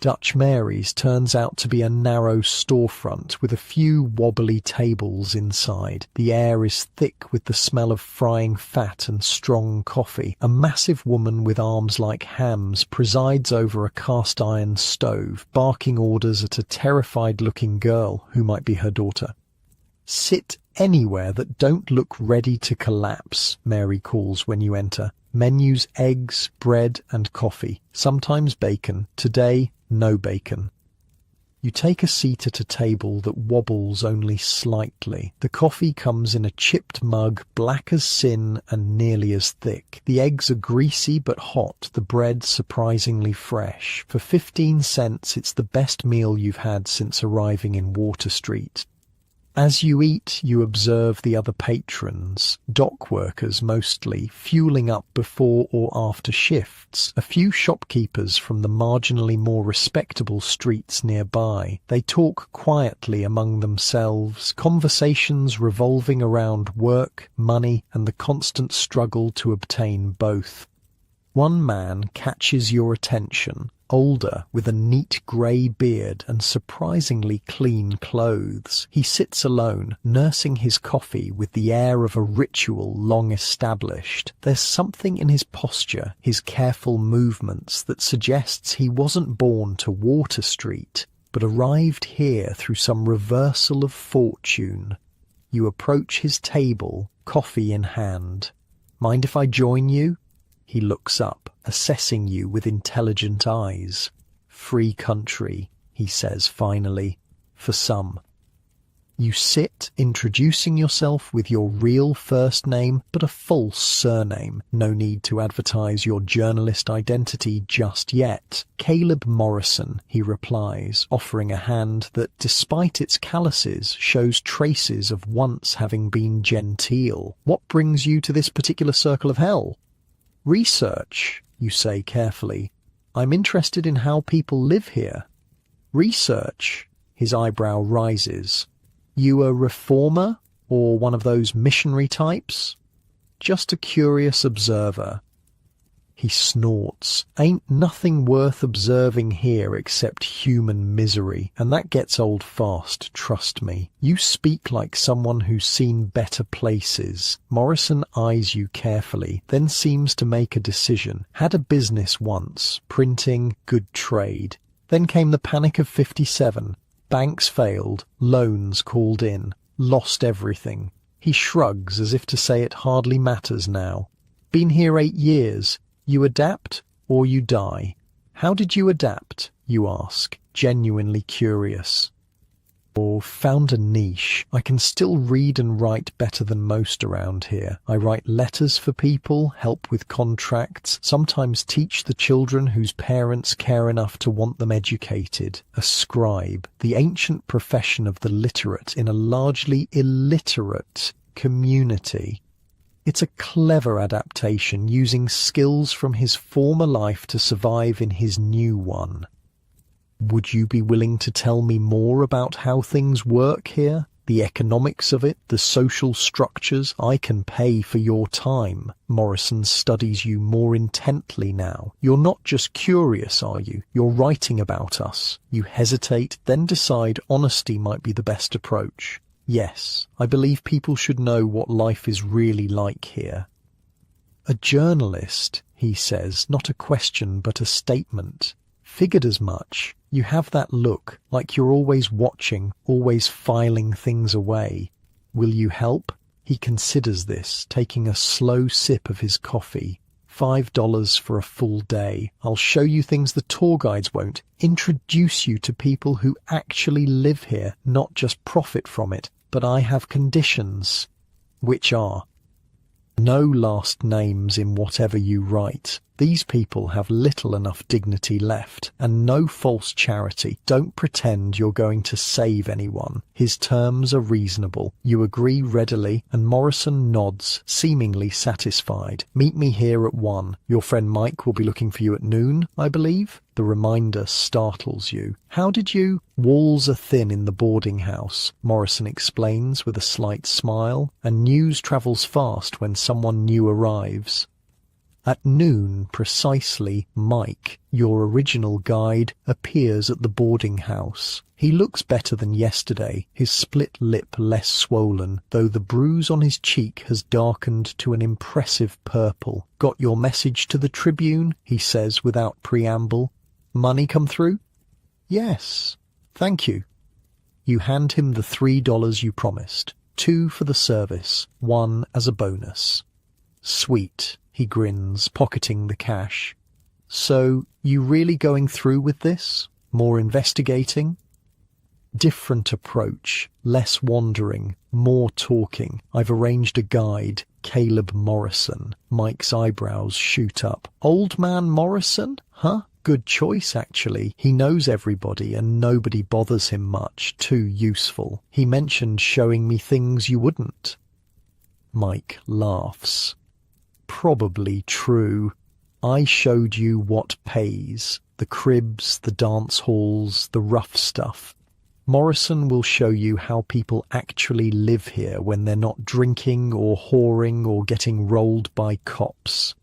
Dutch Mary's turns out to be a narrow storefront with a few wobbly tables inside. The air is thick with the smell of frying fat and strong coffee. A massive woman with arms like hams presides over a cast-iron stove, barking orders at a terrified-looking girl who might be her daughter. "Sit anywhere that don't look ready to collapse," Mary calls when you enter. Menus: eggs, bread and coffee, sometimes bacon. Today, no bacon. You take a seat at a table that wobbles only slightly. The coffee comes in a chipped mug, black as sin and nearly as thick. The eggs are greasy but hot, the bread surprisingly fresh. For 15 cents, it's the best meal you've had since arriving in Water Street. As you eat, you observe the other patrons, dock workers mostly, fueling up before or after shifts, a few shopkeepers from the marginally more respectable streets nearby. They talk quietly among themselves, conversations revolving around work, money, and the constant struggle to obtain both. One man catches your attention, older, with a neat grey beard and surprisingly clean clothes. He sits alone, nursing his coffee with the air of a ritual long established. There's something in his posture, his careful movements, that suggests he wasn't born to Water Street, but arrived here through some reversal of fortune. You approach his table, coffee in hand. "Mind if I join you?" He looks up, assessing you with intelligent eyes. "Free country," he says finally, "for some." You sit, introducing yourself with your real first name but a false surname. No need to advertise your journalist identity just yet. Caleb Morrison, he replies, offering a hand that, despite its calluses, shows traces of once having been genteel. What brings you to this particular circle of hell? Research, you say carefully. I'm interested in how people live here. Research? His eyebrow rises. You a reformer, or one of those missionary types? Just a curious observer. He snorts. Ain't nothing worth observing here except human misery, and that gets old fast, trust me. You speak like someone who's seen better places. Morrison eyes you carefully, then seems to make a decision. Had a business once, printing, good trade. Then came the Panic of '57. Banks failed, loans called in, lost everything. He shrugs as if to say it hardly matters now. Been here 8 years. You adapt or you die. How did you adapt, you ask, genuinely curious. Or found a niche. I can still read and write better than most around here. I write letters for people, help with contracts, sometimes teach the children whose parents care enough to want them educated. A scribe, the ancient profession of the literate in a largely illiterate community. It's a clever adaptation, using skills from his former life to survive in his new one. Would you be willing to tell me more about how things work here? The economics of it, the social structures? I can pay for your time. Morrison studies you more intently now. You're not just curious, are you? You're writing about us. You hesitate, then decide honesty might be the best approach. Yes, I believe people should know what life is really like here. A journalist, he says, not a question but a statement. Figured as much. You have that look, like you're always watching, always filing things away. Will you help? He considers this, taking a slow sip of his coffee. $5 for a full day. I'll show you things the tour guides won't. Introduce you to people who actually live here, not just profit from it. But I have conditions. Which are? No last names in whatever you write. These people have little enough dignity left, and no false charity. Don't pretend you're going to save anyone. His terms are reasonable. You agree readily, and Morrison nods, seemingly satisfied. Meet me here at 1. Your friend Mike will be looking for you at noon, I believe? The reminder startles you. How did you? Walls are thin in the boarding house, Morrison explains with a slight smile, and news travels fast when someone new arrives. At noon precisely, Mike, your original guide, appears at the boarding house. He looks better than yesterday, his split lip less swollen, though the bruise on his cheek has darkened to an impressive purple. Got your message to the Tribune? He says without preamble. Money come through? Yes. Thank you. You hand him the $3 you promised. 2 for the service, 1 as a bonus. Sweet. He grins, pocketing the cash. So, you really going through with this? More investigating? Different approach, less wandering, more talking. I've arranged a guide, Caleb Morrison. Mike's eyebrows shoot up. Old man Morrison? Huh? Good choice, actually. He knows everybody and nobody bothers him much. Too useful. He mentioned showing me things you wouldn't. Mike laughs. Probably true. I showed you what pays. The cribs, the dance halls, the rough stuff. Morrison will show you how people actually live here when they're not drinking or whoring or getting rolled by cops.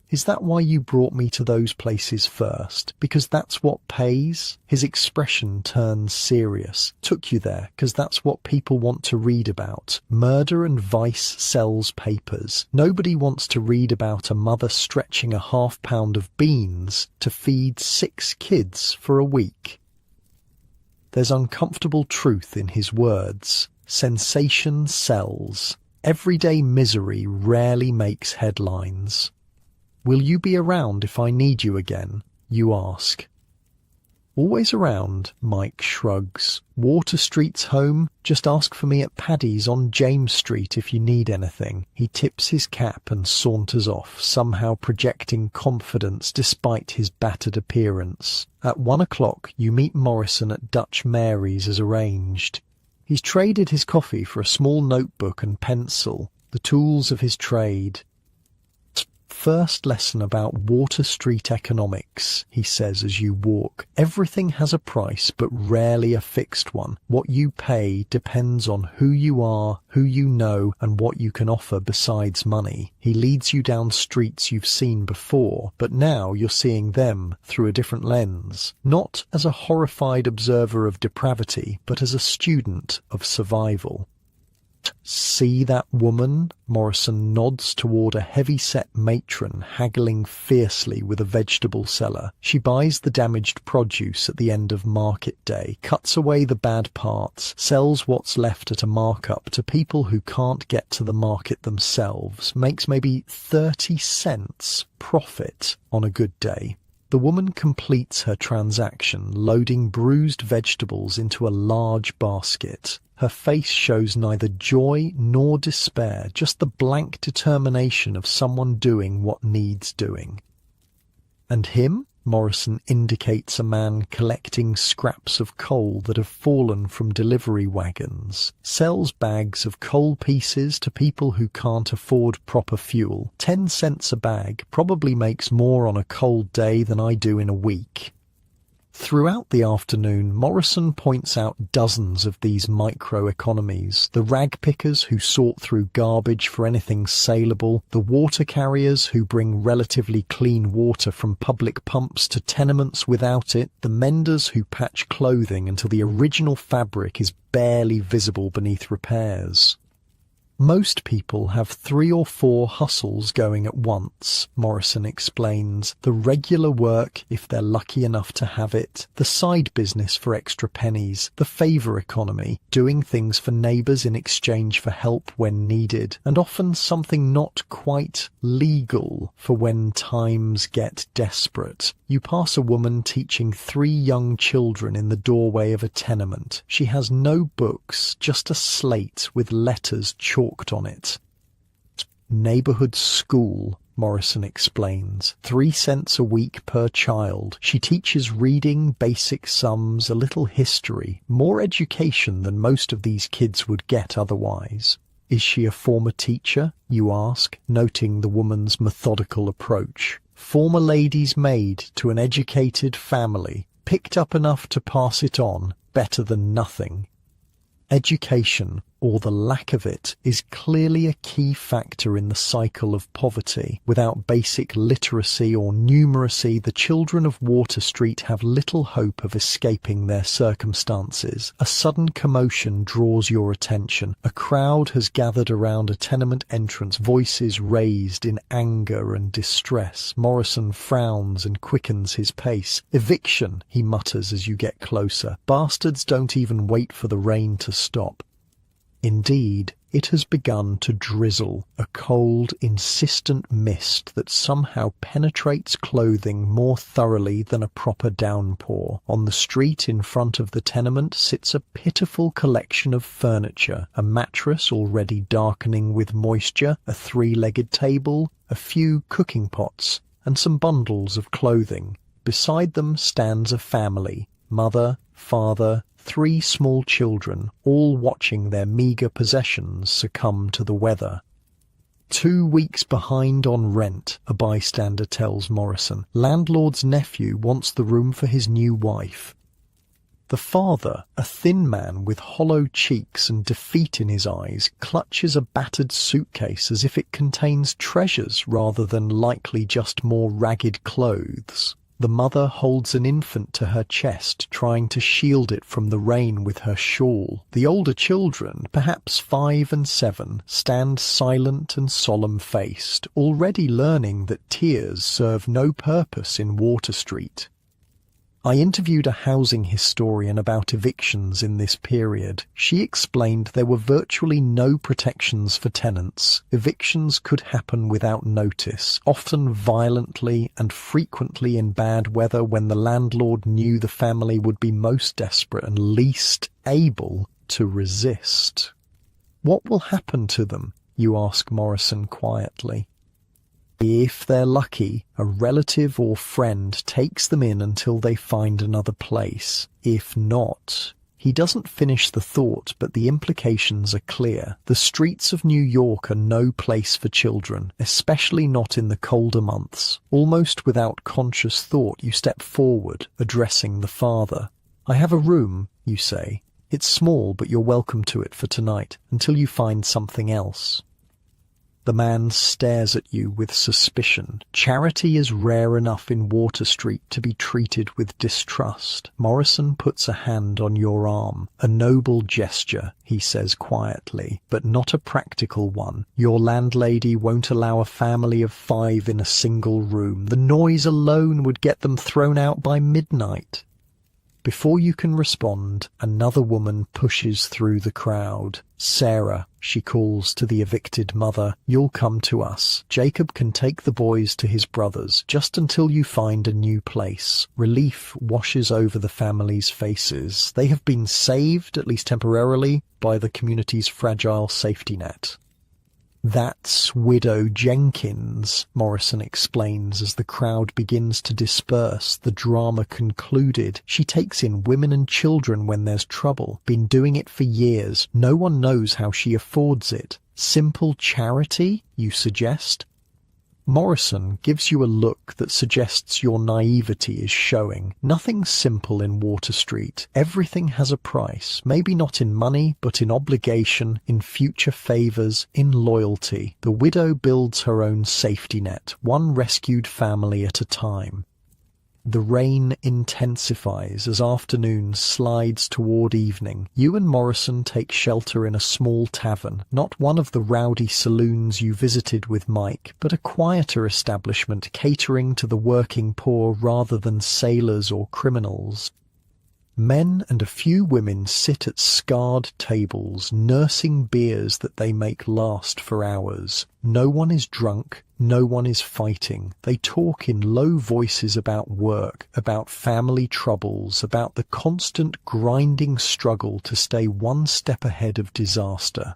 Is that why you brought me to those places first? Because that's what pays? His expression turns serious. Took you there because that's what people want to read about. Murder and vice sells papers. Nobody wants to read about a mother stretching a half-pound of beans to feed 6 kids for a week. There's uncomfortable truth in his words. Sensation sells. Everyday misery rarely makes headlines. Will you be around if I need you again? You ask. Always around, Mike shrugs. Water Street's home? Just ask for me at Paddy's on James Street if you need anything. He tips his cap and saunters off, somehow projecting confidence despite his battered appearance. At 1 o'clock, you meet Morrison at Dutch Mary's as arranged. He's traded his coffee for a small notebook and pencil, the tools of his trade. First lesson about Water Street economics, he says as you walk. Everything has a price, but rarely a fixed one. What you pay depends on who you are, who you know, and what you can offer besides money. He leads you down streets you've seen before, but now you're seeing them through a different lens. Not as a horrified observer of depravity, but as a student of survival. See that woman? Morrison nods toward a heavy-set matron haggling fiercely with a vegetable seller. She buys the damaged produce at the end of market day, cuts away the bad parts, sells what's left at a markup to people who can't get to the market themselves, makes maybe 30 cents profit on a good day. The woman completes her transaction, loading bruised vegetables into a large basket. Her face shows neither joy nor despair, just the blank determination of someone doing what needs doing. And him? Morrison indicates a man collecting scraps of coal that have fallen from delivery wagons, sells bags of coal pieces to people who can't afford proper fuel. 10 cents a bag probably makes more on a cold day than I do in a week. Throughout the afternoon, Morrison points out dozens of these microeconomies, the rag pickers who sort through garbage for anything saleable, the water carriers who bring relatively clean water from public pumps to tenements without it, the menders who patch clothing until the original fabric is barely visible beneath repairs. Most people have 3 or 4 hustles going at once, Morrison explains. The regular work, if they're lucky enough to have it, the side business for extra pennies, the favour economy, doing things for neighbours in exchange for help when needed, and often something not quite legal for when times get desperate. You pass a woman teaching 3 young children in the doorway of a tenement. She has no books, just a slate with letters chalked on it. Neighbourhood school, Morrison explains. 3 cents a week per child. She teaches reading, basic sums, a little history, more education than most of these kids would get otherwise. Is she a former teacher? You ask, noting the woman's methodical approach. Former lady's maid to an educated family, picked up enough to pass it on, better than nothing. Education, or the lack of it, is clearly a key factor in the cycle of poverty. Without basic literacy or numeracy, the children of Water Street have little hope of escaping their circumstances. A sudden commotion draws your attention. A crowd has gathered around a tenement entrance, voices raised in anger and distress. Morrison frowns and quickens his pace. Eviction, he mutters as you get closer. Bastards don't even wait for the rain to stop. Indeed, it has begun to drizzle, a cold, insistent mist that somehow penetrates clothing more thoroughly than a proper downpour. On the street in front of the tenement sits a pitiful collection of furniture, a mattress already darkening with moisture, a 3-legged table, a few cooking pots, and some bundles of clothing. Beside them stands a family, mother, father, 3 small children, all watching their meagre possessions succumb to the weather. 2 weeks behind on rent, a bystander tells Morrison. Landlord's nephew wants the room for his new wife. The father, a thin man with hollow cheeks and defeat in his eyes, clutches a battered suitcase as if it contains treasures rather than likely just more ragged clothes. The mother holds an infant to her chest, trying to shield it from the rain with her shawl. The older children, perhaps 5 and 7, stand silent and solemn-faced, already learning that tears serve no purpose in Water Street. I interviewed a housing historian about evictions in this period. She explained there were virtually no protections for tenants. Evictions could happen without notice, often violently and frequently in bad weather when the landlord knew the family would be most desperate and least able to resist. What will happen to them? You ask Morrison quietly. If they're lucky, a relative or friend takes them in until they find another place. If not, he doesn't finish the thought, but the implications are clear. The streets of New York are no place for children, especially not in the colder months. Almost without conscious thought, you step forward, addressing the father. I have a room, you say. It's small, but you're welcome to it for tonight, until you find something else. The man stares at you with suspicion. Charity is rare enough in Water Street to be treated with distrust. Morrison puts a hand on your arm. A noble gesture, he says quietly, but not a practical one. Your landlady won't allow a family of 5 in a single room. The noise alone would get them thrown out by midnight. Before you can respond, another woman pushes through the crowd. Sarah, she calls to the evicted mother, you'll come to us. Jacob can take the boys to his brother's, just until you find a new place. Relief washes over the family's faces. They have been saved, at least temporarily, by the community's fragile safety net. That's Widow Jenkins, Morrison explains as the crowd begins to disperse. The drama concluded. She takes in women and children when there's trouble. Been doing it for years. No one knows how she affords it. Simple charity, you suggest? Morrison gives you a look that suggests your naivety is showing. Nothing simple in Water Street. Everything has a price, maybe not in money, but in obligation, in future favours, in loyalty. The widow builds her own safety net, one rescued family at a time. The rain intensifies as afternoon slides toward evening. You and Morrison take shelter in a small tavern, not one of the rowdy saloons you visited with Mike, but a quieter establishment catering to the working poor rather than sailors or criminals. Men and a few women sit at scarred tables, nursing beers that they make last for hours. No one is drunk, no one is fighting. They talk in low voices about work, about family troubles, about the constant grinding struggle to stay one step ahead of disaster.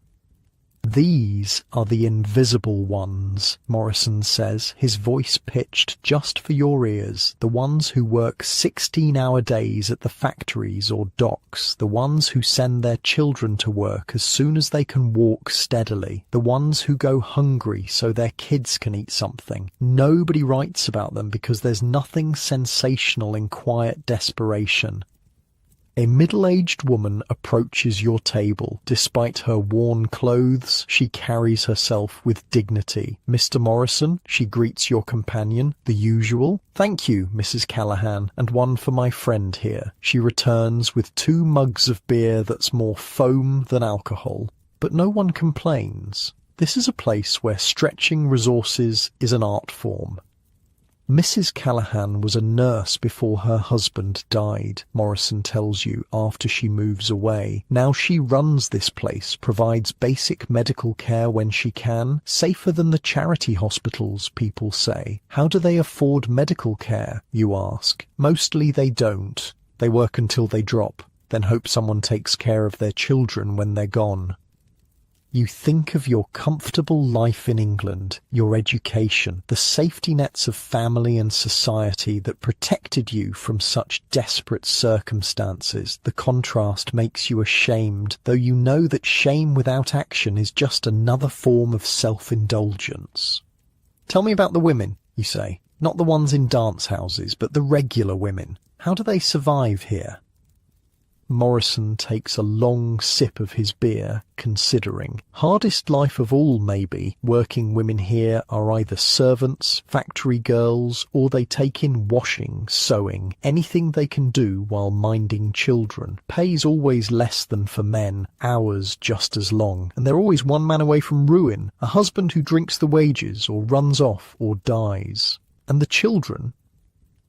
These are the invisible ones, Morrison says, his voice pitched just for your ears. The ones who work 16-hour days at the factories or docks. The ones who send their children to work as soon as they can walk steadily. The ones who go hungry so their kids can eat something. Nobody writes about them because there's nothing sensational in quiet desperation. A middle-aged woman approaches your table. Despite her worn clothes, she carries herself with dignity. Mr. Morrison, she greets your companion. The usual. Thank you, Mrs. Callahan, and one for my friend here. She returns with 2 mugs of beer that's more foam than alcohol. But no one complains. This is a place where stretching resources is an art form. Mrs. Callahan was a nurse before her husband died, Morrison tells you after she moves away. Now she runs this place, provides basic medical care when she can, safer than the charity hospitals, people say. How do they afford medical care, you ask? Mostly they don't. They work until they drop, then hope someone takes care of their children when they're gone. You think of your comfortable life in England, your education, the safety nets of family and society that protected you from such desperate circumstances. The contrast makes you ashamed, though you know that shame without action is just another form of self-indulgence. Tell me about the women, you say. Not the ones in dance houses, but the regular women. How do they survive here? Morrison takes a long sip of his beer, considering. Hardest life of all, maybe. Working women here are either servants, factory girls, or they take in washing, sewing, anything they can do while minding children. Pay's always less than for men, hours just as long, and they're always one man away from ruin, a husband who drinks the wages, or runs off, or dies. And the children?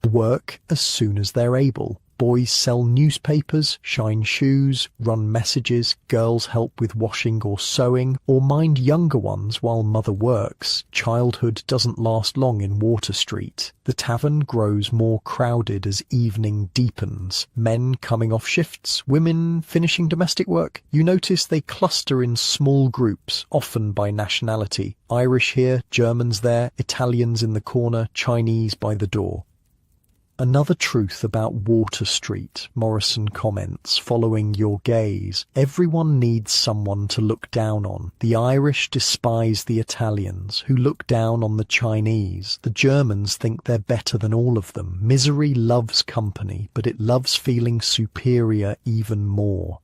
Work as soon as they're able. Boys sell newspapers, shine shoes, run messages, girls help with washing or sewing, or mind younger ones while mother works. Childhood doesn't last long in Water Street. The tavern grows more crowded as evening deepens. Men coming off shifts, women finishing domestic work. You notice they cluster in small groups, often by nationality. Irish here, Germans there, Italians in the corner, Chinese by the door. Another truth about Water Street, Morrison comments, following your gaze. Everyone needs someone to look down on. The Irish despise the Italians, who look down on the Chinese. The Germans think they're better than all of them. Misery loves company, but it loves feeling superior even more.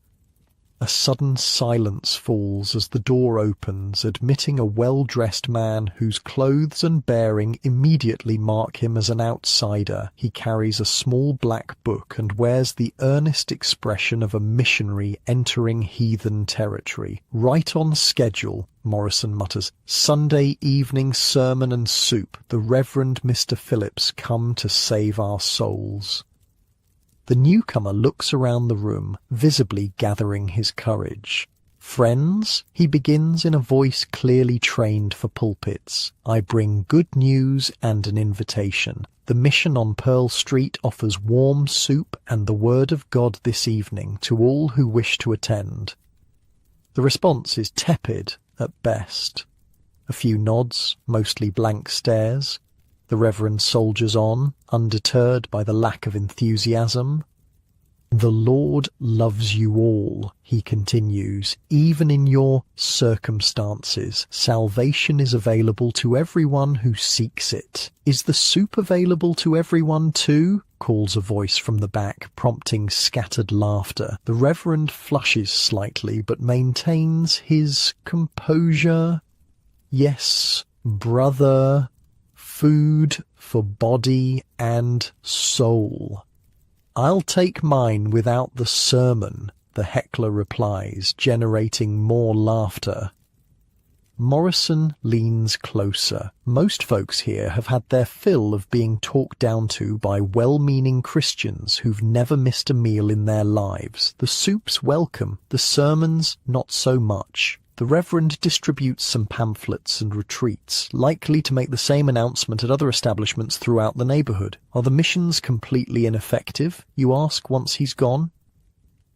A sudden silence falls as the door opens, admitting a well-dressed man whose clothes and bearing immediately mark him as an outsider. He carries a small black book and wears the earnest expression of a missionary entering heathen territory. Right on schedule, Morrison mutters. Sunday evening sermon and soup. The Reverend Mr. Phillips come to save our souls. The newcomer looks around the room, visibly gathering his courage. Friends, he begins in a voice clearly trained for pulpits. I bring good news and an invitation. The mission on Pearl Street offers warm soup and the word of God this evening to all who wish to attend. The response is tepid at best. A few nods, mostly blank stares. The Reverend soldiers on, undeterred by the lack of enthusiasm. The Lord loves you all, he continues, even in your circumstances. Salvation is available to everyone who seeks it. Is the soup available to everyone too? Calls a voice from the back, prompting scattered laughter. The Reverend flushes slightly, but maintains his composure. Yes, brother. Food for body and soul. I'll take mine without the sermon, the heckler replies, generating more laughter. Morrison leans closer. Most folks here have had their fill of being talked down to by well-meaning Christians who've never missed a meal in their lives. The soup's welcome, the sermons not so much. The Reverend distributes some pamphlets and retreats, likely to make the same announcement at other establishments throughout the neighbourhood. Are the missions completely ineffective, you ask once he's gone?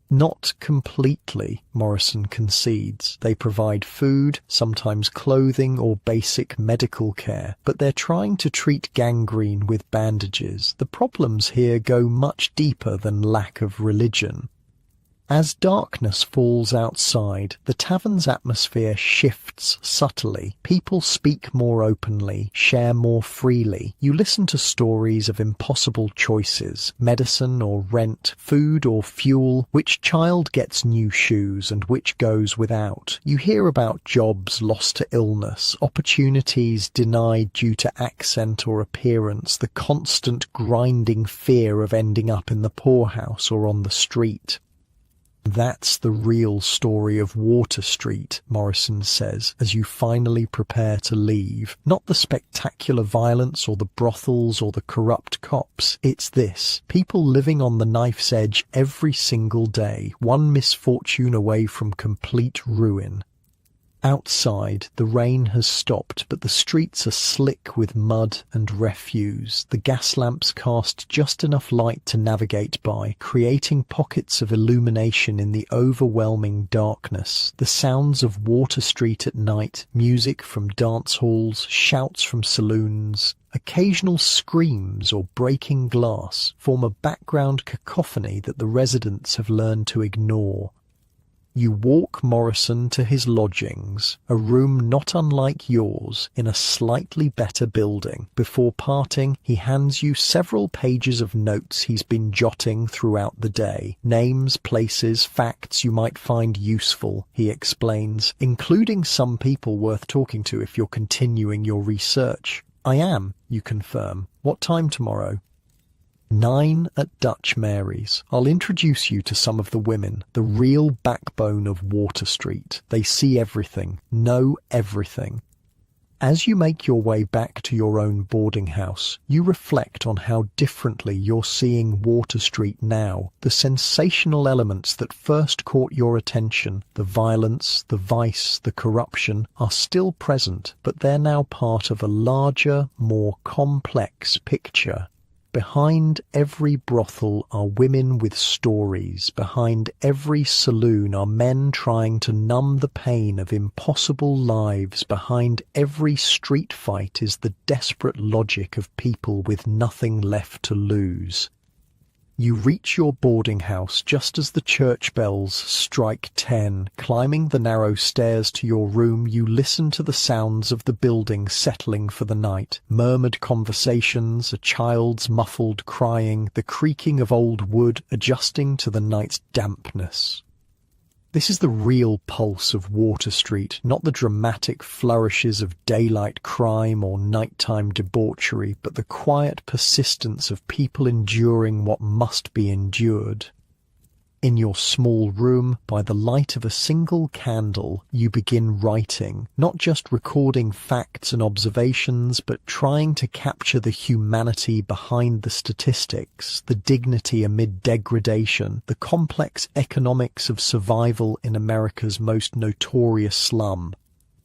Not completely, Morrison concedes. They provide food, sometimes clothing or basic medical care, but they're trying to treat gangrene with bandages. The problems here go much deeper than lack of religion. As darkness falls outside, the tavern's atmosphere shifts subtly. People speak more openly, share more freely. You listen to stories of impossible choices, medicine or rent, food or fuel, which child gets new shoes and which goes without. You hear about jobs lost to illness, opportunities denied due to accent or appearance, the constant grinding fear of ending up in the poorhouse or on the street. That's the real story of Water Street, Morrison says, as you finally prepare to leave. Not the spectacular violence or the brothels or the corrupt cops. It's this. People living on the knife's edge every single day, one misfortune away from complete ruin. Outside, the rain has stopped, but the streets are slick with mud and refuse. The gas lamps cast just enough light to navigate by, creating pockets of illumination in the overwhelming darkness. The sounds of Water Street at night, music from dance halls, shouts from saloons, occasional screams or breaking glass form a background cacophony that the residents have learned to ignore. You walk Morrison to his lodgings, a room not unlike yours, in a slightly better building. Before parting, he hands you several pages of notes he's been jotting throughout the day. Names, places, facts you might find useful, he explains, including some people worth talking to if you're continuing your research. I am, you confirm. What time tomorrow? 9 at Dutch Mary's. I'll introduce you to some of the women, the real backbone of Water Street. They see everything, know everything. As you make your way back to your own boarding house, you reflect on how differently you're seeing Water Street now. The sensational elements that first caught your attention, the violence, the vice, the corruption, are still present, but they're now part of a larger, more complex picture. Behind every brothel are women with stories. Behind every saloon are men trying to numb the pain of impossible lives. Behind every street fight is the desperate logic of people with nothing left to lose. You reach your boarding house just as the church bells strike 10. Climbing the narrow stairs to your room, you listen to the sounds of the building settling for the night. Murmured conversations, a child's muffled crying, the creaking of old wood adjusting to the night's dampness. This is the real pulse of Water Street, not the dramatic flourishes of daylight crime or nighttime debauchery, but the quiet persistence of people enduring what must be endured. In your small room, by the light of a single candle, you begin writing, not just recording facts and observations, but trying to capture the humanity behind the statistics, the dignity amid degradation, the complex economics of survival in America's most notorious slum.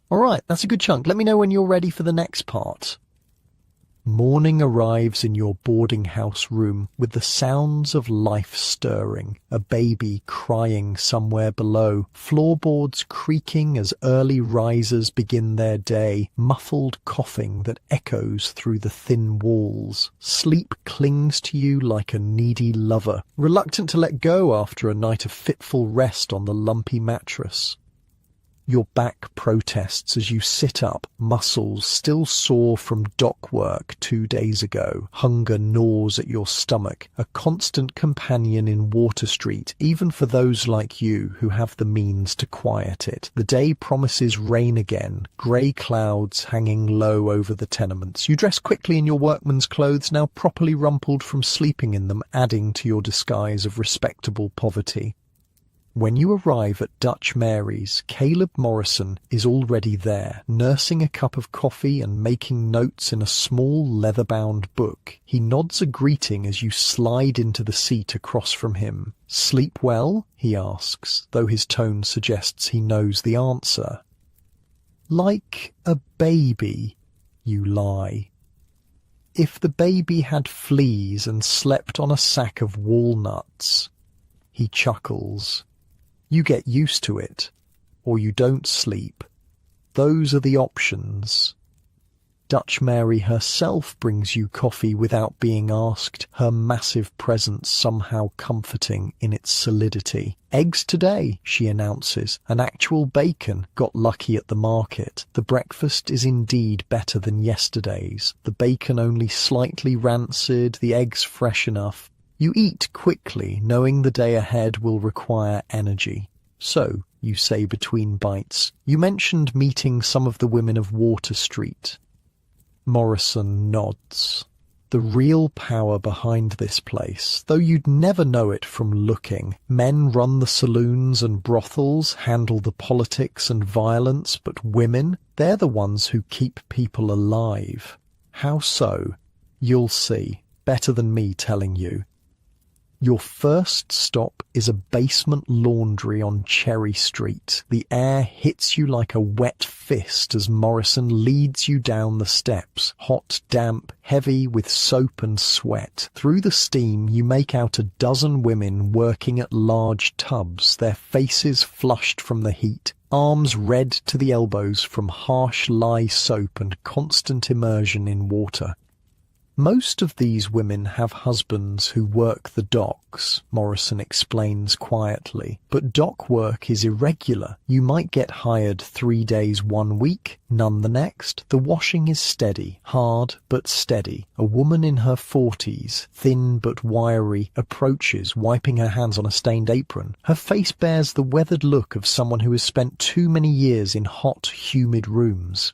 All right, that's a good chunk. Let me know when you're ready for the next part. Morning arrives in your boarding house room with the sounds of life stirring, a baby crying somewhere below, floorboards creaking as early risers begin their day, muffled coughing that echoes through the thin walls. Sleep clings to you like a needy lover, reluctant to let go after a night of fitful rest on the lumpy mattress. Your back protests as you sit up, muscles still sore from dock work 2 days ago. Hunger gnaws at your stomach, a constant companion in Water Street, even for those like you who have the means to quiet it. The day promises rain again, grey clouds hanging low over the tenements. You dress quickly in your workman's clothes, now properly rumpled from sleeping in them, adding to your disguise of respectable poverty. When you arrive at Dutch Mary's, Caleb Morrison is already there, nursing a cup of coffee and making notes in a small leather-bound book. He nods a greeting as you slide into the seat across from him. "Sleep well?" he asks, though his tone suggests he knows the answer. "Like a baby," you lie. "If the baby had fleas and slept on a sack of walnuts," he chuckles. "You get used to it, or you don't sleep. Those are the options." Dutch Mary herself brings you coffee without being asked, her massive presence somehow comforting in its solidity. "Eggs today," she announces, "and actual bacon. Got lucky at the market. The breakfast is indeed better than yesterday's. The bacon only slightly rancid, the eggs fresh enough." You eat quickly, knowing the day ahead will require energy. "So," you say between bites, "you mentioned meeting some of the women of Water Street." Morrison nods. The real power behind this place, though you'd never know it from looking. Men run the saloons and brothels, handle the politics and violence, but women, they're the ones who keep people alive. How so? You'll see. Better than me telling you. Your first stop is a basement laundry on Cherry Street. The air hits you like a wet fist as Morrison leads you down the steps, hot, damp, heavy with soap and sweat. Through the steam, you make out a dozen women working at large tubs, their faces flushed from the heat, arms red to the elbows from harsh lye soap and constant immersion in water. Most of these women have husbands who work the docks, Morrison explains quietly. But dock work is irregular. You might get hired 3 days one week, none the next. The washing is steady, hard but steady. A woman in her 40s, thin but wiry, approaches, wiping her hands on a stained apron. Her face bears the weathered look of someone who has spent too many years in hot, humid rooms.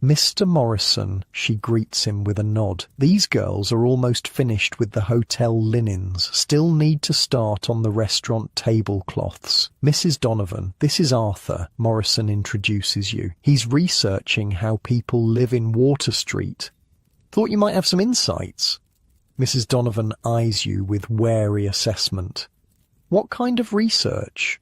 Mr. Morrison, she greets him with a nod. These girls are almost finished with the hotel linens, still need to start on the restaurant tablecloths. Mrs. Donovan, this is Arthur, Morrison introduces you. He's researching how people live in Water Street. Thought you might have some insights. Mrs. Donovan eyes you with wary assessment. What kind of research?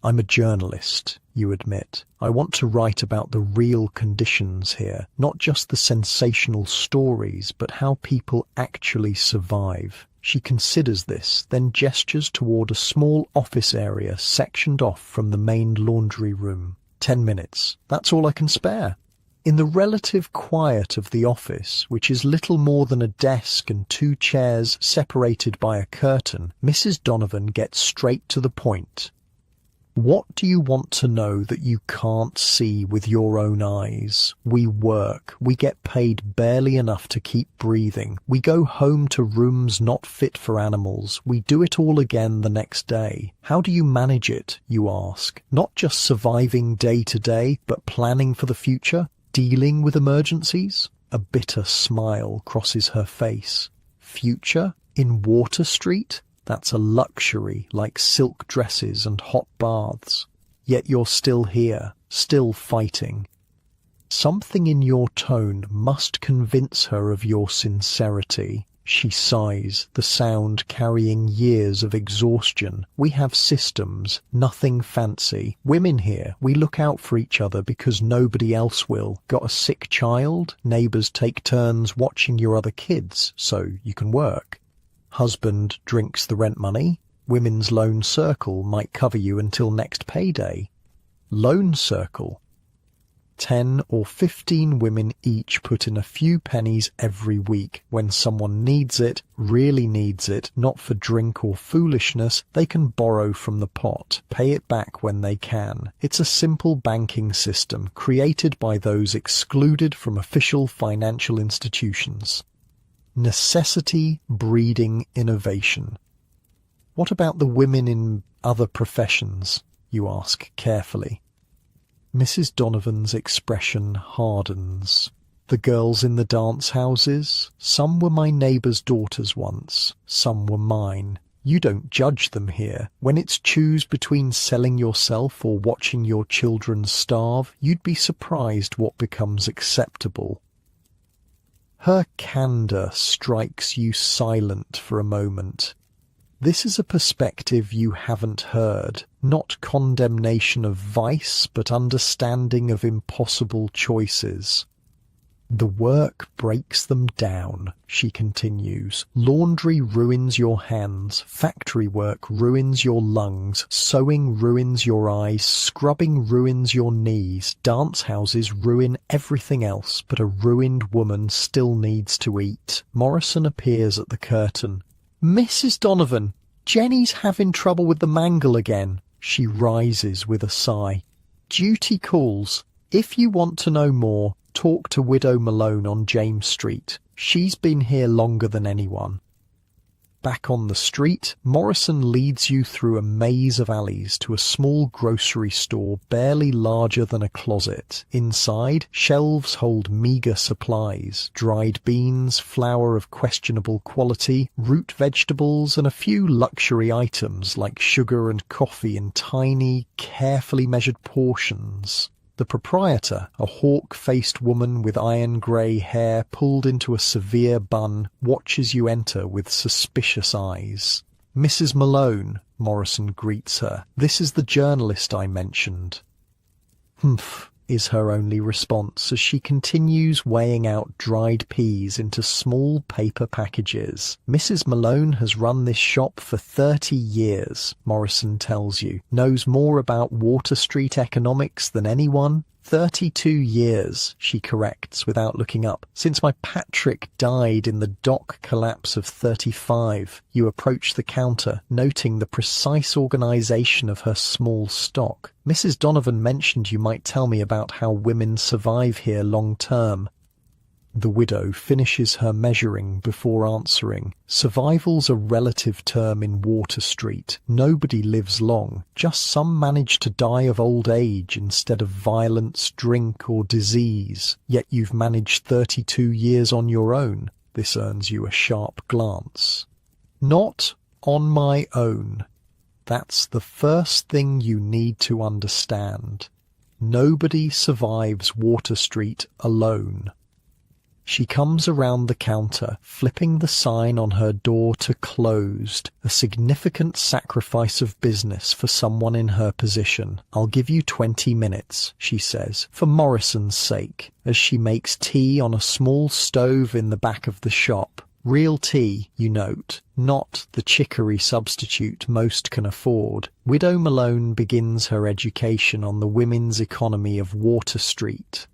I'm a journalist, you admit. I want to write about the real conditions here, not just the sensational stories, but how people actually survive. She considers this, then gestures toward a small office area sectioned off from the main laundry room. 10 minutes. That's all I can spare. In the relative quiet of the office, which is little more than a desk and 2 chairs separated by a curtain, Mrs. Donovan gets straight to the point. What do you want to know that you can't see with your own eyes? We work. We get paid barely enough to keep breathing. We go home to rooms not fit for animals. We do it all again the next day. How do you manage it, you ask? Not just surviving day to day, but planning for the future? Dealing with emergencies? A bitter smile crosses her face. Future? In Water Street? That's a luxury like silk dresses and hot baths. Yet you're still here, still fighting. Something in your tone must convince her of your sincerity. She sighs, the sound carrying years of exhaustion. We have systems, nothing fancy. Women here, we look out for each other because nobody else will. Got a sick child? Neighbours take turns watching your other kids, so you can work. Husband drinks the rent money. Women's loan circle might cover you until next payday. Loan circle. 10 or 15 women each put in a few pennies every week. When someone needs it, really needs it, not for drink or foolishness, they can borrow from the pot, pay it back when they can. It's a simple banking system created by those excluded from official financial institutions. Necessity breeding innovation. What about the women in other professions? You ask carefully. Mrs. Donovan's expression hardens. The girls in the dance houses? Some were my neighbour's daughters once. Some were mine. You don't judge them here. When it's choose between selling yourself or watching your children starve, you'd be surprised what becomes acceptable. Her candour strikes you silent for a moment. This is a perspective you haven't heard, not condemnation of vice, but understanding of impossible choices. The work breaks them down, she continues. Laundry ruins your hands, factory work ruins your lungs, sewing ruins your eyes, scrubbing ruins your knees, dance houses ruin everything else, but a ruined woman still needs to eat. Morrison appears at the curtain. Mrs. Donovan, Jenny's having trouble with the mangle again. She rises with a sigh. Duty calls. If you want to know more, talk to Widow Malone on James Street. She's been here longer than anyone. Back on the street, Morrison leads you through a maze of alleys to a small grocery store barely larger than a closet. Inside, shelves hold meagre supplies, dried beans, flour of questionable quality, root vegetables, and a few luxury items like sugar and coffee in tiny, carefully measured portions. The proprietor, a hawk-faced woman with iron-grey hair pulled into a severe bun, watches you enter with suspicious eyes. Mrs. Malone, Morrison greets her. This is the journalist I mentioned. Humph, is her only response as she continues weighing out dried peas into small paper packages. Mrs. Malone has run this shop for 30 years, Morrison tells you. Knows more about Water Street economics than anyone. 32 years, she corrects without looking up. Since my Patrick died in the dock collapse of 35. You approach the counter, noting the precise organisation of her small stock. Mrs. Donovan mentioned you might tell me about how women survive here long term. The widow finishes her measuring before answering. Survival's a relative term in Water Street. Nobody lives long. Just some manage to die of old age instead of violence, drink, or disease. Yet you've managed 32 years on your own. This earns you a sharp glance. Not on my own. That's the first thing you need to understand. Nobody survives Water Street alone. She comes around the counter, flipping the sign on her door to closed, a significant sacrifice of business for someone in her position. I'll give you 20 minutes, she says, for Morrison's sake, as she makes tea on a small stove in the back of the shop. Real tea, you note, not the chicory substitute most can afford. Widow Malone begins her education on the women's economy of Water Street.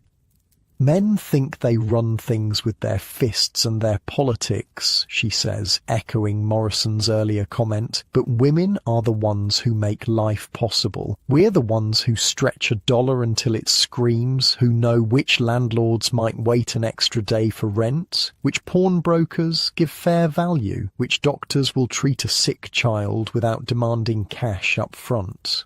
Men think they run things with their fists and their politics, she says, echoing Morrison's earlier comment, but women are the ones who make life possible. We're the ones who stretch a dollar until it screams, who know which landlords might wait an extra day for rent, which pawnbrokers give fair value, which doctors will treat a sick child without demanding cash up front.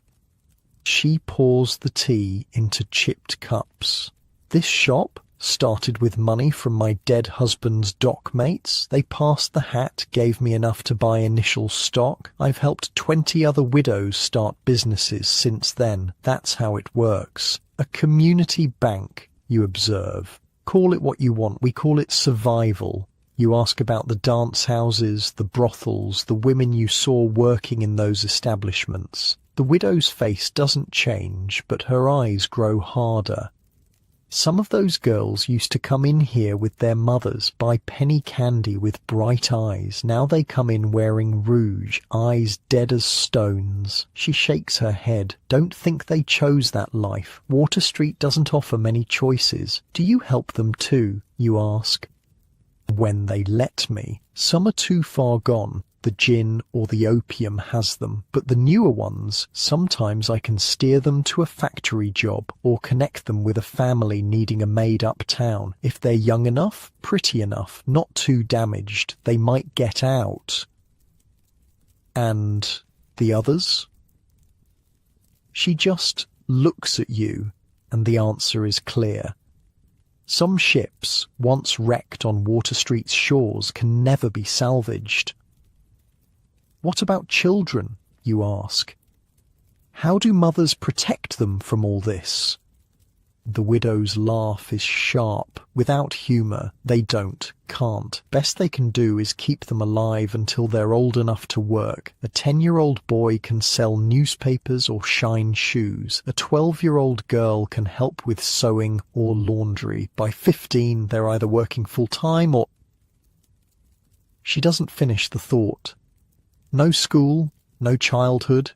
She pours the tea into chipped cups. This shop started with money from my dead husband's dock mates. They passed the hat, gave me enough to buy initial stock. I've helped 20 other widows start businesses since then. That's how it works. A community bank, you observe. Call it what you want. We call it survival. You ask about the dance houses, the brothels, the women you saw working in those establishments. The widow's face doesn't change, but her eyes grow harder. Some of those girls used to come in here with their mothers, buy penny candy with bright eyes. Now they come in wearing rouge, eyes dead as stones. She shakes her head. Don't think they chose that life. Water Street doesn't offer many choices. Do you help them too, you ask? When they let me. Some are too far gone. The gin or the opium has them, but the newer ones, sometimes I can steer them to a factory job or connect them with a family needing a maid uptown. If they're young enough, pretty enough, not too damaged, they might get out. And the others? She just looks at you, and the answer is clear. Some ships, once wrecked on Water Street's shores, can never be salvaged. What about children, you ask? How do mothers protect them from all this? The widow's laugh is sharp, without humour. They can't. Best they can do is keep them alive until they're old enough to work. A 10-year-old boy can sell newspapers or shine shoes. A 12-year-old girl can help with sewing or laundry. By 15, they're either working full-time or... She doesn't finish the thought. No school, no childhood.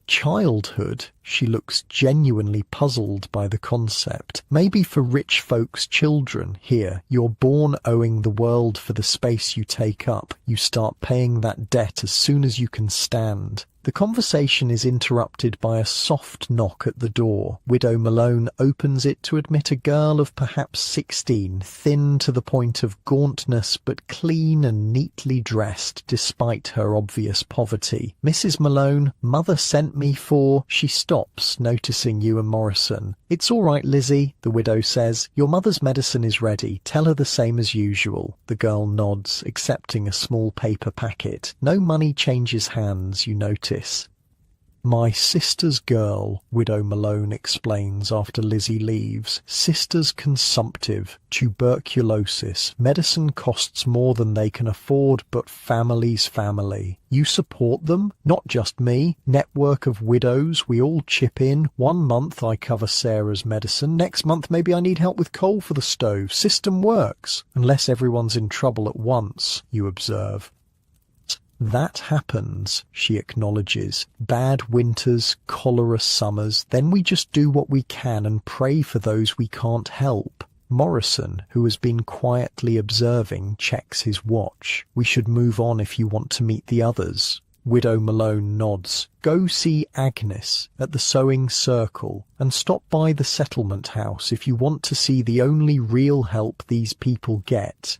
Childhood? She looks genuinely puzzled by the concept. Maybe for rich folks' children. Here, you're born owing the world for the space you take up. You start paying that debt as soon as you can stand. The conversation is interrupted by a soft knock at the door. Widow Malone opens it to admit a girl of perhaps 16, thin to the point of gauntness but clean and neatly dressed despite her obvious poverty. Mrs. Malone, mother sent me for... She stops, noticing you and Morrison. It's all right, Lizzie, the widow says. Your mother's medicine is ready. Tell her the same as usual. The girl nods, accepting a small paper packet. No money changes hands, you notice. My sister's girl, Widow Malone explains after Lizzie leaves. Sister's consumptive, tuberculosis. Medicine costs more than they can afford, but family's family. You support them? Not just me. Network of widows, we all chip in. 1 month I cover Sarah's medicine. Next month maybe I need help with coal for the stove. System works. Unless everyone's in trouble at once, you observe. That happens, she acknowledges. Bad winters, cholera summers, then we just do what we can and pray for those we can't help. Morrison, who has been quietly observing, checks his watch. We should move on if you want to meet the others. Widow Malone nods. Go see Agnes at the Sewing Circle and stop by the settlement house if you want to see the only real help these people get.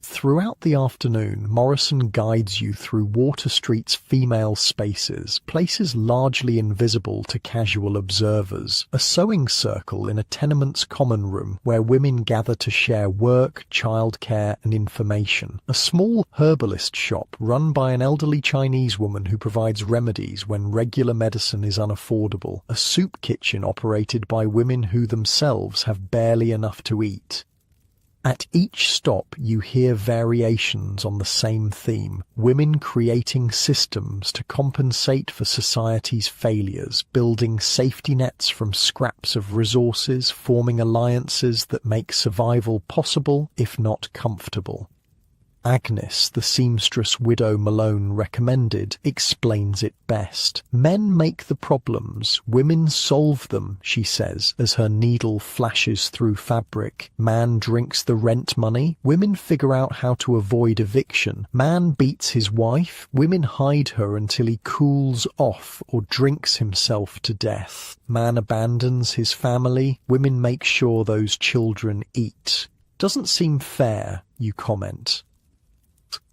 Throughout the afternoon, Morrison guides you through Water Street's female spaces, places largely invisible to casual observers. A sewing circle in a tenement's common room where women gather to share work, childcare and information. A small herbalist shop run by an elderly Chinese woman who provides remedies when regular medicine is unaffordable. A soup kitchen operated by women who themselves have barely enough to eat. At each stop you hear variations on the same theme, women creating systems to compensate for society's failures, building safety nets from scraps of resources, forming alliances that make survival possible, if not comfortable. Agnes, the seamstress Widow Malone recommended, explains it best. Men make the problems, women solve them, she says, as her needle flashes through fabric. Man drinks the rent money, women figure out how to avoid eviction. Man beats his wife, women hide her until he cools off or drinks himself to death. Man abandons his family, women make sure those children eat. Doesn't seem fair, you comment.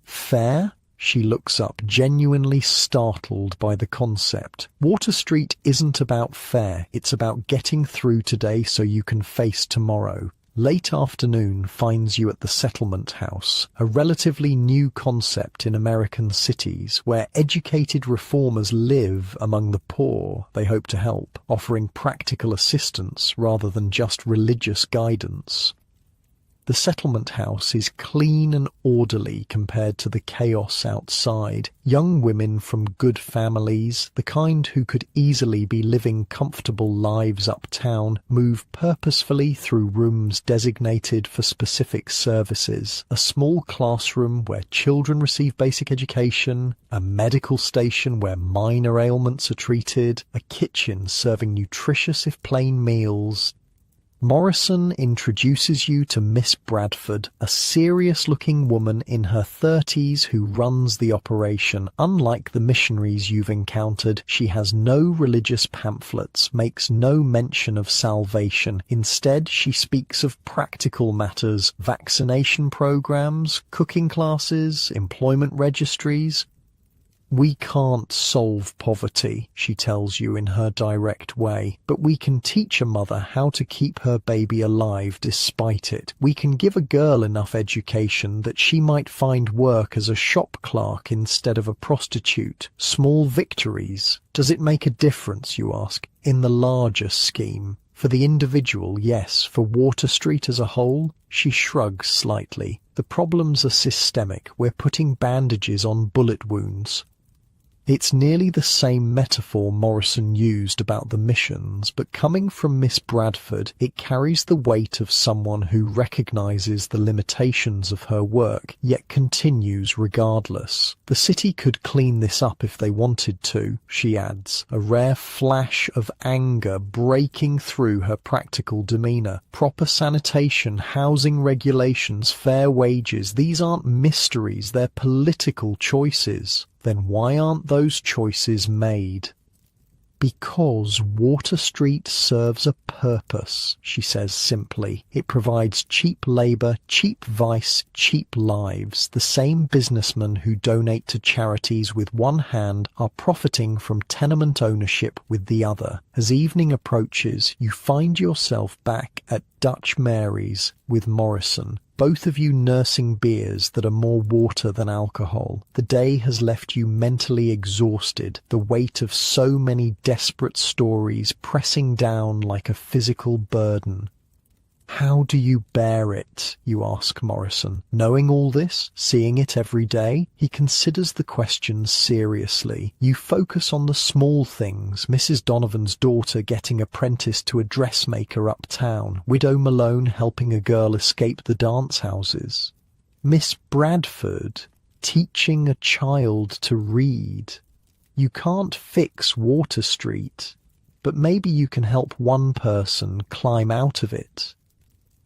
Fair? She looks up, genuinely startled by the concept. Water Street isn't about fair, it's about getting through today so you can face tomorrow. Late afternoon finds you at the settlement house, a relatively new concept in American cities where educated reformers live among the poor they hope to help, offering practical assistance rather than just religious guidance. The settlement house is clean and orderly compared to the chaos outside. Young women from good families, the kind who could easily be living comfortable lives uptown, move purposefully through rooms designated for specific services. A small classroom where children receive basic education, a medical station where minor ailments are treated, a kitchen serving nutritious if plain meals. Morrison introduces you to Miss Bradford, a serious-looking woman in her 30s who runs the operation. Unlike the missionaries you've encountered, she has no religious pamphlets, makes no mention of salvation. Instead, she speaks of practical matters, vaccination programs, cooking classes, employment registries. We can't solve poverty, she tells you in her direct way, but we can teach a mother how to keep her baby alive despite it. We can give a girl enough education that she might find work as a shop clerk instead of a prostitute. Small victories. Does it make a difference, you ask, in the larger scheme? For the individual, yes. For Water Street as a whole? She shrugs slightly. The problems are systemic. We're putting bandages on bullet wounds. It's nearly the same metaphor Morrison used about the missions, but coming from Miss Bradford, it carries the weight of someone who recognizes the limitations of her work, yet continues regardless. The city could clean this up if they wanted to, she adds, a rare flash of anger breaking through her practical demeanor. Proper sanitation, housing regulations, fair wages, these aren't mysteries, they're political choices. Then why aren't those choices made? Because Water Street serves a purpose, she says simply. It provides cheap labour, cheap vice, cheap lives. The same businessmen who donate to charities with one hand are profiting from tenement ownership with the other. As evening approaches, you find yourself back at Dutch Mary's with Morrison, both of you nursing beers that are more water than alcohol. The day has left you mentally exhausted, the weight of so many desperate stories pressing down like a physical burden. How do you bear it, you ask Morrison. Knowing all this, seeing it every day, he considers the question seriously. You focus on the small things, Mrs. Donovan's daughter getting apprenticed to a dressmaker uptown, Widow Malone helping a girl escape the dance houses, Miss Bradford teaching a child to read. You can't fix Water Street, but maybe you can help one person climb out of it.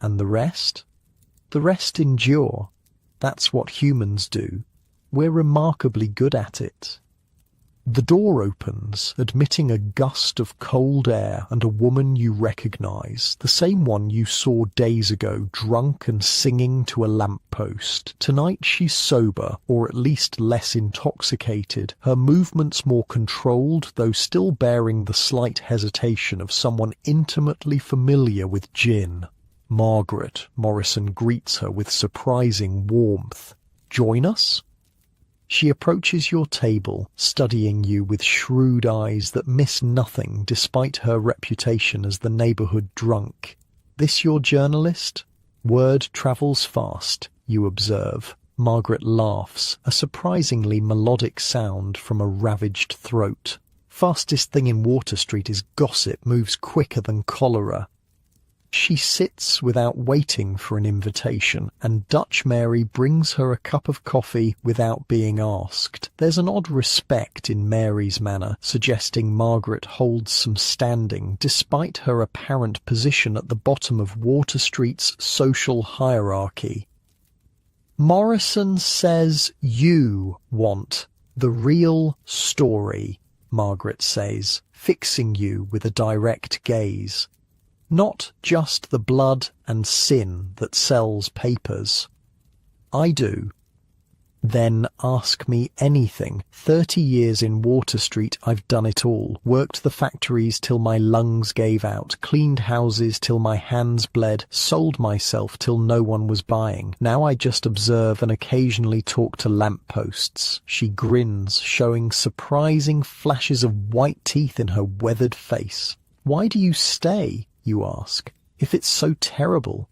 And the rest? The rest endure. That's what humans do. We're remarkably good at it. The door opens, admitting a gust of cold air and a woman you recognize, the same one you saw days ago, drunk and singing to a lamppost. Tonight she's sober, or at least less intoxicated, her movements more controlled, though still bearing the slight hesitation of someone intimately familiar with gin. Margaret, Morrison greets her with surprising warmth. Join us? She approaches your table, studying you with shrewd eyes that miss nothing despite her reputation as the neighborhood drunk. This your journalist? Word travels fast, you observe. Margaret laughs, a surprisingly melodic sound from a ravaged throat. Fastest thing in Water Street is gossip, moves quicker than cholera. She sits without waiting for an invitation, and Dutch Mary brings her a cup of coffee without being asked. There's an odd respect in Mary's manner, suggesting Margaret holds some standing, despite her apparent position at the bottom of Water Street's social hierarchy. Morrison says you want the real story, Margaret says, fixing you with a direct gaze. Not just the blood and sin that sells papers. I do. Then ask me anything. 30 years in Water Street, I've done it all. Worked the factories till my lungs gave out, cleaned houses till my hands bled, sold myself till no one was buying. Now I just observe and occasionally talk to lampposts. She grins, showing surprising flashes of white teeth in her weathered face. Why do you stay? You ask, if it's so terrible.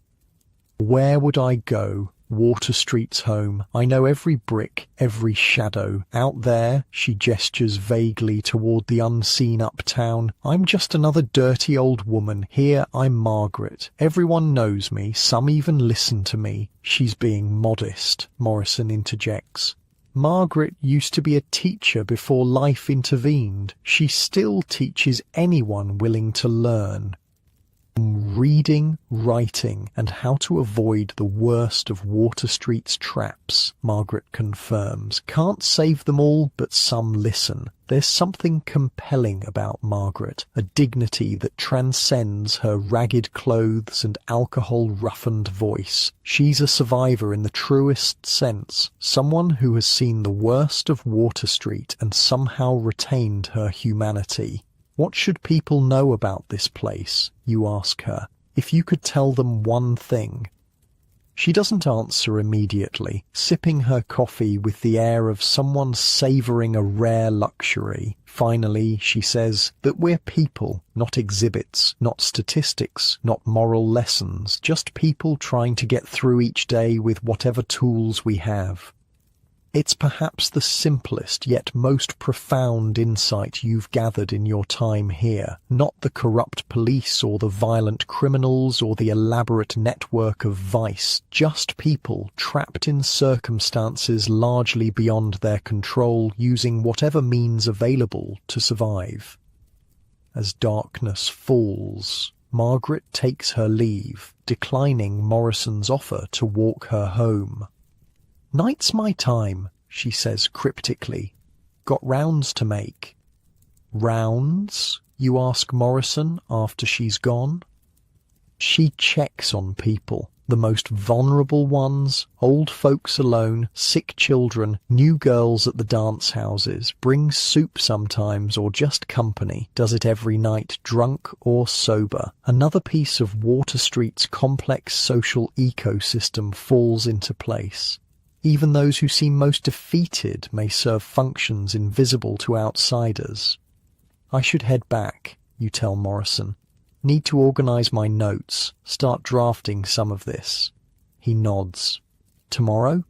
Where would I go? Water Street's home. I know every brick, every shadow. Out there, she gestures vaguely toward the unseen uptown. I'm just another dirty old woman. Here, I'm Margaret. Everyone knows me. Some even listen to me. She's being modest, Morrison interjects. Margaret used to be a teacher before life intervened. She still teaches anyone willing to learn. Reading, writing, and how to avoid the worst of Water Street's traps, Margaret confirms. Can't save them all, but some listen. There's something compelling about Margaret, a dignity that transcends her ragged clothes and alcohol-roughened voice. She's a survivor in the truest sense, someone who has seen the worst of Water Street and somehow retained her humanity. What should people know about this place, you ask her, if you could tell them one thing? She doesn't answer immediately, sipping her coffee with the air of someone savouring a rare luxury. Finally, she says that we're people, not exhibits, not statistics, not moral lessons, just people trying to get through each day with whatever tools we have. It's perhaps the simplest yet most profound insight you've gathered in your time here, not the corrupt police or the violent criminals or the elaborate network of vice, just people trapped in circumstances largely beyond their control, using whatever means available to survive. As darkness falls, Margaret takes her leave, declining Morrison's offer to walk her home. Night's my time, she says cryptically. Got rounds to make. Rounds? You ask Morrison after she's gone. She checks on people, the most vulnerable ones, old folks alone, sick children, new girls at the dance houses, brings soup sometimes or just company, does it every night, drunk or sober. Another piece of Water Street's complex social ecosystem falls into place. Even those who seem most defeated may serve functions invisible to outsiders. I should head back, you tell Morrison. Need to organise my notes, start drafting some of this. He nods. Tomorrow?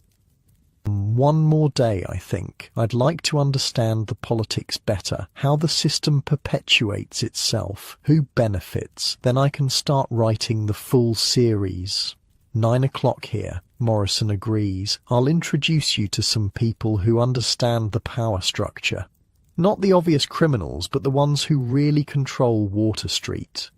One more day, I think. I'd like to understand the politics better, how the system perpetuates itself, who benefits. Then I can start writing the full series. 9 o'clock here. Morrison agrees. I'll introduce you to some people who understand the power structure. Not the obvious criminals, but the ones who really control Water Street.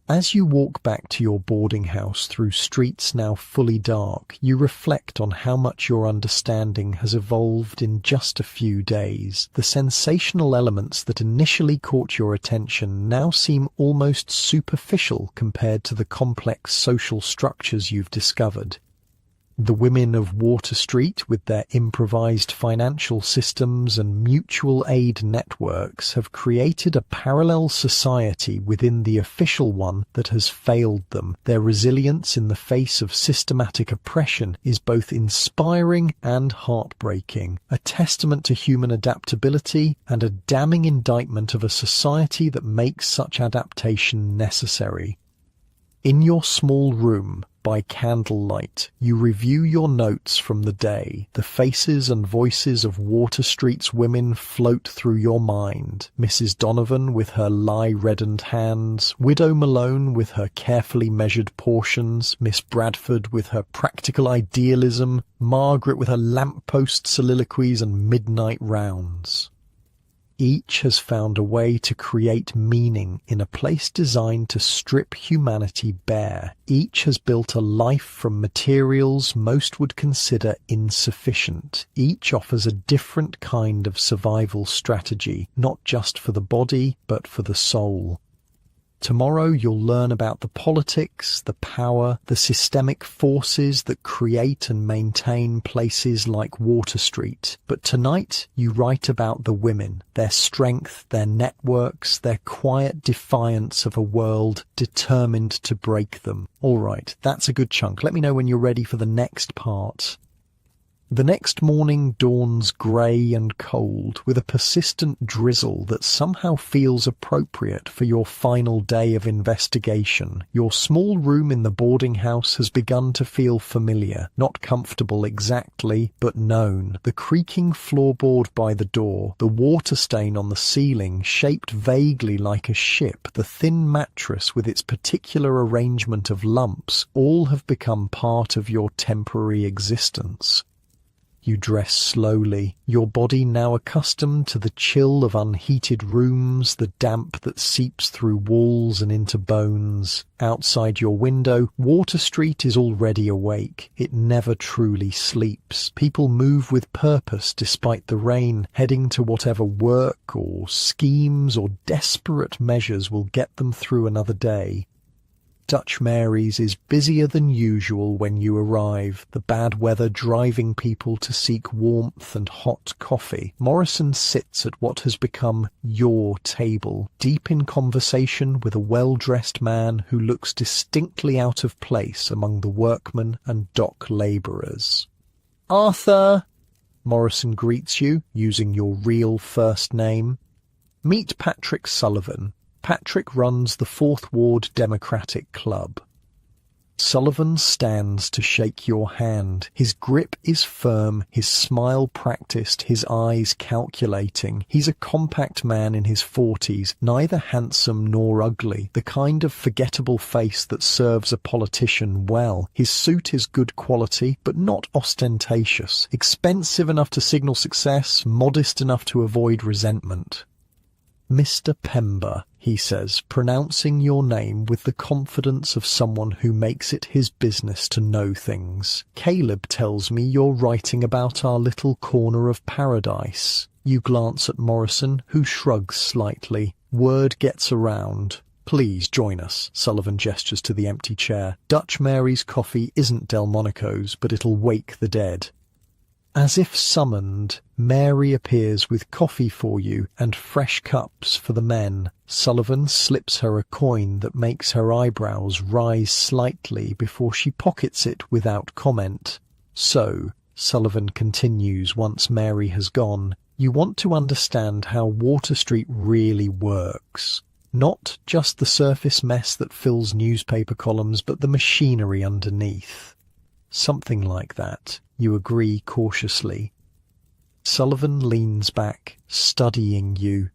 As you walk back to your boarding house through streets now fully dark, you reflect on how much your understanding has evolved in just a few days. The sensational elements that initially caught your attention now seem almost superficial compared to the complex social structures you've discovered. The women of Water Street, with their improvised financial systems and mutual aid networks, have created a parallel society within the official one that has failed them. Their resilience in the face of systematic oppression is both inspiring and heartbreaking, a testament to human adaptability and a damning indictment of a society that makes such adaptation necessary. In your small room, by candlelight, you review your notes from the day. The faces and voices of Water Street's women float through your mind. Mrs. Donovan with her lye-reddened hands, Widow Malone with her carefully measured portions, Miss Bradford with her practical idealism, Margaret with her lamppost soliloquies and midnight rounds. Each has found a way to create meaning in a place designed to strip humanity bare. Each has built a life from materials most would consider insufficient. Each offers a different kind of survival strategy, not just for the body, but for the soul. Tomorrow you'll learn about the politics, the power, the systemic forces that create and maintain places like Water Street. But tonight you write about the women, their strength, their networks, their quiet defiance of a world determined to break them. All right, that's a good chunk. Let me know when you're ready for the next part. The next morning dawns grey and cold, with a persistent drizzle that somehow feels appropriate for your final day of investigation. Your small room in the boarding house has begun to feel familiar, not comfortable exactly, but known. The creaking floorboard by the door, the water stain on the ceiling shaped vaguely like a ship, the thin mattress with its particular arrangement of lumps, all have become part of your temporary existence. You dress slowly, your body now accustomed to the chill of unheated rooms, the damp that seeps through walls and into bones. Outside your window, Water Street is already awake. It never truly sleeps. People move with purpose despite the rain, heading to whatever work or schemes or desperate measures will get them through another day. Dutch Mary's is busier than usual when you arrive, the bad weather driving people to seek warmth and hot coffee. Morrison sits at what has become your table, deep in conversation with a well-dressed man who looks distinctly out of place among the workmen and dock labourers. "Arthur!" Morrison greets you, using your real first name. "Meet Patrick Sullivan. Patrick runs the Fourth Ward Democratic Club." Sullivan stands to shake your hand. His grip is firm, his smile practiced, his eyes calculating. He's a compact man in his 40s, neither handsome nor ugly, the kind of forgettable face that serves a politician well. His suit is good quality, but not ostentatious, expensive enough to signal success, modest enough to avoid resentment. "Mr. Pember," he says, pronouncing your name with the confidence of someone who makes it his business to know things. "Caleb tells me you're writing about our little corner of paradise." You glance at Morrison, who shrugs slightly. Word gets around. "Please join us," Sullivan gestures to the empty chair. "Dutch Mary's coffee isn't Delmonico's, but it'll wake the dead." As if summoned, Mary appears with coffee for you and fresh cups for the men. Sullivan slips her a coin that makes her eyebrows rise slightly before she pockets it without comment. "So," Sullivan continues once Mary has gone, "you want to understand how Water Street really works. Not just the surface mess that fills newspaper columns, but the machinery underneath." "Something like that," you agree cautiously. Sullivan leans back, studying you.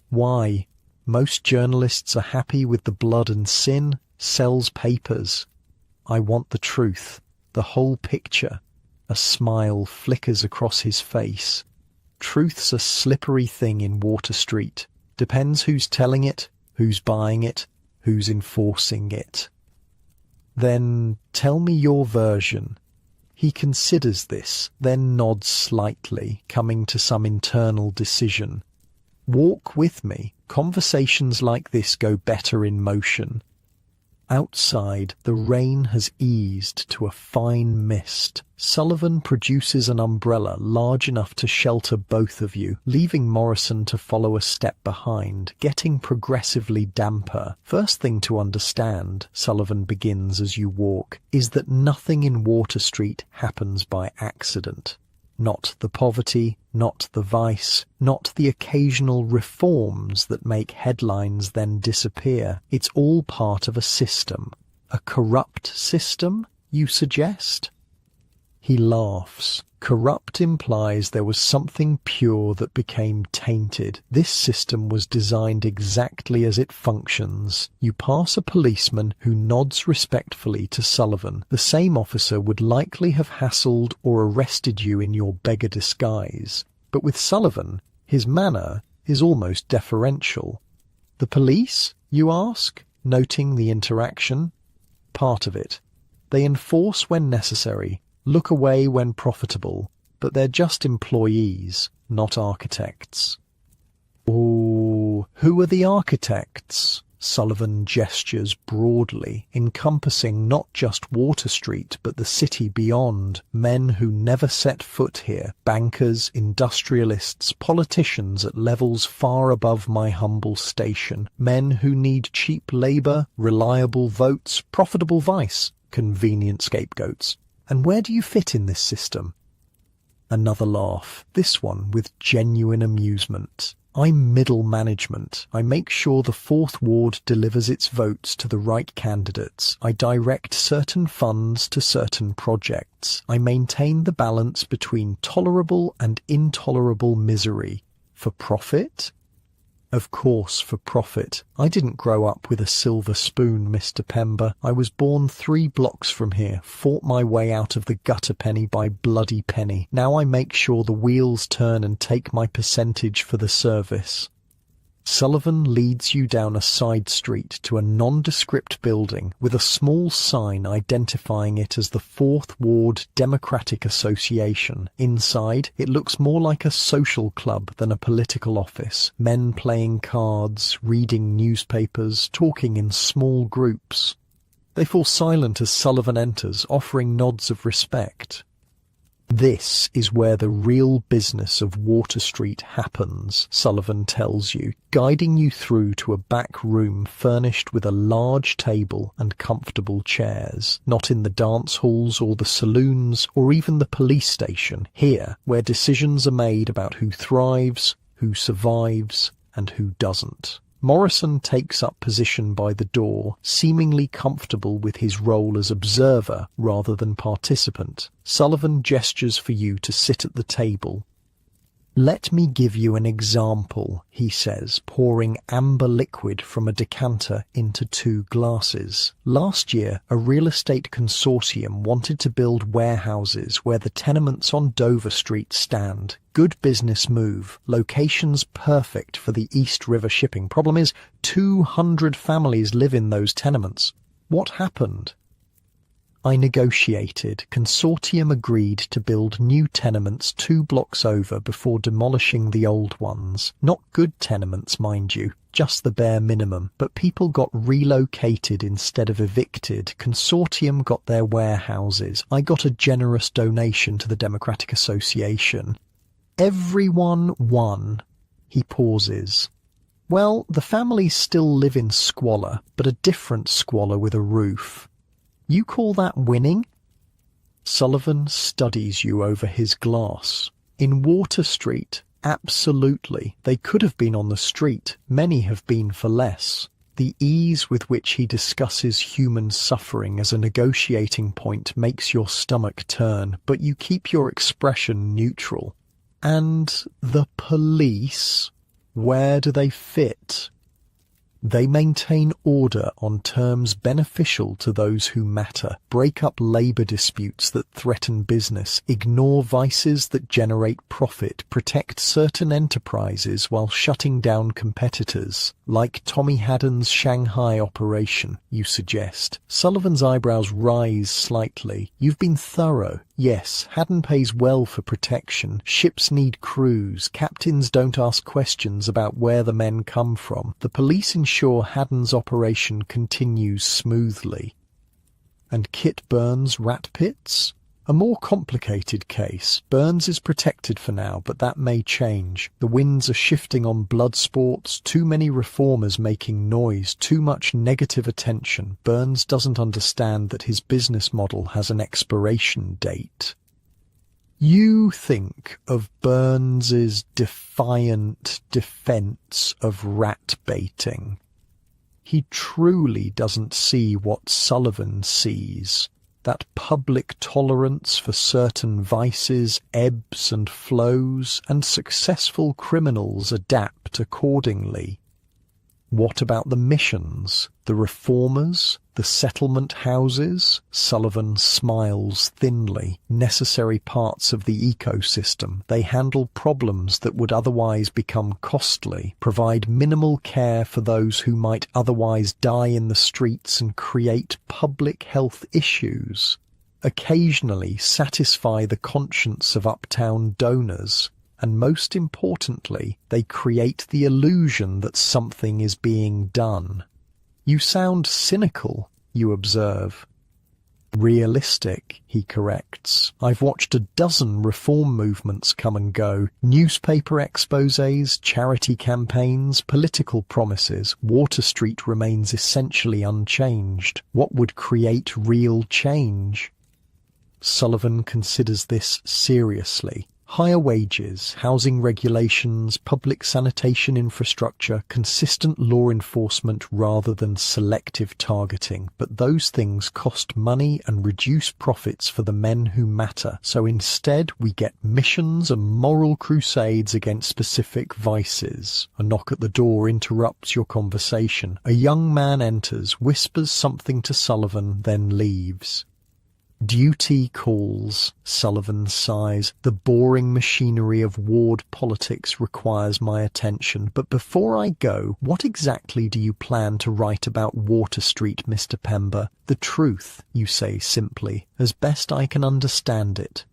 "Why? Most journalists are happy with the blood and sin, sells papers. I want the truth, the whole picture." A smile flickers across his face. "Truth's a slippery thing in Water Street. Depends who's telling it, who's buying it, who's enforcing it. Then tell me your version. He considers this, then nods slightly, coming to some internal decision. Walk with me. Conversations like this go better in motion. Outside, the rain has eased to a fine mist. Sullivan produces an umbrella large enough to shelter both of you, leaving Morrison to follow a step behind, getting progressively damper. First thing to understand, Sullivan begins as you walk, is that nothing in Water Street happens by accident. Not the poverty, not the vice, not the occasional reforms that make headlines then disappear. It's all part of a system. A corrupt system, you suggest? He laughs. Corrupt implies there was something pure that became tainted. This system was designed exactly as it functions. You pass a policeman who nods respectfully to Sullivan. The same officer would likely have hassled or arrested you in your beggar disguise. But with Sullivan, his manner is almost deferential. The police, you ask, noting the interaction? Part of it. They enforce when necessary, look away when profitable, but they're just employees, not architects. Oh, who are the architects? Sullivan gestures broadly, encompassing not just Water Street but the city beyond, men who never set foot here, bankers, industrialists, politicians at levels far above my humble station, men who need cheap labour, reliable votes, profitable vice, convenient scapegoats. And where do you fit in this system? Another laugh, this one with genuine amusement. I'm middle management. I make sure the Fourth Ward delivers its votes to the right candidates. I direct certain funds to certain projects. I maintain the balance between tolerable and intolerable misery. For profit? Of course, for profit. I didn't grow up with a silver spoon, Mr. Pember. I was born 3 blocks from here, fought my way out of the gutter penny by bloody penny. Now I make sure the wheels turn and take my percentage for the service. Sullivan leads you down a side street to a nondescript building with a small sign identifying it as the Fourth Ward Democratic Association. Inside, it looks more like a social club than a political office. Men playing cards, reading newspapers, talking in small groups. They fall silent as Sullivan enters, offering nods of respect. This is where the real business of Water Street happens, Sullivan tells you, guiding you through to a back room furnished with a large table and comfortable chairs. Not in the dance halls or the saloons or even the police station. Here, where decisions are made about who thrives, who survives, and who doesn't. Morrison takes up position by the door, seemingly comfortable with his role as observer rather than participant. Sullivan gestures for you to sit at the table. Let me give you an example, he says, pouring amber liquid from a decanter into 2 glasses. Last year, a real estate consortium wanted to build warehouses where the tenements on Dover Street stand. Good business move. Locations perfect for the East River shipping. Problem is, 200 families live in those tenements. What happened? I negotiated. Consortium agreed to build new tenements 2 blocks over before demolishing the old ones. Not good tenements, mind you, just the bare minimum. But people got relocated instead of evicted. Consortium got their warehouses. I got a generous donation to the Democratic Association. Everyone won. He pauses. Well, the families still live in squalor, but a different squalor with a roof. You call that winning? Sullivan studies you over his glass. In Water Street, absolutely. They could have been on the street. Many have been for less. The ease with which he discusses human suffering as a negotiating point makes your stomach turn, but you keep your expression neutral. And the police? Where do they fit? They maintain order on terms beneficial to those who matter, break up labor disputes that threaten business, ignore vices that generate profit, protect certain enterprises while shutting down competitors. Like Tommy Haddon's Shanghai operation, you suggest. Sullivan's eyebrows rise slightly. You've been thorough. Yes, Haddon pays well for protection. Ships need crews. Captains don't ask questions about where the men come from. The police ensure Haddon's operation continues smoothly. And Kit Burns' rat pits? A more complicated case. Burns is protected for now, but that may change. The winds are shifting on blood sports, too many reformers making noise, too much negative attention. Burns doesn't understand that his business model has an expiration date. You think of Burns's defiant defense of rat baiting. He truly doesn't see what Sullivan sees. That public tolerance for certain vices ebbs and flows, and successful criminals adapt accordingly. What about the missions, the reformers, the settlement houses? Sullivan smiles thinly. Necessary parts of the ecosystem. They handle problems that would otherwise become costly, provide minimal care for those who might otherwise die in the streets, and create public health issues. Occasionally satisfy the conscience of uptown donors. And most importantly, they create the illusion that something is being done. You sound cynical, you observe. Realistic, he corrects. I've watched a dozen reform movements come and go. Newspaper exposés, charity campaigns, political promises. Water Street remains essentially unchanged. What would create real change? Sullivan considers this seriously. Higher wages, housing regulations, public sanitation infrastructure, consistent law enforcement rather than selective targeting. But those things cost money and reduce profits for the men who matter. So instead we get missions and moral crusades against specific vices. A knock at the door interrupts your conversation. A young man enters, whispers something to Sullivan, then leaves. Duty calls, Sullivan sighs. The boring machinery of ward politics requires my attention. But before I go, what exactly do you plan to write about Water Street, Mr. Pember? The truth, you say simply, as best I can understand it.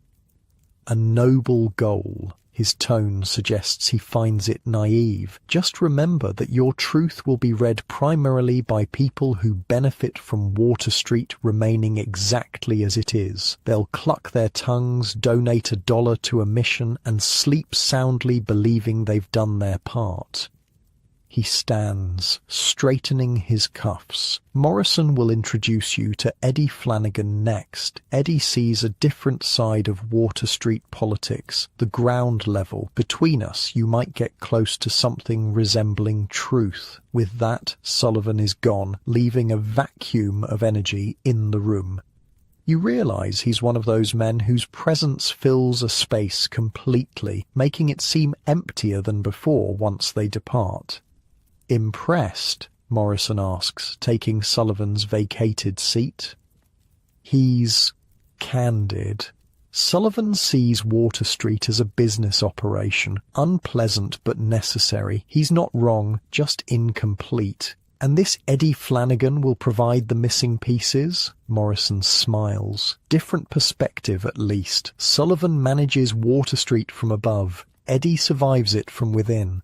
A noble goal. His tone suggests he finds it naive. Just remember that your truth will be read primarily by people who benefit from Water Street remaining exactly as it is. They'll cluck their tongues, donate $1 to a mission, and sleep soundly believing they've done their part. He stands, straightening his cuffs. Morrison will introduce you to Eddie Flanagan next. Eddie sees a different side of Water Street politics, the ground level. Between us, you might get close to something resembling truth. With that, Sullivan is gone, leaving a vacuum of energy in the room. You realize he's one of those men whose presence fills a space completely, making it seem emptier than before once they depart. Impressed? Morrison asks, taking Sullivan's vacated seat. He's candid. Sullivan sees Water Street as a business operation, unpleasant but necessary. He's not wrong, just incomplete. And this Eddie Flanagan will provide the missing pieces? Morrison smiles. Different perspective, at least. Sullivan manages Water Street from above. Eddie survives it from within.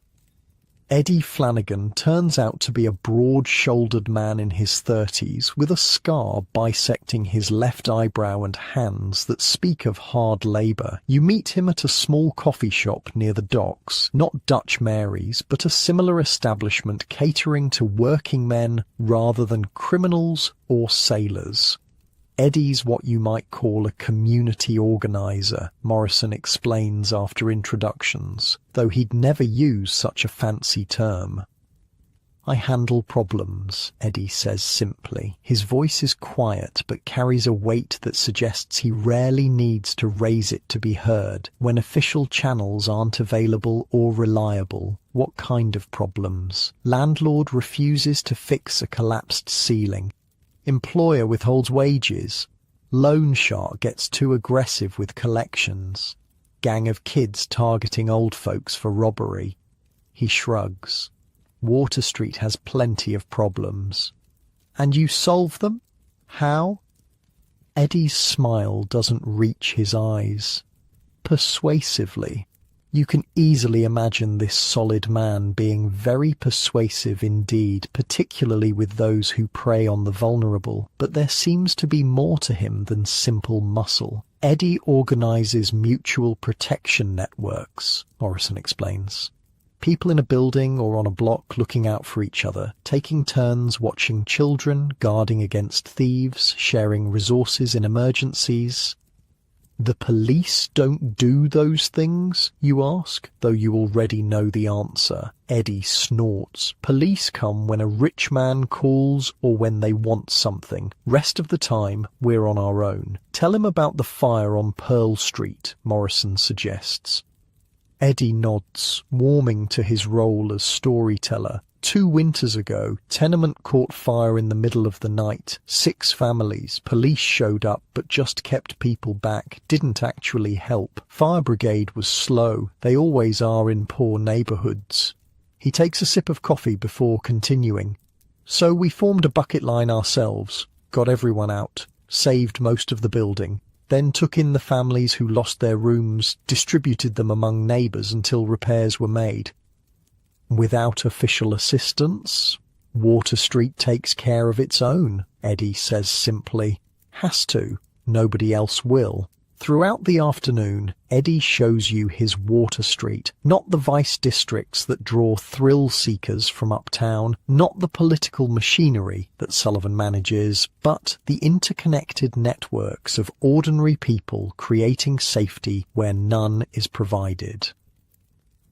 Eddie Flanagan turns out to be a broad-shouldered man in his 30s, with a scar bisecting his left eyebrow and hands that speak of hard labour. You meet him at a small coffee shop near the docks, not Dutch Mary's, but a similar establishment catering to working men rather than criminals or sailors. Eddie's what you might call a community organiser, Morrison explains after introductions, though he'd never use such a fancy term. I handle problems, Eddie says simply. His voice is quiet but carries a weight that suggests he rarely needs to raise it to be heard. When official channels aren't available or reliable, what kind of problems? Landlord refuses to fix a collapsed ceiling. Employer withholds wages. Loan shark gets too aggressive with collections. Gang of kids targeting old folks for robbery. He shrugs. Water Street has plenty of problems. And you solve them? How? Eddie's smile doesn't reach his eyes. Persuasively. You can easily imagine this solid man being very persuasive indeed, particularly with those who prey on the vulnerable, but there seems to be more to him than simple muscle. Eddie organizes mutual protection networks, Morrison explains. People in a building or on a block looking out for each other, taking turns watching children, guarding against thieves, sharing resources in emergencies. The police don't do those things, you ask, though you already know the answer. Eddie snorts. Police come when a rich man calls or when they want something. Rest of the time, we're on our own. Tell him about the fire on Pearl Street, Morrison suggests. Eddie nods, warming to his role as storyteller. 2 winters ago, tenement caught fire in the middle of the night. 6 families. Police showed up, but just kept people back. Didn't actually help. Fire brigade was slow. They always are in poor neighborhoods. He takes a sip of coffee before continuing. So we formed a bucket line ourselves. Got everyone out. Saved most of the building. Then took in the families who lost their rooms, distributed them among neighbours until repairs were made. Without official assistance, Water Street takes care of its own, Eddie says simply. Has to. Nobody else will. Throughout the afternoon, Eddie shows you his Water Street, not the vice districts that draw thrill-seekers from uptown, not the political machinery that Sullivan manages, but the interconnected networks of ordinary people creating safety where none is provided.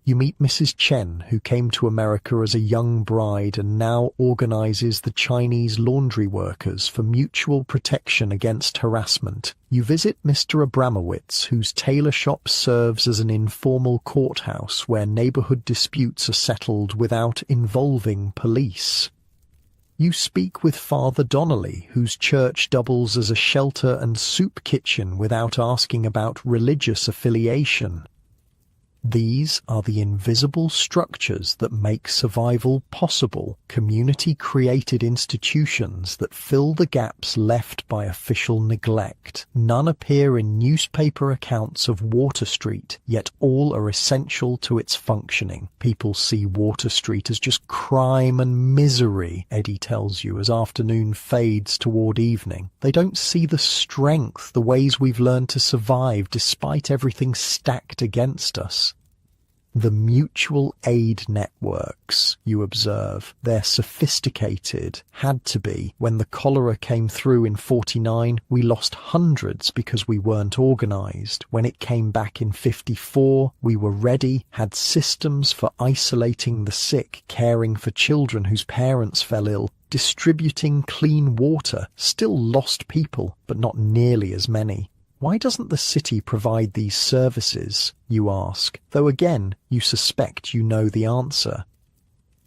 You meet Mrs. Chen, who came to America as a young bride and now organizes the Chinese laundry workers for mutual protection against harassment. You visit Mr. Abramowitz, whose tailor shop serves as an informal courthouse where neighborhood disputes are settled without involving police. You speak with Father Donnelly, whose church doubles as a shelter and soup kitchen without asking about religious affiliation. These are the invisible structures that make survival possible, community-created institutions that fill the gaps left by official neglect. None appear in newspaper accounts of Water Street, yet all are essential to its functioning. People see Water Street as just crime and misery, Eddie tells you as afternoon fades toward evening. They don't see the strength, the ways we've learned to survive despite everything stacked against us. The mutual aid networks, you observe. They're sophisticated. Had to be. When the cholera came through in 49, we lost hundreds because we weren't organized. When it came back in 54, we were ready, had systems for isolating the sick, caring for children whose parents fell ill, distributing clean water. Still lost people, but not nearly as many. Why doesn't the city provide these services, you ask, though again you suspect you know the answer.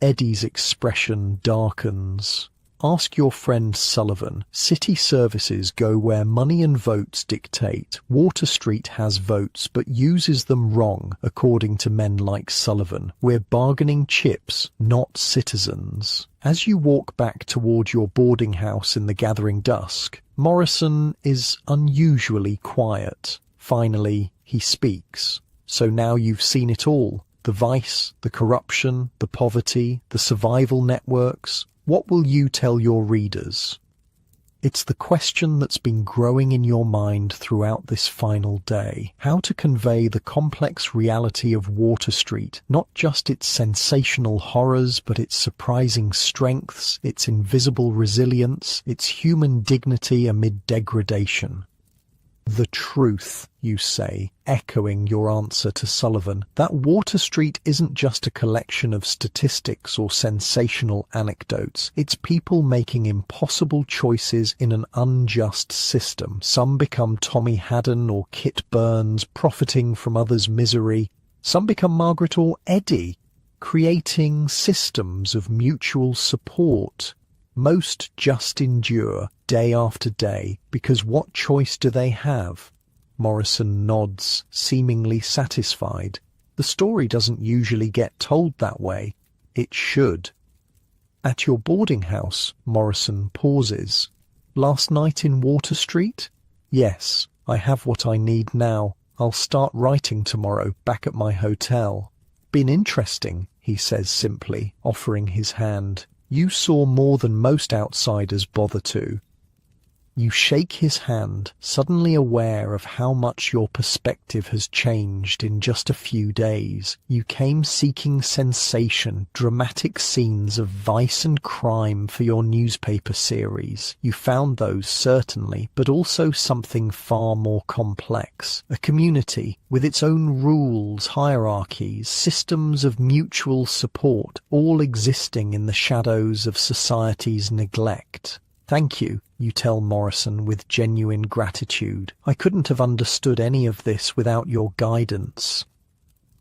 Eddie's expression darkens. Ask your friend Sullivan. City services go where money and votes dictate. Water Street has votes but uses them wrong, according to men like Sullivan. We're bargaining chips, not citizens. As you walk back toward your boarding house in the gathering dusk, Morrison is unusually quiet. Finally, he speaks. So now you've seen it all. The vice, the corruption, the poverty, the survival networks. What will you tell your readers? It's the question that's been growing in your mind throughout this final day. How to convey the complex reality of Water Street, not just its sensational horrors, but its surprising strengths, its invisible resilience, its human dignity amid degradation. The truth, you say, echoing your answer to Sullivan. That Water Street isn't just a collection of statistics or sensational anecdotes. It's people making impossible choices in an unjust system. Some become Tommy Haddon or Kit Burns, profiting from others' misery. Some become Margaret or Eddie, creating systems of mutual support. Most just endure day after day, because what choice do they have? Morrison nods, seemingly satisfied. The story doesn't usually get told that way. It should. At your boarding house, Morrison pauses. Last night in Water Street? Yes, I have what I need now. I'll start writing tomorrow, back at my hotel. Been interesting, he says simply, offering his hand. You saw more than most outsiders bother to. You shake his hand, suddenly aware of how much your perspective has changed in just a few days. You came seeking sensation, dramatic scenes of vice and crime for your newspaper series. You found those, certainly, but also something far more complex. A community with its own rules, hierarchies, systems of mutual support, all existing in the shadows of society's neglect. Thank you, you tell Morrison with genuine gratitude. I couldn't have understood any of this without your guidance.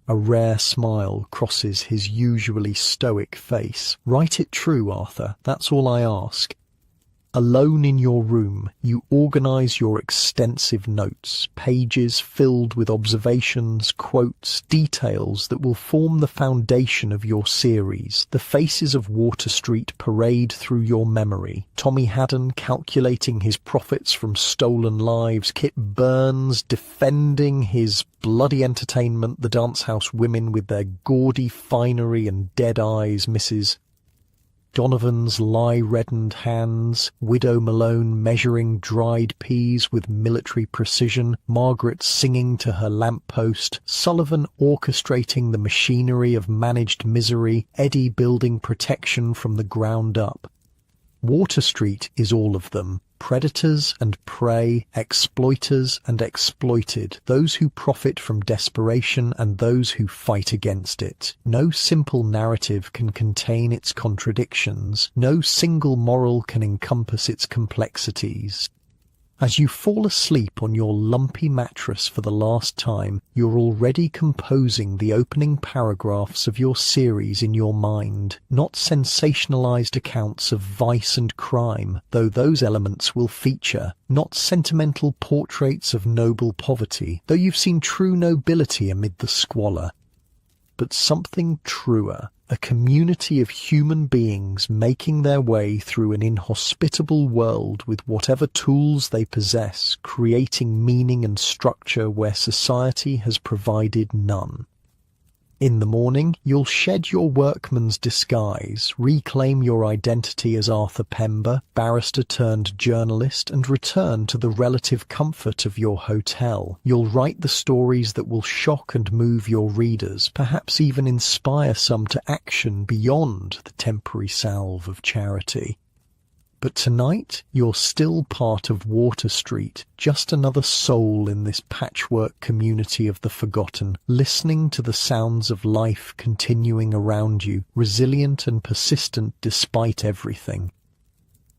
A rare smile crosses his usually stoic face. Write it true, Arthur. That's all I ask. Alone in your room, you organize your extensive notes, pages filled with observations, quotes, details that will form the foundation of your series. The faces of Water Street parade through your memory. Tommy Haddon calculating his profits from stolen lives, Kit Burns defending his bloody entertainment, the dance house women with their gaudy finery and dead eyes, Mrs. Donovan's lie-reddened hands, Widow Malone measuring dried peas with military precision, Margaret singing to her lamppost, Sullivan orchestrating the machinery of managed misery, Eddie building protection from the ground up. Water Street is all of them. Predators and prey, exploiters and exploited, those who profit from desperation and those who fight against it. No simple narrative can contain its contradictions. No single moral can encompass its complexities. As you fall asleep on your lumpy mattress for the last time, you're already composing the opening paragraphs of your series in your mind, not sensationalized accounts of vice and crime, though those elements will feature, not sentimental portraits of noble poverty, though you've seen true nobility amid the squalor, but something truer. A community of human beings making their way through an inhospitable world with whatever tools they possess, creating meaning and structure where society has provided none. In the morning, you'll shed your workman's disguise, reclaim your identity as Arthur Pember, barrister-turned-journalist, and return to the relative comfort of your hotel. You'll write the stories that will shock and move your readers, perhaps even inspire some to action beyond the temporary salve of charity. But tonight, you're still part of Water Street, just another soul in this patchwork community of the forgotten, listening to the sounds of life continuing around you, resilient and persistent despite everything.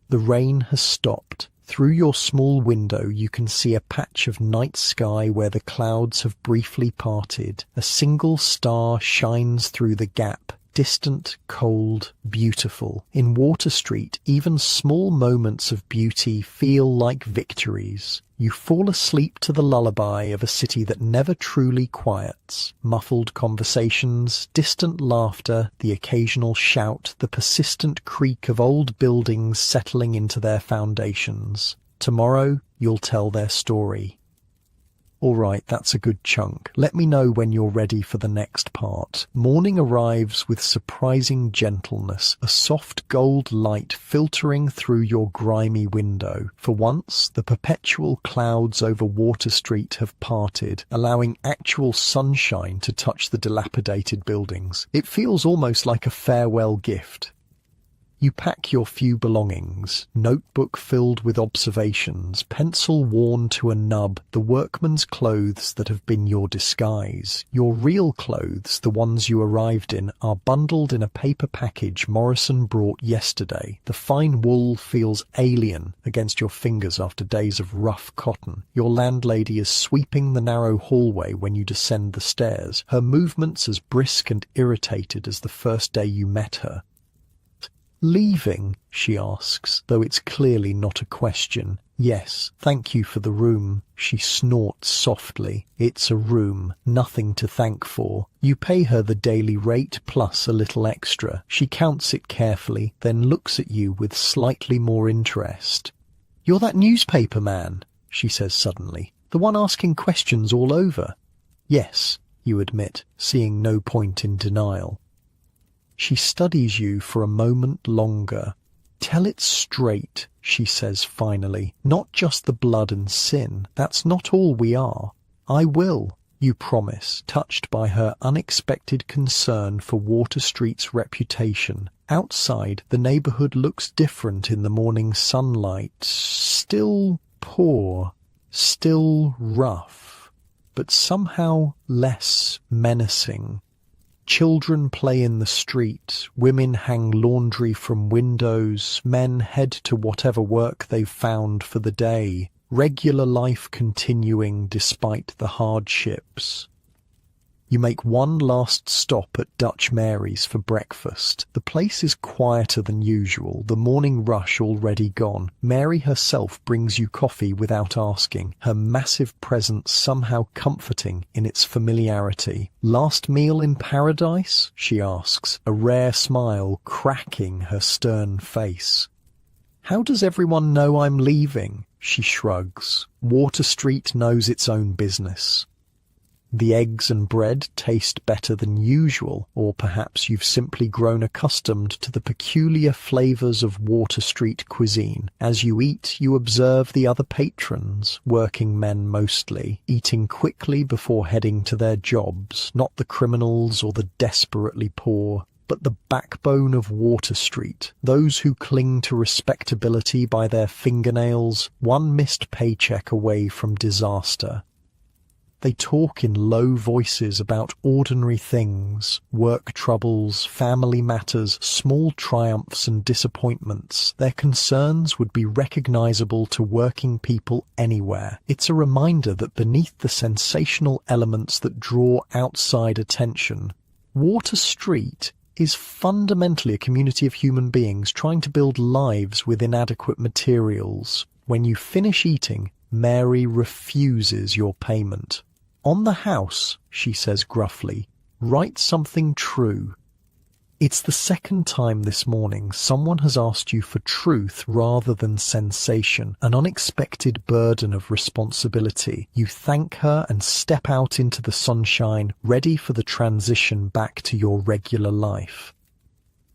The rain has stopped. Through your small window you can see a patch of night sky where the clouds have briefly parted. A single star shines through the gap. Distant, cold, beautiful. In Water Street, even small moments of beauty feel like victories. You fall asleep to the lullaby of a city that never truly quiets. Muffled conversations, distant laughter, the occasional shout, the persistent creak of old buildings settling into their foundations. Tomorrow, you'll tell their story. All right, that's a good chunk. Let me know when you're ready for the next part. Morning arrives with surprising gentleness, a soft gold light filtering through your grimy window. For once, the perpetual clouds over Water Street have parted, allowing actual sunshine to touch the dilapidated buildings. It feels almost like a farewell gift. You pack your few belongings, notebook filled with observations, pencil worn to a nub, the workman's clothes that have been your disguise. Your real clothes, the ones you arrived in, are bundled in a paper package Morrison brought yesterday. The fine wool feels alien against your fingers after days of rough cotton. Your landlady is sweeping the narrow hallway when you descend the stairs, her movements as brisk and irritated as the first day you met her. "Leaving?" she asks, though it's clearly not a question. "Yes, thank you for the room." She snorts softly. It's a room, nothing to thank for. You pay her the daily rate plus a little extra. She counts it carefully, then looks at you with slightly more interest. "You're that newspaper man," she says suddenly. "The one asking questions all over." "Yes," you admit, seeing no point in denial. She studies you for a moment longer. "Tell it straight," she says finally. "Not just the blood and sin. That's not all we are." "I will," you promise, touched by her unexpected concern for Water Street's reputation. Outside, the neighborhood looks different in the morning sunlight. Still poor, still rough, but somehow less menacing. Children play in the street, women hang laundry from windows, men head to whatever work they've found for the day, regular life continuing despite the hardships. You make one last stop at Dutch Mary's for breakfast. The place is quieter than usual, the morning rush already gone. Mary herself brings you coffee without asking, her massive presence somehow comforting in its familiarity. "Last meal in paradise?" she asks, a rare smile cracking her stern face. "How does everyone know I'm leaving?" She shrugs. Water Street knows its own business. The eggs and bread taste better than usual, or perhaps you've simply grown accustomed to the peculiar flavors of Water Street cuisine. As you eat, you observe the other patrons, working men mostly, eating quickly before heading to their jobs, not the criminals or the desperately poor, but the backbone of Water Street, those who cling to respectability by their fingernails, one missed paycheck away from disaster. They talk in low voices about ordinary things, work troubles, family matters, small triumphs and disappointments. Their concerns would be recognizable to working people anywhere. It's a reminder that beneath the sensational elements that draw outside attention, Water Street is fundamentally a community of human beings trying to build lives with inadequate materials. When you finish eating, Mary refuses your payment. "On the house," she says gruffly, "write something true." It's the second time this morning someone has asked you for truth rather than sensation, an unexpected burden of responsibility. You thank her and step out into the sunshine, ready for the transition back to your regular life.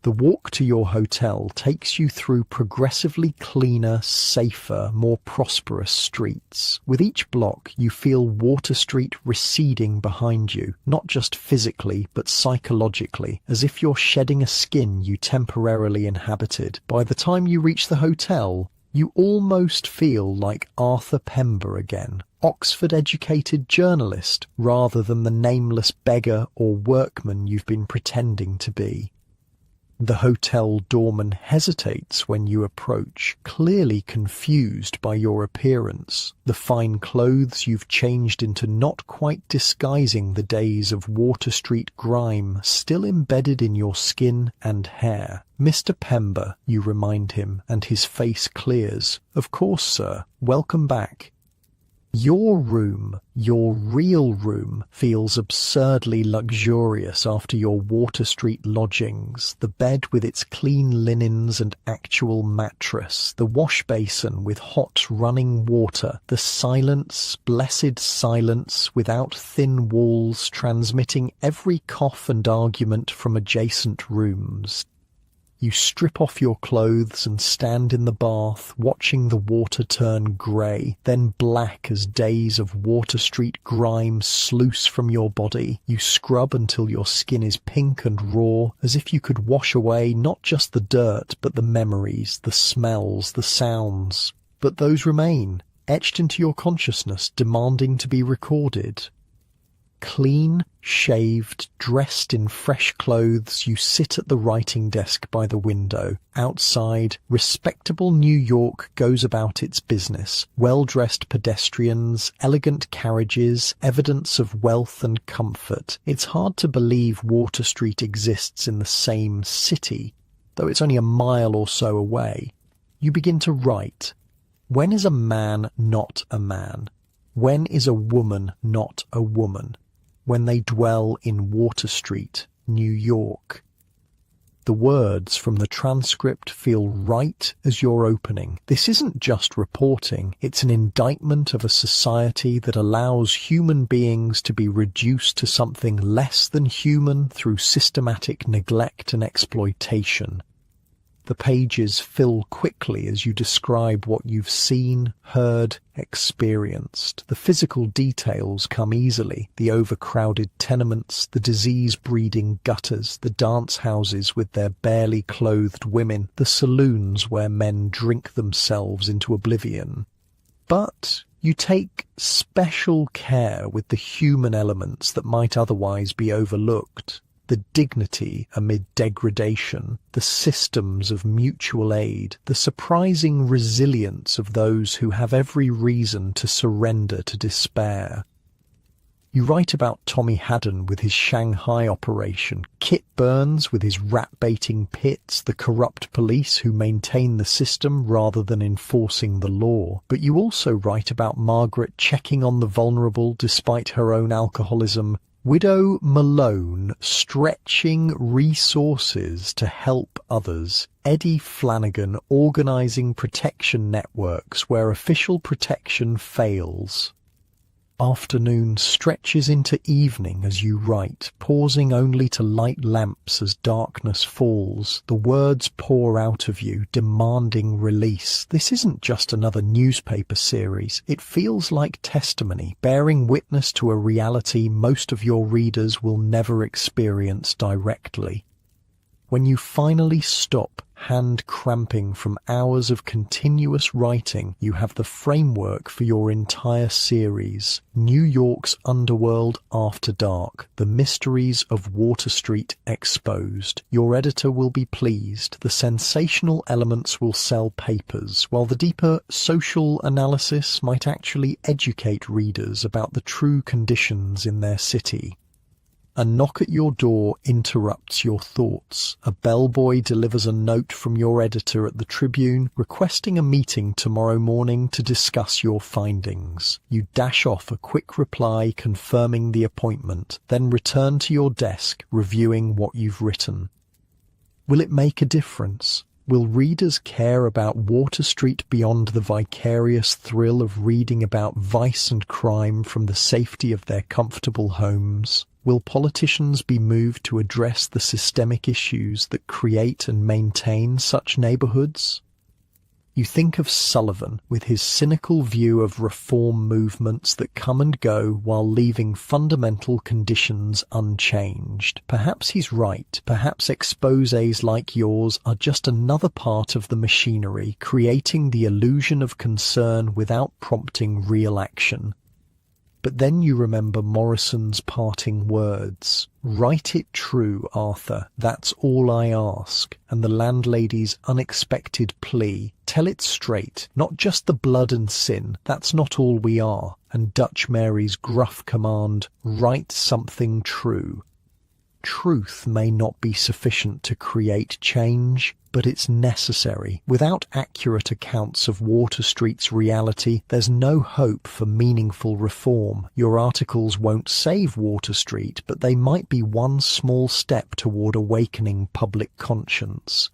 The walk to your hotel takes you through progressively cleaner, safer, more prosperous streets. With each block, you feel Water Street receding behind you, not just physically, but psychologically, as if you're shedding a skin you temporarily inhabited. By the time you reach the hotel, you almost feel like Arthur Pember again, Oxford-educated journalist, rather than the nameless beggar or workman you've been pretending to be. The hotel doorman hesitates when you approach, clearly confused by your appearance, the fine clothes you've changed into not quite disguising the days of Water Street grime still embedded in your skin and hair. "Mr. Pember," you remind him, and his face clears. "Of course, sir. Welcome back." Your room, your real room, feels absurdly luxurious after your Water Street lodgings. The bed with its clean linens and actual mattress, the wash basin with hot running water, the silence, blessed silence without thin walls transmitting every cough and argument from adjacent rooms. You strip off your clothes and stand in the bath, watching the water turn grey, then black as days of Water Street grime sluice from your body. You scrub until your skin is pink and raw, as if you could wash away not just the dirt, but the memories, the smells, the sounds. But those remain, etched into your consciousness, demanding to be recorded. Clean, shaved, dressed in fresh clothes, you sit at the writing desk by the window. Outside, respectable New York goes about its business. Well-dressed pedestrians, elegant carriages, evidence of wealth and comfort. It's hard to believe Water Street exists in the same city, though it's only a mile or so away. You begin to write. When is a man not a man? When is a woman not a woman? When they dwell in Water Street, New York. The words from the transcript feel right as you're opening. This isn't just reporting, it's an indictment of a society that allows human beings to be reduced to something less than human through systematic neglect and exploitation. The pages fill quickly as you describe what you've seen, heard, experienced. The physical details come easily. The overcrowded tenements, the disease-breeding gutters, the dance houses with their barely clothed women, the saloons where men drink themselves into oblivion. But you take special care with the human elements that might otherwise be overlooked. The dignity amid degradation, the systems of mutual aid, the surprising resilience of those who have every reason to surrender to despair. You write about Tommy Haddon with his Shanghai operation, Kit Burns with his rat-baiting pits, the corrupt police who maintain the system rather than enforcing the law. But you also write about Margaret checking on the vulnerable despite her own alcoholism, Widow Malone stretching resources to help others, Eddie Flanagan organising protection networks where official protection fails. Afternoon stretches into evening as you write, pausing only to light lamps as darkness falls. The words pour out of you, demanding release. This isn't just another newspaper series. It feels like testimony, bearing witness to a reality most of your readers will never experience directly. When you finally stop, hand cramping from hours of continuous writing, you have the framework for your entire series. New York's underworld after dark, the mysteries of Water Street exposed. Your editor will be pleased. The sensational elements will sell papers, while the deeper social analysis might actually educate readers about the true conditions in their city. A knock at your door interrupts your thoughts. A bellboy delivers a note from your editor at the Tribune requesting a meeting tomorrow morning to discuss your findings. You dash off a quick reply confirming the appointment, then return to your desk reviewing what you've written. Will it make a difference? Will readers care about Water Street beyond the vicarious thrill of reading about vice and crime from the safety of their comfortable homes? Will politicians be moved to address the systemic issues that create and maintain such neighborhoods? You think of Sullivan with his cynical view of reform movements that come and go while leaving fundamental conditions unchanged. Perhaps he's right. Perhaps exposés like yours are just another part of the machinery, creating the illusion of concern without prompting real action. But then you remember Morrison's parting words. "Write it true, Arthur, that's all I ask." And the landlady's unexpected plea, "Tell it straight, not just the blood and sin, that's not all we are." And Dutch Mary's gruff command, "Write something true." Truth may not be sufficient to create change, but it's necessary. Without accurate accounts of Water Street's reality, there's no hope for meaningful reform. Your articles won't save Water Street, but they might be one small step toward awakening public conscience.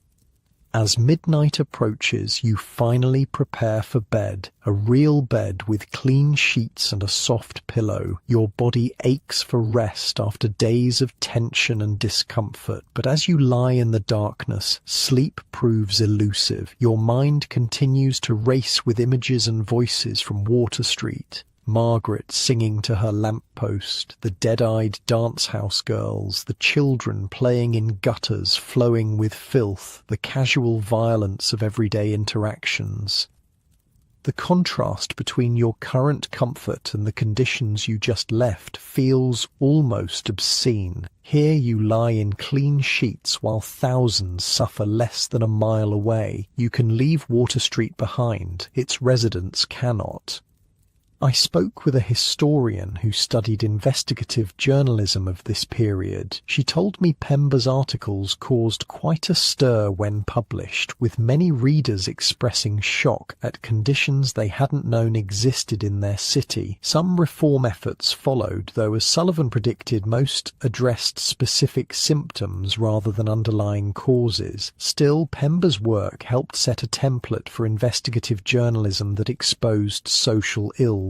As midnight approaches, you finally prepare for bed, a real bed with clean sheets and a soft pillow. Your body aches for rest after days of tension and discomfort, but as you lie in the darkness, sleep proves elusive. Your mind continues to race with images and voices from Water Street. Margaret singing to her lamppost, the dead-eyed dance-house girls, the children playing in gutters flowing with filth, the casual violence of everyday interactions. The contrast between your current comfort and the conditions you just left feels almost obscene. Here you lie in clean sheets while thousands suffer less than a mile away. You can leave Water Street behind, its residents cannot. I spoke with a historian who studied investigative journalism of this period. She told me Pember's articles caused quite a stir when published, with many readers expressing shock at conditions they hadn't known existed in their city. Some reform efforts followed, though as Sullivan predicted, most addressed specific symptoms rather than underlying causes. Still, Pember's work helped set a template for investigative journalism that exposed social ills.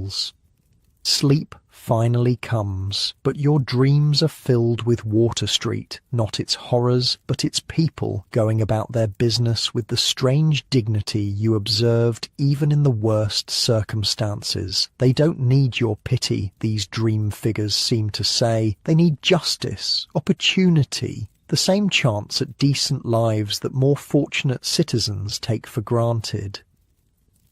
Sleep finally comes, but your dreams are filled with Water Street, not its horrors, but its people going about their business with the strange dignity you observed even in the worst circumstances. They don't need your pity, these dream figures seem to say. They need justice, opportunity, the same chance at decent lives that more fortunate citizens take for granted.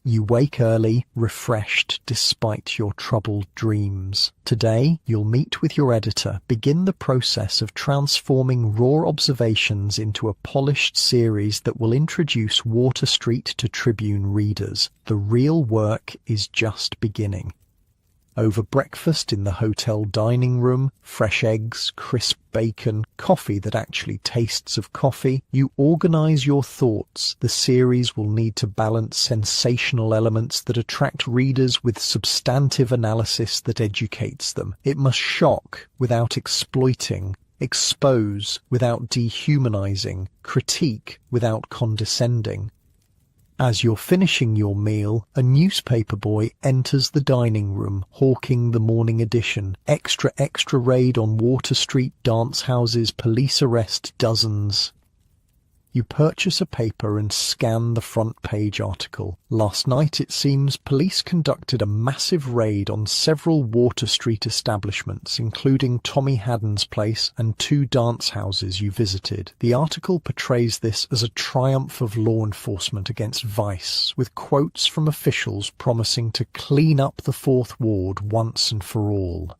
You wake early, refreshed despite your troubled dreams. Today, you'll meet with your editor, begin the process of transforming raw observations into a polished series that will introduce Water Street to Tribune readers. The real work is just beginning. Over breakfast in the hotel dining room, fresh eggs, crisp bacon, coffee that actually tastes of coffee, you organize your thoughts. The series will need to balance sensational elements that attract readers with substantive analysis that educates them. It must shock without exploiting, expose without dehumanizing, critique without condescending. As you're finishing your meal, a newspaper boy enters the dining room, hawking the morning edition. Extra raid on Water Street dance houses, police arrest dozens. You purchase a paper and scan the front page article. Last night, it seems, police conducted a massive raid on several Water Street establishments, including Tommy Haddon's place and 2 dance houses you visited. The article portrays this as a triumph of law enforcement against vice, with quotes from officials promising to clean up the Fourth Ward once and for all.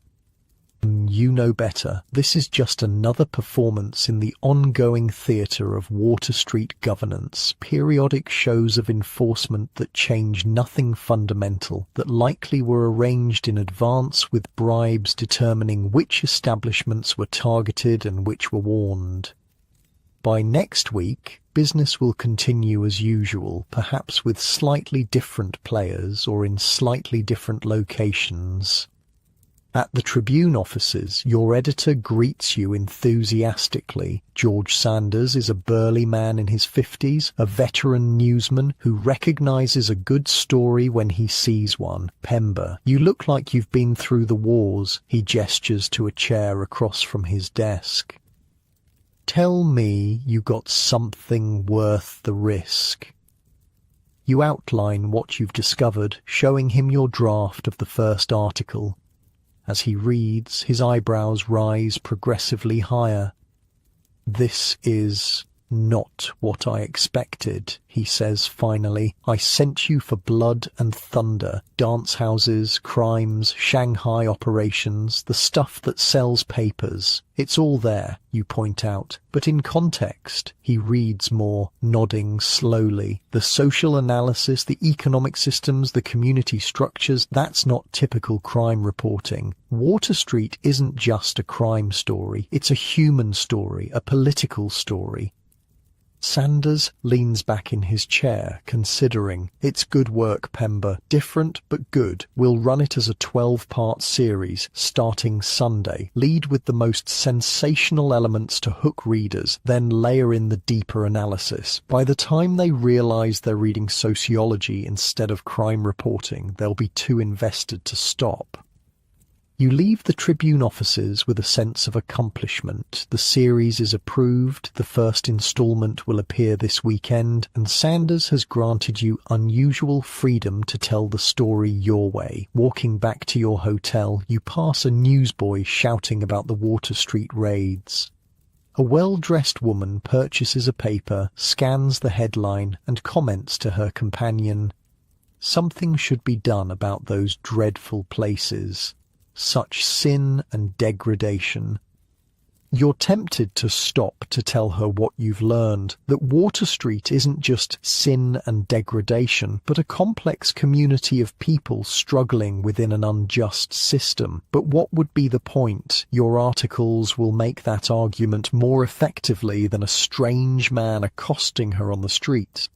You know better. This is just another performance in the ongoing theatre of Water Street governance, periodic shows of enforcement that change nothing fundamental, that likely were arranged in advance with bribes determining which establishments were targeted and which were warned. By next week, business will continue as usual, perhaps with slightly different players or in slightly different locations. At the Tribune offices, your editor greets you enthusiastically. George Sanders is a burly man in his 50s, a veteran newsman who recognizes a good story when he sees one. Pember, you look like you've been through the wars. He gestures to a chair across from his desk. Tell me you got something worth the risk. You outline what you've discovered, showing him your draft of the first article. As he reads, his eyebrows rise progressively higher. This is not what I expected, he says finally. I sent you for blood and thunder, dance houses, crimes, Shanghai operations, the stuff that sells papers. It's all there, you point out, but in context. He reads more, nodding slowly. The social analysis, the economic systems, the community structures, that's not typical crime reporting. Water Street isn't just a crime story. It's a human story, a political story. Sanders leans back in his chair, considering. It's good work, Pember. Different, but good. We'll run it as a 12-part series, starting Sunday. Lead with the most sensational elements to hook readers, then layer in the deeper analysis. By the time they realize they're reading sociology instead of crime reporting, they'll be too invested to stop. You leave the Tribune offices with a sense of accomplishment. The series is approved, the first installment will appear this weekend, and Sanders has granted you unusual freedom to tell the story your way. Walking back to your hotel, you pass a newsboy shouting about the Water Street raids. A well-dressed woman purchases a paper, scans the headline, and comments to her companion, "Something should be done about those dreadful places. Such sin and degradation." You're tempted to stop to tell her what you've learned, that Water Street isn't just sin and degradation, but a complex community of people struggling within an unjust system. But what would be the point? Your articles will make that argument more effectively than a strange man accosting her on the street.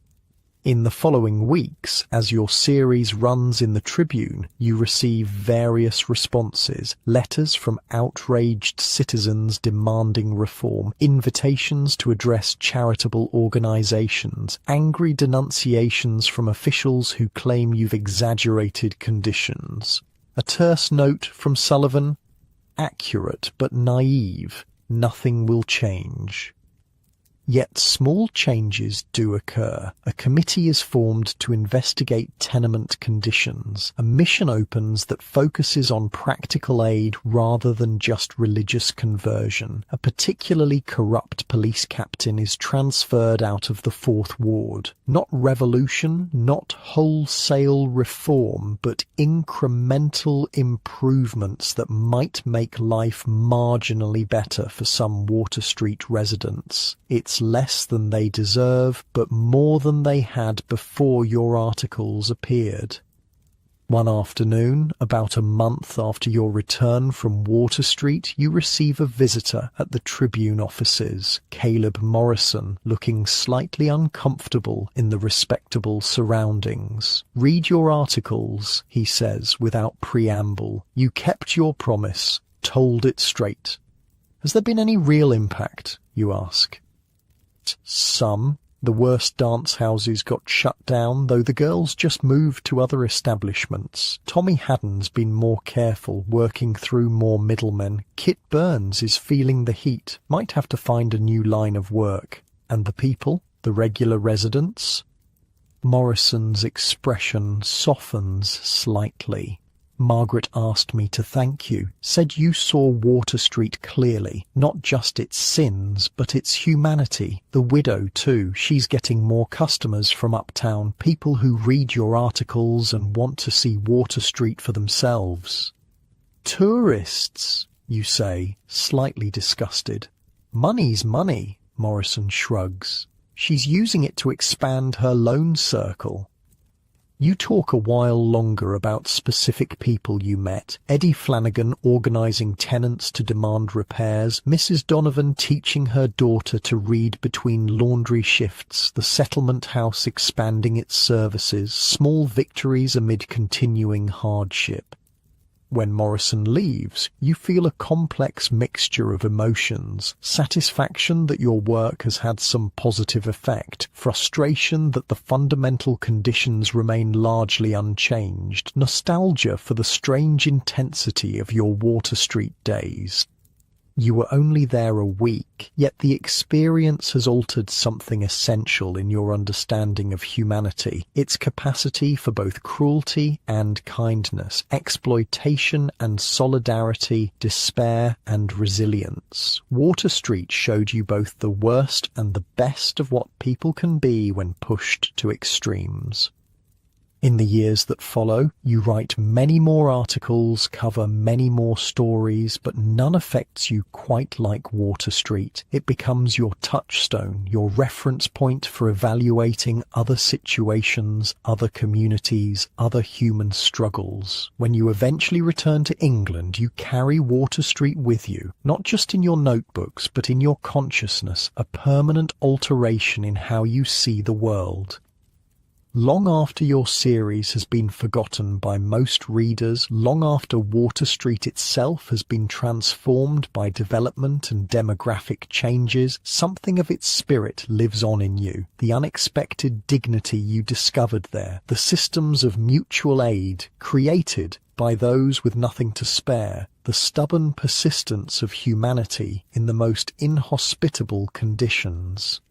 In the following weeks, as your series runs in the Tribune, you receive various responses, letters from outraged citizens demanding reform, invitations to address charitable organizations, angry denunciations from officials who claim you've exaggerated conditions. A terse note from Sullivan, accurate but naive, nothing will change. Yet small changes do occur. A committee is formed to investigate tenement conditions. A mission opens that focuses on practical aid rather than just religious conversion. A particularly corrupt police captain is transferred out of the Fourth Ward. Not revolution, not wholesale reform, but incremental improvements that might make life marginally better for some Water Street residents. It's less than they deserve, but more than they had before your articles appeared. One afternoon, about a month after your return from Water Street, you receive a visitor at the Tribune offices, Caleb Morrison, looking slightly uncomfortable in the respectable surroundings. "Read your articles," he says without preamble. "You kept your promise, told it straight. Has there been any real impact?" you ask. "Some. The worst dance houses got shut down, though the girls just moved to other establishments. Tommy Haddon's been more careful, working through more middlemen. Kit Burns is feeling the heat, might have to find a new line of work. And the people? The regular residents?" Morrison's expression softens slightly. "Margaret asked me to thank you, said you saw Water Street clearly, not just its sins, but its humanity. The widow, too, she's getting more customers from uptown, people who read your articles and want to see Water Street for themselves." "Tourists," you say, slightly disgusted. "Money's money," Morrison shrugs. "She's using it to expand her loan circle." You talk a while longer about specific people you met. Eddie Flanagan organising tenants to demand repairs, Mrs. Donovan teaching her daughter to read between laundry shifts, the settlement house expanding its services, small victories amid continuing hardship. When Morrison leaves, you feel a complex mixture of emotions. Satisfaction that your work has had some positive effect. Frustration that the fundamental conditions remain largely unchanged. Nostalgia for the strange intensity of your Water Street days. You were only there a week, yet the experience has altered something essential in your understanding of humanity, its capacity for both cruelty and kindness, exploitation and solidarity, despair and resilience. Water Street showed you both the worst and the best of what people can be when pushed to extremes. In the years that follow, you write many more articles, cover many more stories, but none affects you quite like Water Street. It becomes your touchstone, your reference point for evaluating other situations, other communities, other human struggles. When you eventually return to England, you carry Water Street with you, not just in your notebooks, but in your consciousness, a permanent alteration in how you see the world. Long after your series has been forgotten by most readers, long after Water Street itself has been transformed by development and demographic changes, something of its spirit lives on in you. The unexpected dignity you discovered there, the systems of mutual aid created by those with nothing to spare, the stubborn persistence of humanity in the most inhospitable conditions.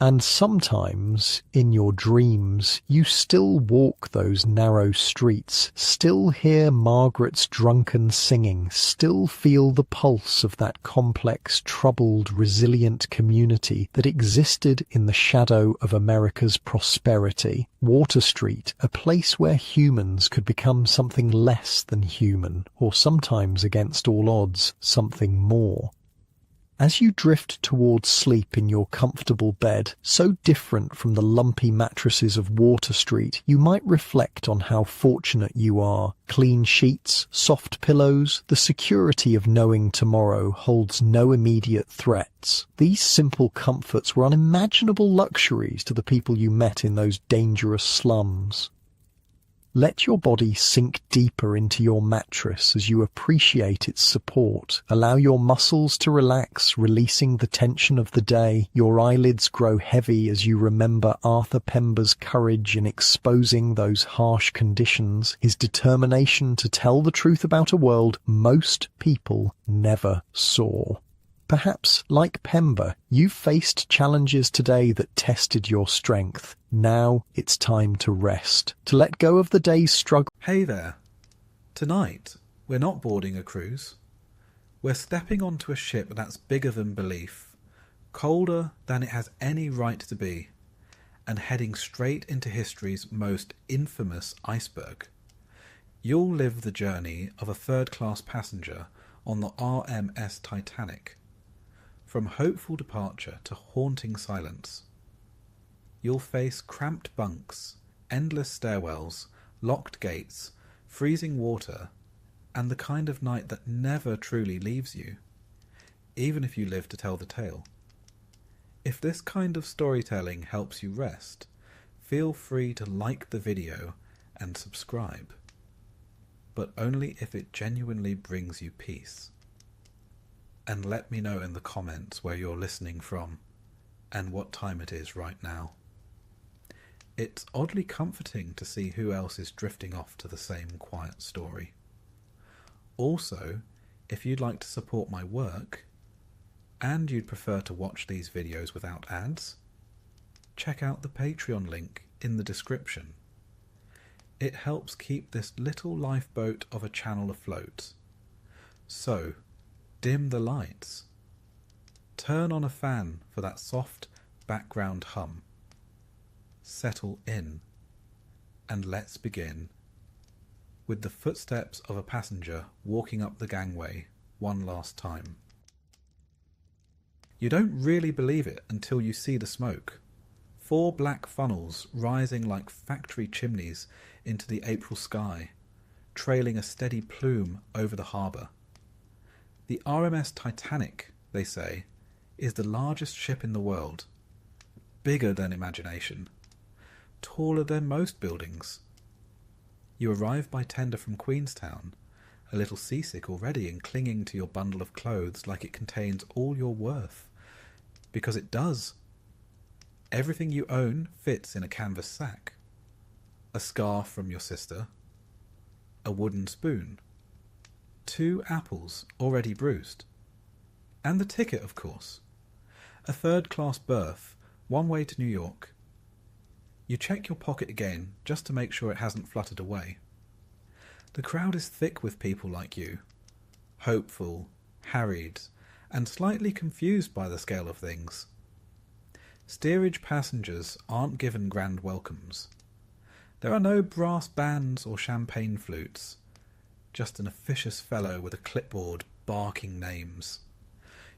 And sometimes, in your dreams, you still walk those narrow streets, still hear Margaret's drunken singing, still feel the pulse of that complex, troubled, resilient community that existed in the shadow of America's prosperity. Water Street, a place where humans could become something less than human, or sometimes, against all odds, something more. As you drift towards sleep in your comfortable bed, so different from the lumpy mattresses of Water Street, you might reflect on how fortunate you are. Clean sheets, soft pillows, the security of knowing tomorrow holds no immediate threats. These simple comforts were unimaginable luxuries to the people you met in those dangerous slums. Let your body sink deeper into your mattress as you appreciate its support. Allow your muscles to relax, releasing the tension of the day. Your eyelids grow heavy as you remember Arthur Pember's courage in exposing those harsh conditions, his determination to tell the truth about a world most people never saw. Perhaps, like Pember, you've faced challenges today that tested your strength. Now it's time to rest, to let go of the day's struggle. Hey there. Tonight, we're not boarding a cruise. We're stepping onto a ship that's bigger than belief, colder than it has any right to be, and heading straight into history's most infamous iceberg. You'll live the journey of a third-class passenger on the RMS Titanic. From hopeful departure to haunting silence. You'll face cramped bunks, endless stairwells, locked gates, freezing water, and the kind of night that never truly leaves you, even if you live to tell the tale. If this kind of storytelling helps you rest, feel free to like the video and subscribe, but only if it genuinely brings you peace. And let me know in the comments where you're listening from and what time it is right now. It's oddly comforting to see who else is drifting off to the same quiet story. Also, if you'd like to support my work, and you'd prefer to watch these videos without ads, check out the Patreon link in the description. It helps keep this little lifeboat of a channel afloat. So, dim the lights. Turn on a fan for that soft background hum. Settle in, and let's begin with the footsteps of a passenger walking up the gangway one last time. You don't really believe it until you see the smoke. 4 black funnels rising like factory chimneys into the April sky, trailing a steady plume over the harbour. The RMS Titanic, they say, is the largest ship in the world, bigger than imagination, taller than most buildings. You arrive by tender from Queenstown, a little seasick already and clinging to your bundle of clothes like it contains all your worth, because it does. Everything you own fits in a canvas sack. A scarf from your sister, a wooden spoon, 2 apples already bruised, and the ticket, of course. A third-class berth, one way to New York. You check your pocket again just to make sure it hasn't fluttered away. The crowd is thick with people like you, hopeful, harried, and slightly confused by the scale of things. Steerage passengers aren't given grand welcomes. There are no brass bands or champagne flutes, just an officious fellow with a clipboard barking names.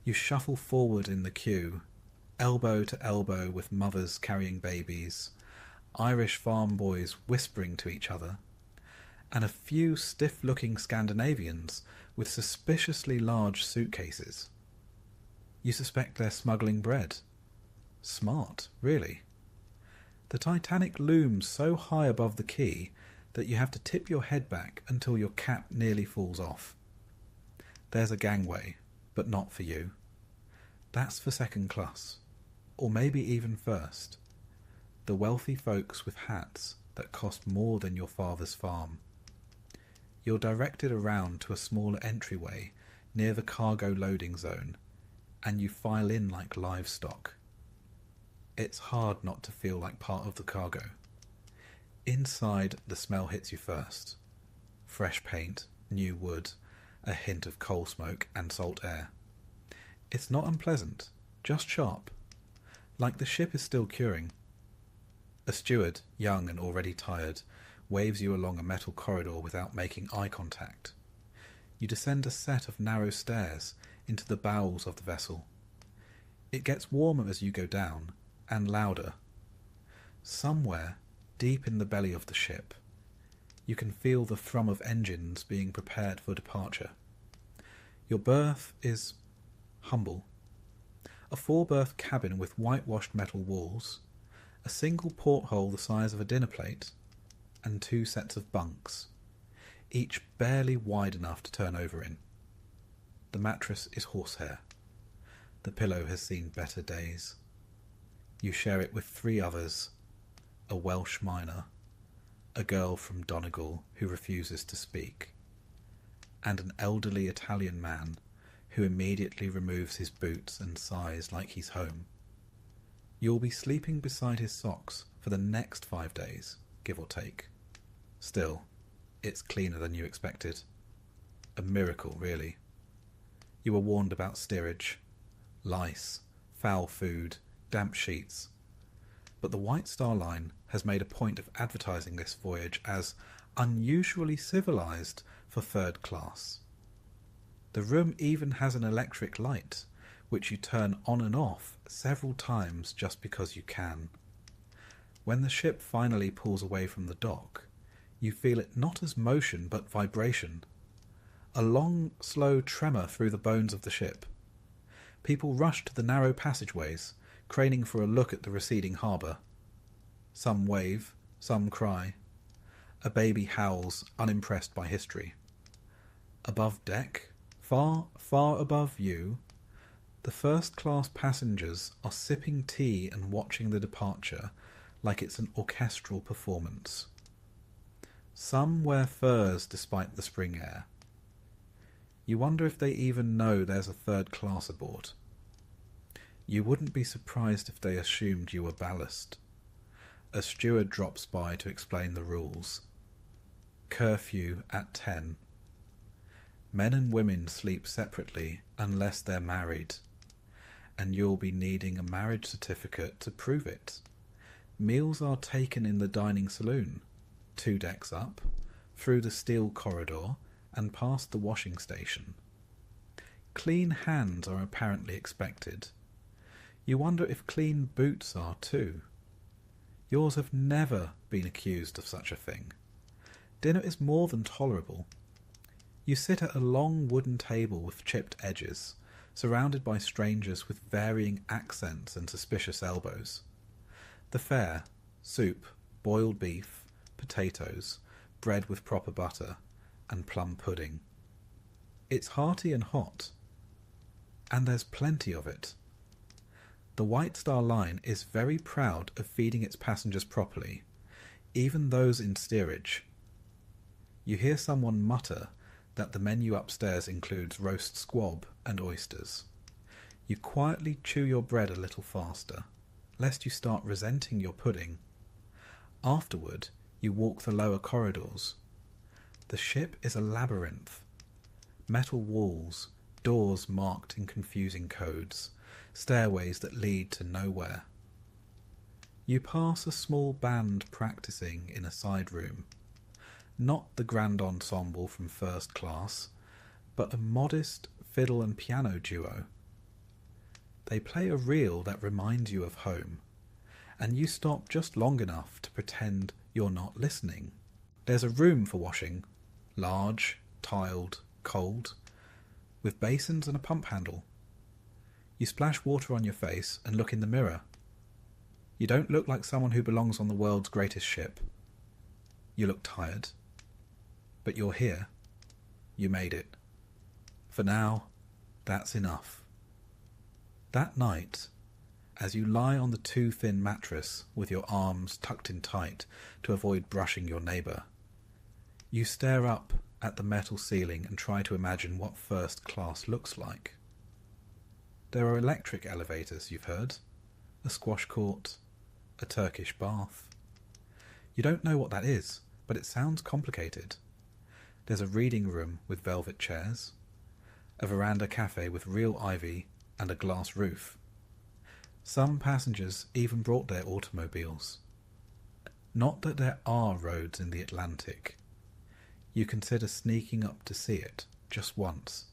You shuffle forward in the queue, elbow to elbow with mothers carrying babies, Irish farm boys whispering to each other, and a few stiff-looking Scandinavians with suspiciously large suitcases. You suspect they're smuggling bread. Smart, really. The Titanic looms so high above the quay that you have to tip your head back until your cap nearly falls off. There's a gangway, but not for you. That's for second class, or maybe even first. The wealthy folks with hats that cost more than your father's farm. You're directed around to a smaller entryway near the cargo loading zone, and you file in like livestock. It's hard not to feel like part of the cargo. Inside, the smell hits you first. Fresh paint, new wood, a hint of coal smoke and salt air. It's not unpleasant, just sharp, like the ship is still curing. A steward, young and already tired, waves you along a metal corridor without making eye contact. You descend a set of narrow stairs into the bowels of the vessel. It gets warmer as you go down, and louder. Somewhere, deep in the belly of the ship, you can feel the thrum of engines being prepared for departure. Your berth is humble. A 4-berth cabin with whitewashed metal walls, a single porthole the size of a dinner plate, and 2 sets of bunks, each barely wide enough to turn over in. The mattress is horsehair. The pillow has seen better days. You share it with 3 others, a Welsh miner, a girl from Donegal who refuses to speak, and an elderly Italian man who immediately removes his boots and sighs like he's home. You'll be sleeping beside his socks for the next 5 days, give or take. Still, it's cleaner than you expected. A miracle, really. You were warned about steerage, lice, foul food, damp sheets. But the White Star Line has made a point of advertising this voyage as unusually civilized for 3rd class. The room even has an electric light, which you turn on and off several times just because you can. When the ship finally pulls away from the dock, you feel it not as motion but vibration. A long, slow tremor through the bones of the ship. People rush to the narrow passageways, craning for a look at the receding harbour. Some wave, some cry. A baby howls, unimpressed by history. Above deck, far, far above you, the first-class passengers are sipping tea and watching the departure like it's an orchestral performance. Some wear furs despite the spring air. You wonder if they even know there's a 3rd class aboard. You wouldn't be surprised if they assumed you were ballast. A steward drops by to explain the rules. Curfew at 10. Men and women sleep separately unless they're married, and you'll be needing a marriage certificate to prove it. Meals are taken in the dining saloon, 2 decks up, through the steel corridor, and past the washing station. Clean hands are apparently expected. You wonder if clean boots are too. Yours have never been accused of such a thing. Dinner is more than tolerable. You sit at a long wooden table with chipped edges, surrounded by strangers with varying accents and suspicious elbows. The fare: soup, boiled beef, potatoes, bread with proper butter, and plum pudding. It's hearty and hot, and there's plenty of it. The White Star Line is very proud of feeding its passengers properly, even those in steerage. You hear someone mutter that the menu upstairs includes roast squab and oysters. You quietly chew your bread a little faster, lest you start resenting your pudding. Afterward, you walk the lower corridors. The ship is a labyrinth. Metal walls, doors marked in confusing codes, stairways that lead to nowhere. You pass a small band practicing in a side room. Not the grand ensemble from first class, but a modest fiddle and piano duo. They play a reel that reminds you of home, and you stop just long enough to pretend you're not listening. There's a room for washing, large, tiled, cold, with basins and a pump handle. You splash water on your face and look in the mirror. You don't look like someone who belongs on the world's greatest ship. You look tired. But you're here. You made it. For now, that's enough. That night, as you lie on the too thin mattress with your arms tucked in tight to avoid brushing your neighbour, you stare up at the metal ceiling and try to imagine what first class looks like. There are electric elevators, you've heard, a squash court, a Turkish bath. You don't know what that is, but it sounds complicated. There's a reading room with velvet chairs, a veranda cafe with real ivy and a glass roof. Some passengers even brought their automobiles. Not that there are roads in the Atlantic. You consider sneaking up to see it, just once.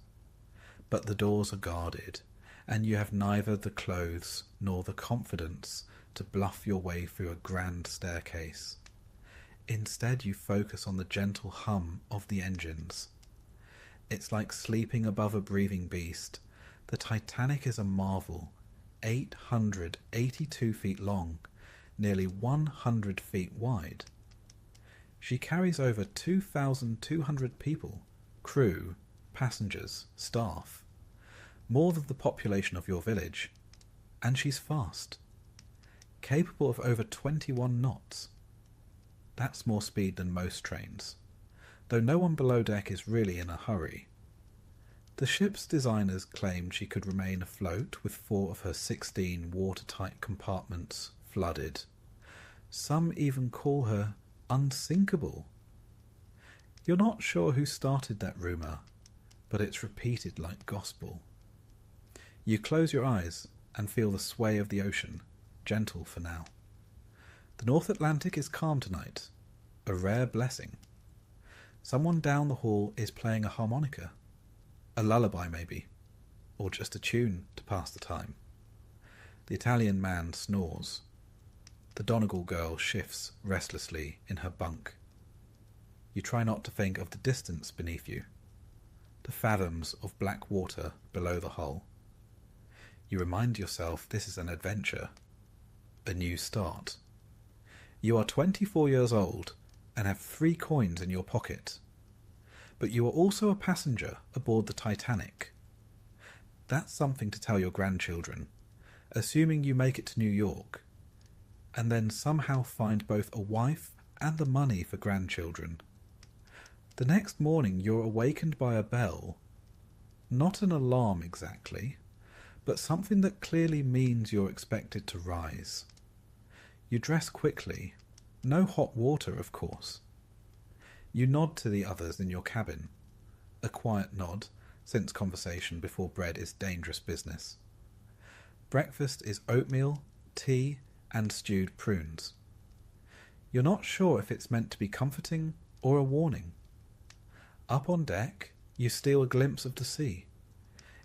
But the doors are guarded, and you have neither the clothes nor the confidence to bluff your way through a grand staircase. Instead, you focus on the gentle hum of the engines. It's like sleeping above a breathing beast. The Titanic is a marvel, 882 feet long, nearly 100 feet wide. She carries over 2,200 people, crew, passengers, staff, more than the population of your village, and she's fast, capable of over 21 knots. That's more speed than most trains, though no one below deck is really in a hurry. The ship's designers claimed she could remain afloat with 4 of her 16 watertight compartments flooded. Some even call her unsinkable. You're not sure who started that rumour, but it's repeated like gospel. You close your eyes and feel the sway of the ocean, gentle for now. The North Atlantic is calm tonight, a rare blessing. Someone down the hall is playing a harmonica, a lullaby maybe, or just a tune to pass the time. The Italian man snores. The Donegal girl shifts restlessly in her bunk. You try not to think of the distance beneath you, the fathoms of black water below the hull. You remind yourself this is an adventure, a new start. You are 24 years old and have 3 coins in your pocket, but you are also a passenger aboard the Titanic. That's something to tell your grandchildren, assuming you make it to New York, and then somehow find both a wife and the money for grandchildren. The next morning you're awakened by a bell, not an alarm exactly, but something that clearly means you're expected to rise. You dress quickly, no hot water of course. You nod to the others in your cabin, a quiet nod, since conversation before bed is dangerous business. Breakfast is oatmeal, tea, and stewed prunes. You're not sure if it's meant to be comforting or a warning. Up on deck, you steal a glimpse of the sea.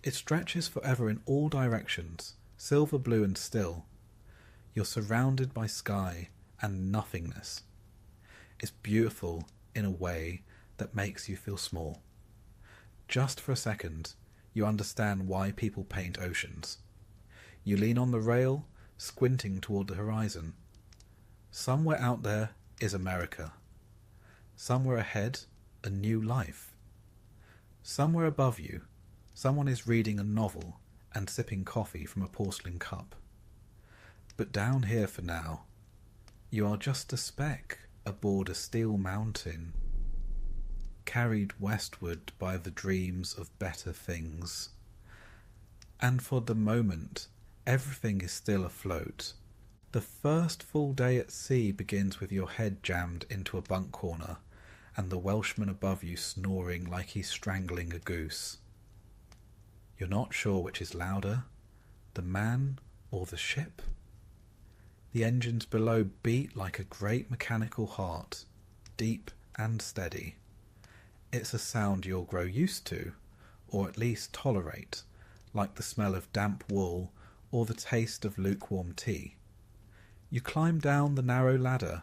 It stretches forever in all directions, silver blue and still. You're surrounded by sky and nothingness. It's beautiful in a way that makes you feel small. Just for a second, you understand why people paint oceans. You lean on the rail, squinting toward the horizon. Somewhere out there is America. Somewhere ahead, a new life. Somewhere above you, someone is reading a novel and sipping coffee from a porcelain cup. But down here for now, you are just a speck aboard a steel mountain, carried westward by the dreams of better things. And for the moment, everything is still afloat. The first full day at sea begins with your head jammed into a bunk corner and the Welshman above you snoring like he's strangling a goose. You're not sure which is louder, the man or the ship. The engines below beat like a great mechanical heart, deep and steady. It's a sound you'll grow used to, or at least tolerate, like the smell of damp wool or the taste of lukewarm tea. You climb down the narrow ladder,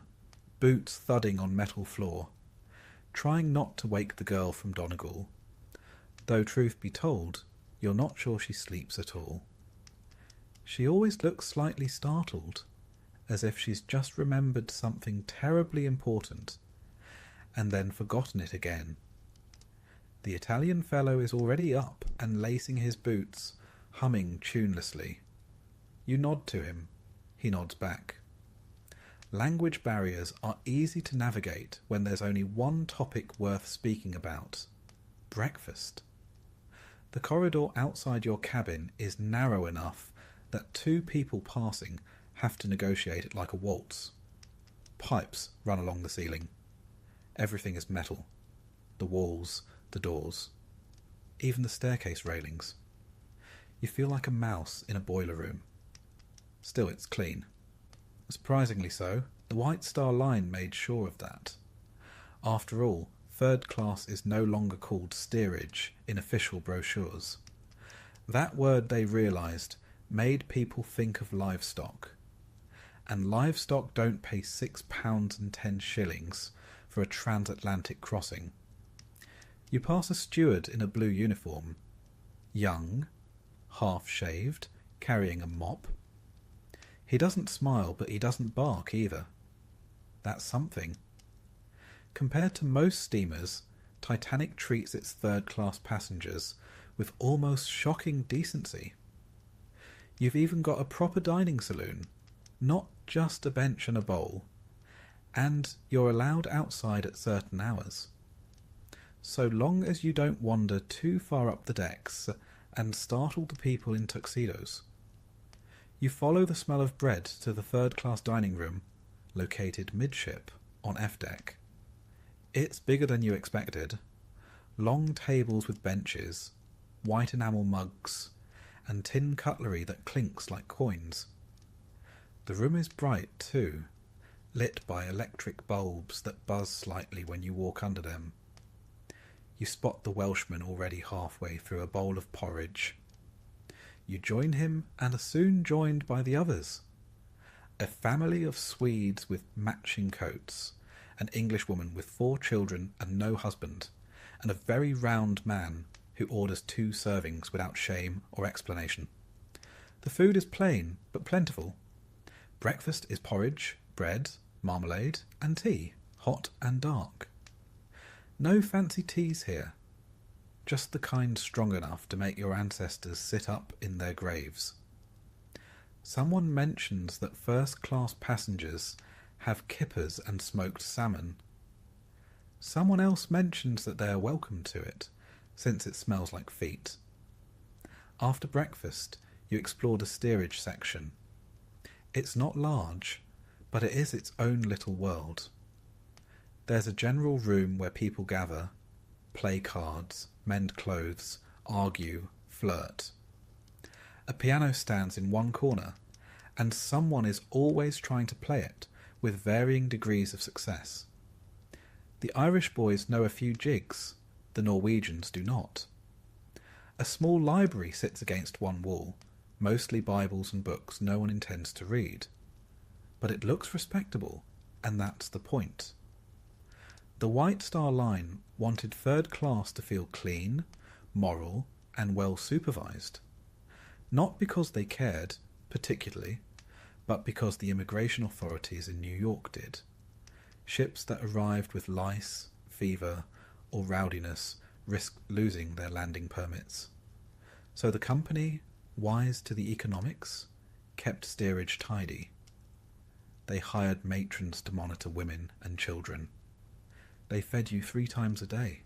boots thudding on metal floor, trying not to wake the girl from Donegal, though truth be told, you're not sure she sleeps at all. She always looks slightly startled, as if she's just remembered something terribly important, and then forgotten it again. The Italian fellow is already up and lacing his boots, humming tunelessly. You nod to him. He nods back. Language barriers are easy to navigate when there's only one topic worth speaking about: breakfast. The corridor outside your cabin is narrow enough that two people passing have to negotiate it like a waltz. Pipes run along the ceiling. Everything is metal. The walls, the doors, even the staircase railings. You feel like a mouse in a boiler room. Still, it's clean. Surprisingly so, the White Star Line made sure of that. After all, third class is no longer called steerage in official brochures. That word, they realised, made people think of livestock. And livestock don't pay £6.10 for a transatlantic crossing. You pass a steward in a blue uniform, young, half-shaved, carrying a mop. He doesn't smile, but he doesn't bark either. That's something. Compared to most steamers, Titanic treats its third-class passengers with almost shocking decency. You've even got a proper dining saloon, not just a bench and a bowl, and you're allowed outside at certain hours. So long as you don't wander too far up the decks and startle the people in tuxedos. You follow the smell of bread to the third-class dining room, located midship on F-deck. It's bigger than you expected. Long tables with benches, white enamel mugs, and tin cutlery that clinks like coins. The room is bright too, lit by electric bulbs that buzz slightly when you walk under them. You spot the Welshman already halfway through a bowl of porridge. You join him and are soon joined by the others. A family of Swedes with matching coats, an Englishwoman with 4 children and no husband, and a very round man who orders 2 servings without shame or explanation. The food is plain but plentiful. Breakfast is porridge, bread, marmalade, and tea, hot and dark. No fancy teas here, just the kind strong enough to make your ancestors sit up in their graves. Someone mentions that first-class passengers have kippers and smoked salmon. Someone else mentions that they are welcome to it, since it smells like feet. After breakfast, you explore the steerage section. It's not large, but it is its own little world. There's a general room where people gather, play cards, mend clothes, argue, flirt. A piano stands in one corner, and someone is always trying to play it, with varying degrees of success. The Irish boys know a few jigs, the Norwegians do not. A small library sits against one wall, mostly Bibles and books no one intends to read. But it looks respectable, and that's the point. The White Star Line wanted third class to feel clean, moral, and well supervised. Not because they cared, particularly, but because the immigration authorities in New York did. Ships that arrived with lice, fever, or rowdiness risked losing their landing permits. So the company, wise to the economics, kept steerage tidy. They hired matrons to monitor women and children. They fed you 3 times a day.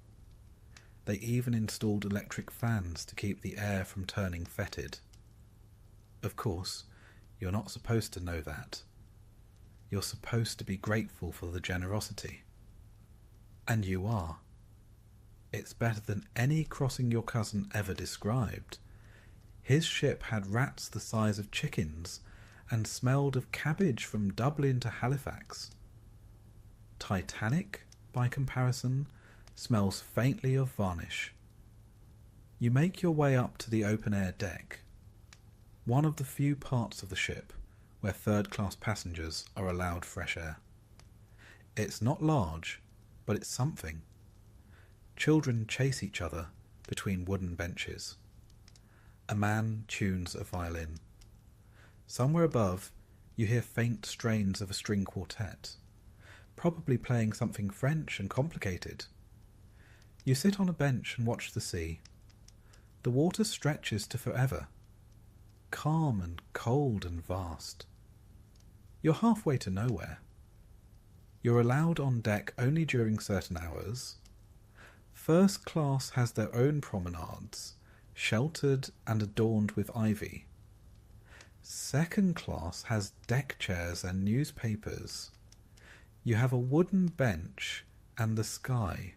They even installed electric fans to keep the air from turning fetid. Of course, you're not supposed to know that. You're supposed to be grateful for the generosity. And you are. It's better than any crossing your cousin ever described. His ship had rats the size of chickens, and smelled of cabbage from Dublin to Halifax. Titanic, by comparison, smells faintly of varnish. You make your way up to the open-air deck, one of the few parts of the ship where third-class passengers are allowed fresh air. It's not large, but it's something. Children chase each other between wooden benches. A man tunes a violin. Somewhere above, you hear faint strains of a string quartet, probably playing something French and complicated. You sit on a bench and watch the sea. The water stretches to forever, calm and cold and vast. You're halfway to nowhere. You're allowed on deck only during certain hours. First class has their own promenades, sheltered and adorned with ivy. Second class has deck chairs and newspapers. You have a wooden bench and the sky.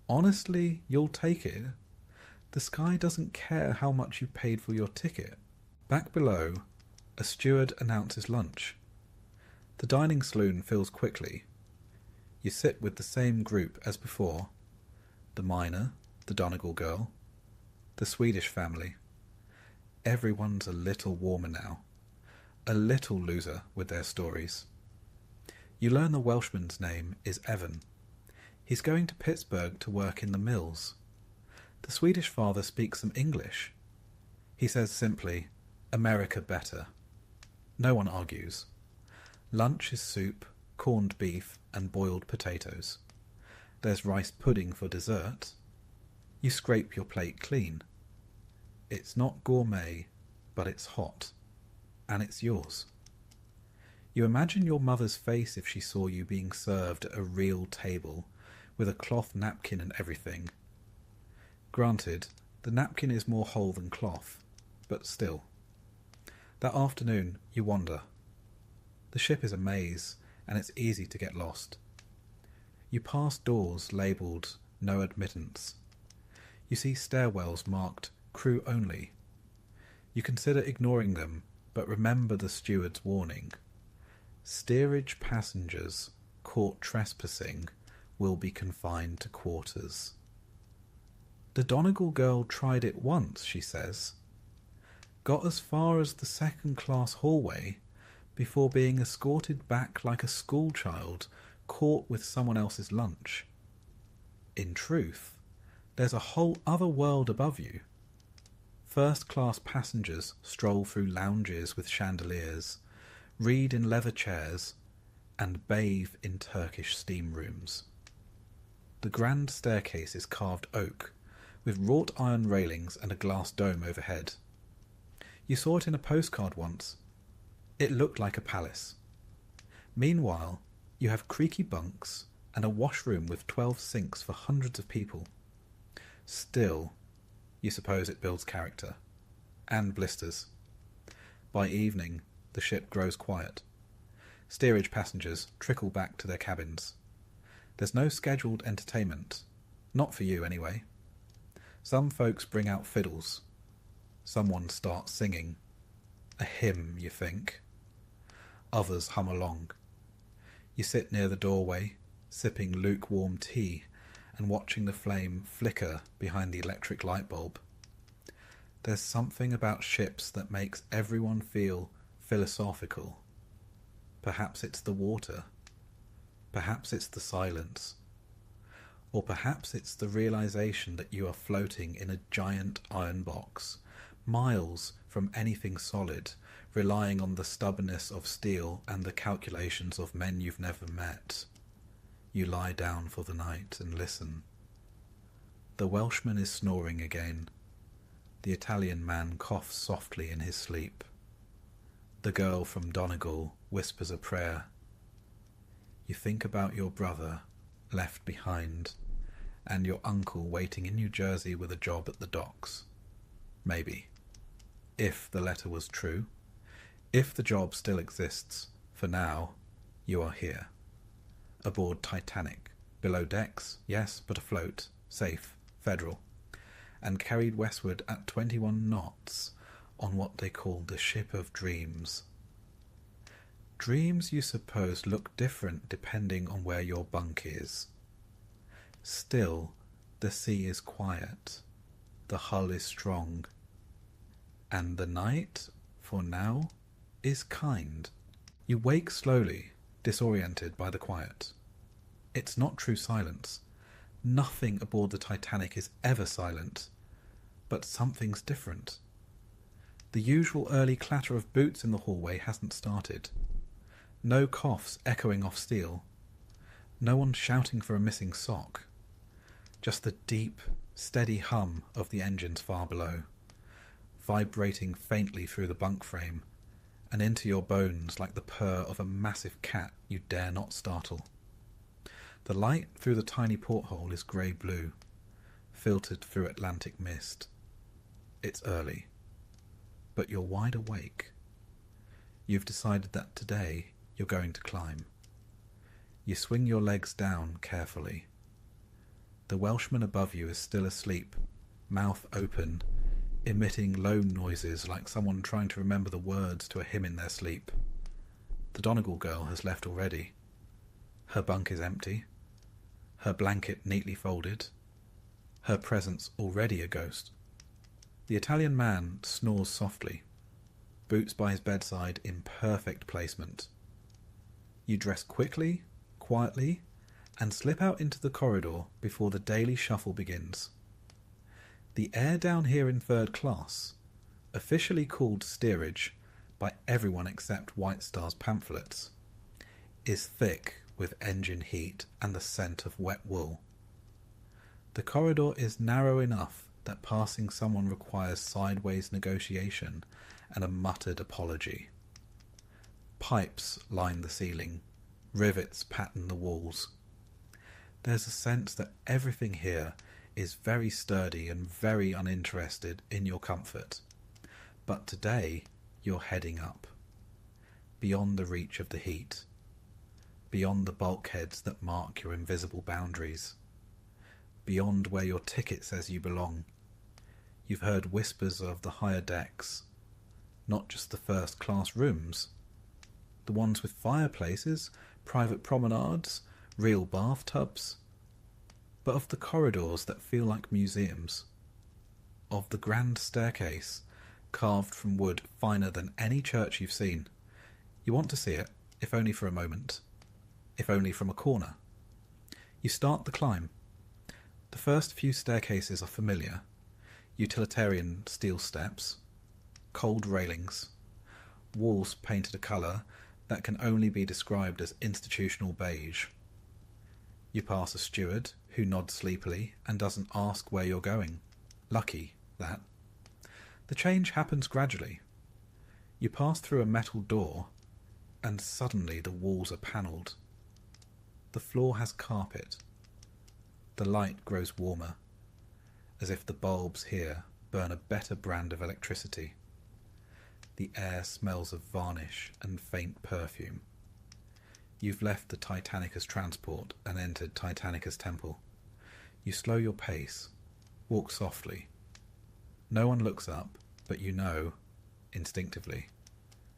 Honestly, you'll take it. The sky doesn't care how much you paid for your ticket. Back below, a steward announces lunch. The dining saloon fills quickly. You sit with the same group as before. The miner, the Donegal girl, the Swedish family. Everyone's a little warmer now, a little looser with their stories. You learn the Welshman's name is Evan. He's going to Pittsburgh to work in the mills. The Swedish father speaks some English. He says simply, "America better." No one argues. Lunch is soup, corned beef, and boiled potatoes. There's rice pudding for dessert. You scrape your plate clean. It's not gourmet, but it's hot, and it's yours. You imagine your mother's face if she saw you being served at a real table, with a cloth napkin and everything. Granted, the napkin is more whole than cloth, but still. That afternoon, you wander. The ship is a maze, and it's easy to get lost. You pass doors labelled "No Admittance." You see stairwells marked "Crew Only." You consider ignoring them, but remember the steward's warning. Steerage passengers caught trespassing will be confined to quarters. The Donegal girl tried it once, she says. Got as far as the second-class hallway before being escorted back like a schoolchild caught with someone else's lunch. In truth, there's a whole other world above you. First-class passengers stroll through lounges with chandeliers, read in leather chairs, and bathe in Turkish steam rooms. The grand staircase is carved oak, with wrought iron railings and a glass dome overhead. You saw it in a postcard once. It looked like a palace. Meanwhile, you have creaky bunks and a washroom with 12 sinks for hundreds of people. Still, you suppose it builds character. And blisters. By evening, the ship grows quiet. Steerage passengers trickle back to their cabins. There's no scheduled entertainment. Not for you, anyway. Some folks bring out fiddles. Someone starts singing. A hymn, you think. Others hum along. You sit near the doorway, sipping lukewarm tea and watching the flame flicker behind the electric light bulb. There's something about ships that makes everyone feel philosophical. Perhaps it's the water. Perhaps it's the silence. Or perhaps it's the realization that you are floating in a giant iron box, miles from anything solid, relying on the stubbornness of steel and the calculations of men you've never met. You lie down for the night and listen. The Welshman is snoring again. The Italian man coughs softly in his sleep. The girl from Donegal whispers a prayer. You think about your brother, left behind, and your uncle waiting in New Jersey with a job at the docks. Maybe. If the letter was true, if the job still exists, for now, you are here. Aboard Titanic, below decks, yes, but afloat, safe, federal, and carried westward at 21 knots on what they call the Ship of Dreams. Dreams, you suppose, look different depending on where your bunk is. Still, the sea is quiet, the hull is strong, and the night, for now, is kind. You wake slowly, disoriented by the quiet. It's not true silence. Nothing aboard the Titanic is ever silent, but something's different. The usual early clatter of boots in the hallway hasn't started. No coughs echoing off steel. No one shouting for a missing sock. Just the deep, steady hum of the engines far below, vibrating faintly through the bunk frame and into your bones like the purr of a massive cat you dare not startle. The light through the tiny porthole is grey-blue, filtered through Atlantic mist. It's early, but you're wide awake. You've decided that today you're going to climb. You swing your legs down carefully. The Welshman above you is still asleep, mouth open, emitting low noises like someone trying to remember the words to a hymn in their sleep. The Donegal girl has left already. Her bunk is empty, her blanket neatly folded, her presence already a ghost. The Italian man snores softly, boots by his bedside in perfect placement. You dress quickly, quietly, and slip out into the corridor before the daily shuffle begins. The air down here in third class, officially called steerage by everyone except White Star's pamphlets, is thick with engine heat and the scent of wet wool. The corridor is narrow enough that passing someone requires sideways negotiation and a muttered apology. Pipes line the ceiling, rivets pattern the walls. There's a sense that everything here is very sturdy and very uninterested in your comfort. But today you're heading up, beyond the reach of the heat, beyond the bulkheads that mark your invisible boundaries, beyond where your ticket says you belong. You've heard whispers of the higher decks, not just the first class rooms, the ones with fireplaces, private promenades, real bathtubs, but of the corridors that feel like museums, of the grand staircase carved from wood finer than any church you've seen. You want to see it, if only for a moment, if only from a corner. You start the climb. The first few staircases are familiar: utilitarian steel steps, cold railings, walls painted a colour that can only be described as institutional beige. You pass a steward who nods sleepily and doesn't ask where you're going. Lucky, that. The change happens gradually. You pass through a metal door, and suddenly the walls are panelled. The floor has carpet. The light grows warmer, as if the bulbs here burn a better brand of electricity. The air smells of varnish and faint perfume. You've left the Titanica's transport and entered Titanica's temple. You slow your pace, walk softly. No one looks up, but you know, instinctively,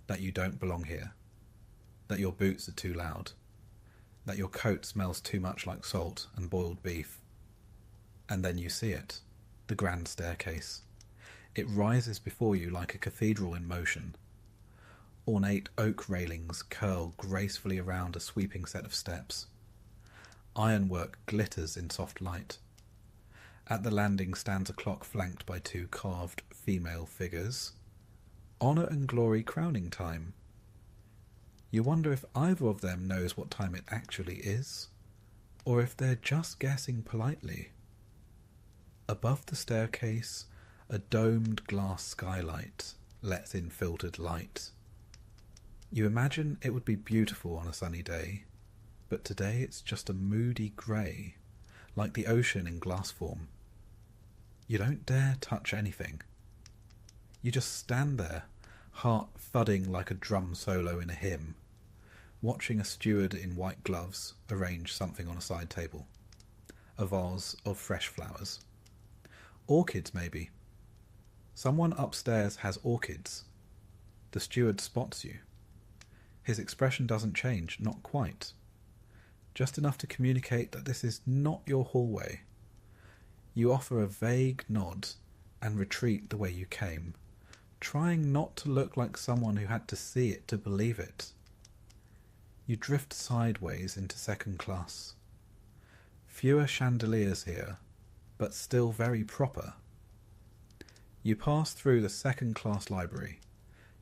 that you don't belong here, that your boots are too loud, that your coat smells too much like salt and boiled beef. And then you see it, the grand staircase. It rises before you like a cathedral in motion. Ornate oak railings curl gracefully around a sweeping set of steps. Ironwork glitters in soft light. At the landing stands a clock flanked by two carved female figures. Honour and glory crowning time. You wonder if either of them knows what time it actually is, or if they're just guessing politely. Above the staircase, a domed glass skylight lets in filtered light. You imagine it would be beautiful on a sunny day, but today it's just a moody grey, like the ocean in glass form. You don't dare touch anything. You just stand there, heart thudding like a drum solo in a hymn, watching a steward in white gloves arrange something on a side table. A vase of fresh flowers. Orchids, maybe. Someone upstairs has orchids. The steward spots you. His expression doesn't change, not quite. Just enough to communicate that this is not your hallway. You offer a vague nod and retreat the way you came, trying not to look like someone who had to see it to believe it. You drift sideways into second class. Fewer chandeliers here, but still very proper. You pass through the second-class library,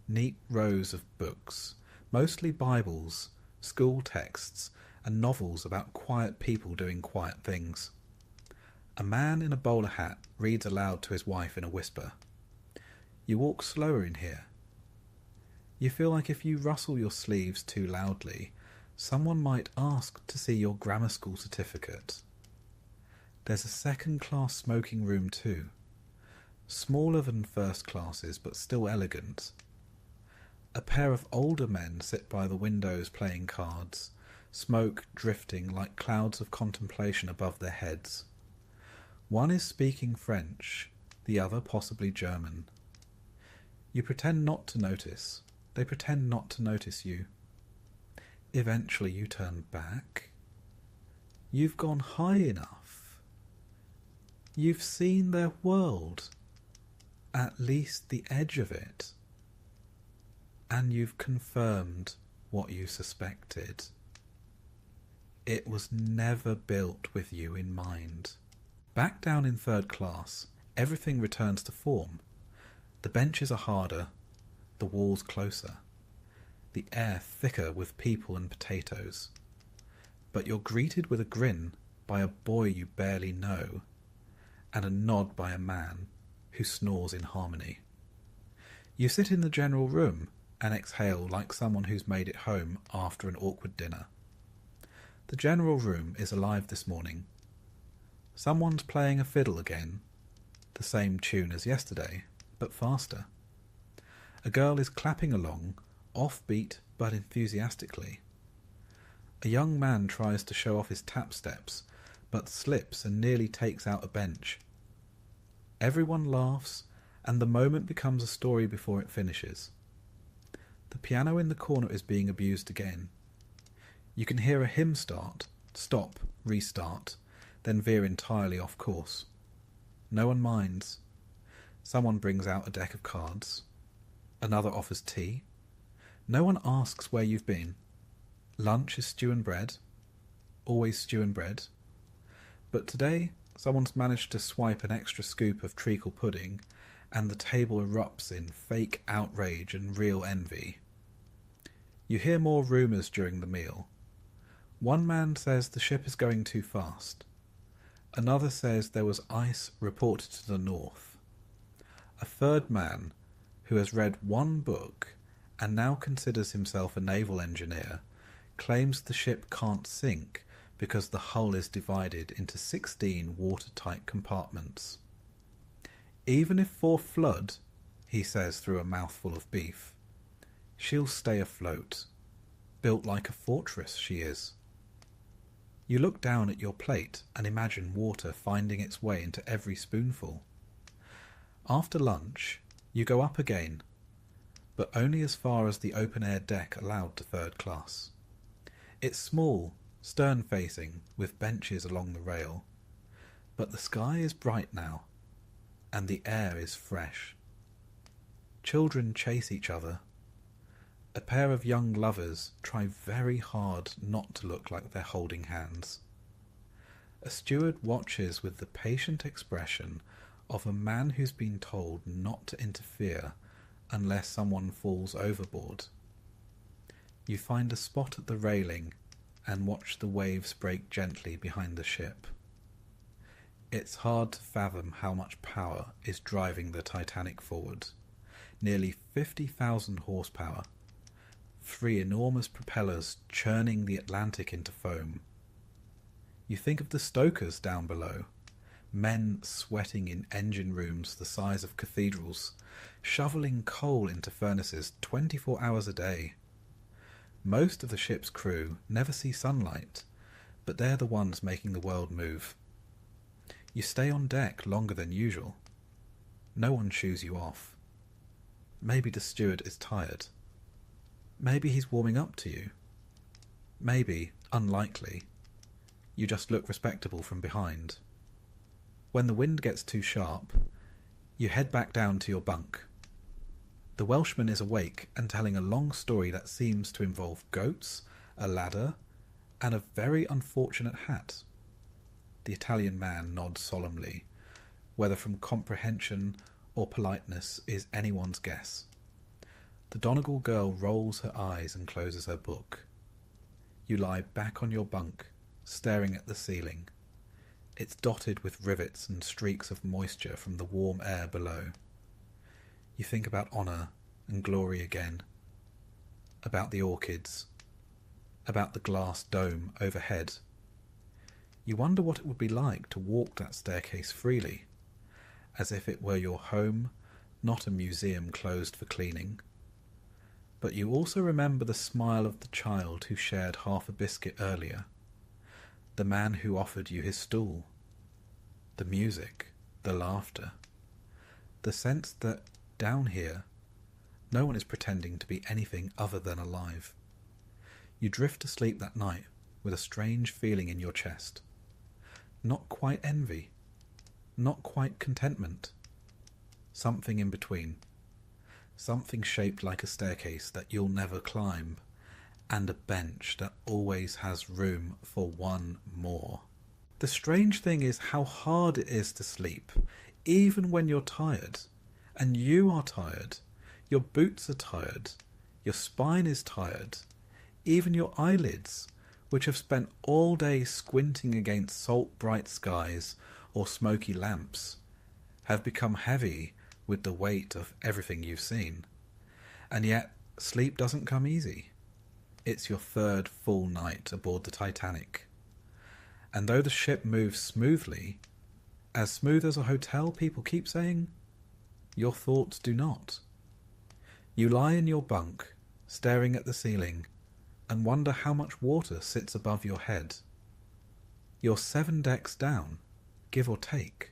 neat rows of books, mostly Bibles, school texts, and novels about quiet people doing quiet things. A man in a bowler hat reads aloud to his wife in a whisper. You walk slower in here. You feel like if you rustle your sleeves too loudly, someone might ask to see your grammar school certificate. There's a second-class smoking room too. Smaller than first classes, but still elegant. A pair of older men sit by the windows playing cards, smoke drifting like clouds of contemplation above their heads. One is speaking French, the other possibly German. You pretend not to notice. They pretend not to notice you. Eventually you turn back. You've gone high enough. You've seen their world. At least the edge of it. And you've confirmed what you suspected. It was never built with you in mind. Back down in third class, everything returns to form. The benches are harder, the walls closer, the air thicker with people and potatoes. But you're greeted with a grin by a boy you barely know, and a nod by a man who snores in harmony. You sit in the general room and exhale like someone who's made it home after an awkward dinner. The general room is alive this morning. Someone's playing a fiddle again, the same tune as yesterday, but faster. A girl is clapping along, offbeat but enthusiastically. A young man tries to show off his tap steps, but slips and nearly takes out a bench. Everyone laughs, and the moment becomes a story before it finishes. The piano in the corner is being abused again. You can hear a hymn start, stop, restart, then veer entirely off course. No one minds. Someone brings out a deck of cards. Another offers tea. No one asks where you've been. Lunch is stew and bread. Always stew and bread. But today, someone's managed to swipe an extra scoop of treacle pudding, and the table erupts in fake outrage and real envy. You hear more rumours during the meal. One man says the ship is going too fast. Another says there was ice reported to the north. A third man, who has read one book and now considers himself a naval engineer, claims the ship can't sink because the hull is divided into 16 watertight compartments. Even if for flood, he says through a mouthful of beef, she'll stay afloat. Built like a fortress, she is. You look down at your plate and imagine water finding its way into every spoonful. After lunch, you go up again, but only as far as the open-air deck allowed to third class. It's small, stern-facing, with benches along the rail, but the sky is bright now, and the air is fresh. Children chase each other. A pair of young lovers try very hard not to look like they're holding hands. A steward watches with the patient expression of a man who's been told not to interfere unless someone falls overboard. You find a spot at the railing and watch the waves break gently behind the ship. It's hard to fathom how much power is driving the Titanic forward. Nearly 50,000 horsepower. 3 enormous propellers churning the Atlantic into foam. You think of the stokers down below, men sweating in engine rooms the size of cathedrals, shoveling coal into furnaces 24 hours a day. Most of the ship's crew never see sunlight, but they're the ones making the world move. You stay on deck longer than usual. No one shoos you off. Maybe the steward is tired. Maybe he's warming up to you. Maybe, unlikely, you just look respectable from behind. When the wind gets too sharp, you head back down to your bunk. The Welshman is awake and telling a long story that seems to involve goats, a ladder, and a very unfortunate hat. The Italian man nods solemnly, whether from comprehension or politeness is anyone's guess. The Donegal girl rolls her eyes and closes her book. You lie back on your bunk, staring at the ceiling. It's dotted with rivets and streaks of moisture from the warm air below. You think about honour and glory again, about the orchids, about the glass dome overhead. You wonder what it would be like to walk that staircase freely, as if it were your home, not a museum closed for cleaning. But you also remember the smile of the child who shared half a biscuit earlier, the man who offered you his stool, the music, the laughter, the sense that down here no one is pretending to be anything other than alive. You drift to sleep that night with a strange feeling in your chest. Not quite envy, not quite contentment, something in between. Something shaped like a staircase that you'll never climb, and a bench that always has room for one more. The strange thing is how hard it is to sleep, even when you're tired. And you are tired, your boots are tired, your spine is tired, even your eyelids, which have spent all day squinting against salt-bright skies or smoky lamps, have become heavy with the weight of everything you've seen. And yet, sleep doesn't come easy. It's your third full night aboard the Titanic. And though the ship moves smoothly, as smooth as a hotel, people keep saying, your thoughts do not. You lie in your bunk, staring at the ceiling, and wonder how much water sits above your head. You're 7 decks down, give or take.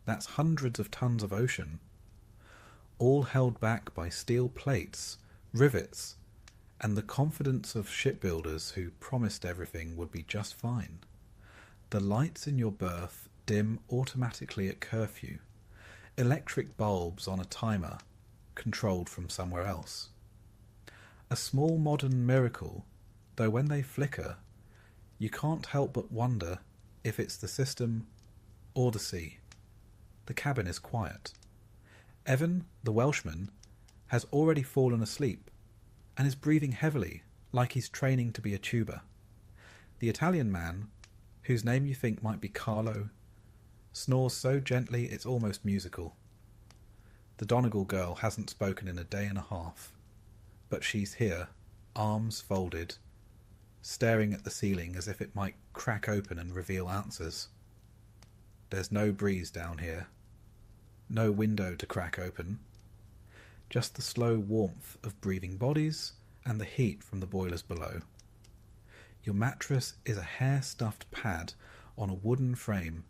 That's hundreds of tons of ocean, all held back by steel plates, rivets, and the confidence of shipbuilders who promised everything would be just fine. The lights in your berth dim automatically at curfew, electric bulbs on a timer, controlled from somewhere else. A small modern miracle, though when they flicker, you can't help but wonder if it's the system or the sea. The cabin is quiet. Evan, the Welshman, has already fallen asleep and is breathing heavily, like he's training to be a tuba. The Italian man, whose name you think might be Carlo, snores so gently it's almost musical. The Donegal girl hasn't spoken in a day and a half, but she's here, arms folded, staring at the ceiling as if it might crack open and reveal answers. There's no breeze down here, no window to crack open, just the slow warmth of breathing bodies and the heat from the boilers below. Your mattress is a hair-stuffed pad on a wooden frame,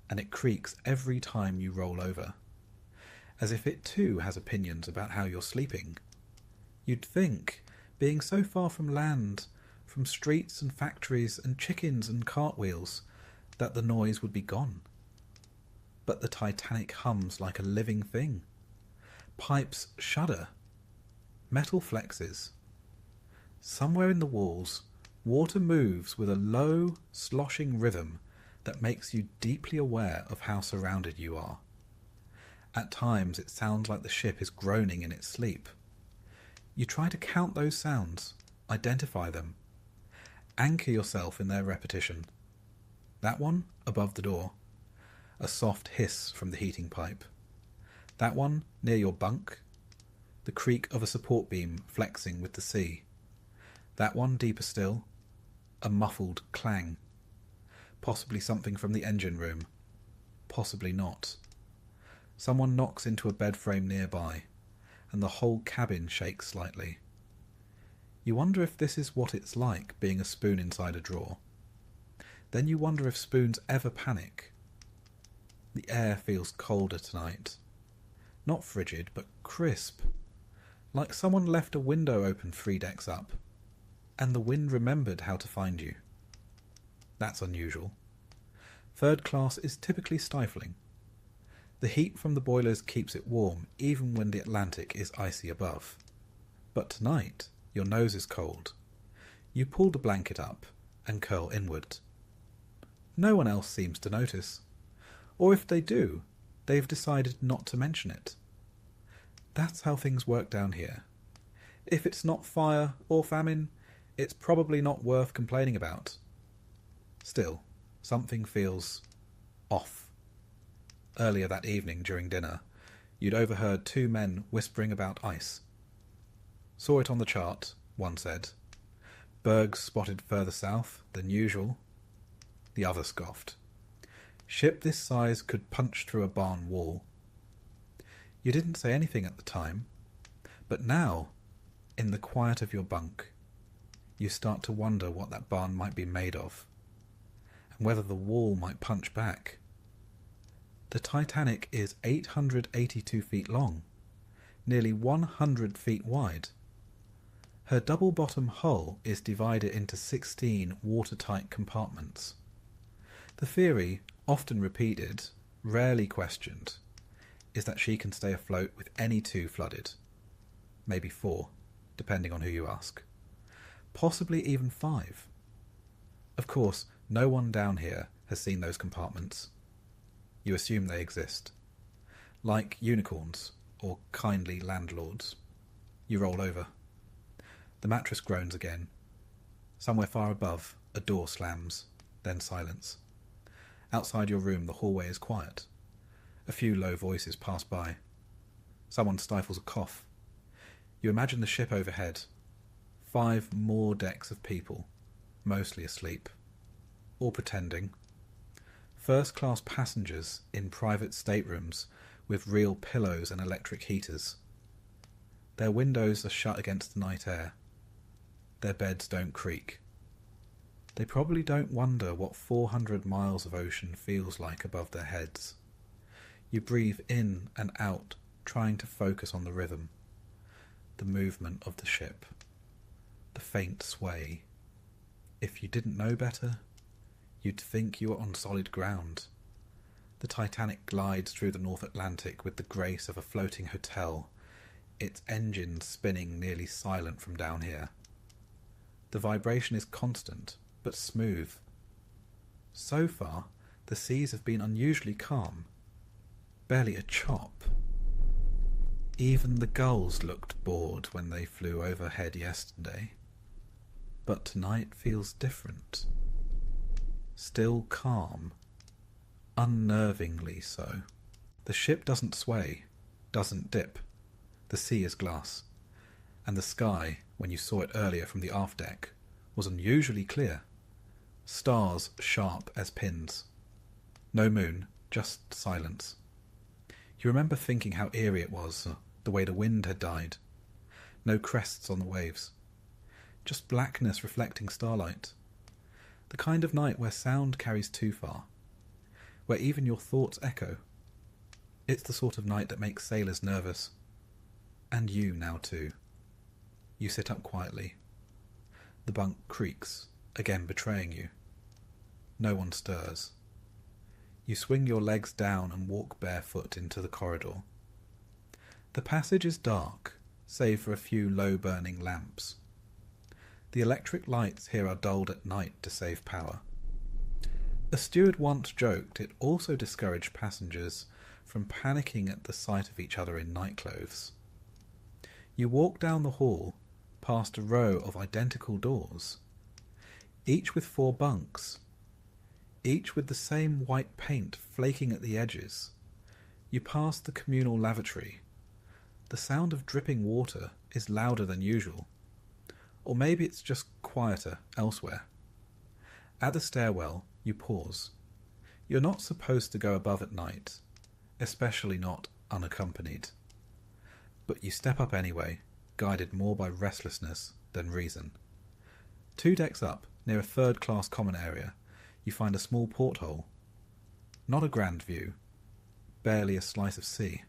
and it creaks every time you roll over, as if it too has opinions about how you're sleeping. You'd think, being so far from land, from streets and factories and chickens and cartwheels, that the noise would be gone. But the Titanic hums like a living thing. Pipes shudder. Metal flexes. Somewhere in the walls, water moves with a low, sloshing rhythm that makes you deeply aware of how surrounded you are. At times it sounds like the ship is groaning in its sleep. You try to count those sounds, identify them, anchor yourself in their repetition. That one above the door, a soft hiss from the heating pipe. That one near your bunk, the creak of a support beam flexing with the sea. That one deeper still, a muffled clang. Possibly something from the engine room, possibly not. Someone knocks into a bed frame nearby, and the whole cabin shakes slightly. You wonder if this is what it's like being a spoon inside a drawer. Then you wonder if spoons ever panic. The air feels colder tonight. Not frigid, but crisp. like someone left a window open 3 decks up, and the wind remembered how to find you. That's unusual. Third class is typically stifling. The heat from the boilers keeps it warm even when the Atlantic is icy above. But tonight, your nose is cold. You pull the blanket up and curl inward. No one else seems to notice. Or if they do, they've decided not to mention it. That's how things work down here. If it's not fire or famine, it's probably not worth complaining about. Still, something feels off. Earlier that evening during dinner, you'd overheard 2 men whispering about ice. Saw it on the chart, one said. Bergs spotted further south than usual. The other scoffed. Ship this size could punch through a barn wall. You didn't say anything at the time, but now, in the quiet of your bunk, you start to wonder what that barn might be made of, and whether the wall might punch back. The Titanic is 882 feet long, nearly 100 feet wide. Her double-bottom hull is divided into 16 watertight compartments. The theory, often repeated, rarely questioned, is that she can stay afloat with any 2 flooded. Maybe 4, depending on who you ask. Possibly even 5. Of course, no one down here has seen those compartments. You assume they exist. Like unicorns or kindly landlords. You roll over. The mattress groans again. Somewhere far above, a door slams, then silence. Outside your room, the hallway is quiet. A few low voices pass by. Someone stifles a cough. You imagine the ship overhead. 5 more decks of people, mostly asleep. Or pretending. First-class passengers in private staterooms with real pillows and electric heaters. Their windows are shut against the night air. Their beds don't creak. They probably don't wonder what 400 miles of ocean feels like above their heads. You breathe in and out, trying to focus on the rhythm, the movement of the ship, the faint sway. If you didn't know better, you'd think you were on solid ground. The Titanic glides through the North Atlantic with the grace of a floating hotel, its engines spinning nearly silent from down here. The vibration is constant, but smooth. So far, the seas have been unusually calm. Barely a chop. Even the gulls looked bored when they flew overhead yesterday. But tonight feels different. Still calm. Unnervingly so. The ship doesn't sway, doesn't dip. The sea is glass. And the sky, when you saw it earlier from the aft deck, was unusually clear. Stars sharp as pins. No moon, just silence. You remember thinking how eerie it was, the way the wind had died. No crests on the waves. Just blackness reflecting starlight. The kind of night where sound carries too far. Where even your thoughts echo. It's the sort of night that makes sailors nervous. And you now too. You sit up quietly. The bunk creaks, again betraying you. No one stirs. You swing your legs down and walk barefoot into the corridor. The passage is dark, save for a few low-burning lamps. The electric lights here are dulled at night to save power. A steward once joked it also discouraged passengers from panicking at the sight of each other in nightclothes. You walk down the hall, past a row of identical doors, each with 4 bunks, each with the same white paint flaking at the edges. You pass the communal lavatory. The sound of dripping water is louder than usual. Or maybe it's just quieter elsewhere. At the stairwell, you pause. You're not supposed to go above at night, especially not unaccompanied. But you step up anyway, guided more by restlessness than reason. 2 decks up, near a third-class common area, you find a small porthole. Not a grand view, barely a slice of sea,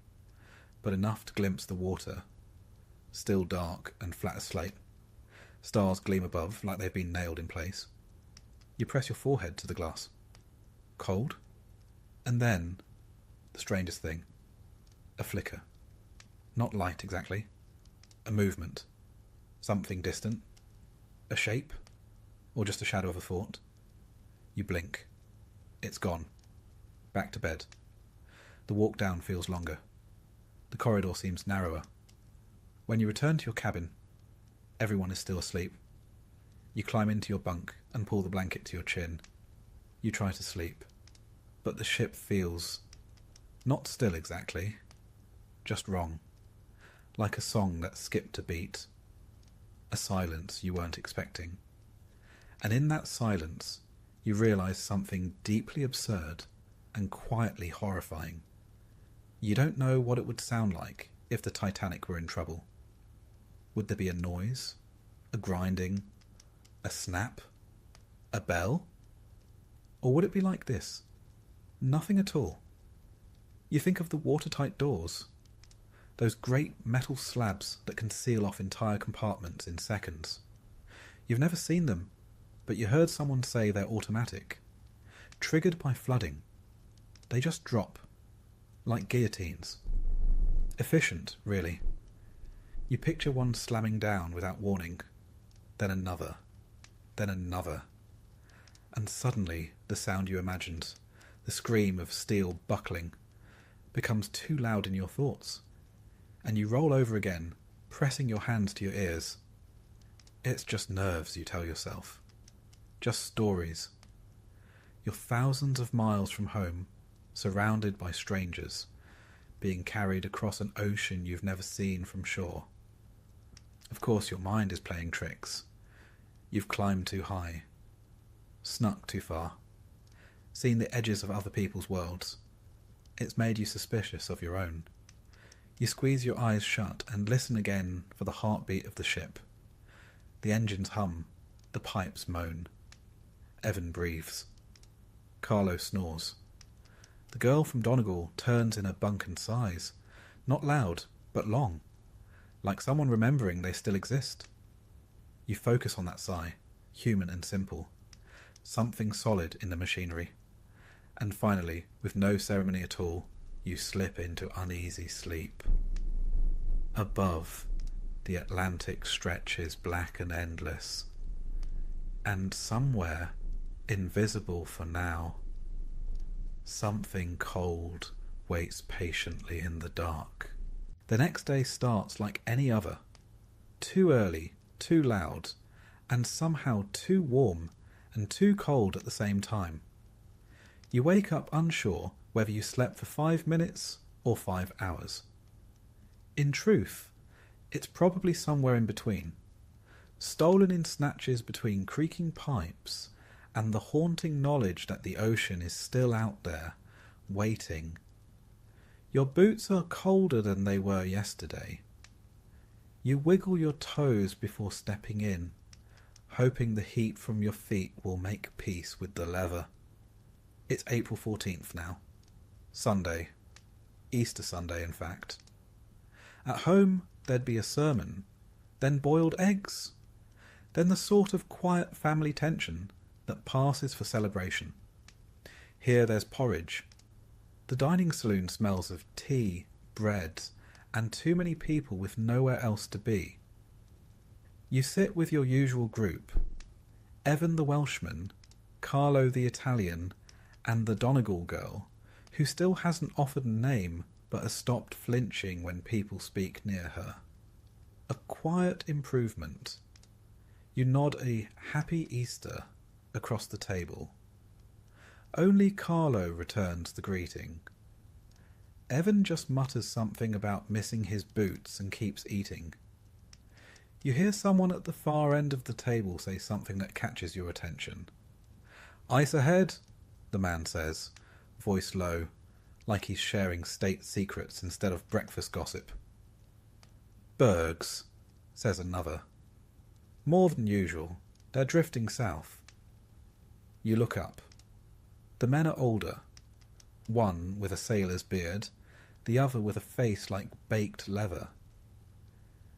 but enough to glimpse the water. still dark and flat as slate. Stars gleam above like they've been nailed in place. You press your forehead to the glass. Cold? And then, the strangest thing, a flicker. Not light exactly. A movement. Something distant. A shape? Or just a shadow of a thought? You blink. It's gone. Back to bed. The walk down feels longer. The corridor seems narrower. When you return to your cabin, everyone is still asleep. You climb into your bunk and pull the blanket to your chin. You try to sleep, but the ship feels not still exactly, just wrong, like a song that skipped a beat, a silence you weren't expecting. And in that silence, you realise something deeply absurd and quietly horrifying. You don't know what it would sound like if the Titanic were in trouble. Would there be a noise, a grinding, a snap, a bell? Or would it be like this? Nothing at all. You think of the watertight doors, those great metal slabs that can seal off entire compartments in seconds. You've never seen them, but you heard someone say they're automatic. Triggered by flooding, they just drop, like guillotines. Efficient, really. You picture one slamming down without warning, then another, and suddenly the sound you imagined, the scream of steel buckling, becomes too loud in your thoughts, and you roll over again, pressing your hands to your ears. It's just nerves, you tell yourself. Just stories. You're thousands of miles from home, surrounded by strangers, being carried across an ocean you've never seen from shore. Of course your mind is playing tricks. You've climbed too high, snuck too far, seen the edges of other people's worlds. It's made you suspicious of your own. You squeeze your eyes shut and listen again for the heartbeat of the ship. The engines hum, the pipes moan. Evan breathes. Carlo snores. The girl from Donegal turns in her bunk and sighs, not loud, but long, like someone remembering they still exist. You focus on that sigh, human and simple, something solid in the machinery, and finally, with no ceremony at all, you slip into uneasy sleep. Above, the Atlantic stretches black and endless, and somewhere, invisible for now, something cold waits patiently in the dark. The next day starts like any other. Too early, too loud, and somehow too warm and too cold at the same time. You wake up unsure whether you slept for 5 minutes or 5 hours. In truth, it's probably somewhere in between, stolen in snatches between creaking pipes and the haunting knowledge that the ocean is still out there, waiting. Your boots are colder than they were yesterday. You wiggle your toes before stepping in, hoping the heat from your feet will make peace with the leather. It's April 14th now. Sunday. Easter Sunday, in fact. At home, there'd be a sermon, then boiled eggs, then the sort of quiet family tension that passes for celebration. Here there's porridge. The dining saloon smells of tea, bread, and too many people with nowhere else to be. You sit with your usual group, Evan the Welshman, Carlo the Italian, and the Donegal girl, who still hasn't offered a name but has stopped flinching when people speak near her. A quiet improvement. You nod a happy Easter across the table. Only Carlo returns the greeting. Evan just mutters something about missing his boots and keeps eating. You hear someone at the far end of the table say something that catches your attention. "Ice ahead," the man says, voice low, like he's sharing state secrets instead of breakfast gossip. "Bergs," says another. "More than usual. They're drifting south." You look up. The men are older, one with a sailor's beard, the other with a face like baked leather.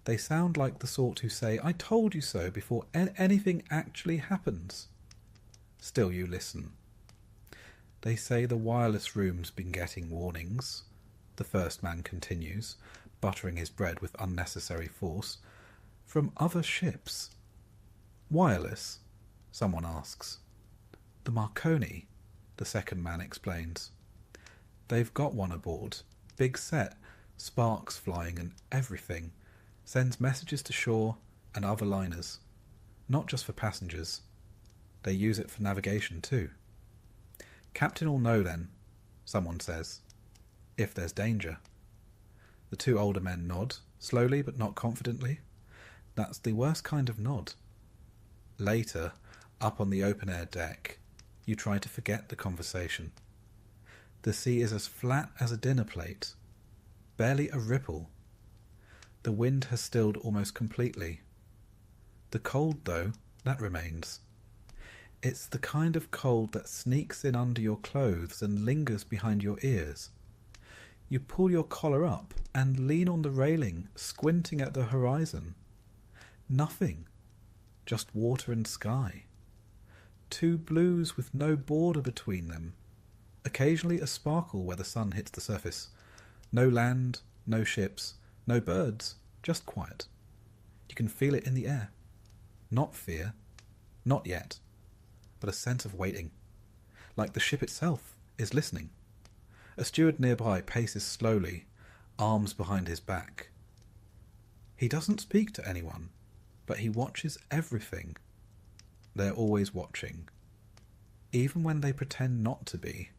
They sound like the sort who say, "I told you so," before anything actually happens. Still you listen. They say the wireless room's been getting warnings, the first man continues, buttering his bread with unnecessary force, from other ships. Wireless? Someone asks. The Marconi, the second man explains. They've got one aboard, big set, sparks flying and everything, sends messages to shore and other liners, not just for passengers. They use it for navigation too. Captain'll know then, someone says, if there's danger. The two older men nod, slowly but not confidently. That's the worst kind of nod. Later, up on the open-air deck, you try to forget the conversation. The sea is as flat as a dinner plate, barely a ripple. The wind has stilled almost completely. The cold, though, that remains. It's the kind of cold that sneaks in under your clothes and lingers behind your ears. You pull your collar up and lean on the railing, squinting at the horizon. Nothing. Just water and sky. Two blues with no border between them. Occasionally a sparkle where the sun hits the surface. No land, no ships, no birds, just quiet. You can feel it in the air. Not fear, not yet, but a sense of waiting, like the ship itself is listening. A steward nearby paces slowly, arms behind his back. He doesn't speak to anyone, but he watches everything. They're always watching, even when they pretend not to be.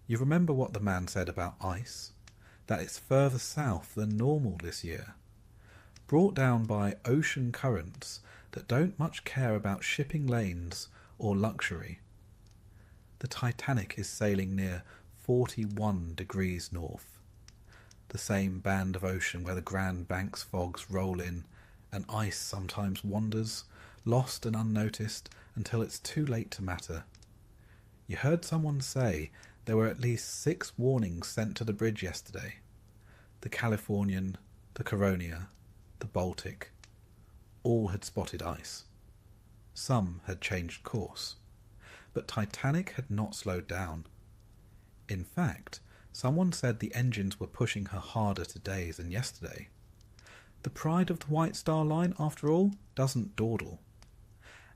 You remember what the man said about ice? That it's further south than normal this year, brought down by ocean currents that don't much care about shipping lanes or luxury. The Titanic is sailing near 41 degrees north, the same band of ocean where the Grand Banks fogs roll in and ice sometimes wanders, lost and unnoticed, until it's too late to matter. You heard someone say there were at least 6 warnings sent to the bridge yesterday. The Californian, the Caronia, the Baltic, all had spotted ice. Some had changed course, but Titanic had not slowed down. In fact, someone said the engines were pushing her harder today than yesterday. The pride of the White Star Line, after all, doesn't dawdle.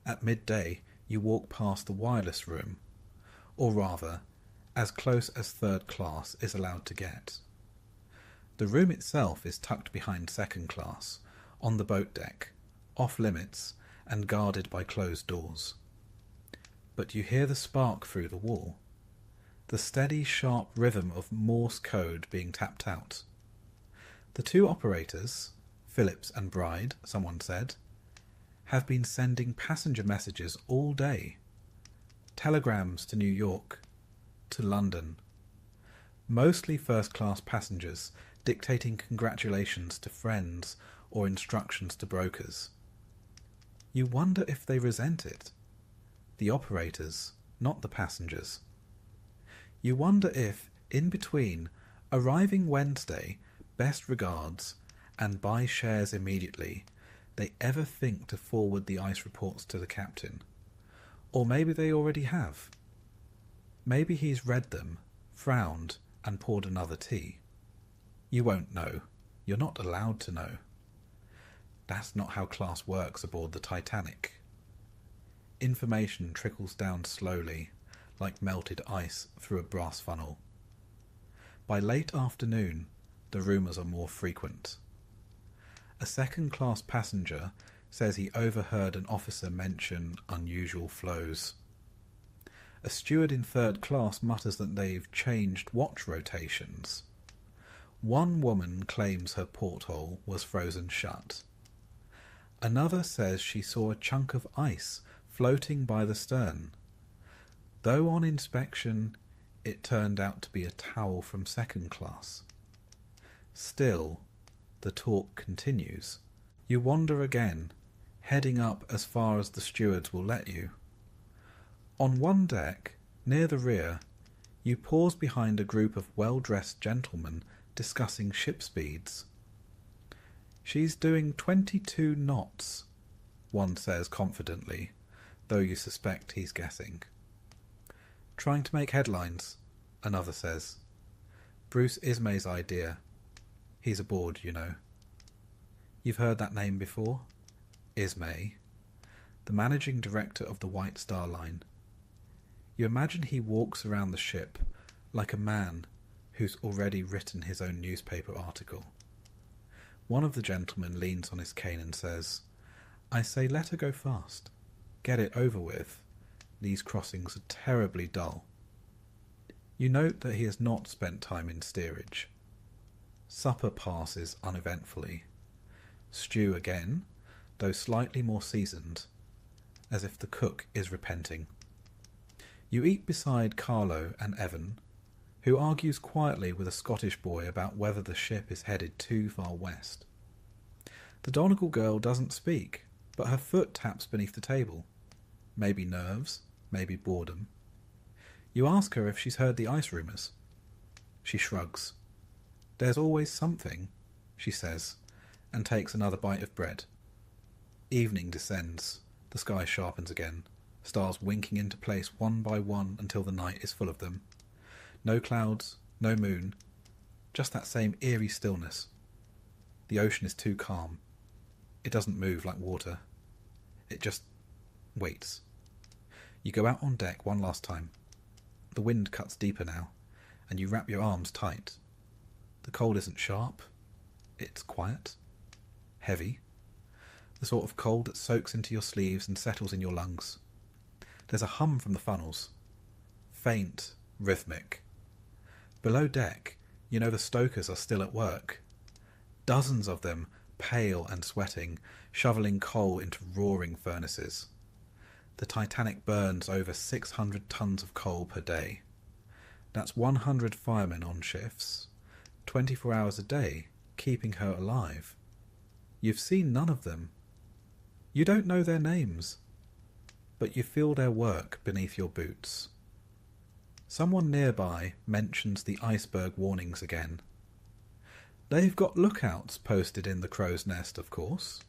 At midday, you walk past the wireless room, or rather, as close as third class is allowed to get. The room itself is tucked behind second class, on the boat deck, off limits, and guarded by closed doors. But you hear the spark through the wall, the steady, sharp rhythm of Morse code being tapped out. The two operators, Phillips and Bride, someone said, have been sending passenger messages all day. Telegrams to New York, to London. Mostly first-class passengers dictating congratulations to friends or instructions to brokers. You wonder if they resent it. The operators, not the passengers. You wonder if, in between, arriving Wednesday, best regards, and buy shares immediately, they ever think to forward the ice reports to the captain. Or maybe they already have. Maybe he's read them, frowned, and poured another tea. You won't know. You're not allowed to know. That's not how class works aboard the Titanic. Information trickles down slowly, like melted ice through a brass funnel. By late afternoon, the rumours are more frequent. A second-class passenger says he overheard an officer mention unusual flows. A steward in third class mutters that they've changed watch rotations. One woman claims her porthole was frozen shut. Another says she saw a chunk of ice floating by the stern, though on inspection it turned out to be a towel from second class. Still, the talk continues. You wander again, heading up as far as the stewards will let you. On one deck, near the rear, you pause behind a group of well-dressed gentlemen discussing ship speeds. She's doing 22 knots, one says confidently, though you suspect he's guessing. Trying to make headlines, another says. Bruce Ismay's idea. He's aboard, you know. You've heard that name before? Ismay, the managing director of the White Star Line. You imagine he walks around the ship like a man who's already written his own newspaper article. One of the gentlemen leans on his cane and says, I say let her go fast. Get it over with. These crossings are terribly dull. You note that he has not spent time in steerage. Supper passes uneventfully. Stew again, though slightly more seasoned, as if the cook is repenting. You eat beside Carlo and Evan, who argues quietly with a Scottish boy about whether the ship is headed too far west. The Donegal girl doesn't speak, but her foot taps beneath the table. Maybe nerves, maybe boredom. You ask her if she's heard the ice rumours. She shrugs. There's always something, she says, and takes another bite of bread. Evening descends. The sky sharpens again, stars winking into place one by one until the night is full of them. No clouds, no moon, just that same eerie stillness. The ocean is too calm. It doesn't move like water. It just waits. You go out on deck one last time. The wind cuts deeper now, and you wrap your arms tight. The cold isn't sharp. It's quiet. Heavy. The sort of cold that soaks into your sleeves and settles in your lungs. There's a hum from the funnels. Faint, rhythmic. Below deck, you know the stokers are still at work. Dozens of them, pale and sweating, shoveling coal into roaring furnaces. The Titanic burns over 600 tons of coal per day. That's 100 firemen on shifts, 24 hours a day, keeping her alive. You've seen none of them. You don't know their names, but you feel their work beneath your boots. Someone nearby mentions the iceberg warnings again. They've got lookouts posted in the crow's nest, of course,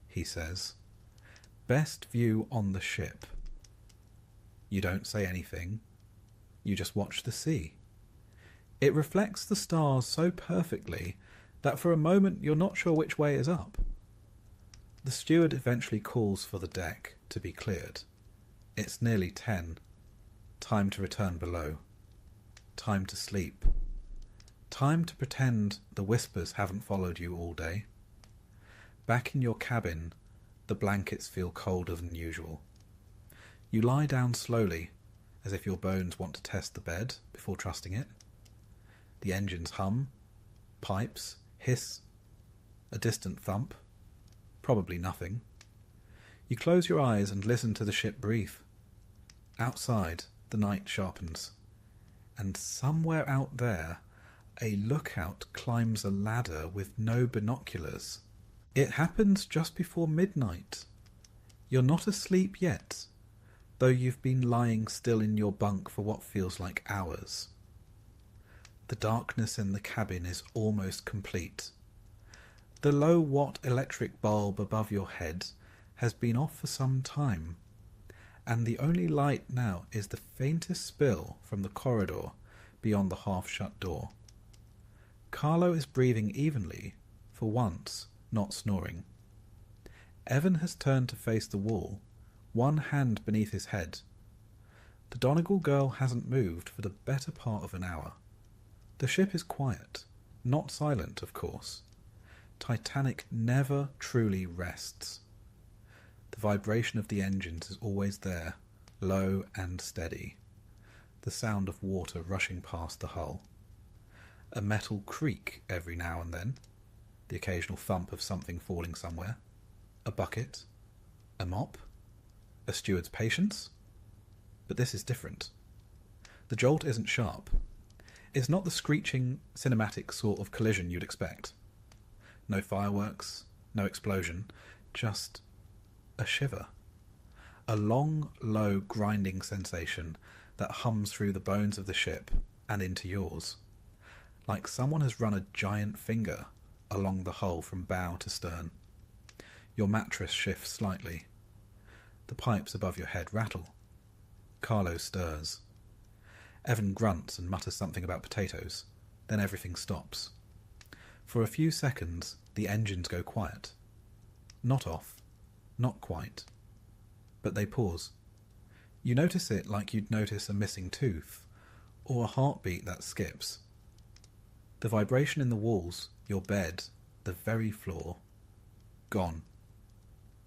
he says. Best view on the ship. You don't say anything. You just watch the sea. It reflects the stars so perfectly that for a moment you're not sure which way is up. The steward eventually calls for the deck to be cleared. It's nearly 10. Time to return below. Time to sleep. Time to pretend the whispers haven't followed you all day. Back in your cabin, the blankets feel colder than usual. You lie down slowly, as if your bones want to test the bed before trusting it. The engines hum, pipes hiss, a distant thump, probably nothing. You close your eyes and listen to the ship breathe. Outside, the night sharpens, and somewhere out there, a lookout climbs a ladder with no binoculars. It happens just before midnight. You're not asleep yet, though you've been lying still in your bunk for what feels like hours. The darkness in the cabin is almost complete. The low-watt electric bulb above your head has been off for some time, and the only light now is the faintest spill from the corridor beyond the half-shut door. Carlo is breathing evenly, for once, not snoring. Evan has turned to face the wall, one hand beneath his head. The Donegal girl hasn't moved for the better part of an hour. The ship is quiet, not silent, of course. Titanic never truly rests. The vibration of the engines is always there, low and steady. The sound of water rushing past the hull. A metal creak every now and then. The occasional thump of something falling somewhere. A bucket. A mop. A steward's patience. But this is different. The jolt isn't sharp. It's not the screeching, cinematic sort of collision you'd expect. No fireworks, no explosion, just a shiver. A long, low, grinding sensation that hums through the bones of the ship and into yours. Like someone has run a giant finger along the hull from bow to stern. Your mattress shifts slightly. The pipes above your head rattle. Carlo stirs. Evan grunts and mutters something about potatoes. Then everything stops. For a few seconds, the engines go quiet. Not off. Not quite. But they pause. You notice it like you'd notice a missing tooth, or a heartbeat that skips. The vibration in the walls, your bed, the very floor, gone.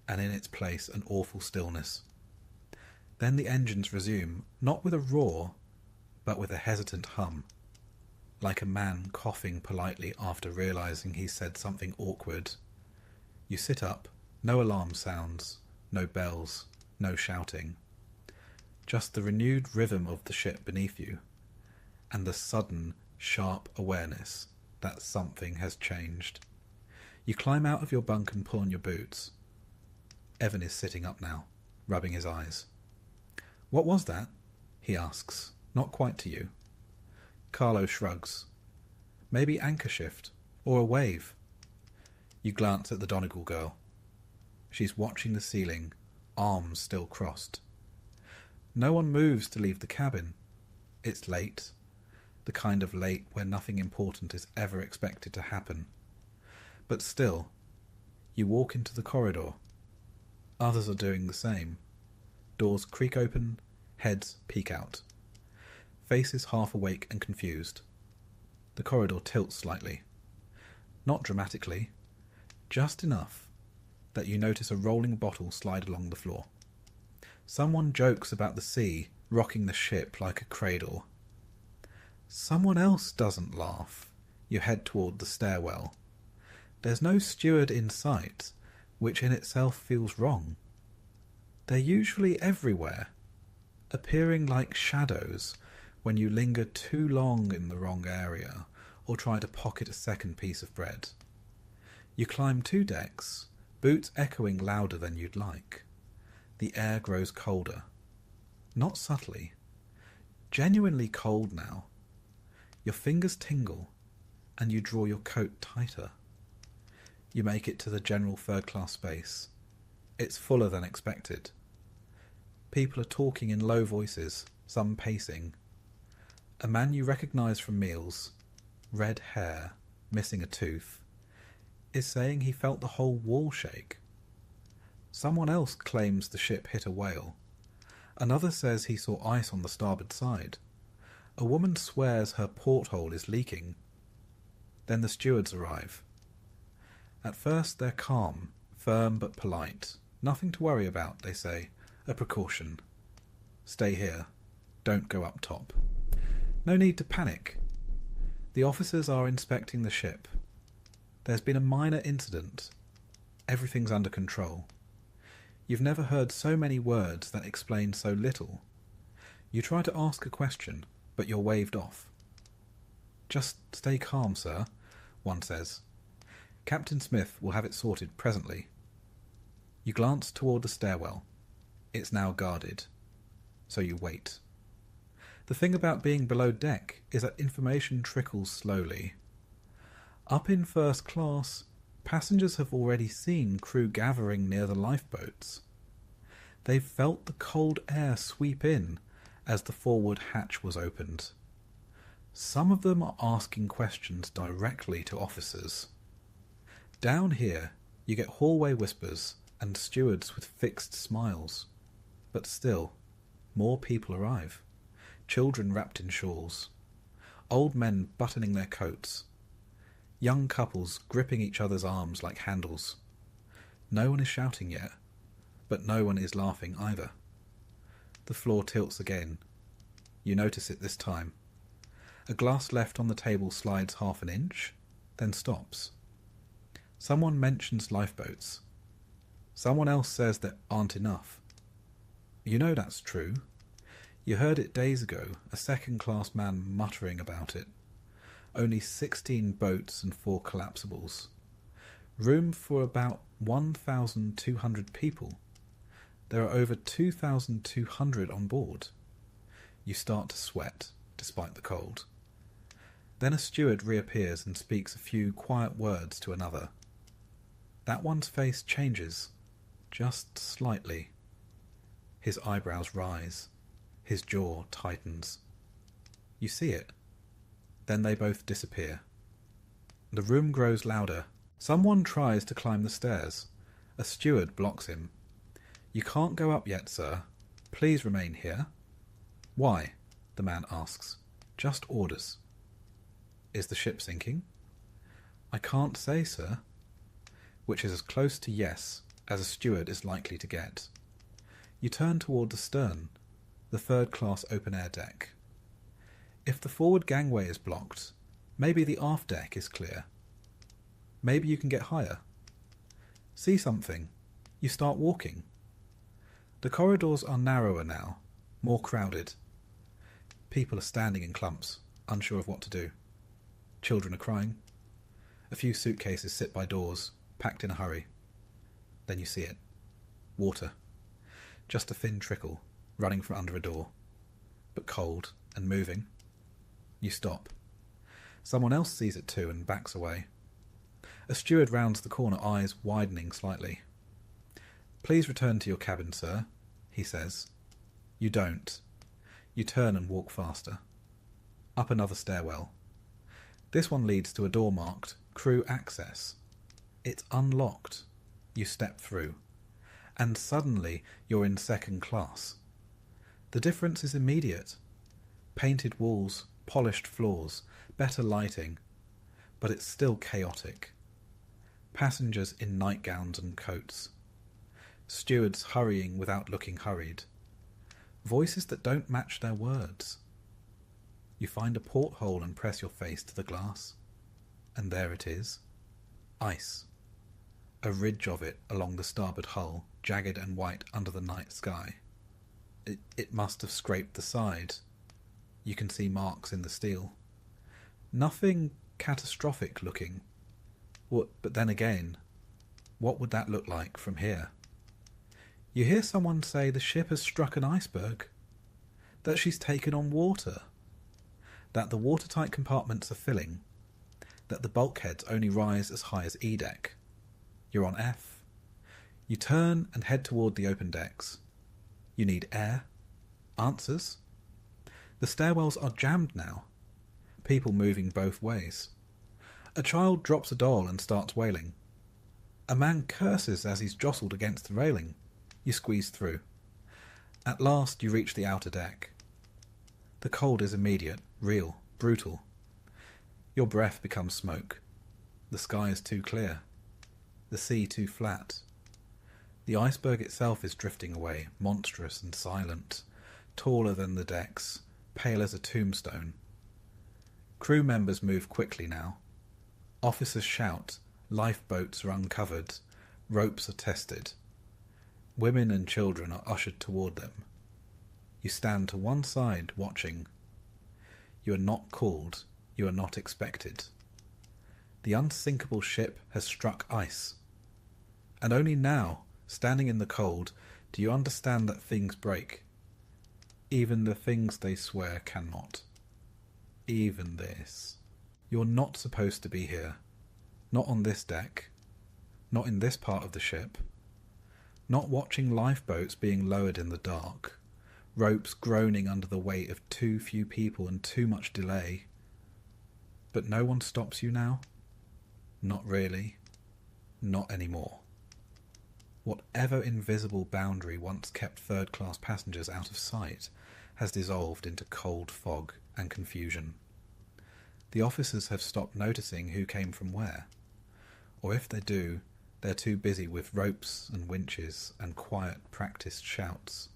And in its place an awful stillness. Then the engines resume, not with a roar, but with a hesitant hum, like a man coughing politely after realizing he said something awkward. You sit up, no alarm sounds, no bells, no shouting. Just the renewed rhythm of the ship beneath you, and the sudden, sharp awareness that something has changed. You climb out of your bunk and pull on your boots. Evan is sitting up now, rubbing his eyes. "What was that?" he asks, not quite to you. Carlo shrugs. "Maybe anchor shift, or a wave." You glance at the Donegal girl. She's watching the ceiling, arms still crossed. No one moves to leave the cabin. It's late, the kind of late where nothing important is ever expected to happen. But still, you walk into the corridor. Others are doing the same. Doors creak open, heads peek out. Faces half awake and confused. The corridor tilts slightly. Not dramatically, just enough that you notice a rolling bottle slide along the floor. Someone jokes about the sea rocking the ship like a cradle. Someone else doesn't laugh. You head toward the stairwell. There's no steward in sight, which in itself feels wrong. They're usually everywhere, appearing like shadows when you linger too long in the wrong area or try to pocket a second piece of bread. You climb 2 decks, boots echoing louder than you'd like. The air grows colder. Not subtly. Genuinely cold now. Your fingers tingle, and you draw your coat tighter. You make it to the general third-class space. It's fuller than expected. People are talking in low voices, some pacing. A man you recognise from meals, red hair, missing a tooth, is saying he felt the whole wall shake. Someone else claims the ship hit a whale. Another says he saw ice on the starboard side. A woman swears her porthole is leaking. Then the stewards arrive. At first they're calm, firm but polite. Nothing to worry about, they say. A precaution. Stay here. Don't go up top. No need to panic. The officers are inspecting the ship. There's been a minor incident. Everything's under control. You've never heard so many words that explain so little. You try to ask a question, but you're waved off. "Just stay calm, sir," one says. "Captain Smith will have it sorted presently." You glance toward the stairwell. It's now guarded. So you wait. The thing about being below deck is that information trickles slowly. Up in first class, passengers have already seen crew gathering near the lifeboats. They've felt the cold air sweep in as the forward hatch was opened. Some of them are asking questions directly to officers. Down here, you get hallway whispers and stewards with fixed smiles. But still, more people arrive. Children wrapped in shawls. Old men buttoning their coats. Young couples gripping each other's arms like handles. No one is shouting yet, but no one is laughing either. The floor tilts again. You notice it this time. A glass left on the table slides half an inch, then stops. Someone mentions lifeboats. Someone else says there aren't enough. You know that's true. You heard it days ago, a second-class man muttering about it. Only 16 boats and 4 collapsibles. Room for about 1,200 people. There are over 2,200 on board. You start to sweat, despite the cold. Then a steward reappears and speaks a few quiet words to another. That one's face changes, just slightly. His eyebrows rise. His jaw tightens. You see it. Then they both disappear. The room grows louder. Someone tries to climb the stairs. A steward blocks him. You can't go up yet, sir. Please remain here. Why? The man asks. Just orders. Is the ship sinking? I can't say, sir. Which is as close to yes as a steward is likely to get. You turn toward the stern, the third-class open-air deck. If the forward gangway is blocked, maybe the aft deck is clear. Maybe you can get higher. See something. You start walking. The corridors are narrower now, more crowded. People are standing in clumps, unsure of what to do. Children are crying. A few suitcases sit by doors, packed in a hurry. Then you see it. Water. Just a thin trickle, running from under a door. But cold and moving. You stop. Someone else sees it too and backs away. A steward rounds the corner, eyes widening slightly. Please return to your cabin, sir, he says. You don't. You turn and walk faster. Up another stairwell. This one leads to a door marked Crew Access. It's unlocked. You step through. And suddenly you're in second class. The difference is immediate. Painted walls, polished floors, better lighting. But it's still chaotic. Passengers in nightgowns and coats. Stewards hurrying without looking hurried. Voices that don't match their words. You find a porthole and press your face to the glass. And there it is. Ice. A ridge of it along the starboard hull, jagged and white under the night sky. It must have scraped the side. You can see marks in the steel. Nothing catastrophic looking. But then again, what would that look like from here? You hear someone say the ship has struck an iceberg, that she's taken on water, that the watertight compartments are filling, that the bulkheads only rise as high as E deck. You're on F. You turn and head toward the open decks. You need air. Answers? The stairwells are jammed now. People moving both ways. A child drops a doll and starts wailing. A man curses as he's jostled against the railing. You squeeze through. At last you reach the outer deck. The cold is immediate, real, brutal. Your breath becomes smoke. The sky is too clear. The sea too flat. The iceberg itself is drifting away, monstrous and silent, taller than the decks, pale as a tombstone. Crew members move quickly now. Officers shout, lifeboats are uncovered, ropes are tested. Women and children are ushered toward them. You stand to one side, watching. You are not called, you are not expected. The unsinkable ship has struck ice. And only now, standing in the cold, do you understand that things break. Even the things they swear cannot. Even this. You're not supposed to be here. Not on this deck. Not in this part of the ship. Not watching lifeboats being lowered in the dark. Ropes groaning under the weight of too few people and too much delay. But no one stops you now? Not really. Not anymore. Whatever invisible boundary once kept third-class passengers out of sight has dissolved into cold fog and confusion. The officers have stopped noticing who came from where. Or if they do, they're too busy with ropes and winches and quiet, practiced shouts.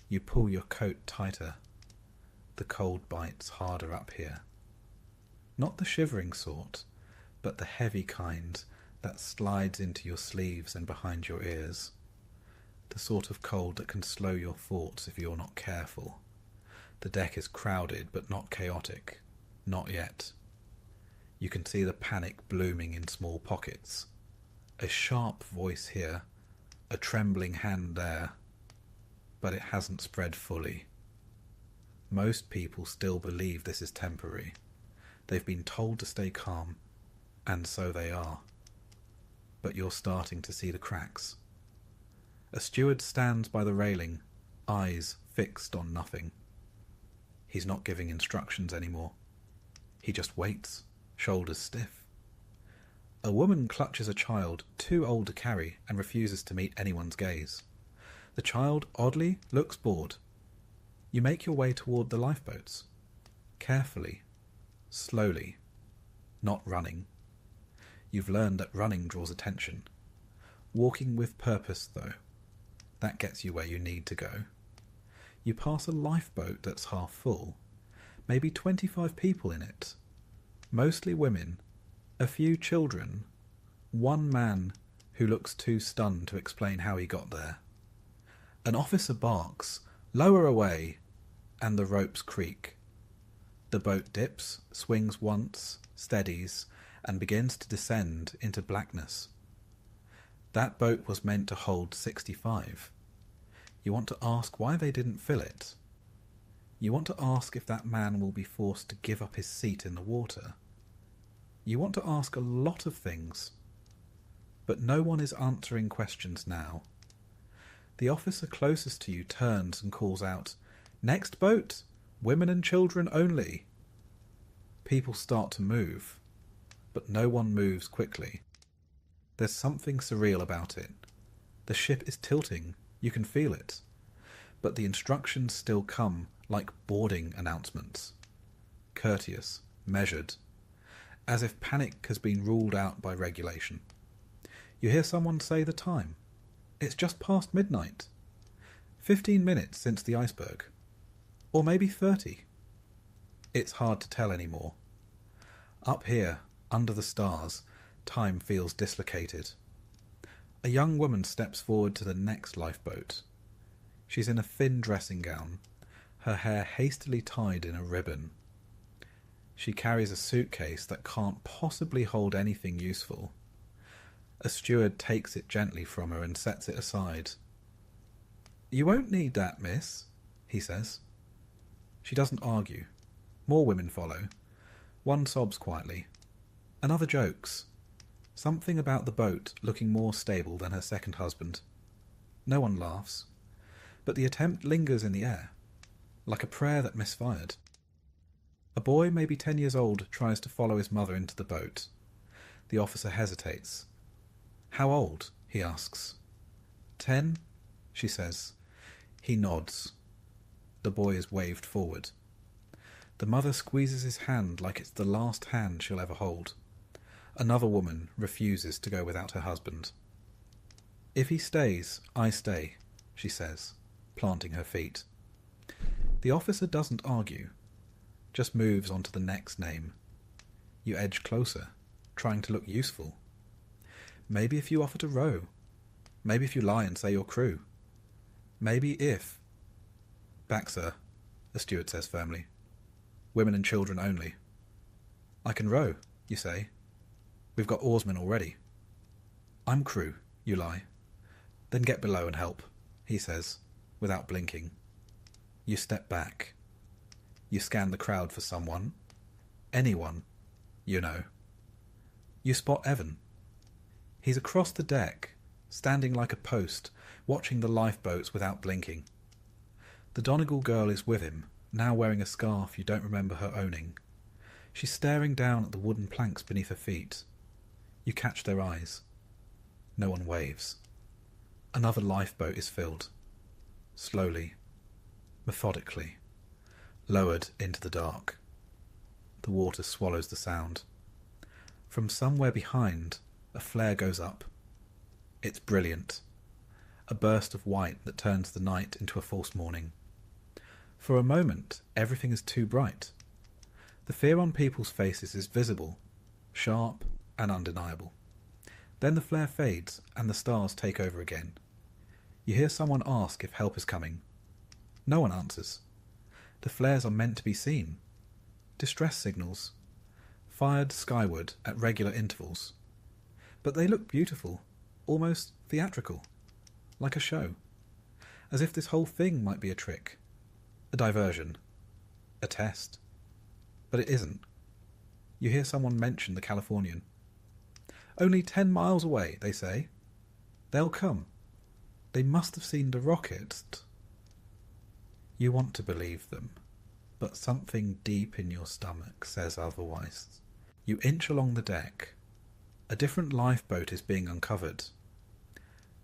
You pull your coat tighter. The cold bites harder up here. Not the shivering sort, but the heavy kind that slides into your sleeves and behind your ears. The sort of cold that can slow your thoughts if you're not careful. The deck is crowded but not chaotic. Not yet. You can see the panic blooming in small pockets. A sharp voice here, a trembling hand there, but it hasn't spread fully. Most people still believe this is temporary. They've been told to stay calm, and so they are. But you're starting to see the cracks. A steward stands by the railing, eyes fixed on nothing. He's not giving instructions anymore. He just waits, shoulders stiff. A woman clutches a child too old to carry and refuses to meet anyone's gaze. The child, oddly, looks bored. You make your way toward the lifeboats. Carefully, slowly, not running. You've learned that running draws attention. Walking with purpose, though, that gets you where you need to go. You pass a lifeboat that's half full, maybe 25 people in it, mostly women, a few children, one man who looks too stunned to explain how he got there. An officer barks, "Lower away," and the ropes creak. The boat dips, swings once, steadies, and begins to descend into blackness. That boat was meant to hold 65. You want to ask why they didn't fill it. You want to ask if that man will be forced to give up his seat in the water. You want to ask a lot of things, but no one is answering questions now. The officer closest to you turns and calls out, "Next boat! Women and children only!" People start to move, but no one moves quickly. There's something surreal about it. The ship is tilting, you can feel it, but the instructions still come like boarding announcements. Courteous, measured, as if panic has been ruled out by regulation. You hear someone say the time. It's just past midnight. 15 minutes since the iceberg. Or maybe 30. It's hard to tell anymore. Up here, under the stars, time feels dislocated. A young woman steps forward to the next lifeboat. She's in a thin dressing gown, her hair hastily tied in a ribbon. She carries a suitcase that can't possibly hold anything useful. A steward takes it gently from her and sets it aside. "You won't need that, miss," he says. She doesn't argue. More women follow. One sobs quietly. Another jokes. Something about the boat looking more stable than her second husband. No one laughs, but the attempt lingers in the air, like a prayer that misfired. A boy, maybe 10 years old, tries to follow his mother into the boat. The officer hesitates. "How old?" he asks. 10, she says. He nods. The boy is waved forward. The mother squeezes his hand like it's the last hand she'll ever hold. Another woman refuses to go without her husband. "If he stays, I stay," she says, planting her feet. The officer doesn't argue, just moves on to the next name. You edge closer, trying to look useful. Maybe if you offer to row. Maybe if you lie and say you're crew. Maybe if... "Back, sir," the steward says firmly. "Women and children only." "I can row," you say. "We've got oarsmen already." "I'm crew," you lie. "Then get below and help," he says, without blinking. You step back. You scan the crowd for someone. Anyone, you know. You spot Evan. He's across the deck, standing like a post, watching the lifeboats without blinking. The Donegal girl is with him, now wearing a scarf you don't remember her owning. She's staring down at the wooden planks beneath her feet. You catch their eyes. No one waves. Another lifeboat is filled. Slowly, methodically, lowered into the dark. The water swallows the sound. From somewhere behind, a flare goes up. It's brilliant. A burst of white that turns the night into a false morning. For a moment, everything is too bright. The fear on people's faces is visible, sharp and undeniable. Then the flare fades and the stars take over again. You hear someone ask if help is coming. No one answers. The flares are meant to be seen. Distress signals, fired skyward at regular intervals. But they look beautiful, almost theatrical, like a show, as if this whole thing might be a trick, a diversion, a test. But it isn't. You hear someone mention the Californian. Only 10 miles away, they say. They'll come. They must have seen the rockets. You want to believe them, but something deep in your stomach says otherwise. You inch along the deck. A different lifeboat is being uncovered.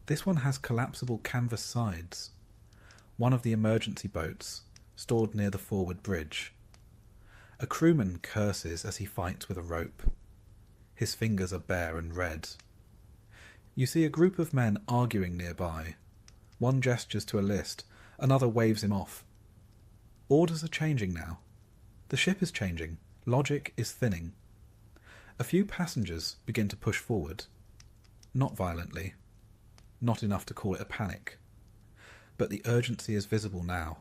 This one has collapsible canvas sides. One of the emergency boats, stored near the forward bridge. A crewman curses as he fights with a rope. His fingers are bare and red. You see a group of men arguing nearby. One gestures to a list, another waves him off. Orders are changing now. The ship is changing. Logic is thinning. A few passengers begin to push forward. Not violently. Not enough to call it a panic. But the urgency is visible now.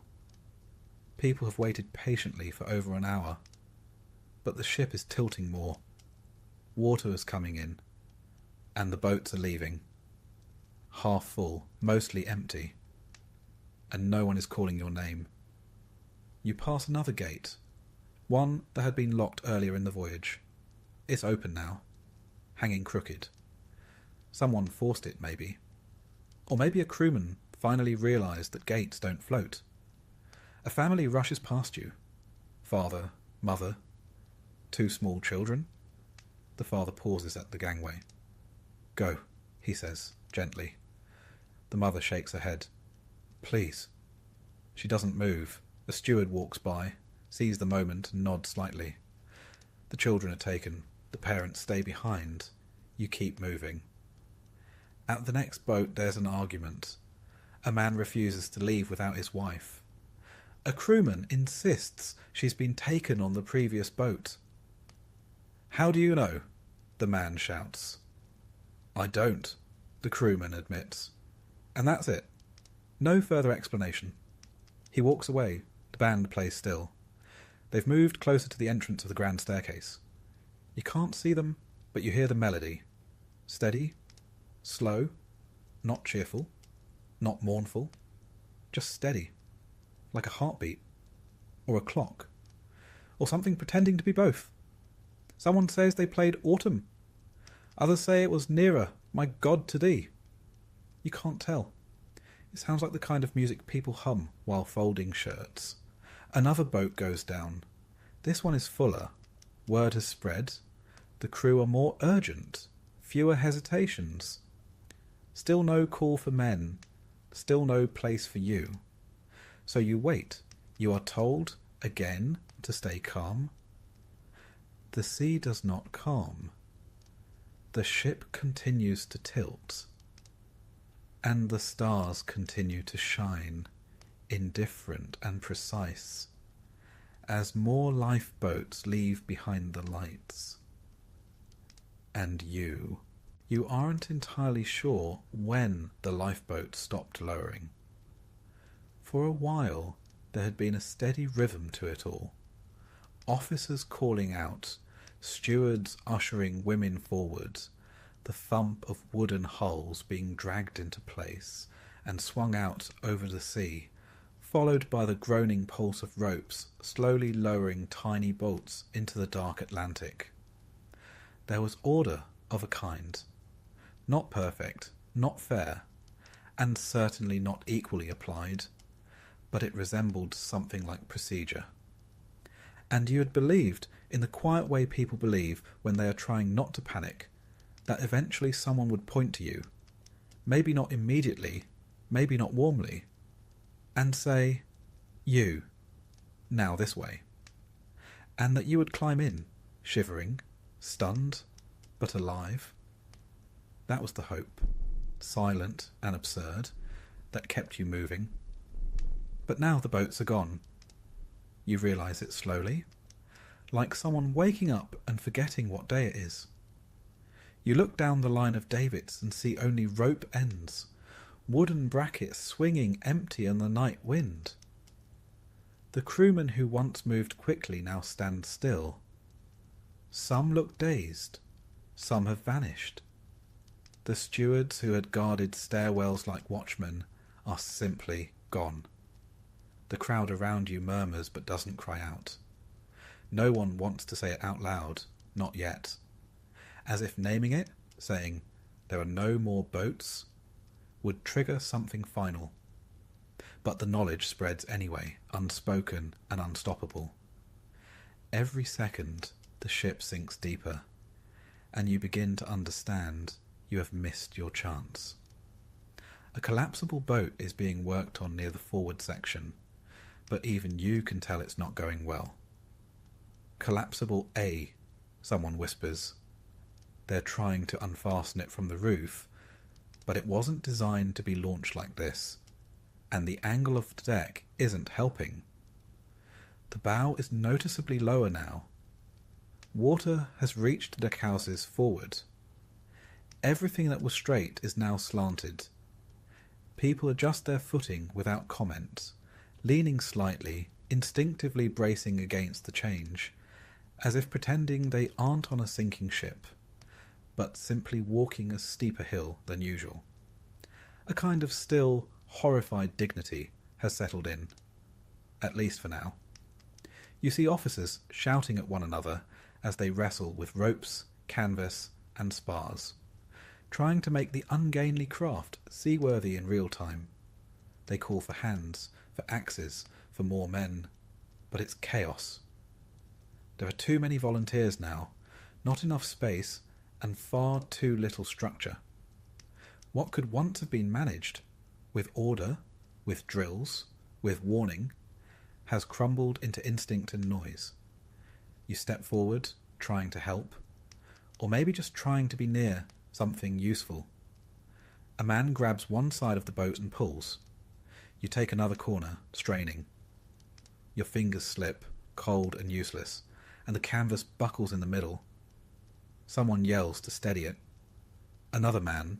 People have waited patiently for over an hour. But the ship is tilting more. Water is coming in. And the boats are leaving. Half full, mostly empty. And no one is calling your name. You pass another gate. One that had been locked earlier in the voyage. It's open now. Hanging crooked. Someone forced it, maybe. Or maybe a crewman finally realised that gates don't float. A family rushes past you. Father, mother, 2 small children. The father pauses at the gangway. Go, he says, gently. The mother shakes her head. Please. She doesn't move. A steward walks by, sees the moment and nods slightly. The children are taken. The parents stay behind. You keep moving. At the next boat there's an argument. A man refuses to leave without his wife. A crewman insists she's been taken on the previous boat. How do you know? The man shouts. I don't, the crewman admits. And that's it. No further explanation. He walks away. The band plays still. They've moved closer to the entrance of the grand staircase. You can't see them, but you hear the melody. Steady, slow, not cheerful, not mournful, just steady, like a heartbeat, or a clock, or something pretending to be both. Someone says they played Autumn. Others say it was Nearer, My God to Thee. You can't tell. It sounds like the kind of music people hum while folding shirts. Another boat goes down. This one is fuller. Word has spread. The crew are more urgent. Fewer hesitations. Still no call for men. Still no place for you. So you wait. You are told, again, to stay calm. The sea does not calm. The ship continues to tilt. And the stars continue to shine, indifferent and precise, as more lifeboats leave behind the lights. And you aren't entirely sure when the lifeboat stopped lowering. For a while there had been a steady rhythm to it all. Officers calling out, stewards ushering women forward, the thump of wooden hulls being dragged into place and swung out over the sea, followed by the groaning pulse of ropes slowly lowering tiny bolts into the dark Atlantic. There was order of a kind. Not perfect, not fair, and certainly not equally applied, but it resembled something like procedure. And you had believed, in the quiet way people believe when they are trying not to panic, that eventually someone would point to you, maybe not immediately, maybe not warmly, and say, "You, now this way," and that you would climb in, shivering, stunned, but alive. That was the hope, silent and absurd, that kept you moving. But now the boats are gone. You realise it slowly, like someone waking up and forgetting what day it is. You look down the line of davits and see only rope ends, wooden brackets swinging empty in the night wind. The crewmen who once moved quickly now stand still. Some look dazed, some have vanished. The stewards who had guarded stairwells like watchmen are simply gone. The crowd around you murmurs but doesn't cry out. No one wants to say it out loud, not yet. As if naming it, saying, "There are no more boats," would trigger something final. But the knowledge spreads anyway, unspoken and unstoppable. Every second, the ship sinks deeper, and you begin to understand you have missed your chance. A collapsible boat is being worked on near the forward section, but even you can tell it's not going well. "Collapsible A," someone whispers. They're trying to unfasten it from the roof, but it wasn't designed to be launched like this, and the angle of the deck isn't helping. The bow is noticeably lower now. Water has reached the deckhouses forward. Everything that was straight is now slanted. People adjust their footing without comment, leaning slightly, instinctively bracing against the change, as if pretending they aren't on a sinking ship, but simply walking a steeper hill than usual. A kind of still, horrified dignity has settled in, at least for now. You see officers shouting at one another as they wrestle with ropes, canvas, and spars, trying to make the ungainly craft seaworthy in real time. They call for hands, for axes, for more men, but it's chaos. There are too many volunteers now, not enough space, and far too little structure. What could once have been managed, with order, with drills, with warning, has crumbled into instinct and noise. You step forward, trying to help, or maybe just trying to be near something useful. A man grabs one side of the boat and pulls. You take another corner, straining. Your fingers slip, cold and useless, and the canvas buckles in the middle. Someone yells to steady it. Another man,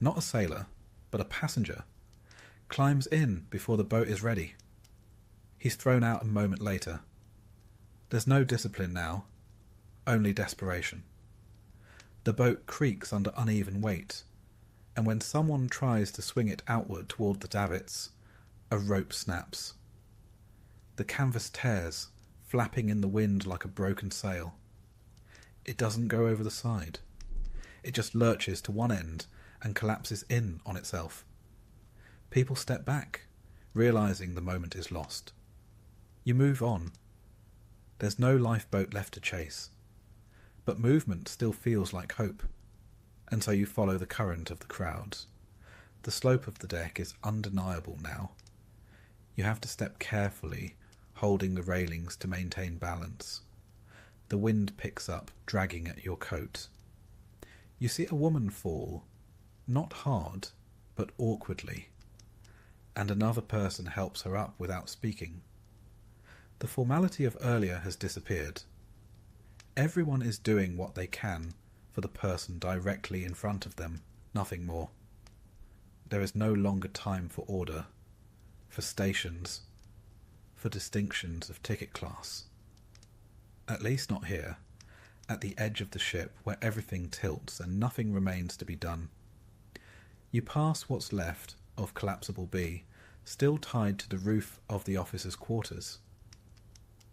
not a sailor, but a passenger, climbs in before the boat is ready. He's thrown out a moment later. There's no discipline now, only desperation. The boat creaks under uneven weight, and when someone tries to swing it outward toward the davits, a rope snaps. The canvas tears, flapping in the wind like a broken sail. It doesn't go over the side. It just lurches to one end and collapses in on itself. People step back, realizing the moment is lost. You move on. There's no lifeboat left to chase. But movement still feels like hope, and so you follow the current of the crowds. The slope of the deck is undeniable now. You have to step carefully, holding the railings to maintain balance. The wind picks up, dragging at your coat. You see a woman fall, not hard, but awkwardly, and another person helps her up without speaking. The formality of earlier has disappeared. Everyone is doing what they can for the person directly in front of them, nothing more. There is no longer time for order, for stations, for distinctions of ticket class. At least not here, at the edge of the ship where everything tilts and nothing remains to be done. You pass what's left of Collapsible B, still tied to the roof of the officers' quarters.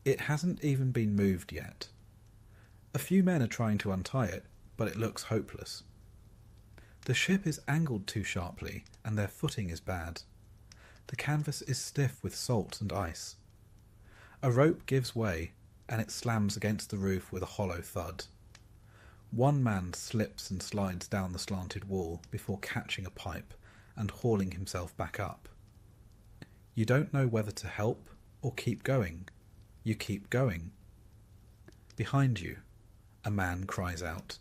It hasn't even been moved yet. A few men are trying to untie it, but it looks hopeless. The ship is angled too sharply, and their footing is bad. The canvas is stiff with salt and ice. A rope gives way, and it slams against the roof with a hollow thud. One man slips and slides down the slanted wall before catching a pipe and hauling himself back up. You don't know whether to help or keep going. You keep going. Behind you, a man cries out.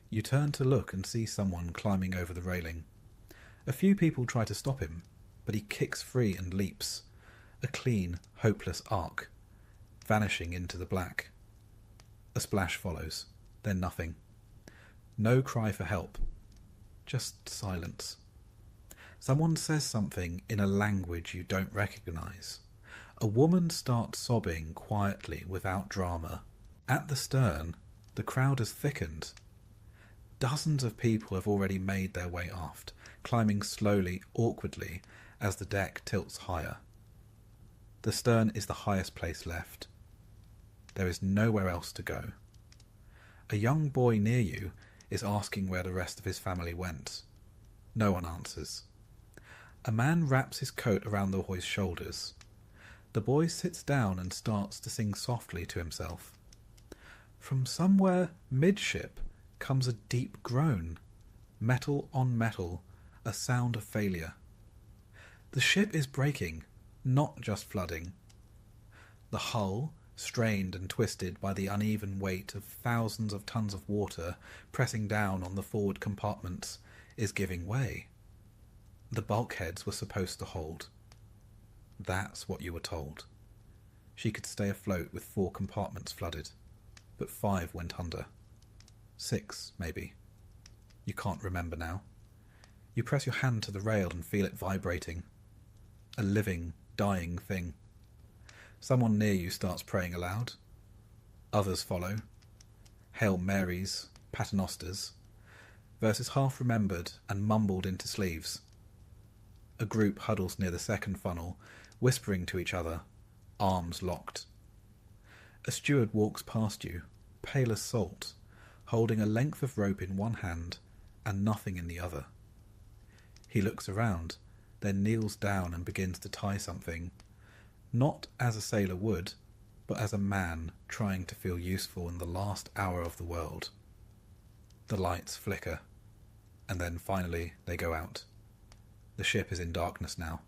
You turn to look and see someone climbing over the railing. A few people try to stop him, but he kicks free and leaps, a clean, hopeless arc, vanishing into the black. A splash follows, then nothing. No cry for help, just silence. Someone says something in a language you don't recognize. A woman starts sobbing quietly without drama. At the stern, the crowd has thickened. Dozens of people have already made their way aft, climbing slowly, awkwardly, as the deck tilts higher. The stern is the highest place left. There is nowhere else to go. A young boy near you is asking where the rest of his family went. No one answers. A man wraps his coat around the boy's shoulders. The boy sits down and starts to sing softly to himself. From somewhere midship comes a deep groan, metal on metal, a sound of failure. The ship is breaking, not just flooding. The hull, strained and twisted by the uneven weight of thousands of tons of water pressing down on the forward compartments, is giving way. The bulkheads were supposed to hold. That's what you were told. She could stay afloat with 4 compartments flooded, but 5 went under. 6, maybe. You can't remember now. You press your hand to the rail and feel it vibrating. A living, dying thing. Someone near you starts praying aloud. Others follow. Hail Marys, Paternosters, verses half remembered and mumbled into sleeves. A group huddles near the second funnel, whispering to each other, arms locked. A steward walks past you, pale as salt, holding a length of rope in one hand and nothing in the other. He looks around, then kneels down and begins to tie something, not as a sailor would, but as a man trying to feel useful in the last hour of the world. The lights flicker, and then finally they go out. The ship is in darkness now.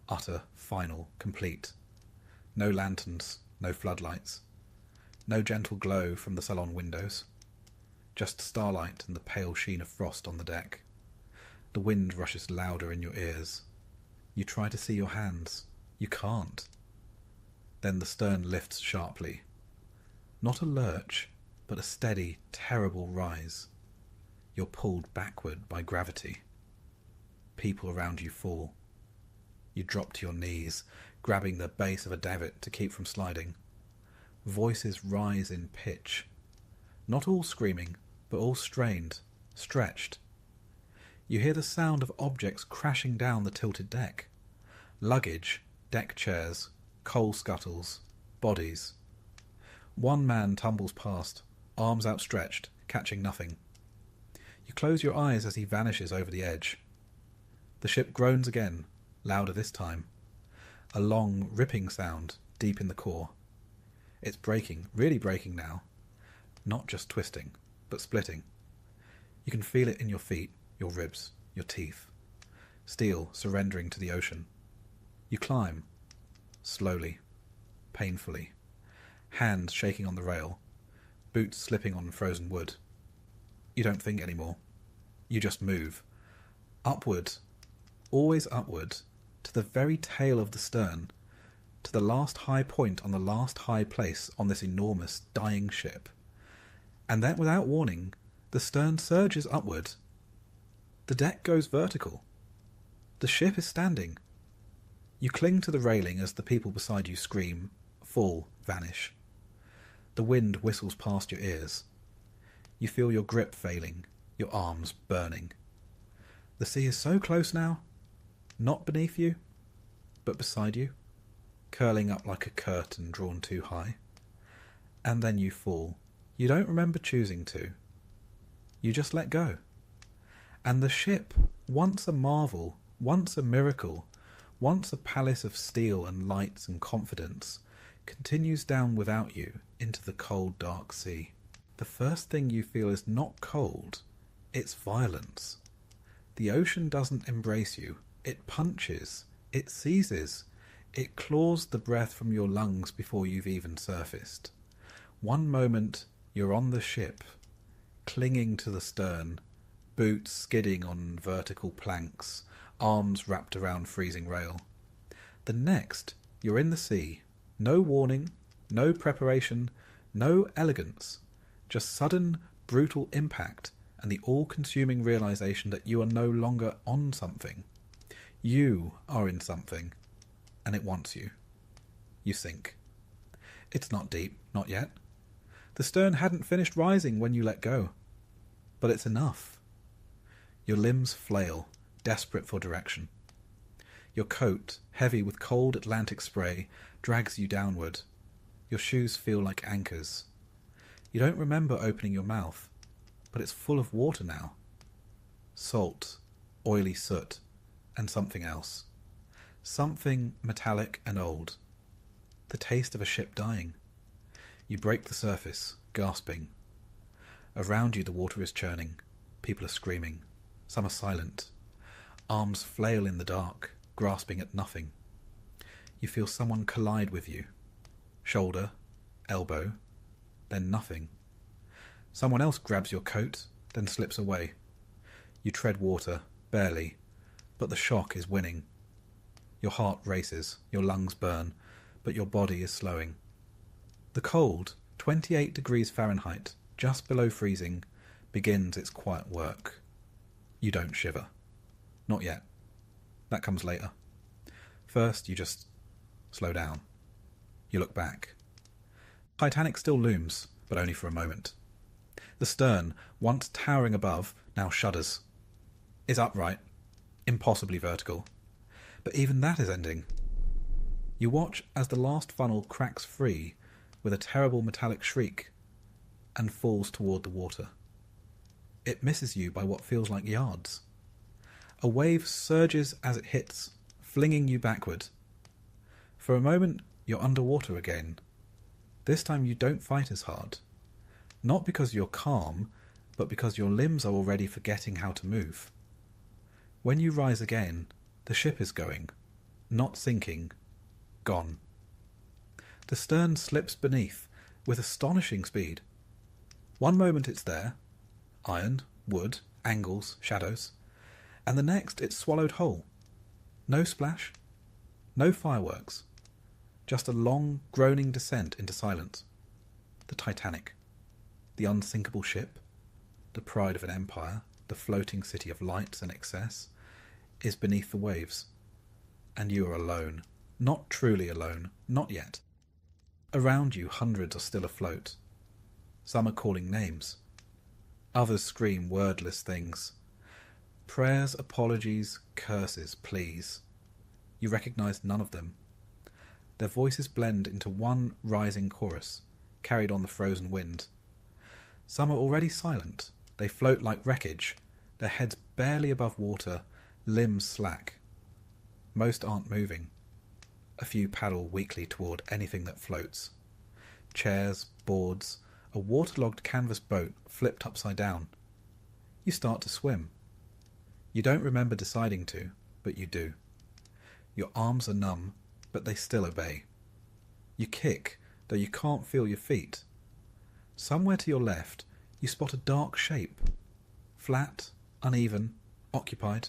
Utter, final, complete. No lanterns, no floodlights. No gentle glow from the salon windows. Just starlight and the pale sheen of frost on the deck. The wind rushes louder in your ears. You try to see your hands. You can't. Then the stern lifts sharply. Not a lurch, but a steady, terrible rise. You're pulled backward by gravity. People around you fall. You drop to your knees, grabbing the base of a davit to keep from sliding. Voices rise in pitch. Not all screaming, but all strained, stretched. You hear the sound of objects crashing down the tilted deck. Luggage, deck chairs, coal scuttles, bodies. One man tumbles past, arms outstretched, catching nothing. You close your eyes as he vanishes over the edge. The ship groans again, louder this time. A long, ripping sound, deep in the core. It's breaking, really breaking now. Not just twisting, but splitting. You can feel it in your feet, your ribs, your teeth. Steel surrendering to the ocean. You climb. Slowly. Painfully. Hands shaking on the rail. Boots slipping on frozen wood. You don't think anymore. You just move. Upward. Always upward. To the very tail of the stern. To the last high point on the last high place on this enormous, dying ship. And then, without warning, the stern surges upward. The deck goes vertical. The ship is standing. You cling to the railing as the people beside you scream, fall, vanish. The wind whistles past your ears. You feel your grip failing, your arms burning. The sea is so close now, not beneath you, but beside you, curling up like a curtain drawn too high. And then you fall. You don't remember choosing to. You just let go. And the ship, once a marvel, once a miracle, once a palace of steel and lights and confidence, continues down without you into the cold, dark sea. The first thing you feel is not cold, it's violence. The ocean doesn't embrace you, it punches, it seizes, it claws the breath from your lungs before you've even surfaced. One moment you're on the ship, clinging to the stern, boots skidding on vertical planks, arms wrapped around freezing rail. The next, you're in the sea. No warning, no preparation, no elegance. Just sudden, brutal impact and the all-consuming realization that you are no longer on something. You are in something, and it wants you. You sink. It's not deep, not yet. The stern hadn't finished rising when you let go. But it's enough. Your limbs flail, desperate for direction. Your coat, heavy with cold Atlantic spray, drags you downward. Your shoes feel like anchors. You don't remember opening your mouth, but it's full of water now. Salt, oily soot, and something else. Something metallic and old. The taste of a ship dying. You break the surface, gasping. Around you the water is churning. People are screaming. Some are silent. Arms flail in the dark, grasping at nothing. You feel someone collide with you. Shoulder, elbow, then nothing. Someone else grabs your coat, then slips away. You tread water, barely, but the shock is winning. Your heart races, your lungs burn, but your body is slowing. The cold, 28 degrees Fahrenheit, just below freezing, begins its quiet work. You don't shiver. Not yet. That comes later. First, you just slow down. You look back. Titanic still looms, but only for a moment. The stern, once towering above, now shudders. It's upright, impossibly vertical. But even that is ending. You watch as the last funnel cracks free with a terrible metallic shriek and falls toward the water. It misses you by what feels like yards. A wave surges as it hits, flinging you backward. For a moment, you're underwater again. This time you don't fight as hard. Not because you're calm, but because your limbs are already forgetting how to move. When you rise again, the ship is going, not sinking, gone. The stern slips beneath with astonishing speed. One moment it's there, iron, wood, angles, shadows, and the next it's swallowed whole. No splash, no fireworks, just a long, groaning descent into silence. The Titanic, the unsinkable ship, the pride of an empire, the floating city of lights and excess, is beneath the waves. And you are alone. Not truly alone. Not yet. Around you, hundreds are still afloat. Some are calling names. Others scream wordless things. Prayers, apologies, curses, pleas. You recognize none of them. Their voices blend into one rising chorus, carried on the frozen wind. Some are already silent. They float like wreckage, their heads barely above water, limbs slack. Most aren't moving. A few paddle weakly toward anything that floats. Chairs, boards, a waterlogged canvas boat flipped upside down. You start to swim. You don't remember deciding to, but you do. Your arms are numb, but they still obey. You kick, though you can't feel your feet. Somewhere to your left, you spot a dark shape. Flat, uneven, occupied.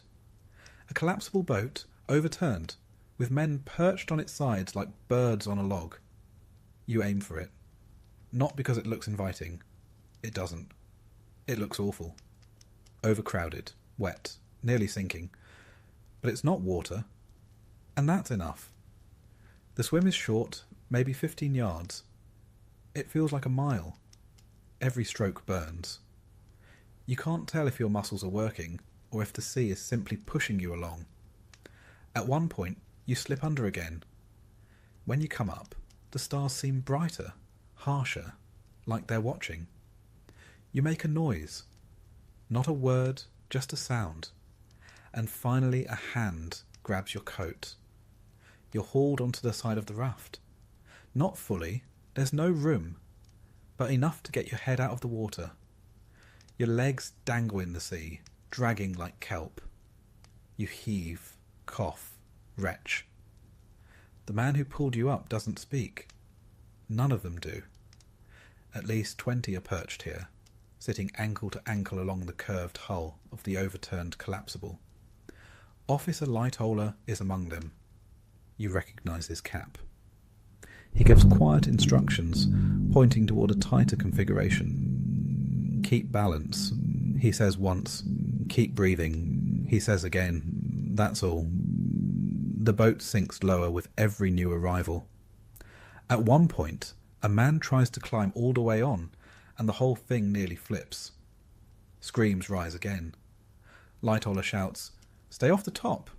A collapsible boat, overturned, with men perched on its sides like birds on a log. You aim for it. Not because it looks inviting. It doesn't. It looks awful. Overcrowded, wet, nearly sinking. But it's not water. And that's enough. The swim is short, maybe 15 yards. It feels like a mile. Every stroke burns. You can't tell if your muscles are working, or if the sea is simply pushing you along. At one point, you slip under again. When you come up, the stars seem brighter, harsher, like they're watching. You make a noise. Not a word, just a sound. And finally a hand grabs your coat. You're hauled onto the side of the raft. Not fully, there's no room, but enough to get your head out of the water. Your legs dangle in the sea, dragging like kelp. You heave, cough, retch. The man who pulled you up doesn't speak. None of them do. At least 20 are perched here, sitting ankle to ankle along the curved hull of the overturned collapsible. Officer Lightoller is among them. You recognise his cap. He gives quiet instructions, pointing toward a tighter configuration. Keep balance, he says once. Keep breathing, he says again. That's all. The boat sinks lower with every new arrival. At one point, a man tries to climb all the way on, and the whole thing nearly flips. Screams rise again. Lightoller shouts, "Stay off the top!"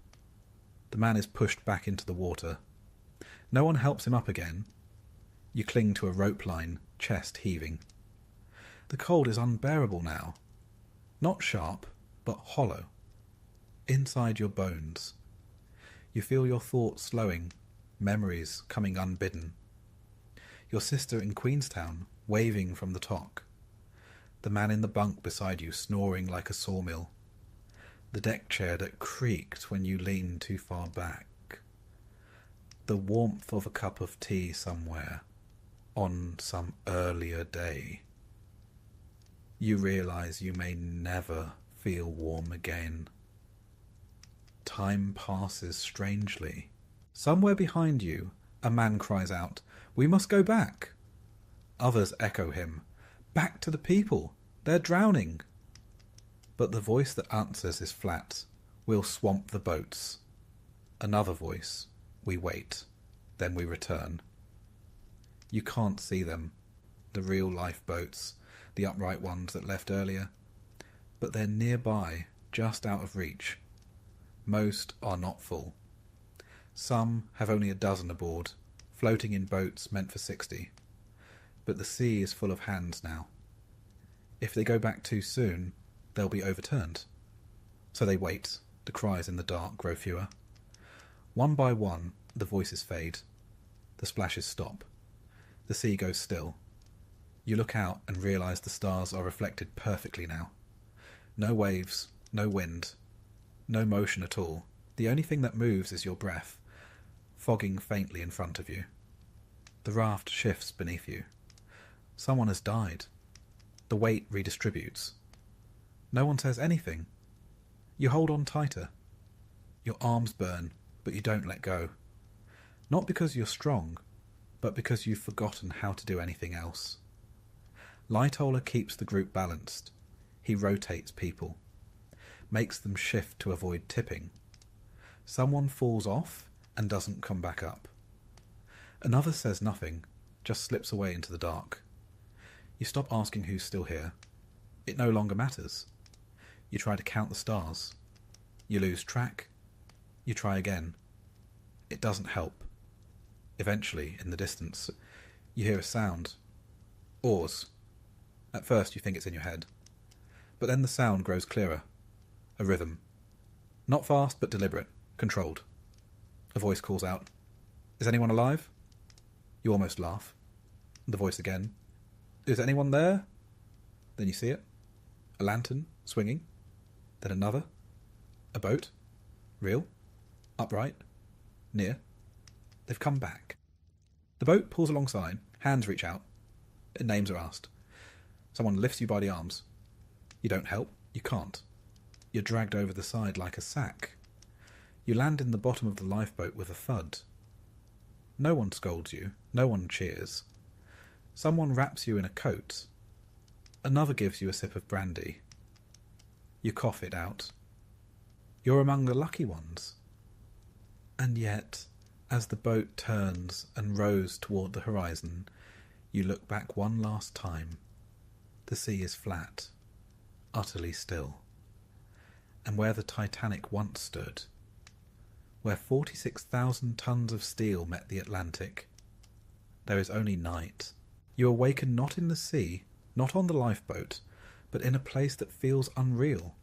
The man is pushed back into the water. No one helps him up again. You cling to a rope line, chest heaving. The cold is unbearable now. Not sharp, but hollow. Inside your bones. You feel your thoughts slowing, memories coming unbidden. Your sister in Queenstown waving from the talk. The man in the bunk beside you snoring like a sawmill. The deck chair that creaked when you leaned too far back. The warmth of a cup of tea somewhere on some earlier day. You realise you may never feel warm again. Time passes strangely. Somewhere behind you, a man cries out, "We must go back." Others echo him, "Back to the people, they're drowning." But the voice that answers is flat, "We'll swamp the boats." Another voice, "We wait, then we return." You can't see them, the real lifeboats, the upright ones that left earlier, but they're nearby, just out of reach. Most are not full. Some have only a dozen aboard, floating in boats meant for 60. But the sea is full of hands now. If they go back too soon, they'll be overturned. So they wait. The cries in the dark grow fewer. One by one, the voices fade. The splashes stop. The sea goes still. You look out and realise the stars are reflected perfectly now. No waves, no wind, no motion at all. The only thing that moves is your breath, fogging faintly in front of you. The raft shifts beneath you. Someone has died. The weight redistributes. No one says anything. You hold on tighter. Your arms burn, but you don't let go. Not because you're strong, but because you've forgotten how to do anything else. Lightoller keeps the group balanced. He rotates people, makes them shift to avoid tipping. Someone falls off and doesn't come back up. Another says nothing, just slips away into the dark. You stop asking who's still here. It no longer matters. You try to count the stars. You lose track. You try again. It doesn't help. Eventually, in the distance, you hear a sound. Oars. At first you think it's in your head. But then the sound grows clearer. A rhythm. Not fast, but deliberate. Controlled. A voice calls out, "Is anyone alive?" You almost laugh. The voice again. "Is anyone there?" Then you see it. A lantern, swinging. Then another. A boat. Real. Upright. Near. They've come back. The boat pulls alongside. Hands reach out. Names are asked. Someone lifts you by the arms. You don't help. You can't. You're dragged over the side like a sack. You land in the bottom of the lifeboat with a thud. No one scolds you. No one cheers. Someone wraps you in a coat. Another gives you a sip of brandy. You cough it out. You're among the lucky ones. And yet, as the boat turns and rows toward the horizon, you look back one last time. The sea is flat, utterly still. And where the Titanic once stood, where 46,000 tons of steel met the Atlantic, there is only night. You awaken not in the sea, not on the lifeboat, but in a place that feels unreal.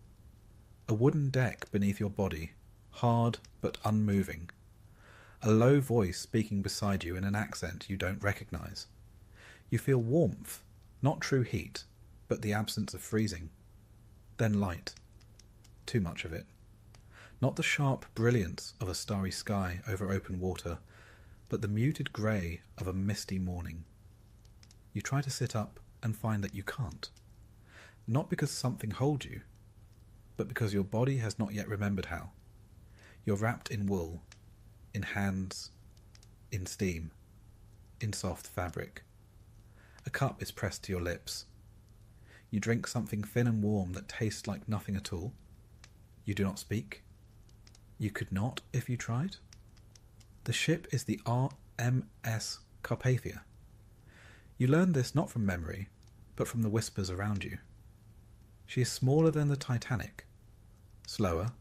A wooden deck beneath your body, hard but unmoving. A low voice speaking beside you in an accent you don't recognise. You feel warmth, not true heat, but the absence of freezing. Then light. Too much of it. Not the sharp brilliance of a starry sky over open water, but the muted grey of a misty morning. You try to sit up and find that you can't. Not because something holds you, but because your body has not yet remembered how. You're wrapped in wool, in hands, in steam, in soft fabric. A cup is pressed to your lips. You drink something thin and warm that tastes like nothing at all. You do not speak. You could not if you tried. The ship is the RMS Carpathia. You learn this not from memory, but from the whispers around you. She is smaller than the Titanic, slower,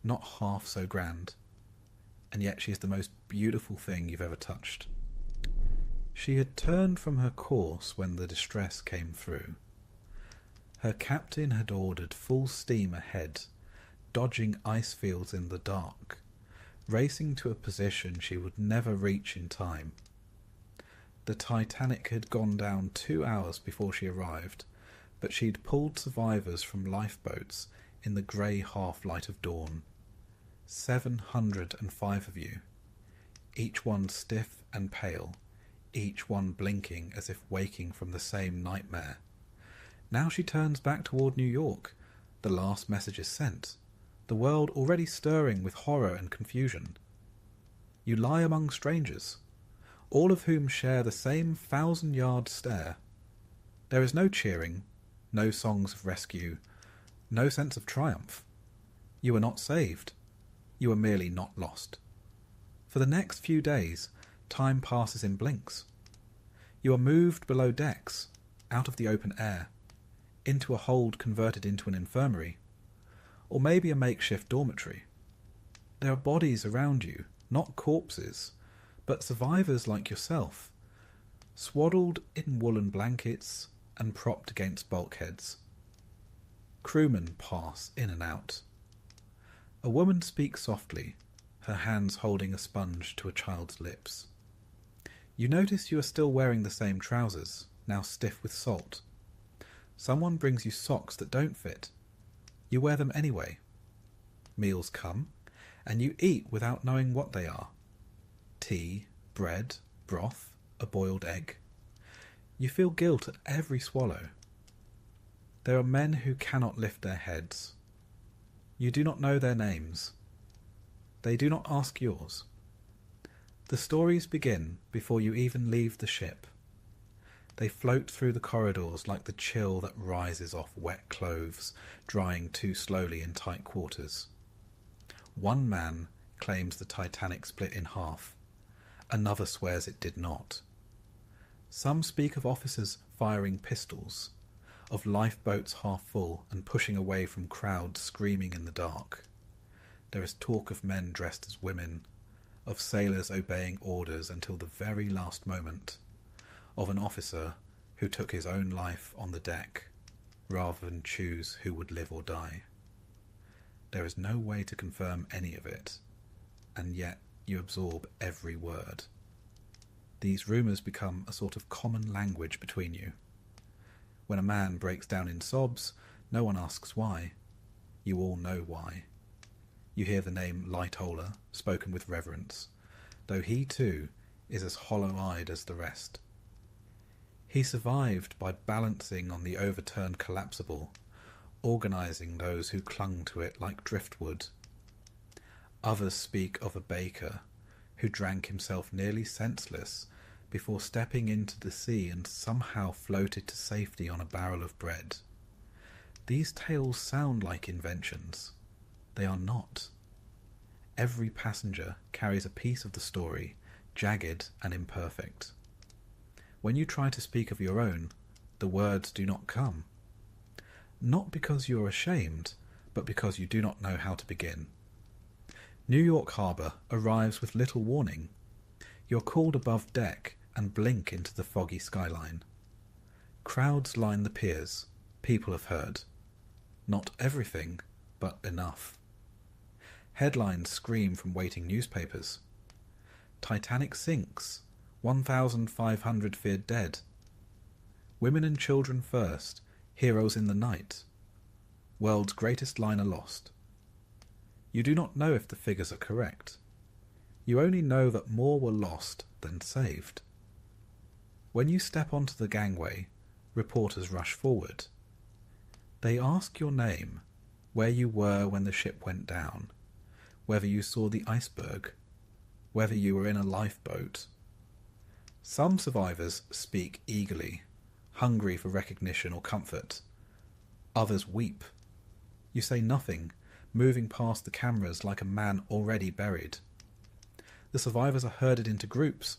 not half so grand, and yet she is the most beautiful thing you've ever touched. She had turned from her course when the distress came through. Her captain had ordered full steam ahead, dodging ice fields in the dark, racing to a position she would never reach in time. The Titanic had gone down 2 hours before she arrived, but she'd pulled survivors from lifeboats in the grey half-light of dawn. 705 of you, each one stiff and pale, each one blinking as if waking from the same nightmare. Now she turns back toward New York. The last message is sent, the world already stirring with horror and confusion. You lie among strangers, all of whom share the same 1,000-yard stare. There is no cheering, no songs of rescue, no sense of triumph. You are not saved. You are merely not lost. For the next few days, time passes in blinks. You are moved below decks, out of the open air, into a hold converted into an infirmary, or maybe a makeshift dormitory. There are bodies around you, not corpses, but survivors like yourself, swaddled in woolen blankets and propped against bulkheads. Crewmen pass in and out. A woman speaks softly, her hands holding a sponge to a child's lips. You notice you are still wearing the same trousers, now stiff with salt. Someone brings you socks that don't fit. You wear them anyway. Meals come, and you eat without knowing what they are. Tea, bread, broth, a boiled egg. You feel guilt at every swallow. There are men who cannot lift their heads. You do not know their names. They do not ask yours. The stories begin before you even leave the ship. They float through the corridors like the chill that rises off wet clothes, drying too slowly in tight quarters. One man claims the Titanic split in half. Another swears it did not. Some speak of officers firing pistols, of lifeboats half full and pushing away from crowds screaming in the dark. There is talk of men dressed as women, of sailors obeying orders until the very last moment, of an officer who took his own life on the deck rather than choose who would live or die. There is no way to confirm any of it, and yet you absorb every word. These rumours become a sort of common language between you. When a man breaks down in sobs, no one asks why. You all know why. You hear the name Lightoller spoken with reverence, though he too is as hollow-eyed as the rest. He survived by balancing on the overturned collapsible, organising those who clung to it like driftwood. Others speak of a baker who drank himself nearly senseless before stepping into the sea and somehow floated to safety on a barrel of bread. These tales sound like inventions. They are not. Every passenger carries a piece of the story, jagged and imperfect. When you try to speak of your own, the words do not come. Not because you are ashamed, but because you do not know how to begin. New York Harbour arrives with little warning. You're called above deck and blink into the foggy skyline. Crowds line the piers. People have heard. Not everything, but enough. Headlines scream from waiting newspapers. Titanic sinks. 1,500 feared dead. Women and children first. Heroes in the night. World's greatest liner lost. You do not know if the figures are correct. You only know that more were lost than saved. When you step onto the gangway, reporters rush forward. They ask your name, where you were when the ship went down, whether you saw the iceberg, whether you were in a lifeboat. Some survivors speak eagerly, hungry for recognition or comfort. Others weep. You say nothing, moving past the cameras like a man already buried. The survivors are herded into groups.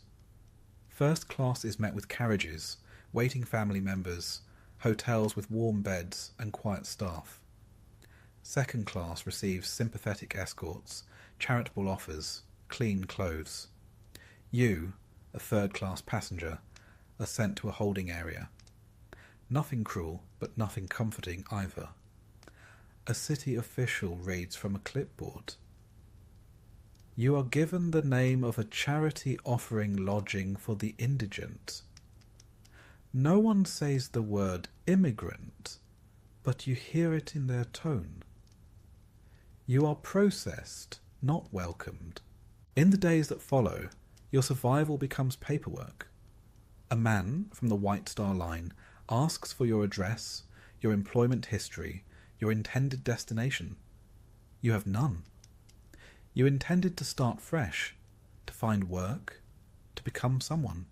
First class is met with carriages, waiting family members, hotels with warm beds and quiet staff. Second class receives sympathetic escorts, charitable offers, clean clothes. You, a third class passenger, are sent to a holding area. Nothing cruel, but nothing comforting either. A city official reads from a clipboard. You are given the name of a charity offering lodging for the indigent. No one says the word immigrant, but you hear it in their tone. You are processed, not welcomed. In the days that follow, your survival becomes paperwork. A man from the White Star Line asks for your address, your employment history, your intended destination. You have none. You intended to start fresh, to find work, to become someone.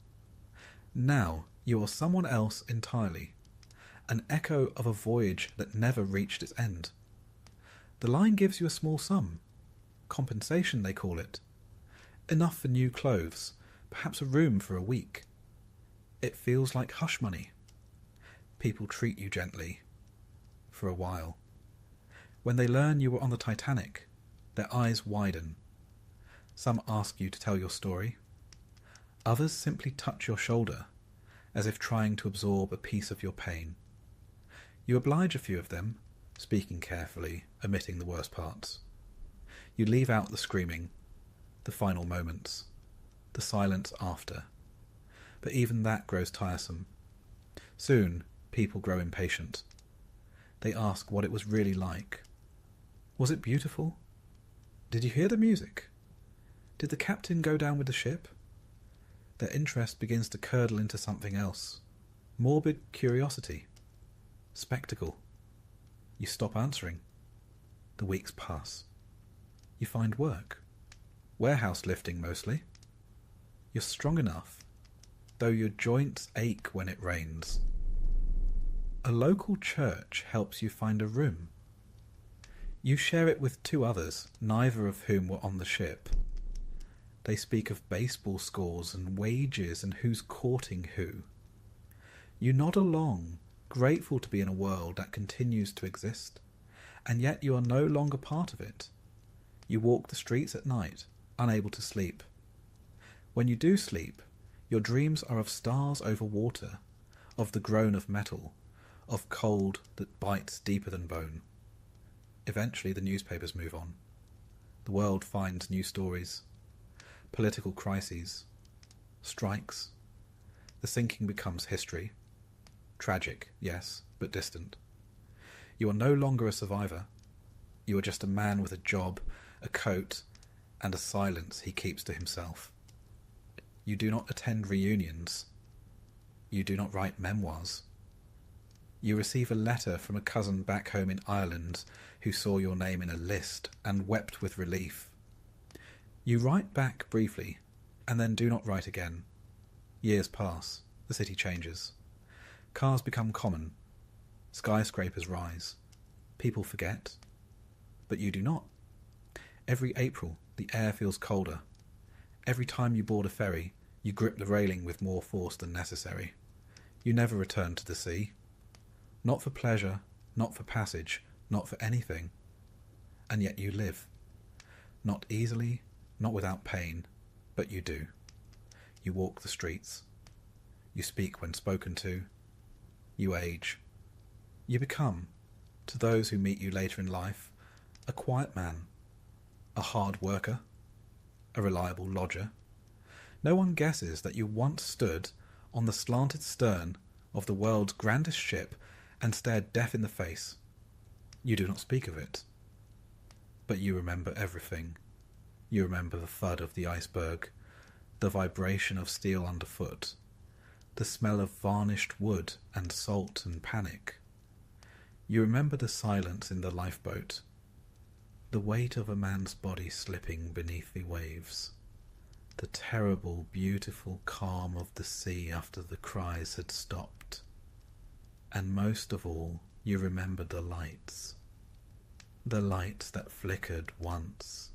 Now you are someone else entirely, an echo of a voyage that never reached its end. The line gives you a small sum, compensation they call it, enough for new clothes, perhaps a room for a week. It feels like hush money. People treat you gently, for a while. When they learn you were on the Titanic, their eyes widen. Some ask you to tell your story. Others simply touch your shoulder, as if trying to absorb a piece of your pain. You oblige a few of them, speaking carefully, omitting the worst parts. You leave out the screaming, the final moments, the silence after. But even that grows tiresome. Soon, people grow impatient. They ask what it was really like. Was it beautiful? Did you hear the music? Did the captain go down with the ship? Their interest begins to curdle into something else. Morbid curiosity. Spectacle. You stop answering. The weeks pass. You find work. Warehouse lifting mostly. You're strong enough, though your joints ache when it rains. A local church helps you find a room. You share it with two others, neither of whom were on the ship. They speak of baseball scores and wages and who's courting who. You nod along, grateful to be in a world that continues to exist, and yet you are no longer part of it. You walk the streets at night, unable to sleep. When you do sleep, your dreams are of stars over water, of the groan of metal, of cold that bites deeper than bone. Eventually the newspapers move on. The world finds new stories. Political crises. Strikes. The sinking becomes history. Tragic, yes, but distant. You are no longer a survivor. You are just a man with a job, a coat, and a silence he keeps to himself. You do not attend reunions. You do not write memoirs. You receive a letter from a cousin back home in Ireland who saw your name in a list and wept with relief. You write back briefly, and then do not write again. Years pass. The city changes. Cars become common. Skyscrapers rise. People forget. But you do not. Every April, the air feels colder. Every time you board a ferry, you grip the railing with more force than necessary. You never return to the sea. Not for pleasure, not for passage, not for anything. And yet you live. Not easily, not without pain, but you do. You walk the streets. You speak when spoken to. You age. You become, to those who meet you later in life, a quiet man, a hard worker, a reliable lodger. No one guesses that you once stood on the slanted stern of the world's grandest ship and stared death in the face. You do not speak of it. But you remember everything. You remember the thud of the iceberg, the vibration of steel underfoot, the smell of varnished wood and salt and panic. You remember the silence in the lifeboat, the weight of a man's body slipping beneath the waves, the terrible, beautiful calm of the sea after the cries had stopped. And most of all, you remember the lights that flickered once,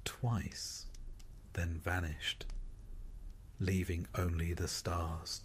twice, then vanished, leaving only the stars.